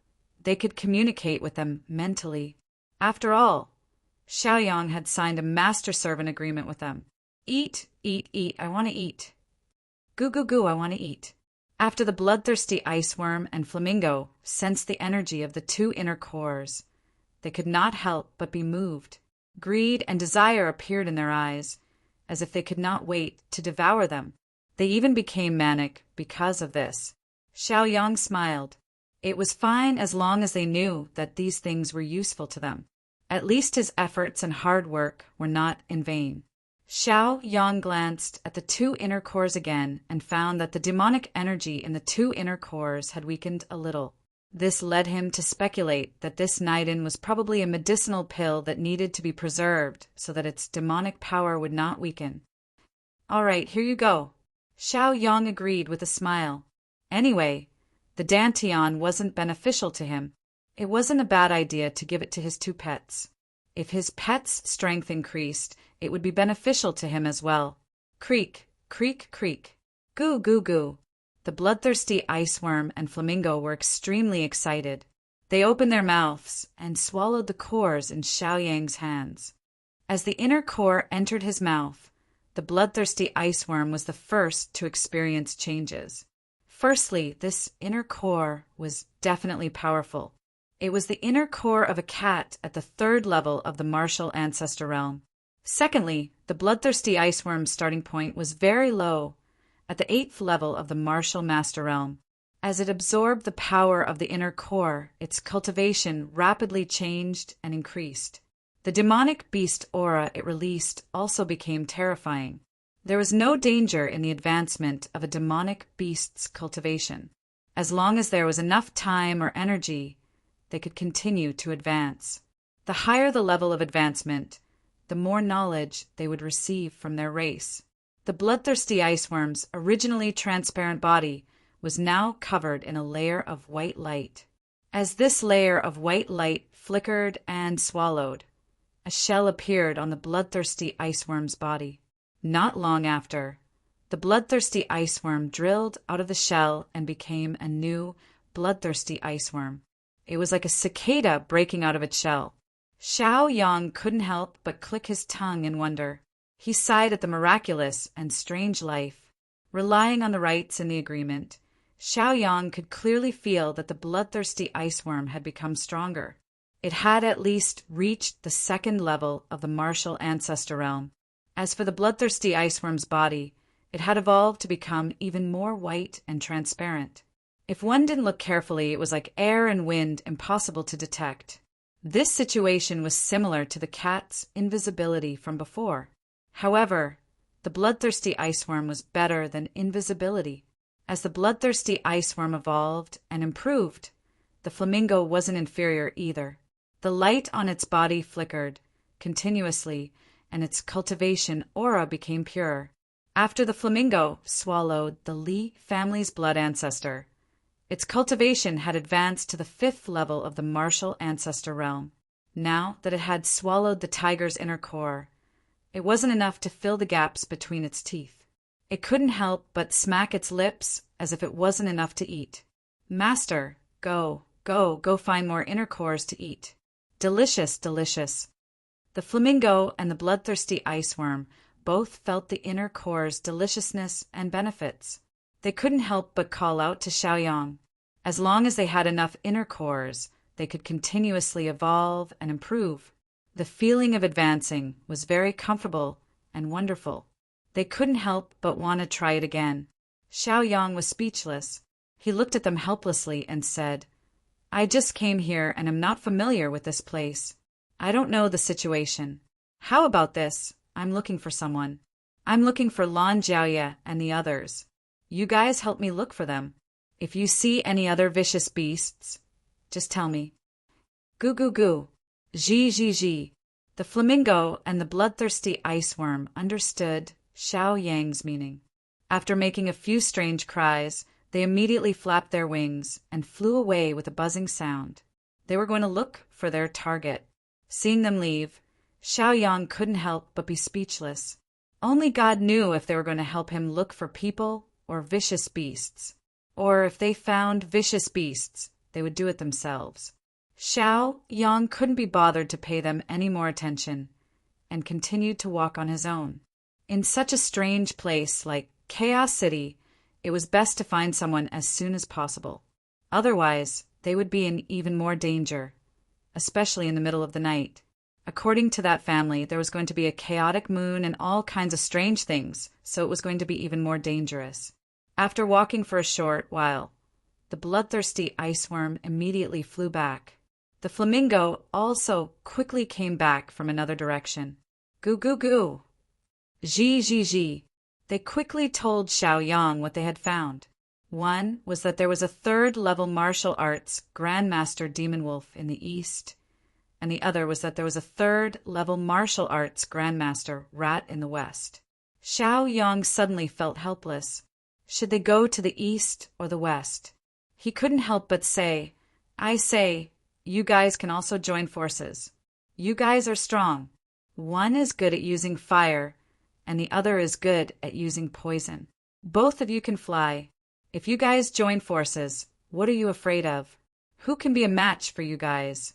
they could communicate with them mentally. After all, Xiaoyang had signed a master-servant agreement with them. Eat, eat, eat, I want to eat. Goo, goo, goo, I want to eat. After the bloodthirsty iceworm and Flamingo sensed the energy of the two inner cores, they could not help but be moved. Greed and desire appeared in their eyes, as if they could not wait to devour them. They even became manic because of this. Xiaoyang smiled. It was fine as long as they knew that these things were useful to them. At least his efforts and hard work were not in vain. Xiaoyang glanced at the two inner cores again and found that the demonic energy in the two inner cores had weakened a little. This led him to speculate that this Niden was probably a medicinal pill that needed to be preserved so that its demonic power would not weaken. "All right, here you go." Xiaoyang agreed with a smile. Anyway, the Dantian wasn't beneficial to him. It wasn't a bad idea to give it to his two pets. If his pet's strength increased, it would be beneficial to him as well. Creak, creak, creak. Goo, goo, goo. The bloodthirsty iceworm and Flamingo were extremely excited. They opened their mouths and swallowed the cores in Xiaoyang's hands. As the inner core entered his mouth, the bloodthirsty iceworm was the first to experience changes. Firstly, this inner core was definitely powerful. It was the inner core of a cat at the third level of the martial ancestor realm. Secondly, the bloodthirsty iceworm's starting point was very low, at the 8th level of the martial master realm. As it absorbed the power of the inner core, its cultivation rapidly changed and increased. The demonic beast aura it released also became terrifying. There was no danger in the advancement of a demonic beast's cultivation. As long as there was enough time or energy, they could continue to advance. The higher the level of advancement, the more knowledge they would receive from their race. The bloodthirsty iceworm's originally transparent body was now covered in a layer of white light. As this layer of white light flickered and swallowed, a shell appeared on the bloodthirsty iceworm's body. Not long after, the bloodthirsty iceworm drilled out of the shell and became a new bloodthirsty iceworm. It was like a cicada breaking out of its shell. Xiaoyang couldn't help but click his tongue in wonder. He sighed at the miraculous and strange life. Relying on the rights in the agreement, Xiaoyang could clearly feel that the bloodthirsty iceworm had become stronger. It had at least reached the second level of the martial ancestor realm. As for the bloodthirsty iceworm's body, it had evolved to become even more white and transparent. If one didn't look carefully, it was like air and wind, impossible to detect. This situation was similar to the cat's invisibility from before. However, the bloodthirsty iceworm was better than invisibility. As the bloodthirsty iceworm evolved and improved, the flamingo wasn't inferior either. The light on its body flickered continuously, and its cultivation aura became pure. After the flamingo swallowed the Li family's blood ancestor, Its cultivation had advanced to the 5th level of the martial ancestor realm. Now that it had swallowed the tiger's inner core, it wasn't enough to fill the gaps between its teeth. It couldn't help but smack its lips as if it wasn't enough to eat. Master, go find more inner cores to eat. Delicious, delicious. The flamingo and the bloodthirsty iceworm both felt the inner core's deliciousness and benefits. They couldn't help but call out to Xiaoyang. As long as they had enough inner cores, they could continuously evolve and improve. The feeling of advancing was very comfortable and wonderful. They couldn't help but want to try it again. Xiaoyang was speechless. He looked at them helplessly and said, I just came here and am not familiar with this place. I don't know the situation. How about this? I'm looking for someone. I'm looking for Lan Jiaoye and the others. You guys help me look for them. If you see any other vicious beasts, just tell me. Goo goo goo. Zhi zhi zhi. The flamingo and the bloodthirsty iceworm understood Xiaoyang's meaning. After making a few strange cries, they immediately flapped their wings and flew away with a buzzing sound. They were going to look for their target. Seeing them leave, Xiaoyang couldn't help but be speechless. Only God knew if they were going to help him look for people or vicious beasts. Or if they found vicious beasts, they would do it themselves. Xiaoyang couldn't be bothered to pay them any more attention, and continued to walk on his own. In such a strange place like Chaos City, it was best to find someone as soon as possible. Otherwise, they would be in even more danger, especially in the middle of the night. According to that family, there was going to be a chaotic moon and all kinds of strange things, so it was going to be even more dangerous. After walking for a short while, the bloodthirsty iceworm immediately flew back. The flamingo also quickly came back from another direction. Goo goo goo. Zhi zhi zhi. They quickly told Xiaoyang what they had found. One was that there was a 3rd-level martial arts Grandmaster Demon Wolf in the east, and the other was that there was a 3rd-level martial arts Grandmaster Rat in the west. Xiaoyang suddenly felt helpless. Should they go to the east or the west? He couldn't help but say, I say, you guys can also join forces. You guys are strong. One is good at using fire, and the other is good at using poison. Both of you can fly. If you guys join forces, what are you afraid of? Who can be a match for you guys?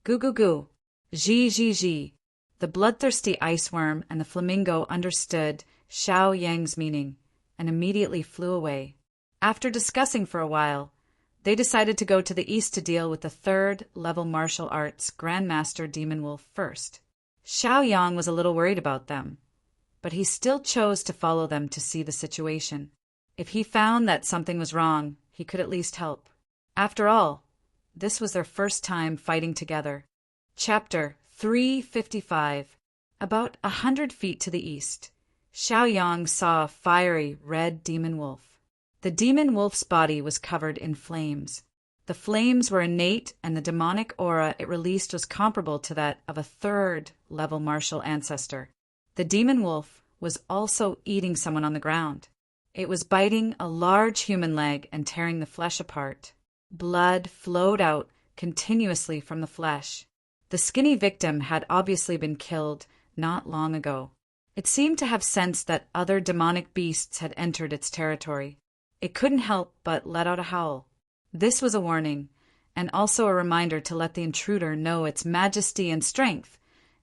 Goo goo goo. Zhi zhi zhi. The bloodthirsty iceworm and the flamingo understood Xiaoyang's meaning and immediately flew away. After discussing for a while, they decided to go to the east to deal with the 3rd-level martial arts Grandmaster Demon Wolf first. Xiaoyang was a little worried about them, but he still chose to follow them to see the situation. If he found that something was wrong, he could at least help. After all, this was their first time fighting together. Chapter 355. About 100 feet to the east, Xiaoyang saw a fiery red demon wolf. The demon wolf's body was covered in flames. The flames were innate, and the demonic aura it released was comparable to that of a 3rd-level martial ancestor. The demon wolf was also eating someone on the ground. It was biting a large human leg and tearing the flesh apart. Blood flowed out continuously from the flesh. The skinny victim had obviously been killed not long ago. It seemed to have sensed that other demonic beasts had entered its territory. It couldn't help but let out a howl. This was a warning, and also a reminder to let the intruder know its majesty and strength,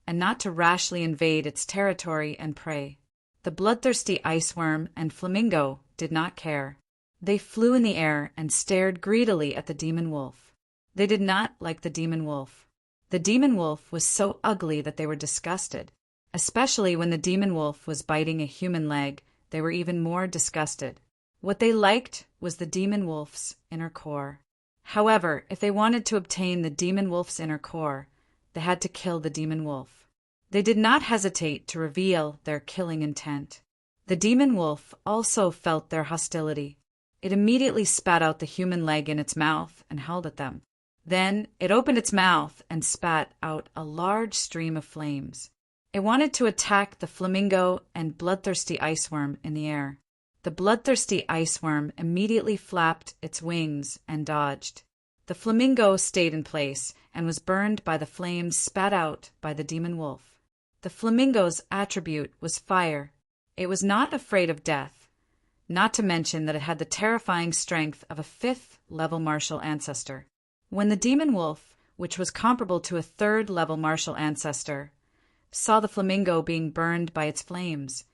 and not to rashly invade its territory and prey. The bloodthirsty iceworm and flamingo did not care. They flew in the air and stared greedily at the demon wolf. They did not like the demon wolf. The demon wolf was so ugly that they were disgusted. Especially when the demon wolf was biting a human leg, they were even more disgusted. What they liked was the demon wolf's inner core. However, if they wanted to obtain the demon wolf's inner core, they had to kill the demon wolf. They did not hesitate to reveal their killing intent. The demon wolf also felt their hostility. It immediately spat out the human leg in its mouth and howled at them. Then it opened its mouth and spat out a large stream of flames. It wanted to attack the flamingo and bloodthirsty iceworm in the air. The bloodthirsty ice worm immediately flapped its wings and dodged. The flamingo stayed in place and was burned by the flames spat out by the demon wolf. The flamingo's attribute was fire. It was not afraid of death, not to mention that it had the terrifying strength of a 5th-level martial ancestor. When the demon wolf, which was comparable to a 3rd-level martial ancestor, saw the flamingo being burned by its flames,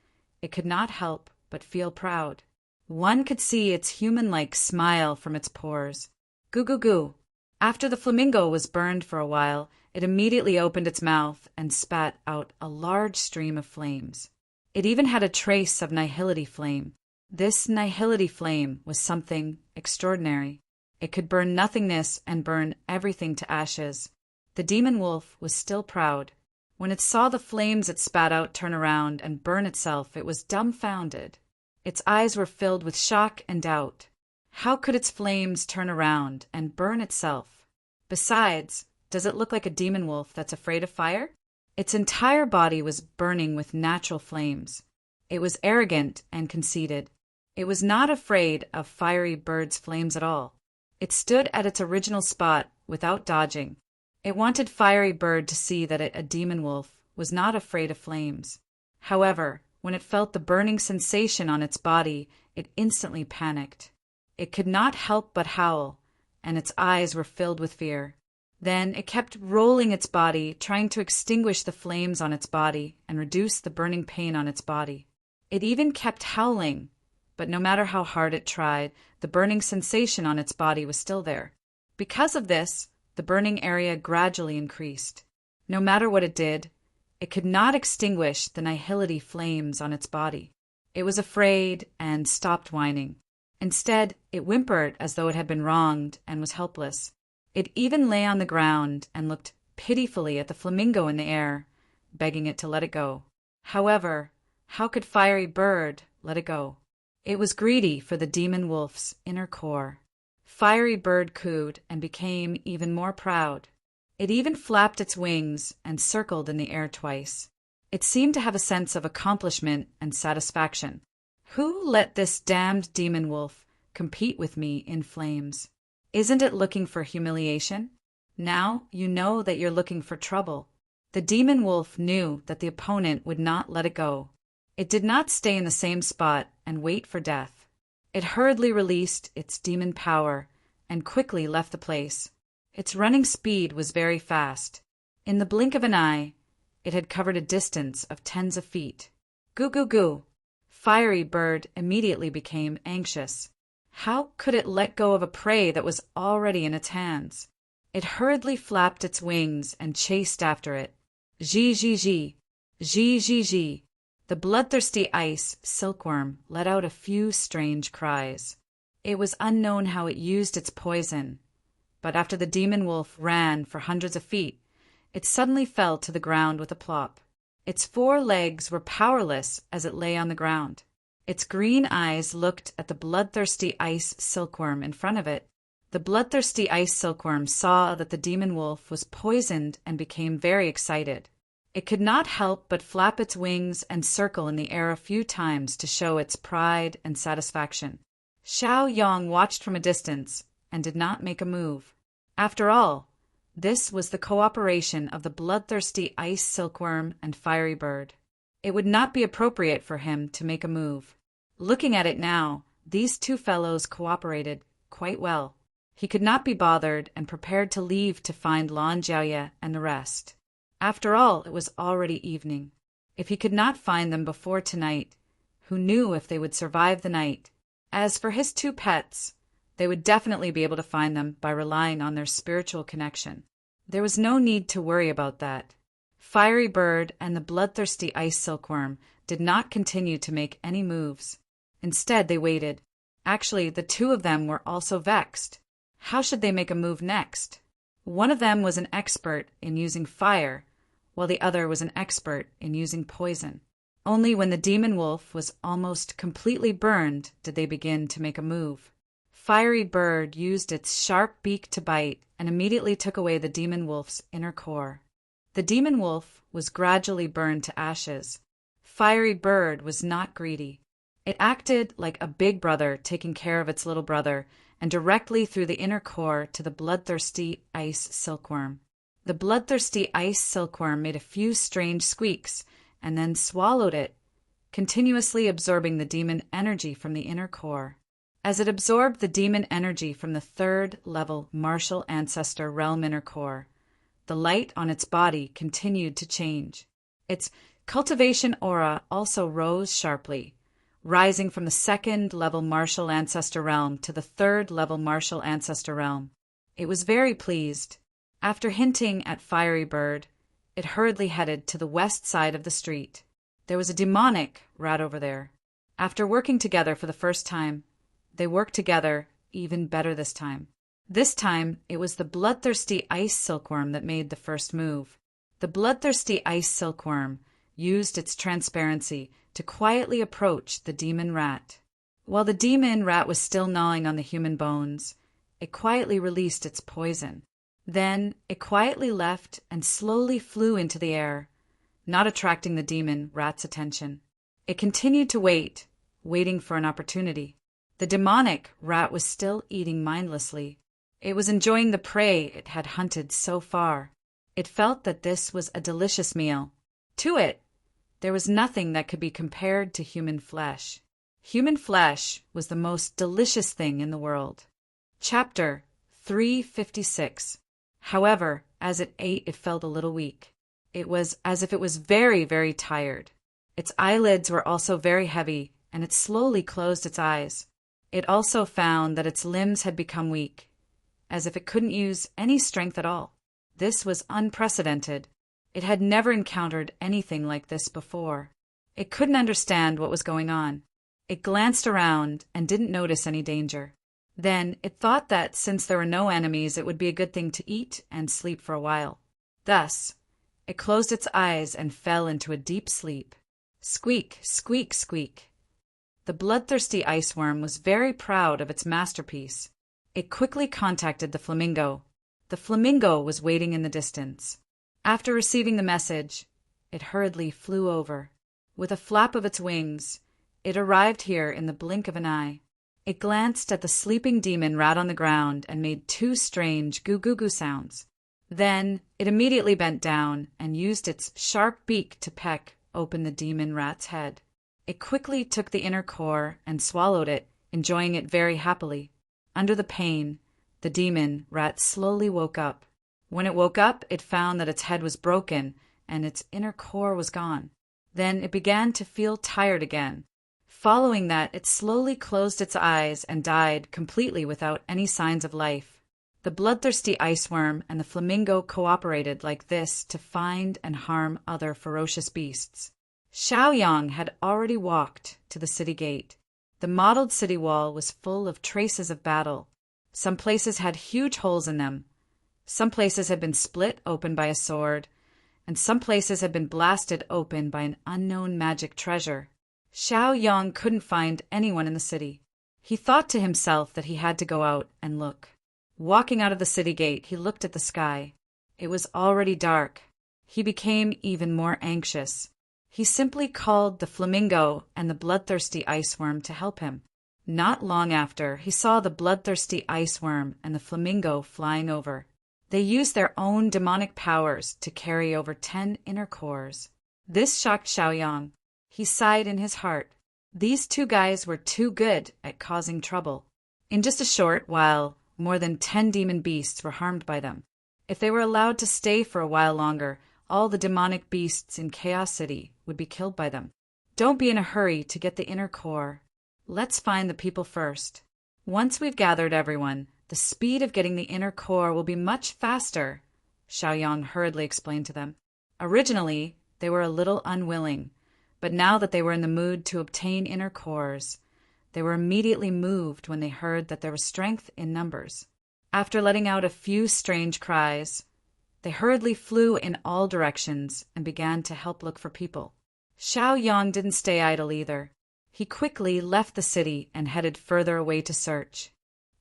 it could not help but feel proud. One could see its human-like smile from its pores. Goo goo goo. After the flamingo was burned for a while, it immediately opened its mouth and spat out a large stream of flames. It even had a trace of nihility flame. This nihility flame was something extraordinary. It could burn nothingness and burn everything to ashes. The demon wolf was still proud. When it saw the flames it spat out turn around and burn itself, it was dumbfounded. Its eyes were filled with shock and doubt. How could its flames turn around and burn itself? Besides, does it look like a demon wolf that's afraid of fire? Its entire body was burning with natural flames. It was arrogant and conceited. It was not afraid of fiery bird's flames at all. It stood at its original spot without dodging. It wanted Fiery Bird to see that a demon wolf was not afraid of flames. However, when it felt the burning sensation on its body, it instantly panicked. It could not help but howl, and its eyes were filled with fear. Then it kept rolling its body, trying to extinguish the flames on its body and reduce the burning pain on its body. It even kept howling, but no matter how hard it tried, the burning sensation on its body was still there. Because of this, the burning area gradually increased. No matter what it did, it could not extinguish the nihility flames on its body. It was afraid and stopped whining. Instead, it whimpered as though it had been wronged and was helpless. It even lay on the ground and looked pitifully at the flamingo in the air, begging it to let it go. However, how could Fiery Bird let it go? It was greedy for the demon wolf's inner core. Fiery Bird cooed and became even more proud. It even flapped its wings and circled in the air twice. It seemed to have a sense of accomplishment and satisfaction. Who let this damned demon wolf compete with me in flames? Isn't it looking for humiliation? Now you know that you're looking for trouble. The demon wolf knew that the opponent would not let it go. It did not stay in the same spot and wait for death. It hurriedly released its demon power and quickly left the place. Its running speed was very fast. In the blink of an eye, it had covered a distance of tens of feet. Goo goo goo. Fiery Bird immediately became anxious. How could it let go of a prey that was already in its hands? It hurriedly flapped its wings and chased after it. Zhi zhi zhi, zhi zhi zhi. The bloodthirsty ice silkworm let out a few strange cries. It was unknown how it used its poison, but after the demon wolf ran for hundreds of feet, it suddenly fell to the ground with a plop. Its 4 legs were powerless as it lay on the ground. Its green eyes looked at the bloodthirsty ice silkworm in front of it. The bloodthirsty ice silkworm saw that the demon wolf was poisoned and became very excited. It could not help but flap its wings and circle in the air a few times to show its pride and satisfaction. Xiao Yong watched from a distance and did not make a move. After all, this was the cooperation of the bloodthirsty ice silkworm and Fiery Bird. It would not be appropriate for him to make a move. Looking at it now, these two fellows cooperated quite well. He could not be bothered and prepared to leave to find Lan Jiaoye and the rest. After all, it was already evening. If he could not find them before tonight, who knew if they would survive the night? As for his 2 pets, they would definitely be able to find them by relying on their spiritual connection. There was no need to worry about that. Fiery Bird and the bloodthirsty ice silkworm did not continue to make any moves. Instead, they waited. Actually, the 2 of them were also vexed. How should they make a move next? One of them was an expert in using fire, while the other was an expert in using poison. Only when the demon wolf was almost completely burned did they begin to make a move. Fiery Bird used its sharp beak to bite and immediately took away the demon wolf's inner core. The demon wolf was gradually burned to ashes. Fiery Bird was not greedy. It acted like a big brother taking care of its little brother, and directly through the inner core to the bloodthirsty ice silkworm. The bloodthirsty ice silkworm made a few strange squeaks and then swallowed it, continuously absorbing the demon energy from the inner core. As it absorbed the demon energy from the third-level martial ancestor realm inner core, the light on its body continued to change. Its cultivation aura also rose sharply, rising from the second-level martial ancestor realm to the third-level martial ancestor realm. It was very pleased. After hinting at Fiery Bird, it hurriedly headed to the west side of the street. There was a demonic rat over there. After working together for the first time, they worked together even better this time. This time, it was the bloodthirsty ice silkworm that made the first move. The bloodthirsty ice silkworm used its transparency to quietly approach the demon rat. While the demon rat was still gnawing on the human bones, it quietly released its poison. Then it quietly left and slowly flew into the air, not attracting the demon rat's attention. It continued to wait, waiting for an opportunity. The demonic rat was still eating mindlessly. It was enjoying the prey it had hunted so far. It felt that this was a delicious meal. To it, there was nothing that could be compared to human flesh. Human flesh was the most delicious thing in the world. Chapter 356. However, as it ate, it felt a little weak. It was as if it was very, very tired. Its eyelids were also very heavy, and it slowly closed its eyes. It also found that its limbs had become weak, as if it couldn't use any strength at all. This was unprecedented. It had never encountered anything like this before. It couldn't understand what was going on. It glanced around and didn't notice any danger. Then it thought that since there were no enemies, it would be a good thing to eat and sleep for a while. Thus, it closed its eyes and fell into a deep sleep. Squeak, squeak, squeak. The bloodthirsty iceworm was very proud of its masterpiece. It quickly contacted the flamingo. The flamingo was waiting in the distance. After receiving the message, it hurriedly flew over. With a flap of its wings, it arrived here in the blink of an eye. It glanced at the sleeping demon rat on the ground and made two strange goo-goo-goo sounds. Then it immediately bent down and used its sharp beak to peck open the demon rat's head. It quickly took the inner core and swallowed it, enjoying it very happily. Under the pain, the demon rat slowly woke up. When it woke up, it found that its head was broken and its inner core was gone. Then it began to feel tired again. Following that, it slowly closed its eyes and died completely without any signs of life. The bloodthirsty iceworm and the flamingo cooperated like this to find and harm other ferocious beasts. Xiaoyang had already walked to the city gate. The mottled city wall was full of traces of battle. Some places had huge holes in them. Some places had been split open by a sword, and some places had been blasted open by an unknown magic treasure. Xiaoyang couldn't find anyone in the city. He thought to himself that he had to go out and look. Walking out of the city gate, he looked at the sky. It was already dark. He became even more anxious. He simply called the flamingo and the bloodthirsty iceworm to help him. Not long after, he saw the bloodthirsty iceworm and the flamingo flying over. They used their own demonic powers to carry over 10 inner cores. This shocked Xiaoyang. He sighed in his heart. These two guys were too good at causing trouble. In just a short while, more than 10 demon beasts were harmed by them. If they were allowed to stay for a while longer, all the demonic beasts in Chaos City would be killed by them. Don't be in a hurry to get the inner core. Let's find the people first. Once we've gathered everyone, the speed of getting the inner core will be much faster, Xiaoyang hurriedly explained to them. Originally, they were a little unwilling, but now that they were in the mood to obtain inner cores, they were immediately moved when they heard that there was strength in numbers. After letting out a few strange cries, they hurriedly flew in all directions and began to help look for people. Xiaoyang didn't stay idle either. He quickly left the city and headed further away to search.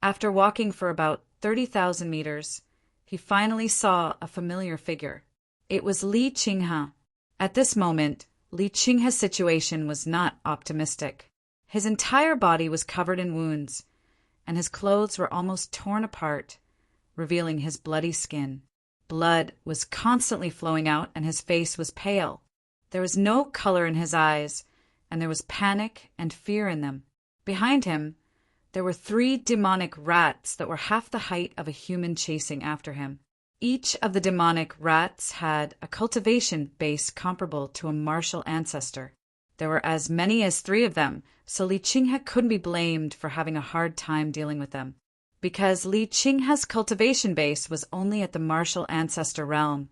After walking for about 30,000 meters, he finally saw a familiar figure. It was Li Qinghe. At this moment, Li Qinghe's situation was not optimistic. His entire body was covered in wounds, and his clothes were almost torn apart, revealing his bloody skin. Blood was constantly flowing out, and his face was pale. There was no color in his eyes, and there was panic and fear in them. Behind him, there were 3 demonic rats that were half the height of a human chasing after him. Each of the demonic rats had a cultivation base comparable to a martial ancestor. There were as many as 3 of them, so Li Qinghe couldn't be blamed for having a hard time dealing with them. Because Li Qinghe's cultivation base was only at the martial ancestor realm,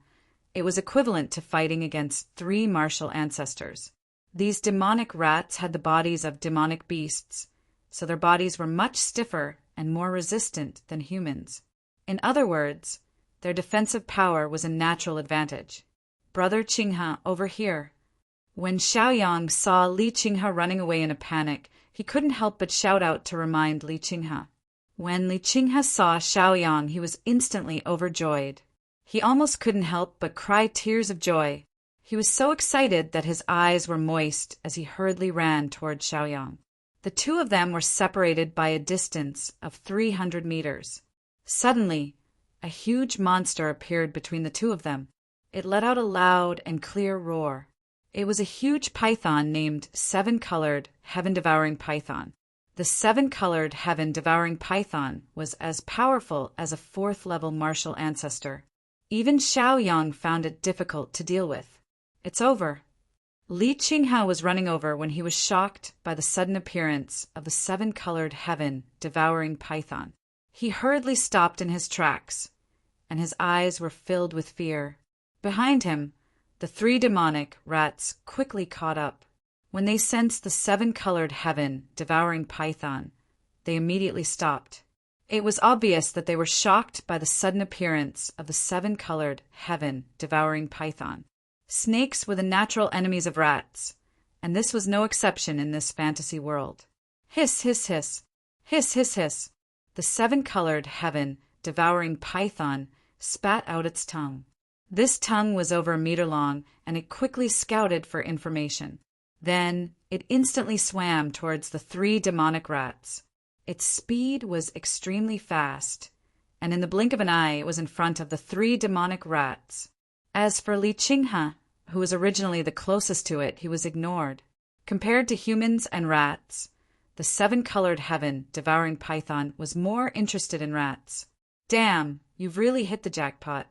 it was equivalent to fighting against 3 martial ancestors. These demonic rats had the bodies of demonic beasts, so their bodies were much stiffer and more resistant than humans. In other words, their defensive power was a natural advantage. Brother Qinghe, over here. When Xiaoyang saw Li Qinghe running away in a panic, he couldn't help but shout out to remind Li Qinghe. When Li Qinghe saw Xiaoyang, he was instantly overjoyed. He almost couldn't help but cry tears of joy. He was so excited that his eyes were moist as he hurriedly ran toward Xiaoyang. The 2 of them were separated by a distance of 300 meters. Suddenly, a huge monster appeared between the 2 of them. It let out a loud and clear roar. It was a huge python named 7-colored, heaven-devouring python. The 7-colored, heaven-devouring python was as powerful as a 4th-level martial ancestor. Even Xiaoyang found it difficult to deal with. It's over. Li Qinghe was running over when he was shocked by the sudden appearance of the 7-colored, heaven-devouring python. He hurriedly stopped in his tracks, and his eyes were filled with fear. Behind him, the 3 demonic rats quickly caught up. When they sensed the 7-colored heaven-devouring python, they immediately stopped. It was obvious that they were shocked by the sudden appearance of the 7-colored heaven-devouring python. Snakes were the natural enemies of rats, and this was no exception in this fantasy world. Hiss, hiss, hiss. Hiss, hiss, hiss. The 7-colored heaven-devouring python spat out its tongue. This tongue was over a meter long, and it quickly scouted for information. Then it instantly swam towards the 3 demonic rats. Its speed was extremely fast, and in the blink of an eye it was in front of the 3 demonic rats. As for Li Qinghe, who was originally the closest to it, he was ignored. Compared to humans and rats, the 7-colored heaven-devouring python was more interested in rats. Damn, you've really hit the jackpot.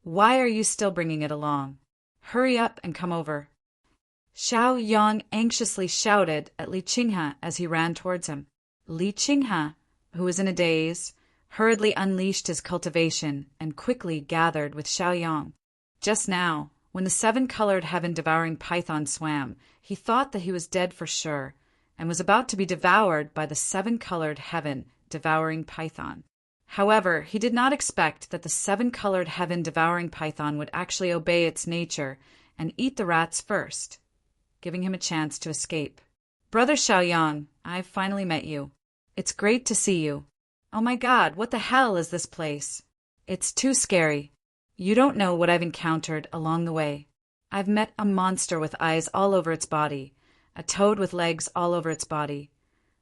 Why are you still bringing it along? Hurry up and come over. Xiaoyang anxiously shouted at Li Qinghe as he ran towards him. Li Qinghe, who was in a daze, hurriedly unleashed his cultivation and quickly gathered with Xiaoyang. Just now, when the 7-colored heaven-devouring python swam, he thought that he was dead for sure and was about to be devoured by the 7-colored heaven-devouring python. However, he did not expect that the 7-colored heaven-devouring python would actually obey its nature and eat the rats first, giving him a chance to escape. Brother Xiaoyang, I've finally met you. It's great to see you. Oh my God, what the hell is this place? It's too scary. You don't know what I've encountered along the way. I've met a monster with eyes all over its body, a toad with legs all over its body,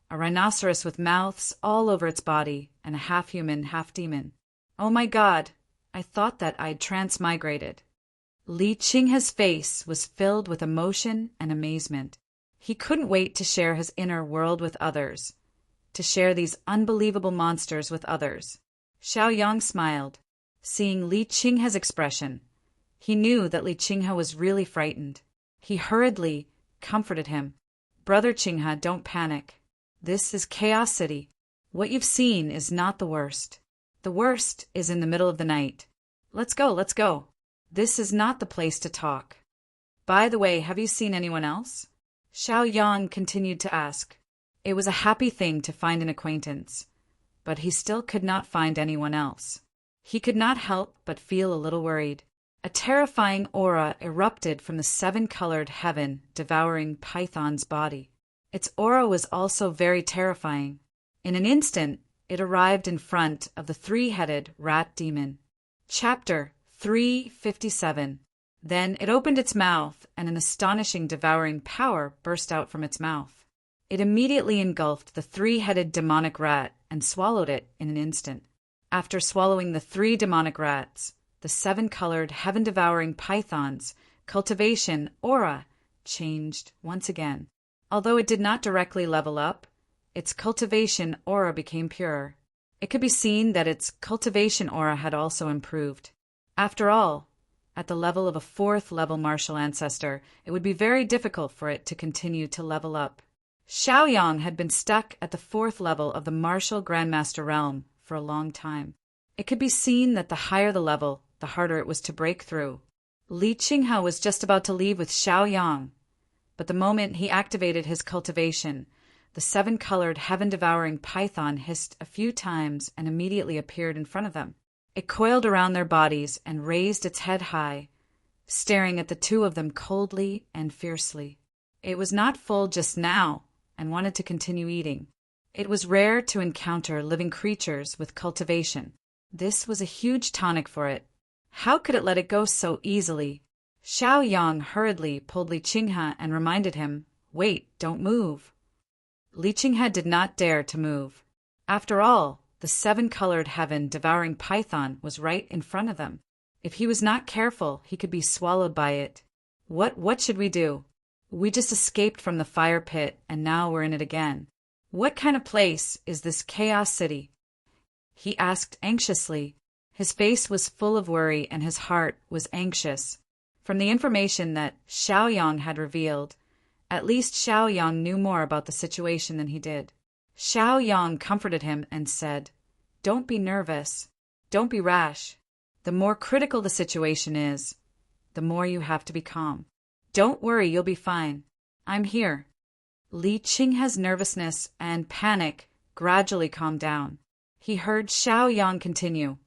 a rhinoceros with mouths all over its body, and a half-human, half-demon. Oh my God, I thought that I'd transmigrated. Li Qinghe's face was filled with emotion and amazement. He couldn't wait to share his inner world with others, to share these unbelievable monsters with others. Xiaoyang smiled. Seeing Li Qinghe's expression, he knew that Li Qinghe was really frightened. He hurriedly comforted him. Brother Qinghe, don't panic. This is Chaos City. What you've seen is not the worst. The worst is in the middle of the night. Let's go, let's go. This is not the place to talk. By the way, have you seen anyone else? Xiaoyang continued to ask. It was a happy thing to find an acquaintance, but he still could not find anyone else. He could not help but feel a little worried. A terrifying aura erupted from the 7-colored heaven-devouring python's body. Its aura was also very terrifying. In an instant, it arrived in front of the 3-headed rat demon. Chapter 357. Then it opened its mouth, and an astonishing devouring power burst out from its mouth. It immediately engulfed the three-headed demonic rat and swallowed it in an instant. After swallowing the three demonic rats, the seven-colored, heaven-devouring python's cultivation aura changed once again. Although it did not directly level up, its cultivation aura became purer. It could be seen that its cultivation aura had also improved. After all, at the level of a fourth-level martial ancestor, it would be very difficult for it to continue to level up. Xiaoyang had been stuck at the fourth level of the martial Grandmaster realm for a long time. It could be seen that the higher the level, the harder it was to break through. Li Qinghe was just about to leave with Xiaoyang, but the moment he activated his cultivation, the seven-colored, heaven-devouring python hissed a few times and immediately appeared in front of them. It coiled around their bodies and raised its head high, staring at the two of them coldly and fiercely. It was not full just now and wanted to continue eating. It was rare to encounter living creatures with cultivation. This was a huge tonic for it. How could it let it go so easily? Xiaoyang hurriedly pulled Li Qinghe and reminded him, "Wait, don't move." Li Qinghe did not dare to move. After all, the seven-colored heaven-devouring python was right in front of them. If he was not careful, he could be swallowed by it. What should we do? We just escaped from the fire pit, and now we're in it again. What kind of place is this Chaos City? He asked anxiously. His face was full of worry, and his heart was anxious. From the information that Xiaoyang had revealed, at least Xiaoyang knew more about the situation than he did. Xiaoyang comforted him and said, "Don't be nervous. Don't be rash. The more critical the situation is, the more you have to be calm. Don't worry, you'll be fine. I'm here." Li Qinghe's nervousness and panic gradually calmed down. He heard Xiaoyang continue,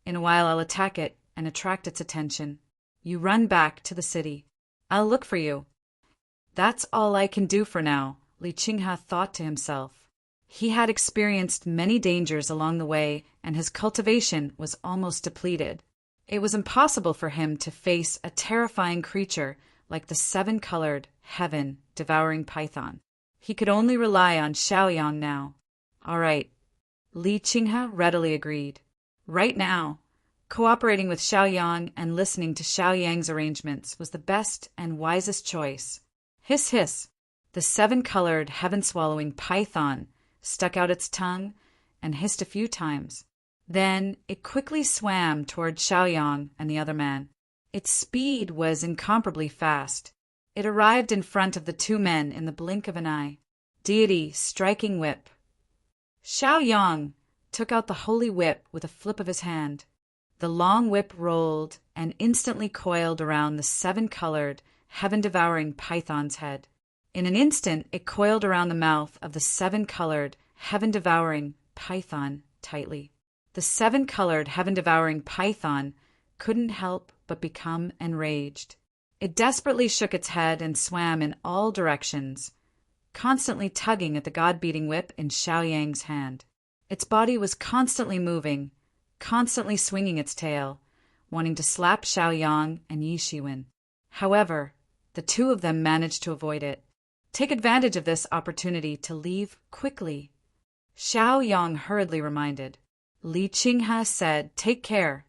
"In a while I'll attack it and attract its attention. You run back to the city. I'll look for you." "That's all I can do for now," Li Qinghe thought to himself. He had experienced many dangers along the way, and his cultivation was almost depleted. It was impossible for him to face a terrifying creature like the seven-colored, heaven-devouring python. He could only rely on Xiaoyang now. "All right," Li Qinghe readily agreed. Right now, cooperating with Xiaoyang and listening to Xiaoyang's arrangements was the best and wisest choice. Hiss, hiss! The seven-colored, heaven-swallowing python stuck out its tongue and hissed a few times. Then it quickly swam toward Xiaoyang and the other man. Its speed was incomparably fast. It arrived in front of the two men in the blink of an eye. Deity striking whip. Xiaoyang took out the holy whip with a flip of his hand. The long whip rolled and instantly coiled around the seven-colored, heaven-devouring python's head. In an instant, it coiled around the mouth of the seven-colored, heaven-devouring python tightly. The seven-colored, heaven-devouring python couldn't help but become enraged. It desperately shook its head and swam in all directions, constantly tugging at the god-beating whip in Xiaoyang's hand. Its body was constantly moving, constantly swinging its tail, wanting to slap Xiaoyang and Yi Shiwen. However, the two of them managed to avoid it. Take advantage of this opportunity to leave quickly, Xiaoyang hurriedly reminded. Li Qinghe said, "Take care,"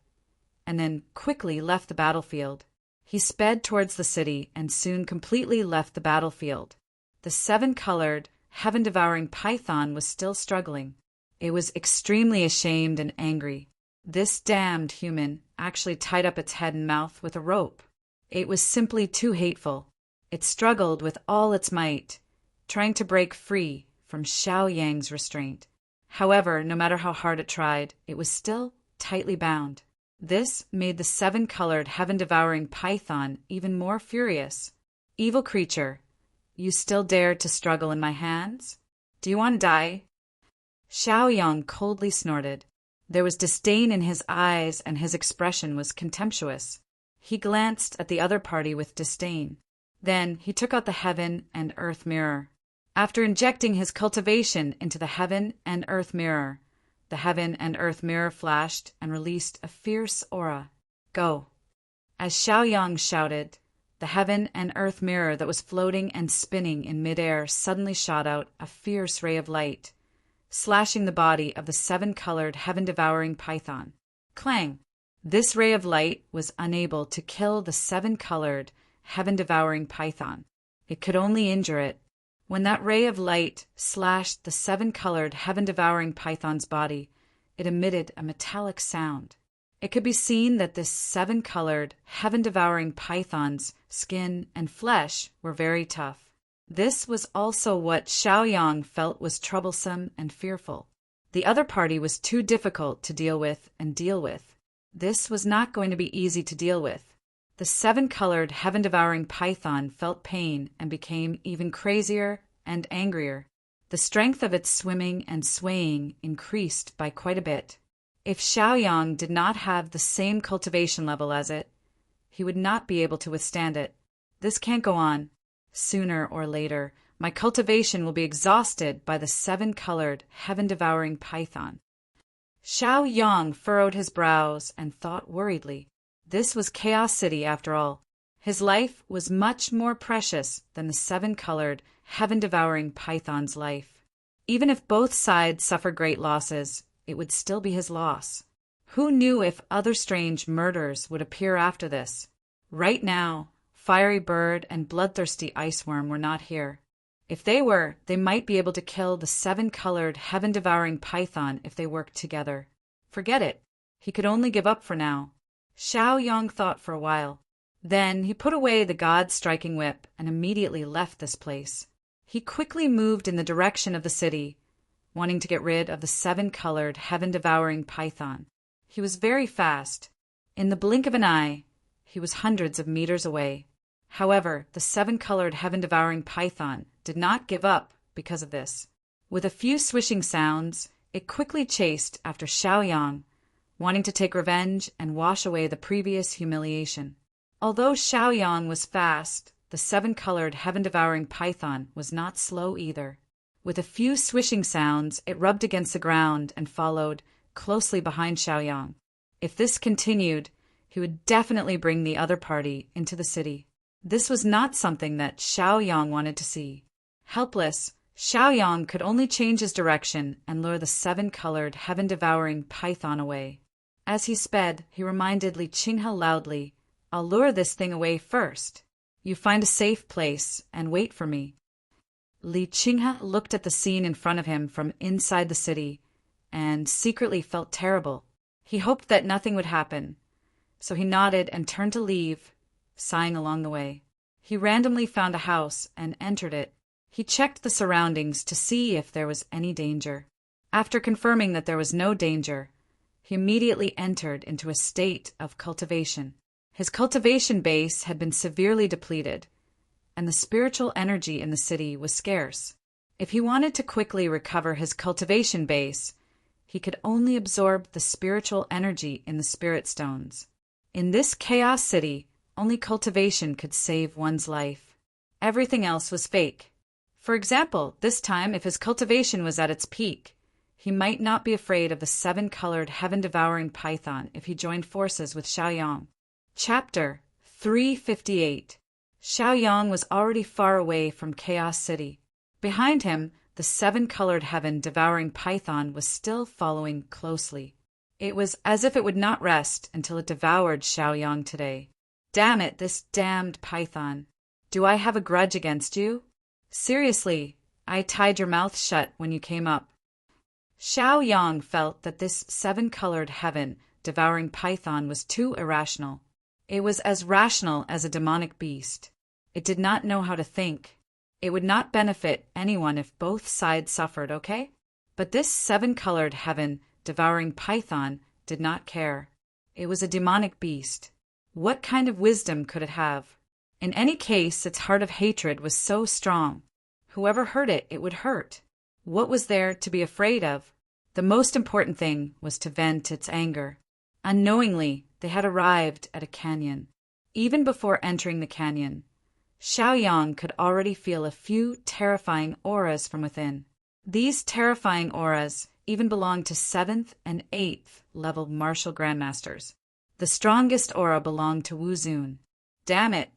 and then quickly left the battlefield. He sped towards the city and soon completely left the battlefield. The seven-colored, heaven-devouring python was still struggling. It was extremely ashamed and angry. This damned human actually tied up its head and mouth with a rope. It was simply too hateful. It struggled with all its might, trying to break free from Xiaoyang's restraint. However, no matter how hard it tried, it was still tightly bound. This made the seven-colored, heaven-devouring python even more furious. "Evil creature, you still dare to struggle in my hands? Do you want to die?" Xiaoyang coldly snorted. There was disdain in his eyes, and his expression was contemptuous. He glanced at the other party with disdain. Then he took out the heaven and earth mirror. After injecting his cultivation into the heaven and earth mirror, the heaven and earth mirror flashed and released a fierce aura. "Go!" As Xiaoyang shouted, the the heaven and earth mirror that was floating and spinning in midair suddenly shot out a fierce ray of light, slashing the body of the seven-colored heaven-devouring python. Clang! This ray of light was unable to kill the seven-colored heaven-devouring python. It could only injure it. When that ray of light slashed the seven-colored heaven-devouring python's body, it emitted a metallic sound. It could be seen that this seven-colored heaven-devouring python's skin and flesh were very tough. This was also what Xiaoyang felt was troublesome and fearful. The other party was too difficult to deal with. This was not going to be easy to deal with. The seven-colored heaven-devouring python felt pain and became even crazier and angrier. The strength of its swimming and swaying increased by quite a bit. If Xiaoyang did not have the same cultivation level as it, he would not be able to withstand it. This can't go on. Sooner or later, my cultivation will be exhausted by the seven-colored heaven-devouring python. Xiaoyang furrowed his brows and thought worriedly. This was Chaos City after all. His life was much more precious than the seven-colored heaven-devouring python's life. Even if both sides suffered great losses, it would still be his loss. Who knew if other strange murders would appear after this? Right now, Fiery Bird and Bloodthirsty Iceworm were not here. If they were, they might be able to kill the seven-colored heaven-devouring python if they worked together. Forget it. He could only give up for now. Xiaoyang thought for a while. Then he put away the god-striking whip and immediately left this place. He quickly moved in the direction of the city, wanting to get rid of the seven-colored heaven-devouring python. He was very fast. In the blink of an eye, he was hundreds of meters away. However, the seven-colored heaven-devouring python did not give up because of this. With a few swishing sounds, it quickly chased after Xiaoyang, wanting to take revenge and wash away the previous humiliation. Although Xiaoyang was fast, the seven-colored heaven-devouring python was not slow either. With a few swishing sounds, it rubbed against the ground and followed closely behind Xiaoyang. If this continued, he would definitely bring the other party into the city. This was not something that Xiaoyang wanted to see. Helpless, Xiaoyang could only change his direction and lure the seven-colored heaven-devouring python away. As he sped, he reminded Li Qinghe loudly, "I'll lure this thing away first. You find a safe place and wait for me." Li Qinghe looked at the scene in front of him from inside the city and secretly felt terrible. He hoped that nothing would happen, so he nodded and turned to leave, sighing along the way. He randomly found a house and entered it. He checked the surroundings to see if there was any danger. After confirming that there was no danger, he immediately entered into a state of cultivation. His cultivation base had been severely depleted, and the spiritual energy in the city was scarce. If he wanted to quickly recover his cultivation base, he could only absorb the spiritual energy in the spirit stones. In this chaos city, only cultivation could save one's life. Everything else was fake. For example, this time, if his cultivation was at its peak, he might not be afraid of the seven-colored heaven-devouring python if he joined forces with Xiaoyang. Chapter 358. Xiaoyang was already far away from Chaos City. Behind him, the seven-colored heaven-devouring python was still following closely. It was as if it would not rest until it devoured Xiaoyang today. Damn it, this damned python. Do I have a grudge against you? Seriously, I tied your mouth shut when you came up. Xiaoyang felt that this seven-colored heaven-devouring python was too irrational. It was as rational as a demonic beast. It did not know how to think. It would not benefit anyone if both sides suffered, okay? But this seven-colored heaven-devouring python did not care. It was a demonic beast. What kind of wisdom could it have? In any case, its heart of hatred was so strong. Whoever heard it, it would hurt. What was there to be afraid of? The most important thing was to vent its anger. Unknowingly, they had arrived at a canyon. Even before entering the canyon, Xiaoyang could already feel a few terrifying auras from within. These terrifying auras even belonged to 7th and 8th level martial grandmasters. The strongest aura belonged to Wu Zun. Damn it!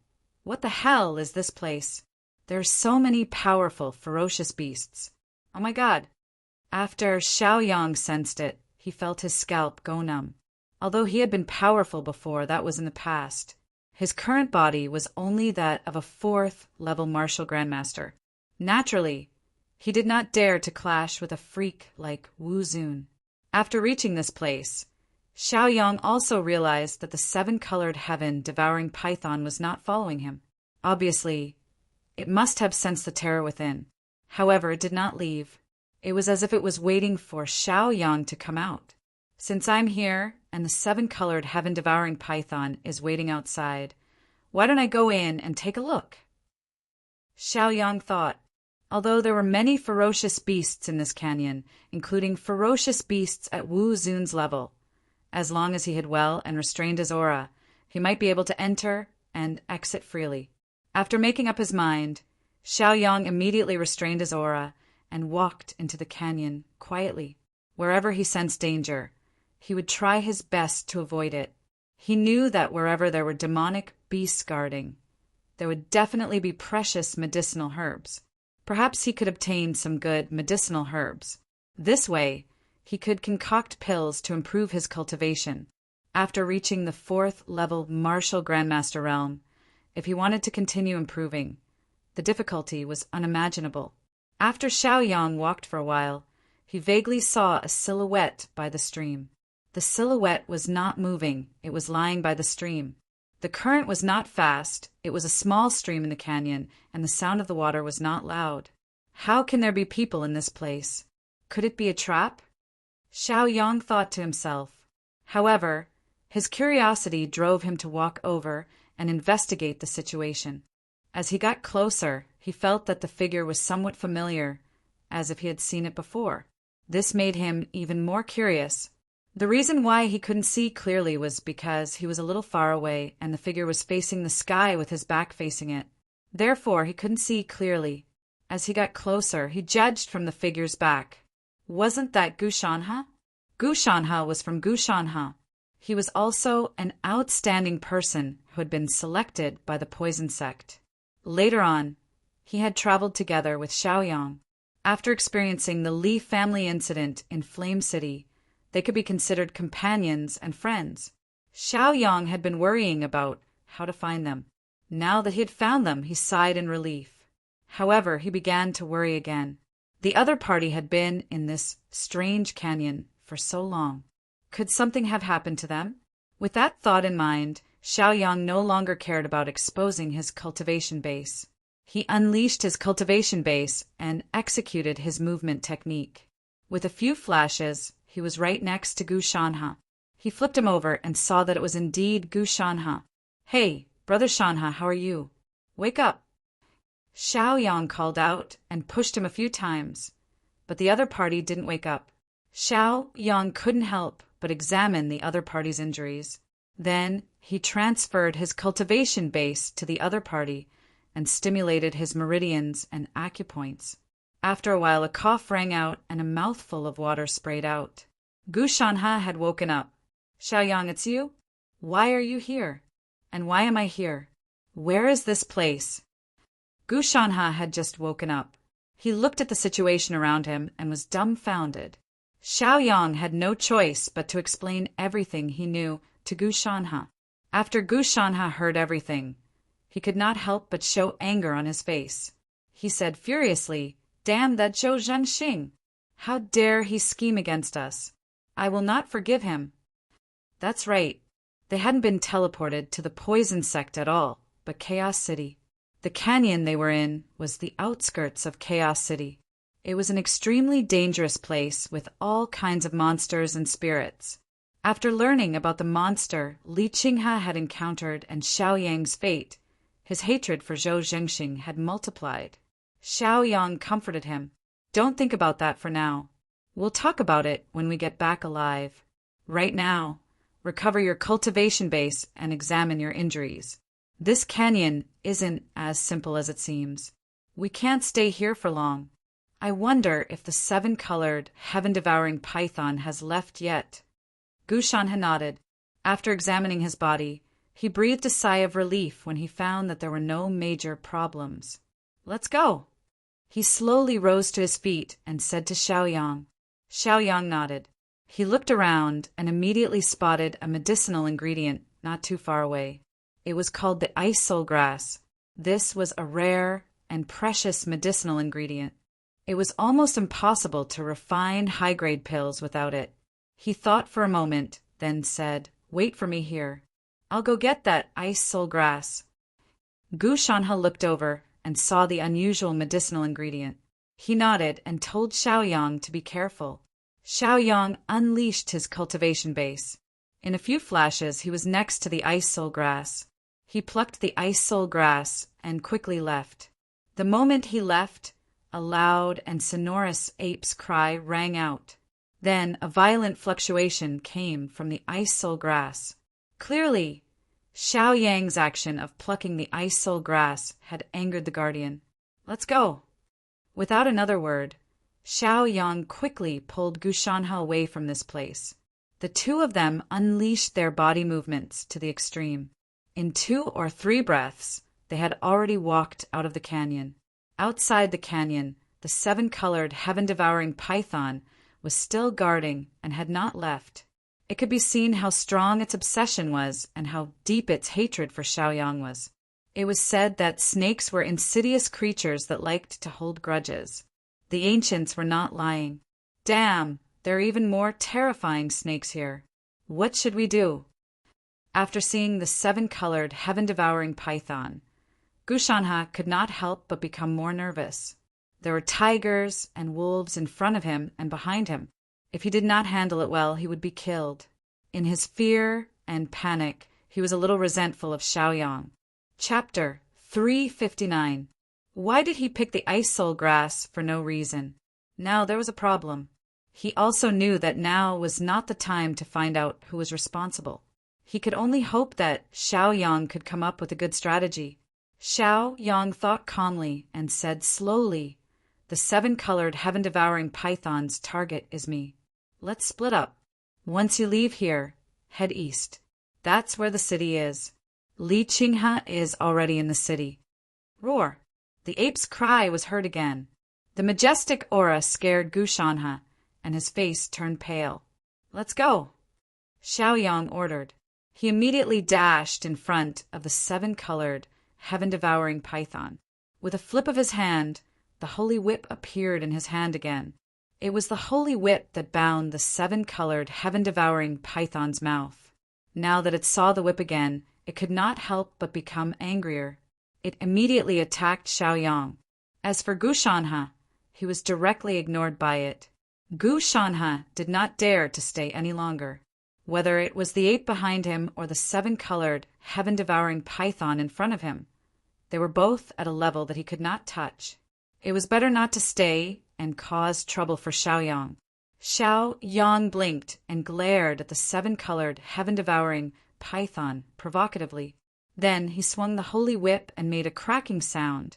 What the hell is this place? There are so many powerful, ferocious beasts. Oh my god. After Xiaoyang sensed it, he felt his scalp go numb. Although he had been powerful before, that was in the past. His current body was only that of a 4th-level martial grandmaster. Naturally, he did not dare to clash with a freak like Wu Zun. After reaching this place, Xiaoyang also realized that the 7-colored heaven-devouring python was not following him. Obviously, it must have sensed the terror within. However, it did not leave. It was as if it was waiting for Xiaoyang to come out. Since I'm here, and the 7-colored heaven-devouring python is waiting outside, why don't I go in and take a look? Xiaoyang thought. Although there were many ferocious beasts in this canyon, including ferocious beasts at Wu Zun's level, as long as he hid well and restrained his aura, he might be able to enter and exit freely. After making up his mind, Xiaoyang immediately restrained his aura and walked into the canyon quietly. Wherever he sensed danger, he would try his best to avoid it. He knew that wherever there were demonic beasts guarding, there would definitely be precious medicinal herbs. Perhaps he could obtain some good medicinal herbs. This way, he could concoct pills to improve his cultivation. After reaching the 4th-level martial grandmaster realm, if he wanted to continue improving, the difficulty was unimaginable. After Xiaoyang walked for a while, he vaguely saw a silhouette by the stream. The silhouette was not moving, it was lying by the stream. The current was not fast, it was a small stream in the canyon, and the sound of the water was not loud. How can there be people in this place? Could it be a trap? Xiaoyang thought to himself. However, his curiosity drove him to walk over and investigate the situation. As he got closer, he felt that the figure was somewhat familiar, as if he had seen it before. This made him even more curious. The reason why he couldn't see clearly was because he was a little far away and the figure was facing the sky with his back facing it. Therefore, he couldn't see clearly. As he got closer, he judged from the figure's back. Wasn't that Gu Shanha? Gu Shanha was from Gu Shanha. He was also an outstanding person who had been selected by the poison sect. Later on, he had traveled together with Xiaoyang. After experiencing the Li family incident in Flame City, they could be considered companions and friends. Xiaoyang had been worrying about how to find them. Now that he had found them, he sighed in relief. However, he began to worry again. The other party had been in this strange canyon for so long. Could something have happened to them? With that thought in mind, Xiaoyang no longer cared about exposing his cultivation base. He unleashed his cultivation base and executed his movement technique. With a few flashes, he was right next to Gu Shanha. He flipped him over and saw that it was indeed Gu Shanha. "Hey, Brother Shanha, how are you? Wake up!" Xiaoyang called out and pushed him a few times, but the other party didn't wake up. Xiaoyang couldn't help but examine the other party's injuries. Then he transferred his cultivation base to the other party and stimulated his meridians and acupoints. After a while, a cough rang out and a mouthful of water sprayed out. Gu Shanha had woken up. "Xiaoyang, it's you? Why are you here? And why am I here? Where is this place?" Gu Shanha had just woken up. He looked at the situation around him and was dumbfounded. Xiaoyang had no choice but to explain everything he knew to Gu Shanha. After Gu Shanha heard everything, he could not help but show anger on his face. He said furiously, "Damn that Zhou Zhenxing! How dare he scheme against us? I will not forgive him." That's right. They hadn't been teleported to the poison sect at all, but Chaos City. The canyon they were in was the outskirts of Chaos City. It was an extremely dangerous place with all kinds of monsters and spirits. After learning about the monster Li Qinghe had encountered and Xiaoyang's fate, his hatred for Zhou Zhenxing had multiplied. Xiaoyang comforted him. "Don't think about that for now. We'll talk about it when we get back alive. Right now, recover your cultivation base and examine your injuries. This canyon isn't as simple as it seems. We can't stay here for long. I wonder if the 7-colored, heaven-devouring python has left yet." Gu Shanha nodded. After examining his body, He breathed a sigh of relief when he found that there were no major problems. "Let's go." He slowly rose to his feet and said to Xiaoyang. Xiaoyang nodded. He looked around and immediately spotted a medicinal ingredient not too far away. It was called the ice soul grass. This was a rare and precious medicinal ingredient. It was almost impossible to refine high-grade pills without it. He thought for a moment, then said, "Wait for me here. I'll go get that ice soul grass." Gu Shanhe looked over and saw the unusual medicinal ingredient. He nodded and told Xiaoyang to be careful. Xiaoyang unleashed his cultivation base. In a few flashes, he was next to the ice soul grass. He plucked the ice soul grass and quickly left. The moment he left, a loud and sonorous ape's cry rang out. Then a violent fluctuation came from the ice soul grass. Clearly, Xiaoyang's action of plucking the ice soul grass had angered the guardian. "Let's go." Without another word, Xiaoyang quickly pulled Gu Shanhe away from this place. The two of them unleashed their body movements to the extreme. In 2 or 3 breaths, they had already walked out of the canyon. Outside the canyon, the 7-colored heaven-devouring python was still guarding and had not left. It could be seen how strong its obsession was and how deep its hatred for Xiaoyang was. It was said that snakes were insidious creatures that liked to hold grudges. The ancients were not lying. "Damn, there are even more terrifying snakes here. What should we do?" After seeing the 7-colored heaven-devouring python, Gu Shanhe could not help but become more nervous. There were tigers and wolves in front of him and behind him. If he did not handle it well, he would be killed. In his fear and panic, he was a little resentful of Xiaoyang. Chapter 359. Why did he pick the ice soul grass for no reason? Now there was a problem. He also knew that now was not the time to find out who was responsible. He could only hope that Xiaoyang could come up with a good strategy. Xiaoyang thought calmly and said slowly, "The 7-colored heaven-devouring python's target is me. Let's split up. Once you leave here, head east. That's where the city is. Li Qinghe is already in the city." Roar! The ape's cry was heard again. The majestic aura scared Gu Shanhe, and his face turned pale. "Let's go," Xiaoyang ordered. He immediately dashed in front of the 7-colored, heaven-devouring python. With a flip of his hand, the holy whip appeared in his hand again. It was the holy whip that bound the 7-colored, heaven-devouring python's mouth. Now that it saw the whip again, it could not help but become angrier. It immediately attacked Xiaoyang. As for Gu Shanhe, he was directly ignored by it. Gu Shanhe did not dare to stay any longer. Whether it was the ape behind him or the 7-colored, heaven-devouring python in front of him, they were both at a level that he could not touch. It was better not to stay and cause trouble for Xiaoyang. Xiaoyang blinked and glared at the 7-colored, heaven-devouring python provocatively. Then he swung the holy whip and made a cracking sound,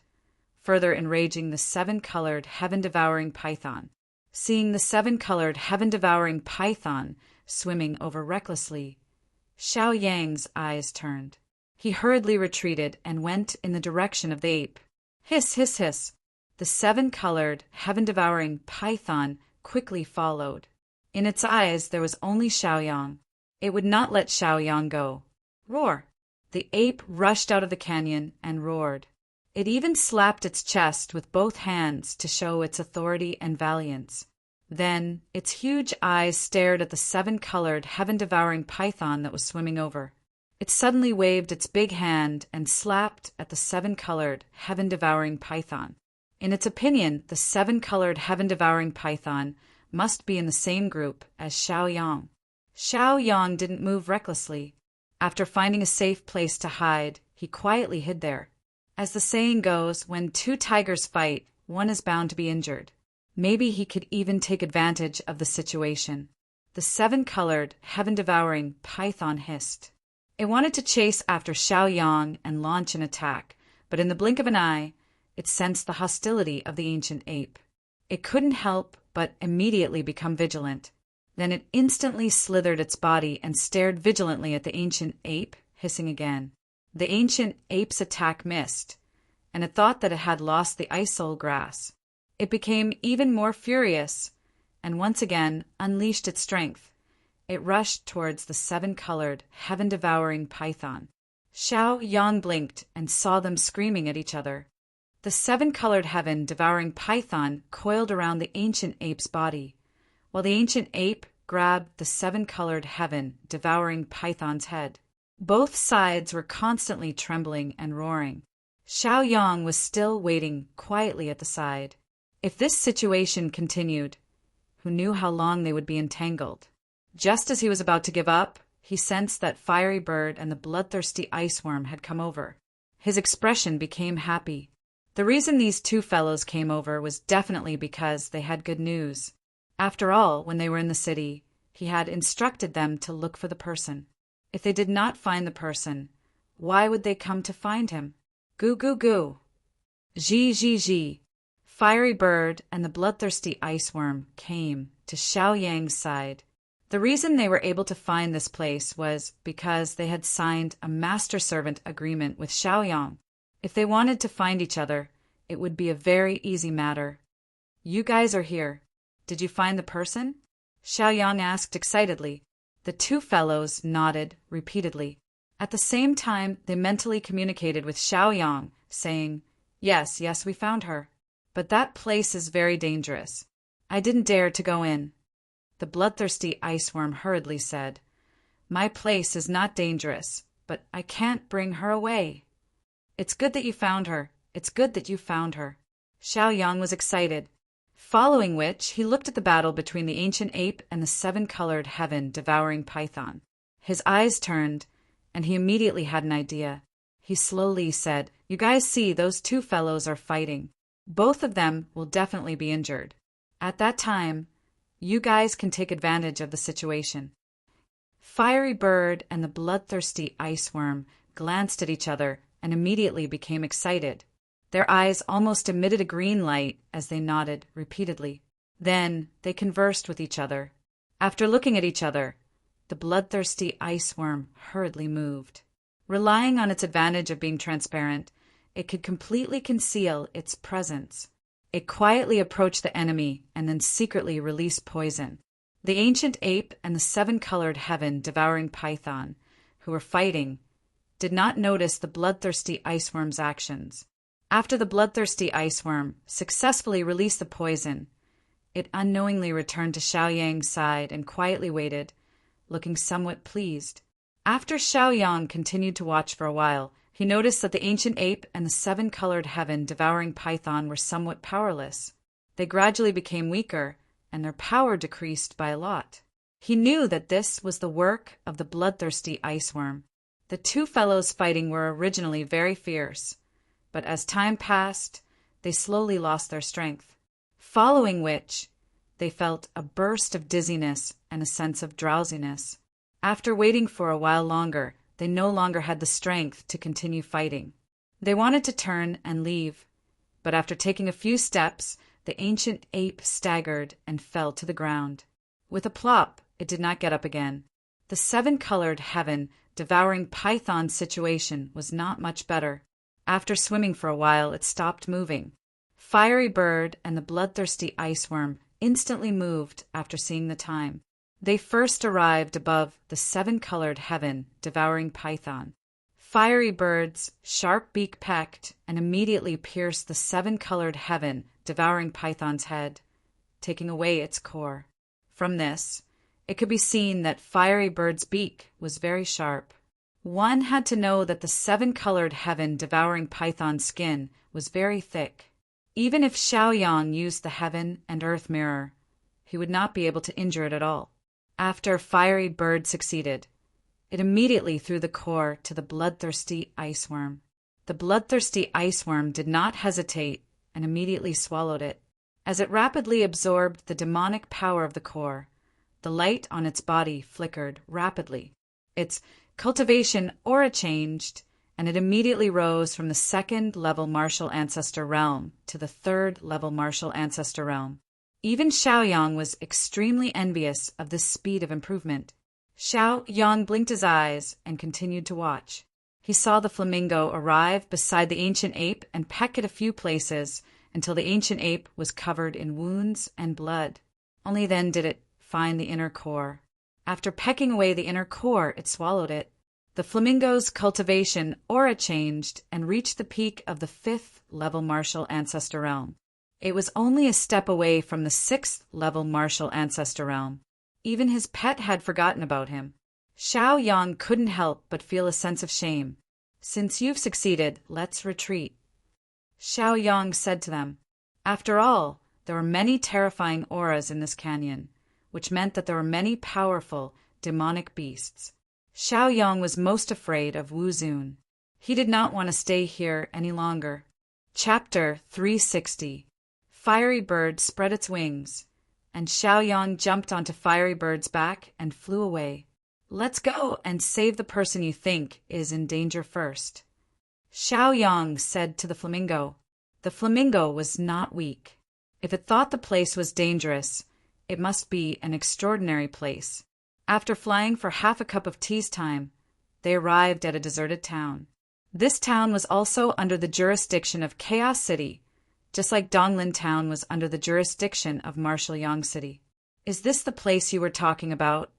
further enraging the 7-colored, heaven-devouring python. Seeing the 7-colored, heaven-devouring python swimming over recklessly, Xiaoyang's eyes turned. He hurriedly retreated and went in the direction of the ape. Hiss, hiss, hiss! The 7-colored, heaven-devouring python quickly followed. In its eyes there was only Xiaoyang. It would not let Xiaoyang go. Roar! The ape rushed out of the canyon and roared. It even slapped its chest with both hands to show its authority and valiance. Then its huge eyes stared at the 7-colored, heaven-devouring python that was swimming over. It suddenly waved its big hand and slapped at the 7-colored, heaven-devouring python. In its opinion, the 7-colored, heaven-devouring python must be in the same group as Xiaoyang. Xiaoyang didn't move recklessly. After finding a safe place to hide, he quietly hid there. As the saying goes, when 2 tigers fight, one is bound to be injured. Maybe he could even take advantage of the situation. The 7-colored, heaven-devouring python hissed. It wanted to chase after Xiaoyang and launch an attack, but in the blink of an eye, it sensed the hostility of the ancient ape. It couldn't help but immediately become vigilant. Then it instantly slithered its body and stared vigilantly at the ancient ape, hissing again. The ancient ape's attack missed, and it thought that it had lost the ice soul grass. It became even more furious, and once again unleashed its strength. It rushed towards the seven-colored, heaven-devouring python. Xiao Yang blinked and saw them screaming at each other. The seven-colored heaven-devouring python coiled around the ancient ape's body, while the ancient ape grabbed the seven-colored heaven-devouring python's head. Both sides were constantly trembling and roaring. Xiao Yang was still waiting quietly at the side. If this situation continued, who knew how long they would be entangled? Just as he was about to give up, he sensed that Fiery Bird and the bloodthirsty ice worm had come over. His expression became happy. The reason these two fellows came over was definitely because they had good news. After all, when they were in the city, he had instructed them to look for the person. If they did not find the person, why would they come to find him? Goo goo goo. Zhi zhi zhi. Fiery Bird and the bloodthirsty ice worm came to Xiao Yang's side. The reason they were able to find this place was because they had signed a master-servant agreement with Xiao Yang. If they wanted to find each other, it would be a very easy matter. You guys are here. Did you find the person? Xiao Yang asked excitedly. The two fellows nodded repeatedly. At the same time, they mentally communicated with Xiao Yang, saying, Yes, we found her. But that place is very dangerous. I didn't dare to go in. The bloodthirsty ice worm hurriedly said, My place is not dangerous, but I can't bring her away. It's good that you found her. It's good that you found her. Xiao Yang was excited. Following which, he looked at the battle between the ancient ape and the seven-colored heaven-devouring python. His eyes turned, and he immediately had an idea. He slowly said, You guys see, those two fellows are fighting. Both of them will definitely be injured. At that time, you guys can take advantage of the situation. Fiery Bird and the bloodthirsty ice worm glanced at each other and immediately became excited. Their eyes almost emitted a green light as they nodded repeatedly. Then they conversed with each other. After looking at each other, the bloodthirsty ice worm hurriedly moved. Relying on its advantage of being transparent, it could completely conceal its presence. It quietly approached the enemy and then secretly released poison. The ancient ape and the seven-colored heaven-devouring python, who were fighting, did not notice the bloodthirsty ice worm's actions. After the bloodthirsty ice worm successfully released the poison, it unknowingly returned to Xiao Yang's side and quietly waited, looking somewhat pleased. After Xiao Yang continued to watch for a while, he noticed that the ancient ape and the seven-colored heaven-devouring python were somewhat powerless. They gradually became weaker, and their power decreased by a lot. He knew that this was the work of the bloodthirsty ice worm. The two fellows fighting were originally very fierce, but as time passed, they slowly lost their strength. Following which, they felt a burst of dizziness and a sense of drowsiness. After waiting for a while longer, they no longer had the strength to continue fighting. They wanted to turn and leave, but after taking a few steps, the ancient ape staggered and fell to the ground. With a plop, it did not get up again. The seven-colored heaven-devouring python's situation was not much better. After swimming for a while, it stopped moving. Fiery Bird and the bloodthirsty ice worm instantly moved after seeing the time. They first arrived above the seven-colored heaven-devouring python. Fiery Bird's sharp beak pecked and immediately pierced the seven-colored heaven-devouring python's head, taking away its core. From this, it could be seen that Fiery Bird's beak was very sharp. One had to know that the seven-colored heaven-devouring python's skin was very thick. Even if Xiao Yang used the heaven and earth mirror, he would not be able to injure it at all. After Fiery Bird succeeded, it immediately threw the core to the bloodthirsty ice worm. The bloodthirsty ice worm did not hesitate and immediately swallowed it. As it rapidly absorbed the demonic power of the core, the light on its body flickered rapidly. Its cultivation aura changed, and it immediately rose from the second-level martial ancestor realm to the third-level martial ancestor realm. Even Xiao Yang was extremely envious of this speed of improvement. Xiao Yang blinked his eyes and continued to watch. He saw the flamingo arrive beside the ancient ape and peck at a few places until the ancient ape was covered in wounds and blood. Only then did it find the inner core. After pecking away the inner core, it swallowed it. The flamingo's cultivation aura changed and reached the peak of the 5th level martial ancestor realm. It was only a step away from the 6th level martial ancestor realm. Even his pet had forgotten about him. Xiao Yang couldn't help but feel a sense of shame. Since you've succeeded, let's retreat. Xiao Yang said to them. After all, there were many terrifying auras in this canyon, which meant that there were many powerful, demonic beasts. Xiao Yang was most afraid of Wu Zun. He did not want to stay here any longer. Chapter 360. Fiery Bird spread its wings, and Xiao Yang jumped onto Fiery Bird's back and flew away. Let's go and save the person you think is in danger first. Xiao Yang said to the flamingo. The flamingo was not weak. If it thought the place was dangerous, it must be an extraordinary place. After flying for half a cup of tea's time, they arrived at a deserted town. This town was also under the jurisdiction of Chaos City, just like Donglin Town was under the jurisdiction of Martial Yang City. Is this the place you were talking about?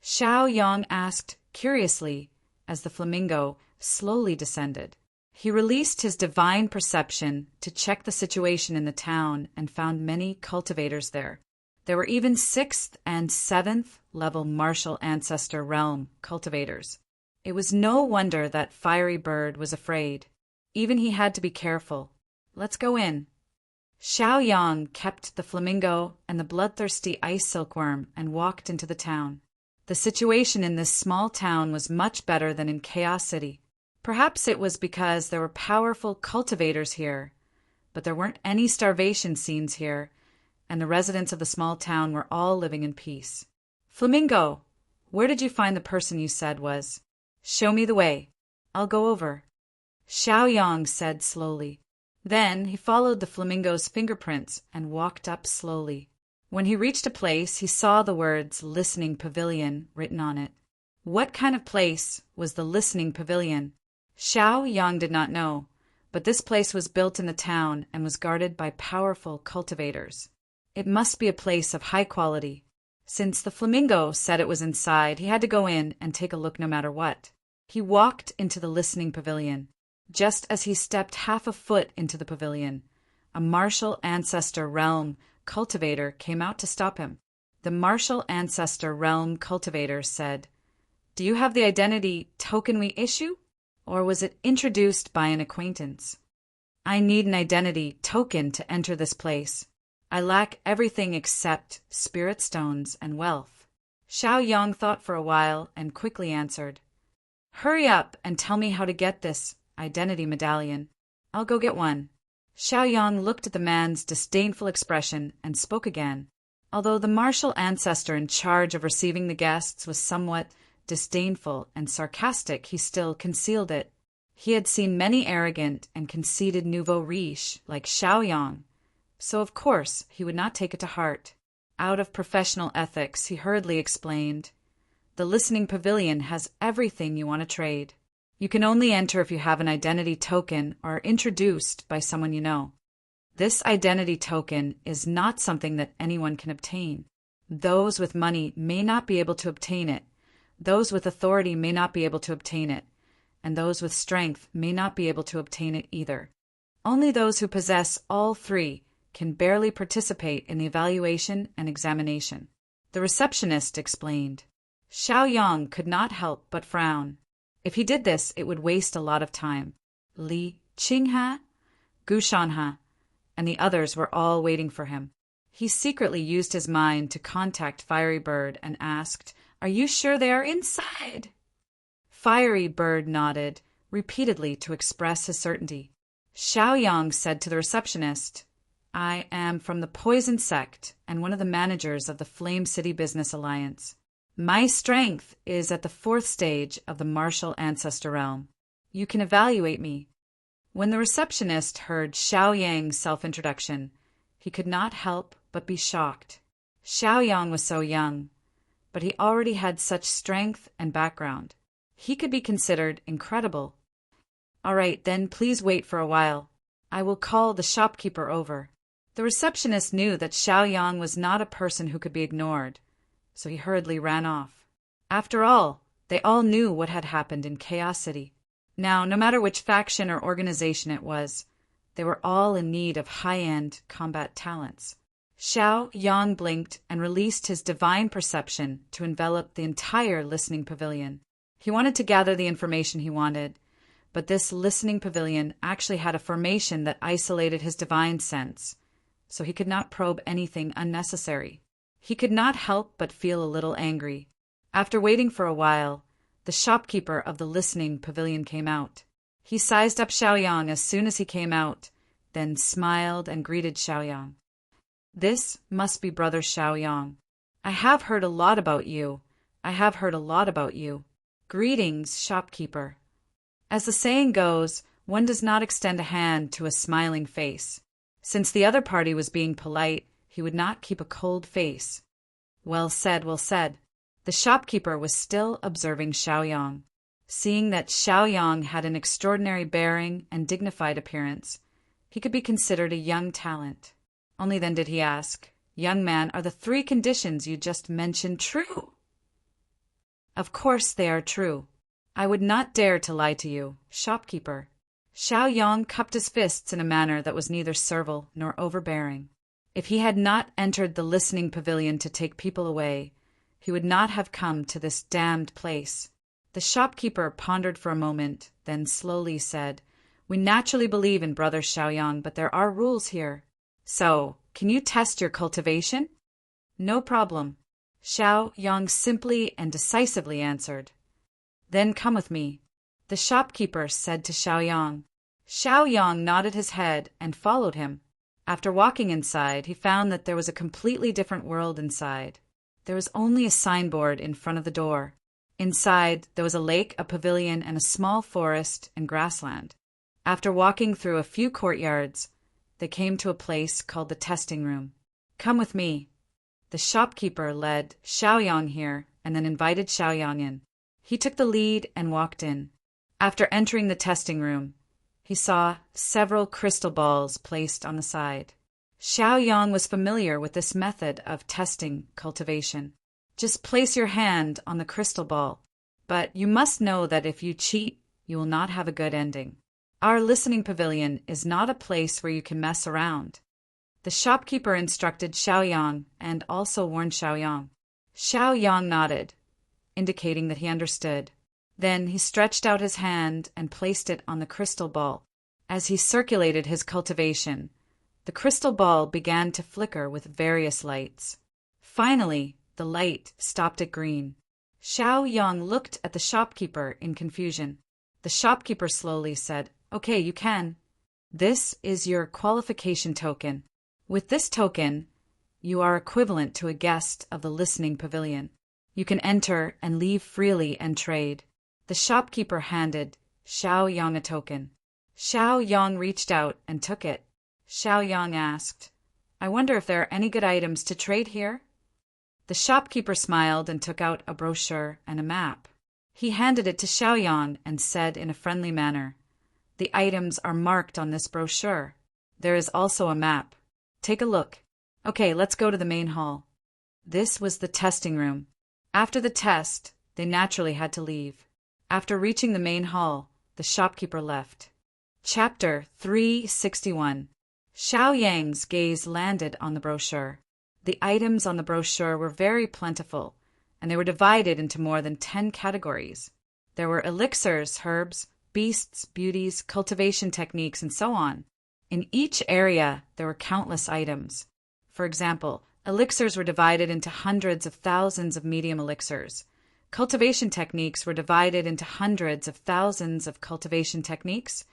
Xiao Yang asked curiously as the flamingo slowly descended. He released his divine perception to check the situation in the town and found many cultivators there. There were even 6th and 7th level martial ancestor realm cultivators. It was no wonder that Fiery Bird was afraid. Even he had to be careful. Let's go in. Xiao Yang kept the flamingo and the bloodthirsty ice silkworm and walked into the town. The situation in this small town was much better than in Chaos City. Perhaps it was because there were powerful cultivators here, but there weren't any starvation scenes here, and the residents of the small town were all living in peace. Flamingo, where did you find the person you said was? Show me the way. I'll go over. Xiao Yang said slowly. Then he followed the flamingo's fingerprints and walked up slowly. When he reached a place, he saw the words Listening Pavilion written on it. What kind of place was the Listening Pavilion? Xiao Yang did not know, but this place was built in the town and was guarded by powerful cultivators. It must be a place of high quality. Since the flamingo said it was inside, he had to go in and take a look no matter what. He walked into the Listening Pavilion. Just as he stepped half a foot into the pavilion, a martial ancestor realm cultivator came out to stop him. The martial ancestor realm cultivator said, Do you have the identity token we issue? Or was it introduced by an acquaintance? I need an identity token to enter this place. I lack everything except spirit stones and wealth. Xiao Yang thought for a while and quickly answered, Hurry up and tell me how to get this identity medallion. I'll go get one. Xiao Yang looked at the man's disdainful expression and spoke again. Although the martial ancestor in charge of receiving the guests was somewhat disdainful and sarcastic, he still concealed it. He had seen many arrogant and conceited nouveau riche like Xiao Yang, so of course he would not take it to heart. Out of professional ethics, he hurriedly explained, The Listening Pavilion has everything you want to trade. You can only enter if you have an identity token or are introduced by someone you know. This identity token is not something that anyone can obtain. Those with money may not be able to obtain it. Those with authority may not be able to obtain it. And those with strength may not be able to obtain it either. Only those who possess all three can barely participate in the evaluation and examination. The receptionist explained. Xiao Yang could not help but frown. If he did this, it would waste a lot of time. Li Qingha, Gu Shanha, and the others were all waiting for him. He secretly used his mind to contact Fiery Bird and asked, Are you sure they are inside? Fiery Bird nodded repeatedly to express his certainty. Xiao Yang said to the receptionist, I am from the Poison Sect and one of the managers of the Flame City Business Alliance. My strength is at the 4th stage of the martial ancestor realm. You can evaluate me. When the receptionist heard Xiao Yang's self-introduction, he could not help but be shocked. Xiao Yang was so young, but he already had such strength and background. He could be considered incredible. All right, then please wait for a while. I will call the shopkeeper over. The receptionist knew that Xiaoyang was not a person who could be ignored, so he hurriedly ran off. After all, they all knew what had happened in Chaos City. Now, no matter which faction or organization it was, they were all in need of high-end combat talents. Xiaoyang blinked and released his divine perception to envelop the entire listening pavilion. He wanted to gather the information he wanted, but this listening pavilion actually had a formation that isolated his divine sense, so he could not probe anything unnecessary. He could not help but feel a little angry. After waiting for a while, the shopkeeper of the listening pavilion came out. He sized up Xiaoyang as soon as he came out, then smiled and greeted Xiaoyang. This must be Brother Xiaoyang. I have heard a lot about you. Greetings, shopkeeper. As the saying goes, one does not extend a hand to a smiling face. Since the other party was being polite, he would not keep a cold face. Well said, well said. The shopkeeper was still observing Xiaoyang. Seeing that Xiaoyang had an extraordinary bearing and dignified appearance, he could be considered a young talent. Only then did he ask, "Young man, are the 3 conditions you just mentioned true?" "Of course they are true. I would not dare to lie to you, shopkeeper." Xiaoyang cupped his fists in a manner that was neither servile nor overbearing. If he had not entered the listening pavilion to take people away, he would not have come to this damned place. The shopkeeper pondered for a moment, then slowly said, "We naturally believe in Brother Xiaoyang, but there are rules here. So, can you test your cultivation?" "No problem," Xiaoyang simply and decisively answered. "Then come with me," the shopkeeper said to Xiaoyang. Xiaoyang nodded his head and followed him. After walking inside, he found that there was a completely different world inside. There was only a signboard in front of the door. Inside, there was a lake, a pavilion, and a small forest and grassland. After walking through a few courtyards, they came to a place called the testing room. "Come with me." The shopkeeper led Xiaoyang here and then invited Xiaoyang in. He took the lead and walked in. After entering the testing room, he saw several crystal balls placed on the side. Xiaoyang was familiar with this method of testing cultivation. Just place your hand on the crystal ball, but you must know that if you cheat, you will not have a good ending. Our listening pavilion is not a place where you can mess around. The shopkeeper instructed Xiaoyang and also warned Xiaoyang. Xiaoyang nodded, indicating that he understood. Then he stretched out his hand and placed it on the crystal ball. As he circulated his cultivation, the crystal ball began to flicker with various lights. Finally, the light stopped at green. Xiaoyang looked at the shopkeeper in confusion. The shopkeeper slowly said, "Okay, you can. This is your qualification token. With this token, you are equivalent to a guest of the listening pavilion. You can enter and leave freely and trade." The shopkeeper handed Xiaoyang a token. Xiaoyang reached out and took it. Xiaoyang asked, "I wonder if there are any good items to trade here?" The shopkeeper smiled and took out a brochure and a map. He handed it to Xiaoyang and said in a friendly manner, "The items are marked on this brochure. There is also a map. Take a look. Okay, let's go to the main hall." This was the testing room. After the test, they naturally had to leave. After reaching the main hall, the shopkeeper left. Chapter 361. Xiaoyang's gaze landed on the brochure. The items on the brochure were very plentiful, and they were divided into more than 10 categories. There were elixirs, herbs, beasts, beauties, cultivation techniques, and so on. In each area, there were countless items. For example, elixirs were divided into hundreds of thousands of medium elixirs. Cultivation techniques were divided into hundreds of thousands of cultivation techniques,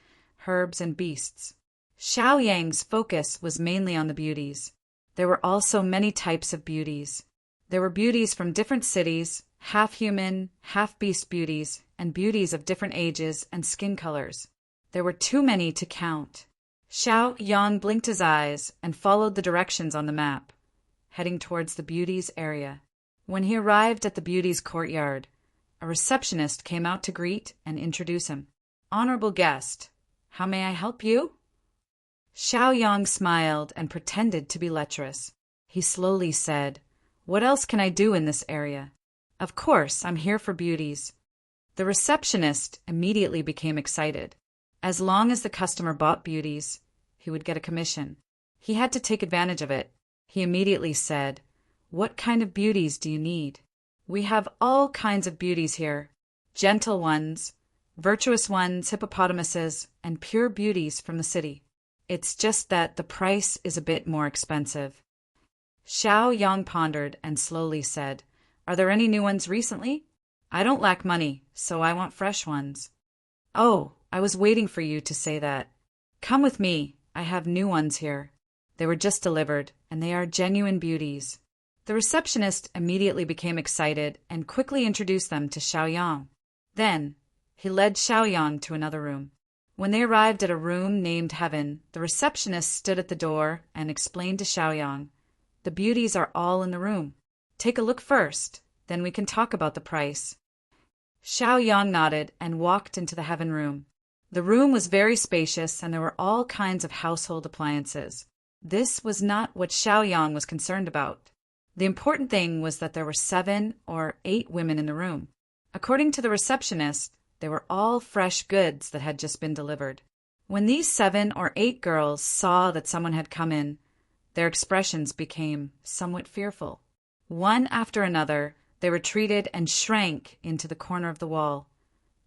herbs, and beasts. Xiaoyang's focus was mainly on the beauties. There were also many types of beauties. There were beauties from different cities, half-human, half-beast beauties, and beauties of different ages and skin colors. There were too many to count. Xiaoyang blinked his eyes and followed the directions on the map, heading towards the beauties area. When he arrived at the beauty's courtyard, a receptionist came out to greet and introduce him. "Honorable guest, how may I help you?" Xiaoyang smiled and pretended to be lecherous. He slowly said, "What else can I do in this area? Of course, I'm here for beauties." The receptionist immediately became excited. As long as the customer bought beauties, he would get a commission. He had to take advantage of it. He immediately said, "What kind of beauties do you need?" "We have all kinds of beauties here. Gentle ones, virtuous ones, hippopotamuses, and pure beauties from the city. It's just that the price is a bit more expensive." Xiao Yang pondered and slowly said, "Are there any new ones recently? I don't lack money, so I want fresh ones." "Oh, I was waiting for you to say that. Come with me, I have new ones here. They were just delivered, and they are genuine beauties." The receptionist immediately became excited and quickly introduced them to Xiaoyang. Then, he led Xiaoyang to another room. When they arrived at a room named Heaven, the receptionist stood at the door and explained to Xiaoyang, "The beauties are all in the room. Take a look first, then we can talk about the price." Xiaoyang nodded and walked into the Heaven room. The room was very spacious and there were all kinds of household appliances. This was not what Xiaoyang was concerned about. The important thing was that there were 7 or 8 women in the room. According to the receptionist, they were all fresh goods that had just been delivered. When these 7 or 8 girls saw that someone had come in, their expressions became somewhat fearful. One after another, they retreated and shrank into the corner of the wall,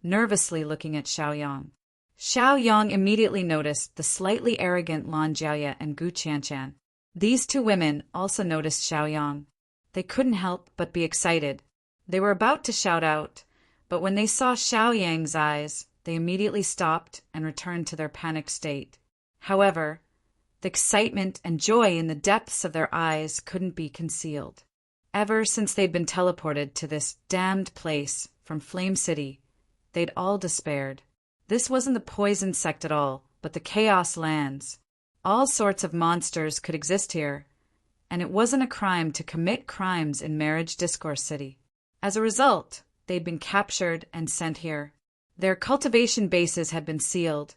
nervously looking at Xiaoyang. Xiaoyang immediately noticed the slightly arrogant Lan Jiaye and Gu Qianshan. These 2 women also noticed Xiaoyang. They couldn't help but be excited. They were about to shout out, but when they saw Xiaoyang's eyes, they immediately stopped and returned to their panicked state. However, the excitement and joy in the depths of their eyes couldn't be concealed. Ever since they'd been teleported to this damned place from Flame City, they'd all despaired. This wasn't the poison sect at all, but the Chaos Lands. All sorts of monsters could exist here, and it wasn't a crime to commit crimes in Marriage Discourse City. As a result, they'd been captured and sent here. Their cultivation bases had been sealed,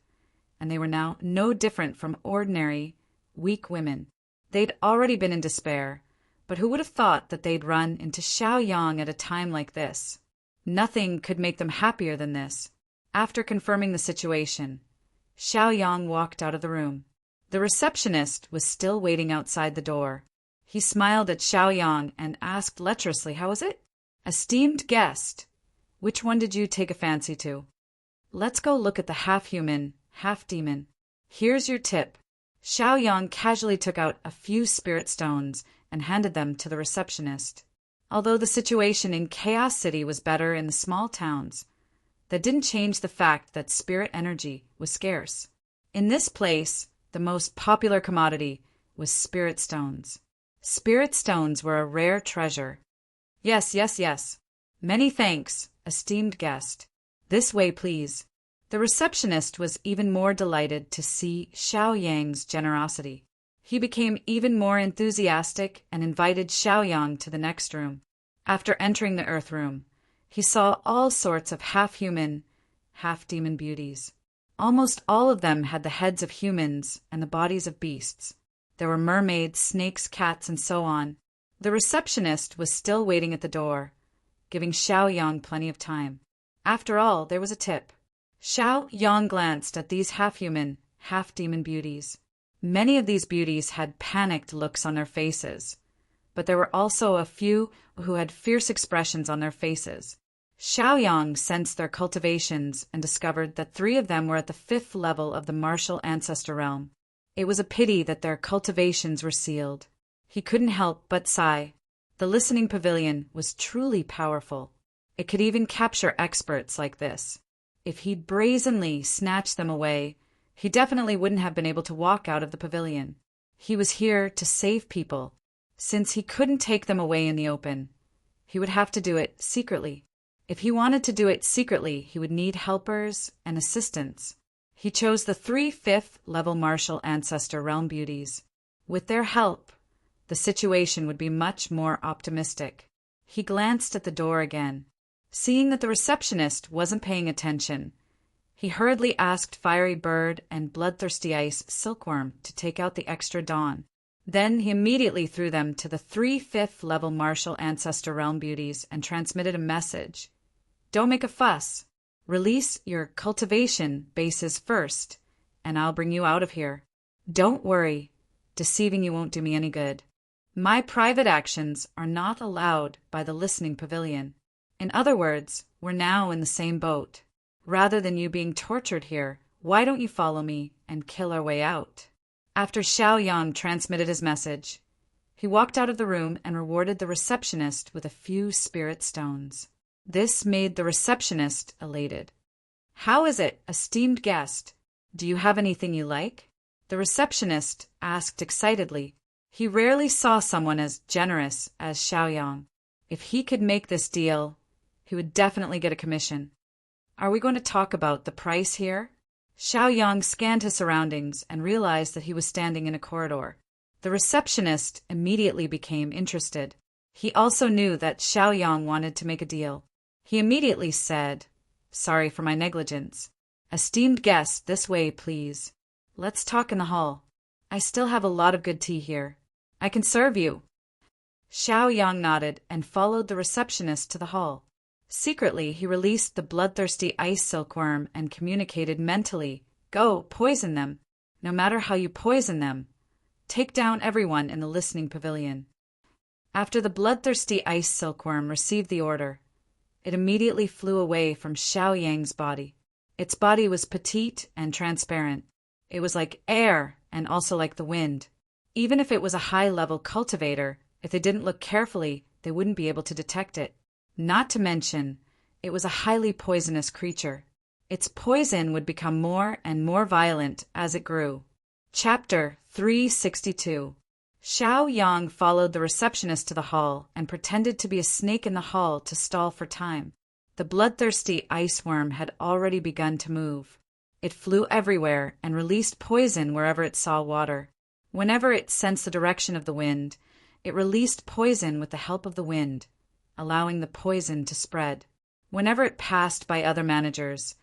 and they were now no different from ordinary, weak women. They'd already been in despair, but who would have thought that they'd run into Xiaoyang at a time like this? Nothing could make them happier than this. After confirming the situation, Xiaoyang walked out of the room. The receptionist was still waiting outside the door. He smiled at Xiaoyang and asked lecherously, "How is it?" "Esteemed guest, which one did you take a fancy to?" "Let's go look at the half-human, half-demon. Here's your tip." Xiaoyang casually took out a few spirit stones and handed them to the receptionist. Although the situation in Chaos City was better in the small towns, that didn't change the fact that spirit energy was scarce. In this place, the most popular commodity was spirit stones. Spirit stones were a rare treasure. Yes. Many thanks, esteemed guest. This way, please." The receptionist was even more delighted to see Xiaoyang's generosity. He became even more enthusiastic and invited Xiaoyang to the next room. After entering the Earth room, he saw all sorts of half-human, half-demon beauties. Almost all of them had the heads of humans and the bodies of beasts. There were mermaids, snakes, cats, and so on. The receptionist was still waiting at the door, giving Xiaoyang plenty of time. After all, there was a tip. Xiaoyang glanced at these half-human, half-demon beauties. Many of these beauties had panicked looks on their faces, but there were also a few who had fierce expressions on their faces. Xiaoyang sensed their cultivations and discovered that 3 of them were at the 5th level of the martial ancestor realm. It was a pity that their cultivations were sealed. He couldn't help but sigh. The listening pavilion was truly powerful. It could even capture experts like this. If he'd brazenly snatched them away, he definitely wouldn't have been able to walk out of the pavilion. He was here to save people. Since he couldn't take them away in the open, he would have to do it secretly. If he wanted to do it secretly, he would need helpers and assistants. He chose the 3 5th-level martial ancestor realm beauties. With their help, the situation would be much more optimistic. He glanced at the door again. Seeing that the receptionist wasn't paying attention, he hurriedly asked Fiery Bird and Bloodthirsty Ice Silkworm to take out the extra Dawn. Then he immediately threw them to the 3/5 level Martial Ancestor Realm Beauties and transmitted a message. Don't make a fuss. Release your cultivation bases first, and I'll bring you out of here. Don't worry. Deceiving you won't do me any good. My private actions are not allowed by the listening pavilion. In other words, we're now in the same boat. Rather than you being tortured here, why don't you follow me and kill our way out? After Xiao Yang transmitted his message, he walked out of the room and rewarded the receptionist with a few spirit stones. This made the receptionist elated. How is it, esteemed guest? Do you have anything you like? The receptionist asked excitedly. He rarely saw someone as generous as Xiao Yang. If he could make this deal, he would definitely get a commission. Are we going to talk about the price here? Xiao Yang scanned his surroundings and realized that he was standing in a corridor. The receptionist immediately became interested. He also knew that Xiao Yang wanted to make a deal. He immediately said, "Sorry for my negligence. Esteemed guest, this way, please. Let's talk in the hall. I still have a lot of good tea here. I can serve you." Xiao Yang nodded and followed the receptionist to the hall. Secretly, he released the bloodthirsty ice silkworm and communicated mentally, "Go, poison them. No matter how you poison them, take down everyone in the listening pavilion." After the bloodthirsty ice silkworm received the order, it immediately flew away from Xiao Yang's body. Its body was petite and transparent. It was like air and also like the wind. Even if it was a high-level cultivator, if they didn't look carefully, they wouldn't be able to detect it. Not to mention, it was a highly poisonous creature. Its poison would become more and more violent as it grew. Chapter 362. Xiao Yang followed the receptionist to the hall and pretended to be a snake in the hall to stall for time. The bloodthirsty ice worm had already begun to move. It flew everywhere and released poison wherever it saw water. Whenever it sensed the direction of the wind, it released poison with the help of the wind, allowing the poison to spread. Whenever it passed by other managers,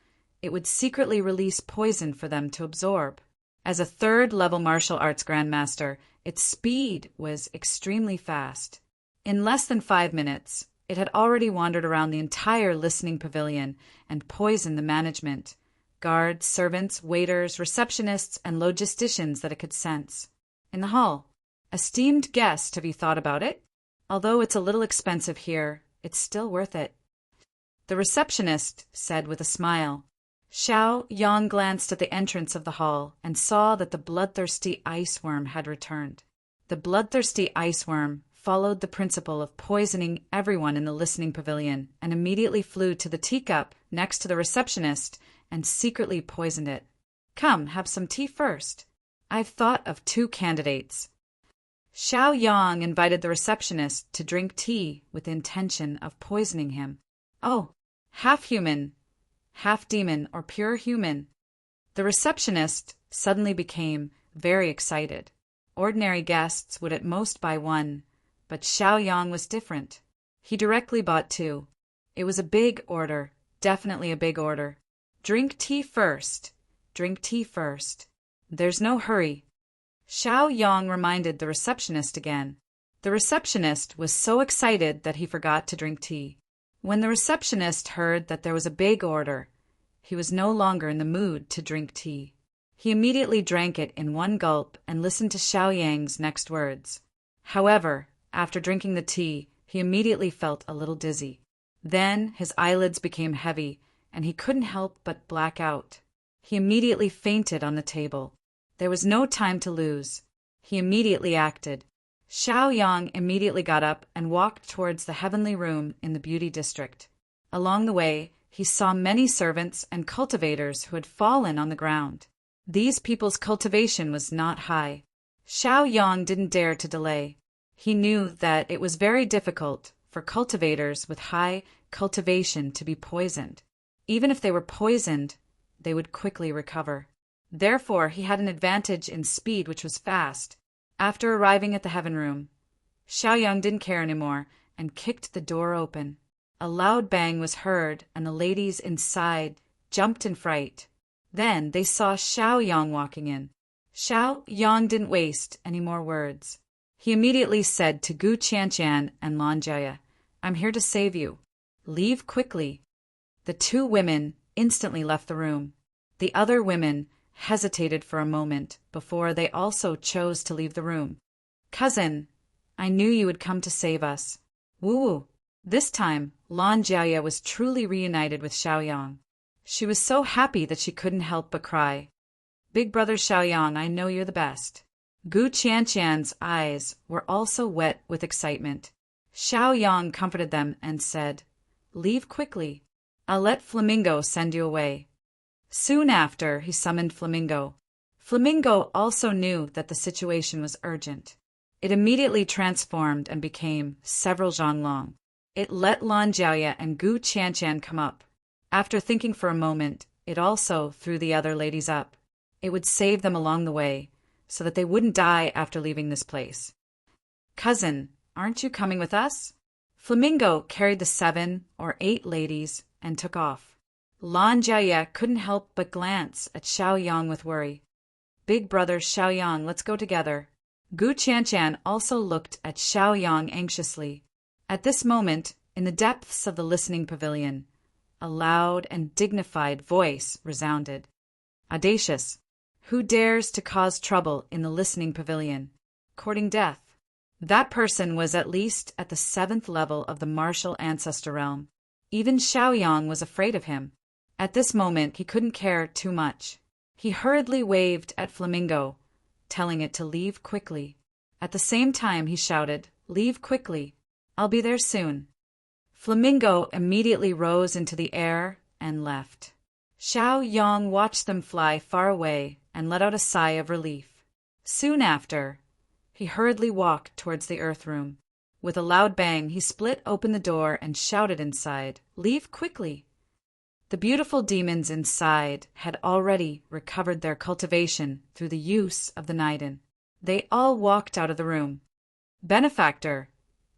it would secretly release poison for them to absorb. As a third-level martial arts grandmaster, its speed was extremely fast. In less than 5 minutes, it had already wandered around the entire listening pavilion and poisoned the management, guards, servants, waiters, receptionists, and logisticians that it could sense. In the hall, "Esteemed guest, have you thought about it? Although it's a little expensive here, it's still worth it." The receptionist said with a smile. Xiao Yang glanced at the entrance of the hall and saw that the bloodthirsty ice worm had returned. The bloodthirsty ice worm followed the principle of poisoning everyone in the listening pavilion and immediately flew to the teacup next to the receptionist and secretly poisoned it. "Come, have some tea first. I've thought of 2 candidates." Xiao Yang invited the receptionist to drink tea with the intention of poisoning him. "Oh, half human, half demon, or pure human." The receptionist suddenly became very excited. Ordinary guests would at most buy 1, but Xiao Yang was different. He directly bought 2. It was a big order, definitely a big order. "Drink tea first. Drink tea first. There's no hurry." Xiao Yang reminded the receptionist again. The receptionist was so excited that he forgot to drink tea. When the receptionist heard that there was a big order, he was no longer in the mood to drink tea. He immediately drank it in 1 gulp and listened to Xiao Yang's next words. However, after drinking the tea, he immediately felt a little dizzy. Then his eyelids became heavy, and he couldn't help but black out. He immediately fainted on the table. There was no time to lose. He immediately acted. Xiao Yang immediately got up and walked towards the heavenly room in the beauty district. Along the way, he saw many servants and cultivators who had fallen on the ground. These people's cultivation was not high. Xiao Yang didn't dare to delay. He knew that it was very difficult for cultivators with high cultivation to be poisoned. Even if they were poisoned, they would quickly recover. Therefore, he had an advantage in speed which was fast. After arriving at the heaven room, Xiao Yang didn't care anymore and kicked the door open. A loud bang was heard, and the ladies inside jumped in fright. Then they saw Xiaoyang walking in. Xiaoyang didn't waste any more words. He immediately said to Gu Qianqian and Lan Jia, "I'm here to save you. Leave quickly." The two women instantly left the room. The other women hesitated for a moment before they also chose to leave the room. "Cousin, I knew you would come to save us." Woo! This time, Lan Jia was truly reunited with Xiaoyang. She was so happy that she couldn't help but cry. "Big brother Xiaoyang, I know you're the best." Gu Qianqian's eyes were also wet with excitement. Xiaoyang comforted them and said, "Leave quickly. I'll let Flamingo send you away." Soon after, he summoned Flamingo. Flamingo also knew that the situation was urgent. It immediately transformed and became several zhang long. It let Lan Jiaya and Gu Qianqian come up. After thinking for a moment, it also threw the other ladies up. It would save them along the way, so that they wouldn't die after leaving this place. "Cousin, aren't you coming with us?" Flamingo carried the 7 or 8 ladies and took off. Lan Jiaya couldn't help but glance at Xiaoyang with worry. "Big brother Xiaoyang, let's go together." Gu Qianqian also looked at Xiaoyang anxiously. At this moment, in the depths of the listening pavilion, a loud and dignified voice resounded. "Audacious! Who dares to cause trouble in the listening pavilion? Courting death." That person was at least at the 7th level of the martial ancestor realm. Even Xiaoyang was afraid of him. At this moment, he couldn't care too much. He hurriedly waved at Flamingo, telling it to leave quickly. At the same time, he shouted, "Leave quickly. I'll be there soon." Flamingo immediately rose into the air and left. Xiaoyang watched them fly far away and let out a sigh of relief. Soon after, he hurriedly walked towards the earth room. With a loud bang, he split open the door and shouted inside, "Leave quickly." The beautiful demons inside had already recovered their cultivation through the use of the Niden. They all walked out of the room. "Benefactor,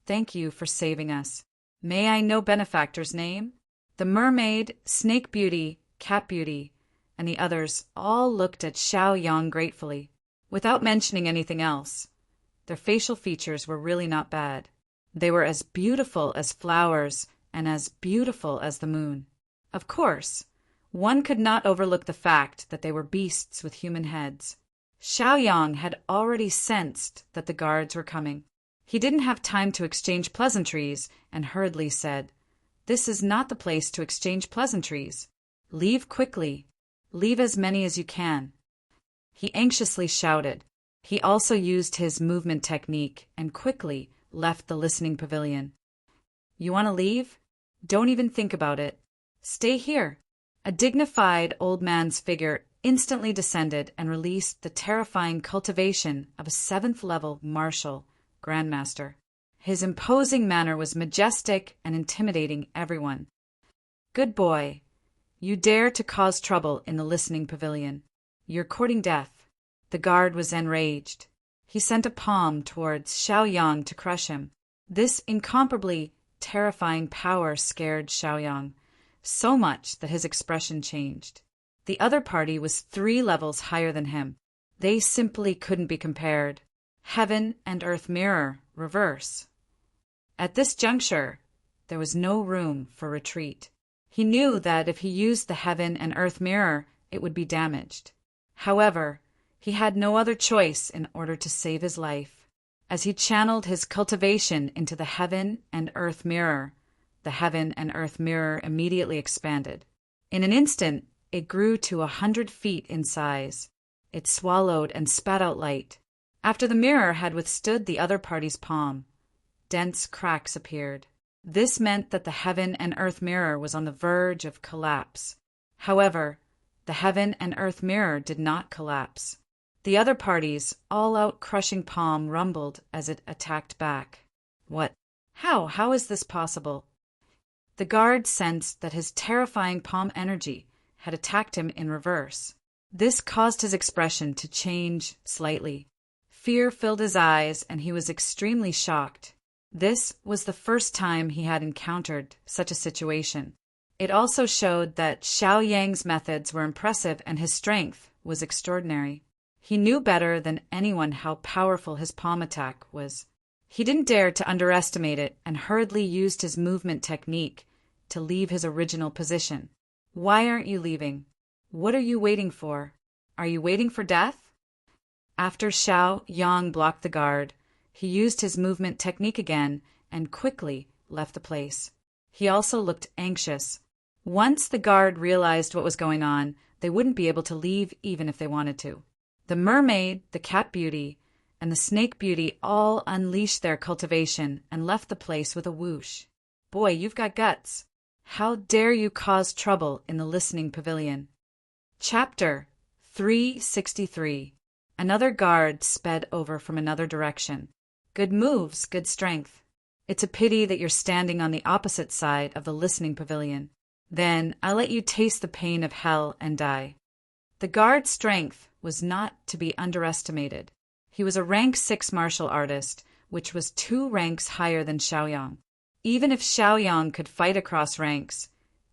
thank you for saving us. May I know Benefactor's name?" The mermaid, Snake Beauty, Cat Beauty, and the others all looked at Xiaoyang gratefully, without mentioning anything else. Their facial features were really not bad. They were as beautiful as flowers and as beautiful as the moon. Of course, one could not overlook the fact that they were beasts with human heads. Xiaoyang had already sensed that the guards were coming. He didn't have time to exchange pleasantries and hurriedly said, "This is not the place to exchange pleasantries. Leave quickly. Leave as many as you can." He anxiously shouted. He also used his movement technique and quickly left the listening pavilion. "You want to leave? Don't even think about it. Stay here." A dignified old man's figure instantly descended and released the terrifying cultivation of a 7th level martial grandmaster. His imposing manner was majestic and intimidating everyone. "Good boy. You dare to cause trouble in the listening pavilion. You're courting death." The guard was enraged. He sent a palm towards Xiaoyang to crush him. This incomparably terrifying power scared Xiaoyang so much that his expression changed. The other party was 3 levels higher than him. They simply couldn't be compared. Heaven and earth mirror, reverse. At this juncture, there was no room for retreat. He knew that if he used the heaven and earth mirror, it would be damaged. However, he had no other choice in order to save his life. As he channeled his cultivation into the heaven and earth mirror, the heaven and earth mirror immediately expanded. In an instant, it grew to 100 feet in size. It swallowed and spat out light. After the mirror had withstood the other party's palm, dense cracks appeared. This meant that the heaven and earth mirror was on the verge of collapse. However, the heaven and earth mirror did not collapse. The other party's all-out crushing palm rumbled as it attacked back. What? How is this possible? The guard sensed that his terrifying palm energy had attacked him in reverse. This caused his expression to change slightly. Fear filled his eyes, and he was extremely shocked. This was the first time he had encountered such a situation. It also showed that Xiao Yang's methods were impressive and his strength was extraordinary. He knew better than anyone how powerful his palm attack was. He didn't dare to underestimate it and hurriedly used his movement technique to leave his original position. Why aren't you leaving? What are you waiting for? Are you waiting for death? After Xiao Yang blocked the guard, he used his movement technique again and quickly left the place. He also looked anxious. Once the guard realized what was going on, they wouldn't be able to leave even if they wanted to. The mermaid, the cat beauty, and the snake beauty all unleashed their cultivation and left the place with a whoosh. Boy, you've got guts. How dare you cause trouble in the listening pavilion? Chapter 363. Another guard sped over from another direction. Good moves, good strength. It's a pity that you're standing on the opposite side of the listening pavilion. Then I'll let you taste the pain of hell and die. The guard's strength was not to be underestimated. He was a rank 6 martial artist, which was 2 ranks higher than Xiaoyang. Even if Xiaoyang could fight across ranks,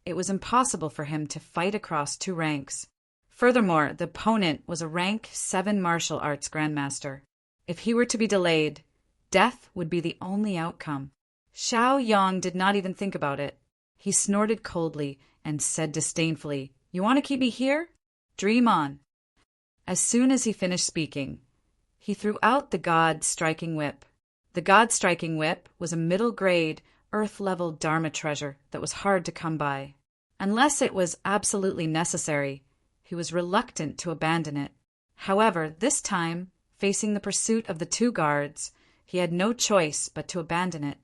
it was impossible for him to fight across 2 ranks. Furthermore, the opponent was a rank 7 martial arts grandmaster. If he were to be delayed, death would be the only outcome. Xiaoyang did not even think about it. He snorted coldly and said disdainfully, "You want to keep me here? Dream on." As soon as he finished speaking, he threw out the God Striking Whip. The God Striking Whip was a middle-grade, earth-level Dharma treasure that was hard to come by. Unless it was absolutely necessary, he was reluctant to abandon it. However, this time, facing the pursuit of the 2 guards, he had no choice but to abandon it.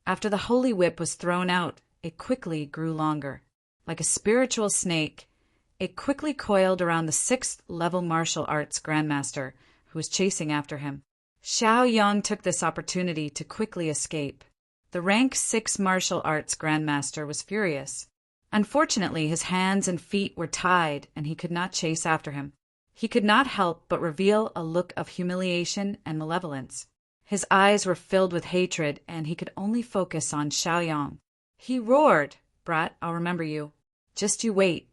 After the holy whip was thrown out, it quickly grew longer. Like a spiritual snake, it quickly coiled around the 6th-level martial arts grandmaster who was chasing after him. Xiaoyang took this opportunity to quickly escape. The rank 6 martial arts grandmaster was furious. Unfortunately, his hands and feet were tied and he could not chase after him. He could not help but reveal a look of humiliation and malevolence. His eyes were filled with hatred and he could only focus on Xiaoyang. He roared, "Brat, I'll remember you. Just you wait."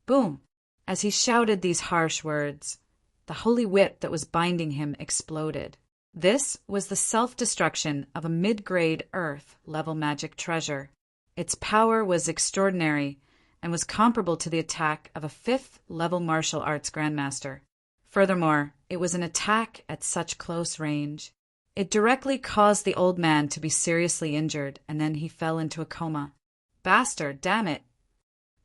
Boom! As he shouted these harsh words, the holy whip that was binding him exploded. This was the self-destruction of a mid-grade Earth-level magic treasure. Its power was extraordinary and was comparable to the attack of a 5th-level martial arts grandmaster. Furthermore, it was an attack at such close range. It directly caused the old man to be seriously injured, and then he fell into a coma. Bastard, damn it!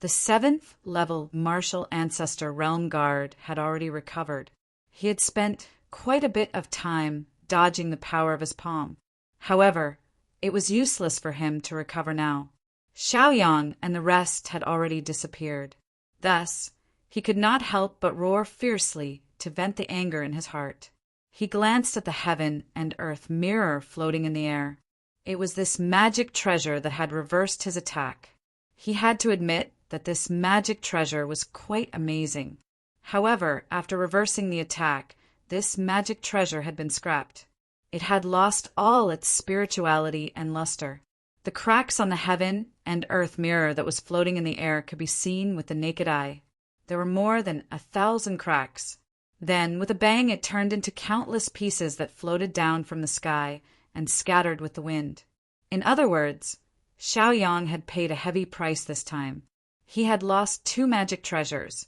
The 7th-level martial ancestor realm guard had already recovered. He had spent quite a bit of time dodging the power of his palm. However, it was useless for him to recover now. Xiaoyang and the rest had already disappeared. Thus, he could not help but roar fiercely to vent the anger in his heart. He glanced at the heaven and earth mirror floating in the air. It was this magic treasure that had reversed his attack. He had to admit that this magic treasure was quite amazing. However, after reversing the attack, this magic treasure had been scrapped. It had lost all its spirituality and luster. The cracks on the heaven and earth mirror that was floating in the air could be seen with the naked eye. There were more than 1,000 cracks. Then, with a bang, it turned into countless pieces that floated down from the sky and scattered with the wind. In other words, Xiaoyang had paid a heavy price this time. He had lost 2 magic treasures,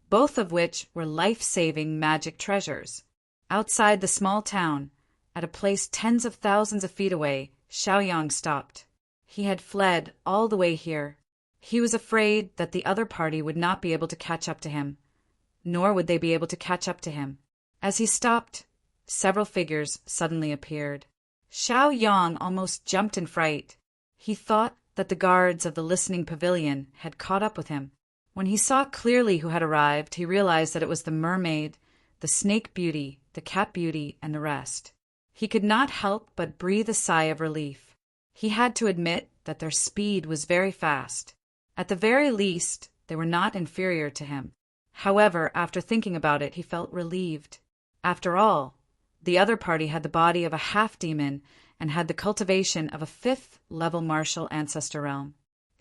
both of which were life-saving magic treasures. Outside the small town, at a place tens of thousands of feet away, Xiaoyang stopped. He had fled all the way here. He was afraid that the other party would not be able to catch up to him, nor would they be able to catch up to him. As he stopped, several figures suddenly appeared. Xiaoyang almost jumped in fright. He thought that the guards of the listening pavilion had caught up with him. When he saw clearly who had arrived, he realized that it was the mermaid, the snake beauty, the cat beauty, and the rest. He could not help but breathe a sigh of relief. He had to admit that their speed was very fast. At the very least, they were not inferior to him. However, after thinking about it, he felt relieved. After all, the other party had the body of a half-demon and had the cultivation of a 5th-level martial ancestor realm.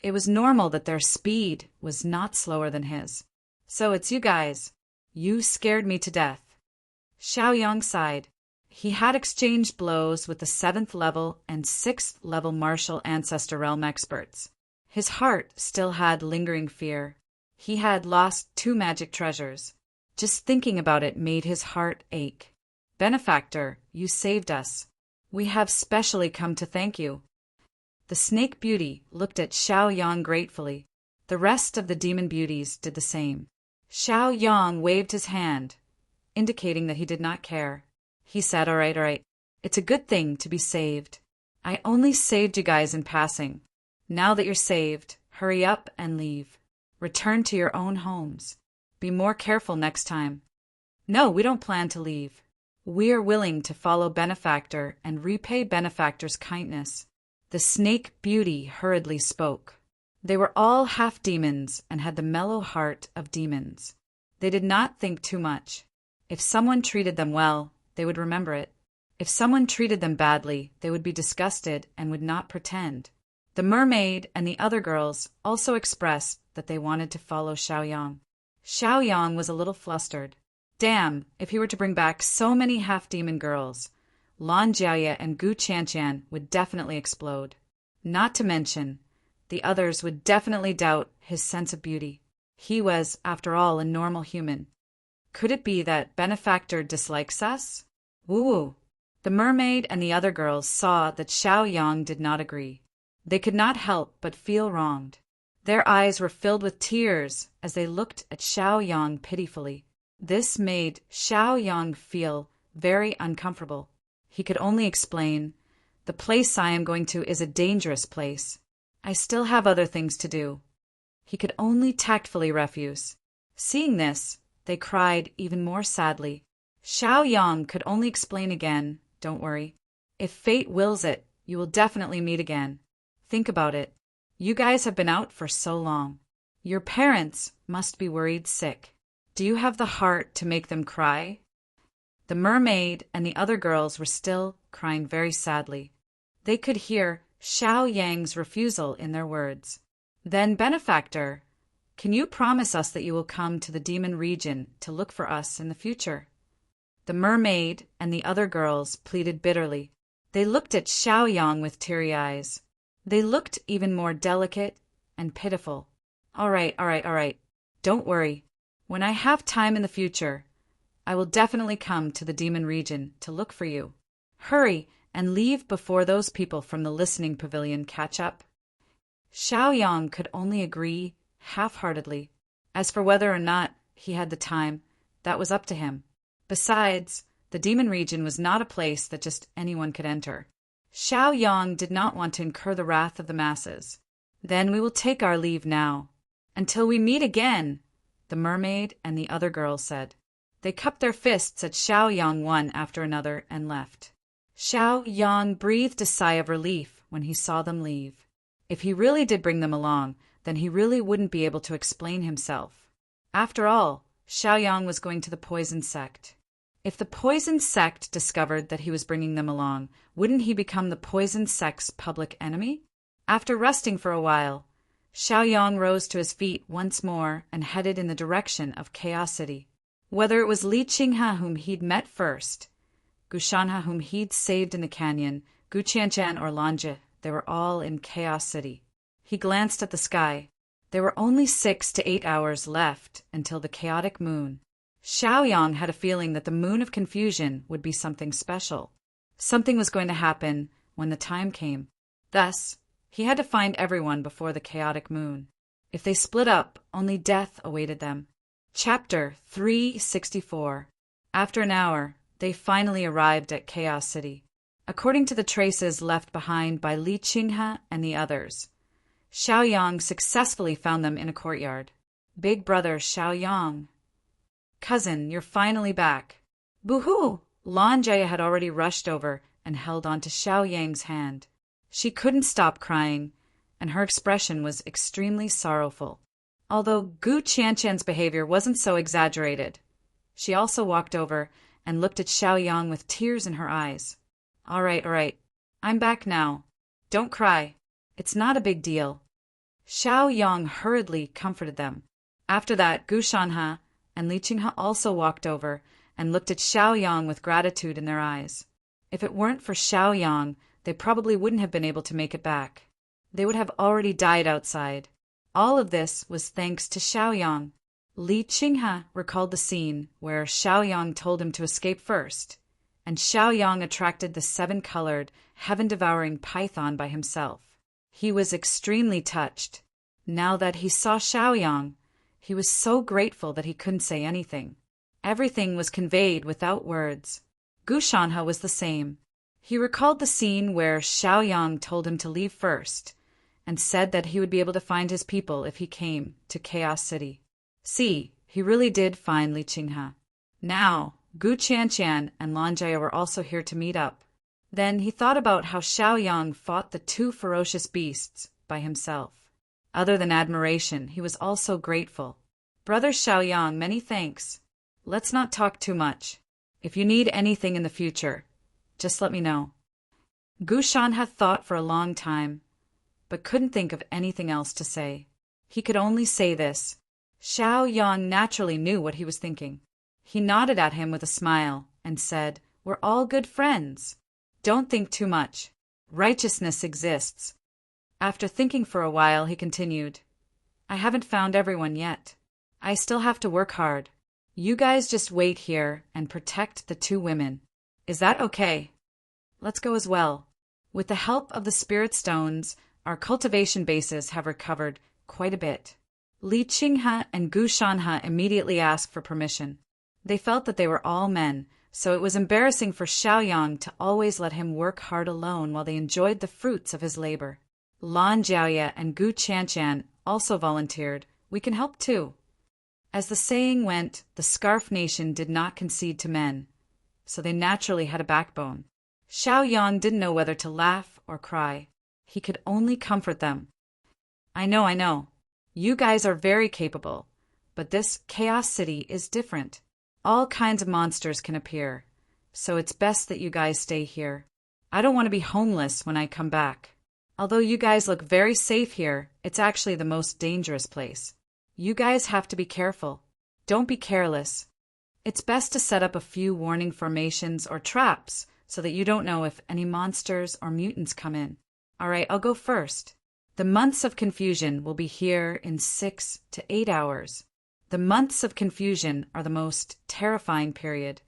It was normal that their speed was not slower than his. So it's you guys. You scared me to death. Xiaoyang sighed. He had exchanged blows with the 7th-level and 6th-level martial ancestor realm experts. His heart still had lingering fear. He had lost 2 magic treasures. Just thinking about it made his heart ache. Benefactor, you saved us. We have specially come to thank you. The snake beauty looked at Xiaoyang gratefully. The rest of the demon beauties did the same. Xiaoyang waved his hand, indicating that he did not care. He said, all right. It's a good thing to be saved. I only saved you guys in passing. Now that you're saved, hurry up and leave. Return to your own homes. Be more careful next time. No, we don't plan to leave. We are willing to follow Benefactor and repay Benefactor's kindness. The snake beauty hurriedly spoke. They were all half demons and had the mellow heart of demons. They did not think too much. If someone treated them well, they would remember it. If someone treated them badly, they would be disgusted and would not pretend. The mermaid and the other girls also expressed that they wanted to follow Xiaoyang. Xiaoyang was a little flustered. Damn, if he were to bring back so many half-demon girls, Lan Jiaye and Gu Qianqian would definitely explode. Not to mention, the others would definitely doubt his sense of beauty. He was, after all, a normal human. Could it be that Benefactor dislikes us? Woo-woo. The mermaid and the other girls saw that Xiaoyang did not agree. They could not help but feel wronged. Their eyes were filled with tears as they looked at Xiaoyang pitifully. This made Xiaoyang feel very uncomfortable. He could only explain, the place I am going to is a dangerous place. I still have other things to do. He could only tactfully refuse. Seeing this, they cried even more sadly. Xiaoyang could only explain again, don't worry. If fate wills it, you will definitely meet again. Think about it. You guys have been out for so long. Your parents must be worried sick. Do you have the heart to make them cry? The mermaid and the other girls were still crying very sadly. They could hear Xiaoyang's refusal in their words. Then, Benefactor, can you promise us that you will come to the demon region to look for us in the future? The mermaid and the other girls pleaded bitterly. They looked at Xiaoyang with teary eyes. They looked even more delicate and pitiful. All right. Don't worry. When I have time in the future, I will definitely come to the demon region to look for you. Hurry and leave before those people from the listening pavilion catch up. Xiaoyang could only agree half-heartedly. As for whether or not he had the time, that was up to him. Besides, the demon region was not a place that just anyone could enter. Xiaoyang did not want to incur the wrath of the masses. Then we will take our leave now. Until we meet again, the mermaid and the other girls said. They cupped their fists at Xiaoyang one after another and left. Xiaoyang breathed a sigh of relief when he saw them leave. If he really did bring them along, then he really wouldn't be able to explain himself. After all, Xiaoyang was going to the poison sect. If the poison sect discovered that he was bringing them along, wouldn't he become the poison sect's public enemy? After resting for a while, Xiaoyang rose to his feet once more and headed in the direction of Chaos City. Whether it was Li Qinghe whom he'd met first, Gu Shanhe whom he'd saved in the canyon, Gu Qianqian or Lanje, they were all in Chaos City. He glanced at the sky. There were only 6 to 8 hours left until the chaotic moon. Xiaoyang had a feeling that the moon of confusion would be something special. Something was going to happen when the time came. Thus, he had to find everyone before the chaotic moon. If they split up, only death awaited them. Chapter 364. After an hour, they finally arrived at Chaos City. According to the traces left behind by Li Qinghe and the others, Xiaoyang successfully found them in a courtyard. Big brother Xiaoyang. Cousin, you're finally back. Boo-hoo! Lan Jiaye had already rushed over and held on to Xiaoyang's hand. She couldn't stop crying, and her expression was extremely sorrowful. Although Gu Qianqian's behavior wasn't so exaggerated, she also walked over and looked at Xiaoyang with tears in her eyes. All right. I'm back now. Don't cry. It's not a big deal. Xiao Yang hurriedly comforted them. After that, Gu Shanhe and Li Qinghe also walked over and looked at Xiao Yang with gratitude in their eyes. If it weren't for Xiao Yang, they probably wouldn't have been able to make it back. They would have already died outside. All of this was thanks to Xiao Yang. Li Qinghe recalled the scene where Xiao Yang told him to escape first, and Xiao Yang attracted the 7-colored, heaven-devouring python by himself. He was extremely touched. Now that he saw Xiao Yang, he was so grateful that he couldn't say anything. Everything was conveyed without words. Gu Shanhe was the same. He recalled the scene where Xiao Yang told him to leave first, and said that he would be able to find his people if he came to Chaos City. See, he really did find Li Qinghe. Now, Gu Qianqian and Lan Jia were also here to meet up. Then he thought about how Xiao Yang fought the 2 ferocious beasts by himself. Other than admiration, he was also grateful. Brother Xiao Yang, many thanks. Let's not talk too much. If you need anything in the future, just let me know. Gu Shanhe thought for a long time, but couldn't think of anything else to say. He could only say this. Xiao Yang naturally knew what he was thinking. He nodded at him with a smile and said, "We're all good friends. Don't think too much. Righteousness exists." After thinking for a while, he continued, "I haven't found everyone yet. I still have to work hard. You guys just wait here and protect the 2 women. Is that okay? Let's go as well." With the help of the spirit stones, our cultivation bases have recovered quite a bit. Li Qinghe and Gu Shanhe immediately asked for permission. They felt that they were all men, so it was embarrassing for Xiao Yang to always let him work hard alone while they enjoyed the fruits of his labor. Lan Jiaoye and Gu Qianqian also volunteered. "We can help too." As the saying went, the Scarf Nation did not concede to men, so they naturally had a backbone. Xiao Yang didn't know whether to laugh or cry. He could only comfort them. I know. You guys are very capable, but this Chaos City is different. All kinds of monsters can appear, so it's best that you guys stay here. I don't want to be homeless when I come back. Although you guys look very safe here, it's actually the most dangerous place. You guys have to be careful. Don't be careless. It's best to set up a few warning formations or traps so that you don't know if any monsters or mutants come in. All right, I'll go first. The months of confusion will be here in 6 to 8 hours. The months of confusion are the most terrifying period.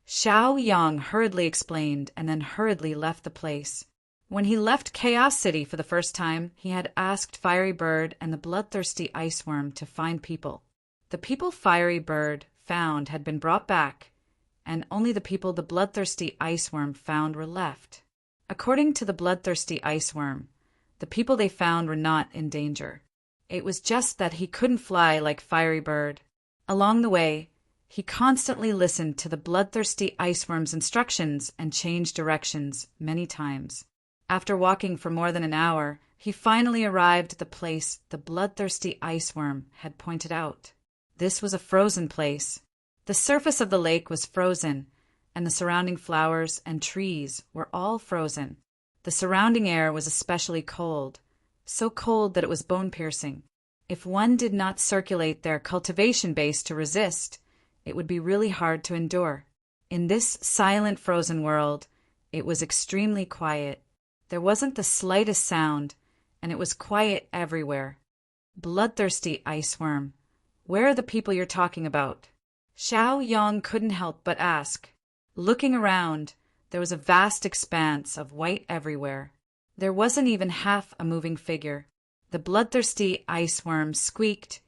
Xiao Yang hurriedly explained and then hurriedly left the place. When he left Chaos City for the first time, he had asked Fiery Bird and the bloodthirsty Iceworm to find people. The people Fiery Bird found had been brought back, and only the people the bloodthirsty Iceworm found were left. According to the bloodthirsty Iceworm, the people they found were not in danger. It was just that he couldn't fly like Fiery Bird. Along the way, he constantly listened to the bloodthirsty Iceworm's instructions and changed directions many times. After walking for more than an hour, he finally arrived at the place the bloodthirsty Iceworm had pointed out. This was a frozen place. The surface of the lake was frozen, and the surrounding flowers and trees were all frozen. The surrounding air was especially cold, so cold that it was bone-piercing. If one did not circulate their cultivation base to resist, it would be really hard to endure. In this silent frozen world, it was extremely quiet. There wasn't the slightest sound, and it was quiet everywhere. Bloodthirsty Iceworm, where are the people you're talking about? Xiao Yang couldn't help but ask. Looking around, there was a vast expanse of white everywhere. There wasn't even half a moving figure. The bloodthirsty Iceworm squeaked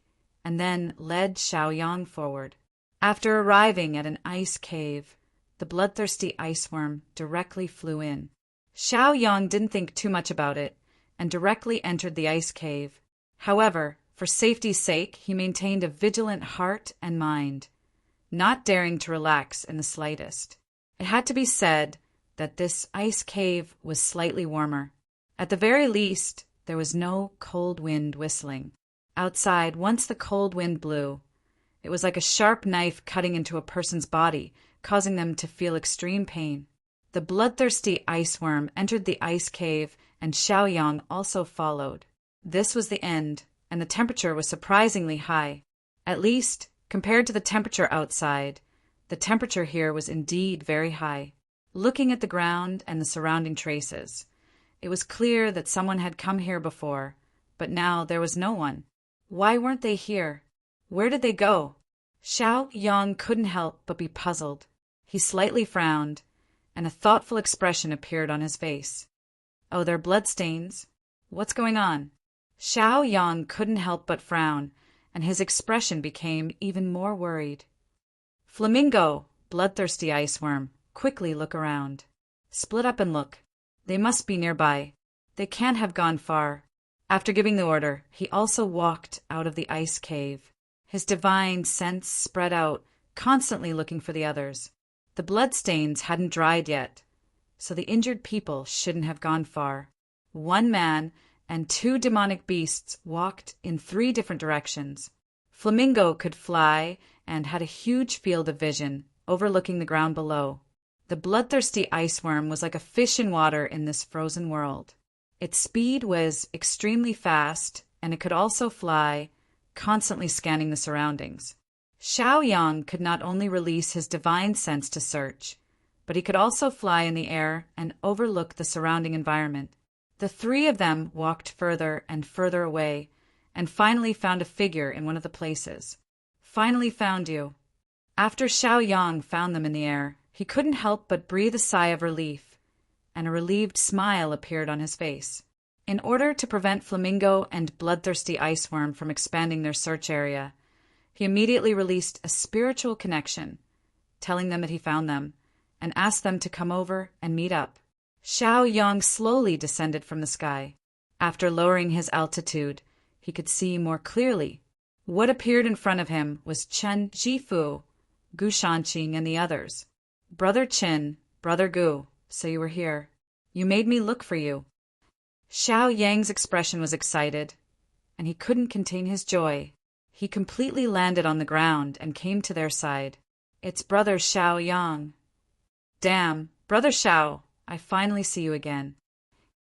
and then led Xiao Yang forward. After arriving at an ice cave, the bloodthirsty Iceworm directly flew in. Xiao Yang didn't think too much about it and directly entered the ice cave. However, for safety's sake, he maintained a vigilant heart and mind, not daring to relax in the slightest. It had to be said that this ice cave was slightly warmer. At the very least, there was no cold wind whistling. Outside, once the cold wind blew, it was like a sharp knife cutting into a person's body, causing them to feel extreme pain. The bloodthirsty ice worm entered the ice cave, and Xiaoyang also followed. This was the end, and the temperature was surprisingly high. At least, compared to the temperature outside, the temperature here was indeed very high. Looking at the ground and the surrounding traces, it was clear that someone had come here before, but now there was no one. Why weren't they here? Where did they go? Xiaoyang couldn't help but be puzzled. He slightly frowned, and a thoughtful expression appeared on his face. Oh, they're bloodstains. What's going on? Xiaoyang couldn't help but frown, and his expression became even more worried. Flamingo, bloodthirsty iceworm, quickly look around. Split up and look. They must be nearby. They can't have gone far. After giving the order, he also walked out of the ice cave. His divine sense spread out, constantly looking for the others. The bloodstains hadn't dried yet, so the injured people shouldn't have gone far. One man and two demonic beasts walked in 3 different directions. Flamingo could fly and had a huge field of vision, overlooking the ground below. The bloodthirsty iceworm was like a fish in water in this frozen world. Its speed was extremely fast, and it could also fly, constantly scanning the surroundings. Xiaoyang could not only release his divine sense to search, but he could also fly in the air and overlook the surrounding environment. The 3 of them walked further and further away, and finally found a figure in one of the places. Finally found you. After Xiaoyang found them in the air, he couldn't help but breathe a sigh of relief, and a relieved smile appeared on his face. In order to prevent Flamingo and bloodthirsty iceworm from expanding their search area, he immediately released a spiritual connection, telling them that he found them, and asked them to come over and meet up. Xiaoyang slowly descended from the sky. After lowering his altitude, he could see more clearly. What appeared in front of him was Chen Jifu, Gu Shanqing, and the others. Brother Qin, Brother Gu, so you were here. You made me look for you. Xiaoyang's expression was excited, and he couldn't contain his joy. He completely landed on the ground and came to their side. It's Brother Xiaoyang. Damn, Brother Xiao, I finally see you again.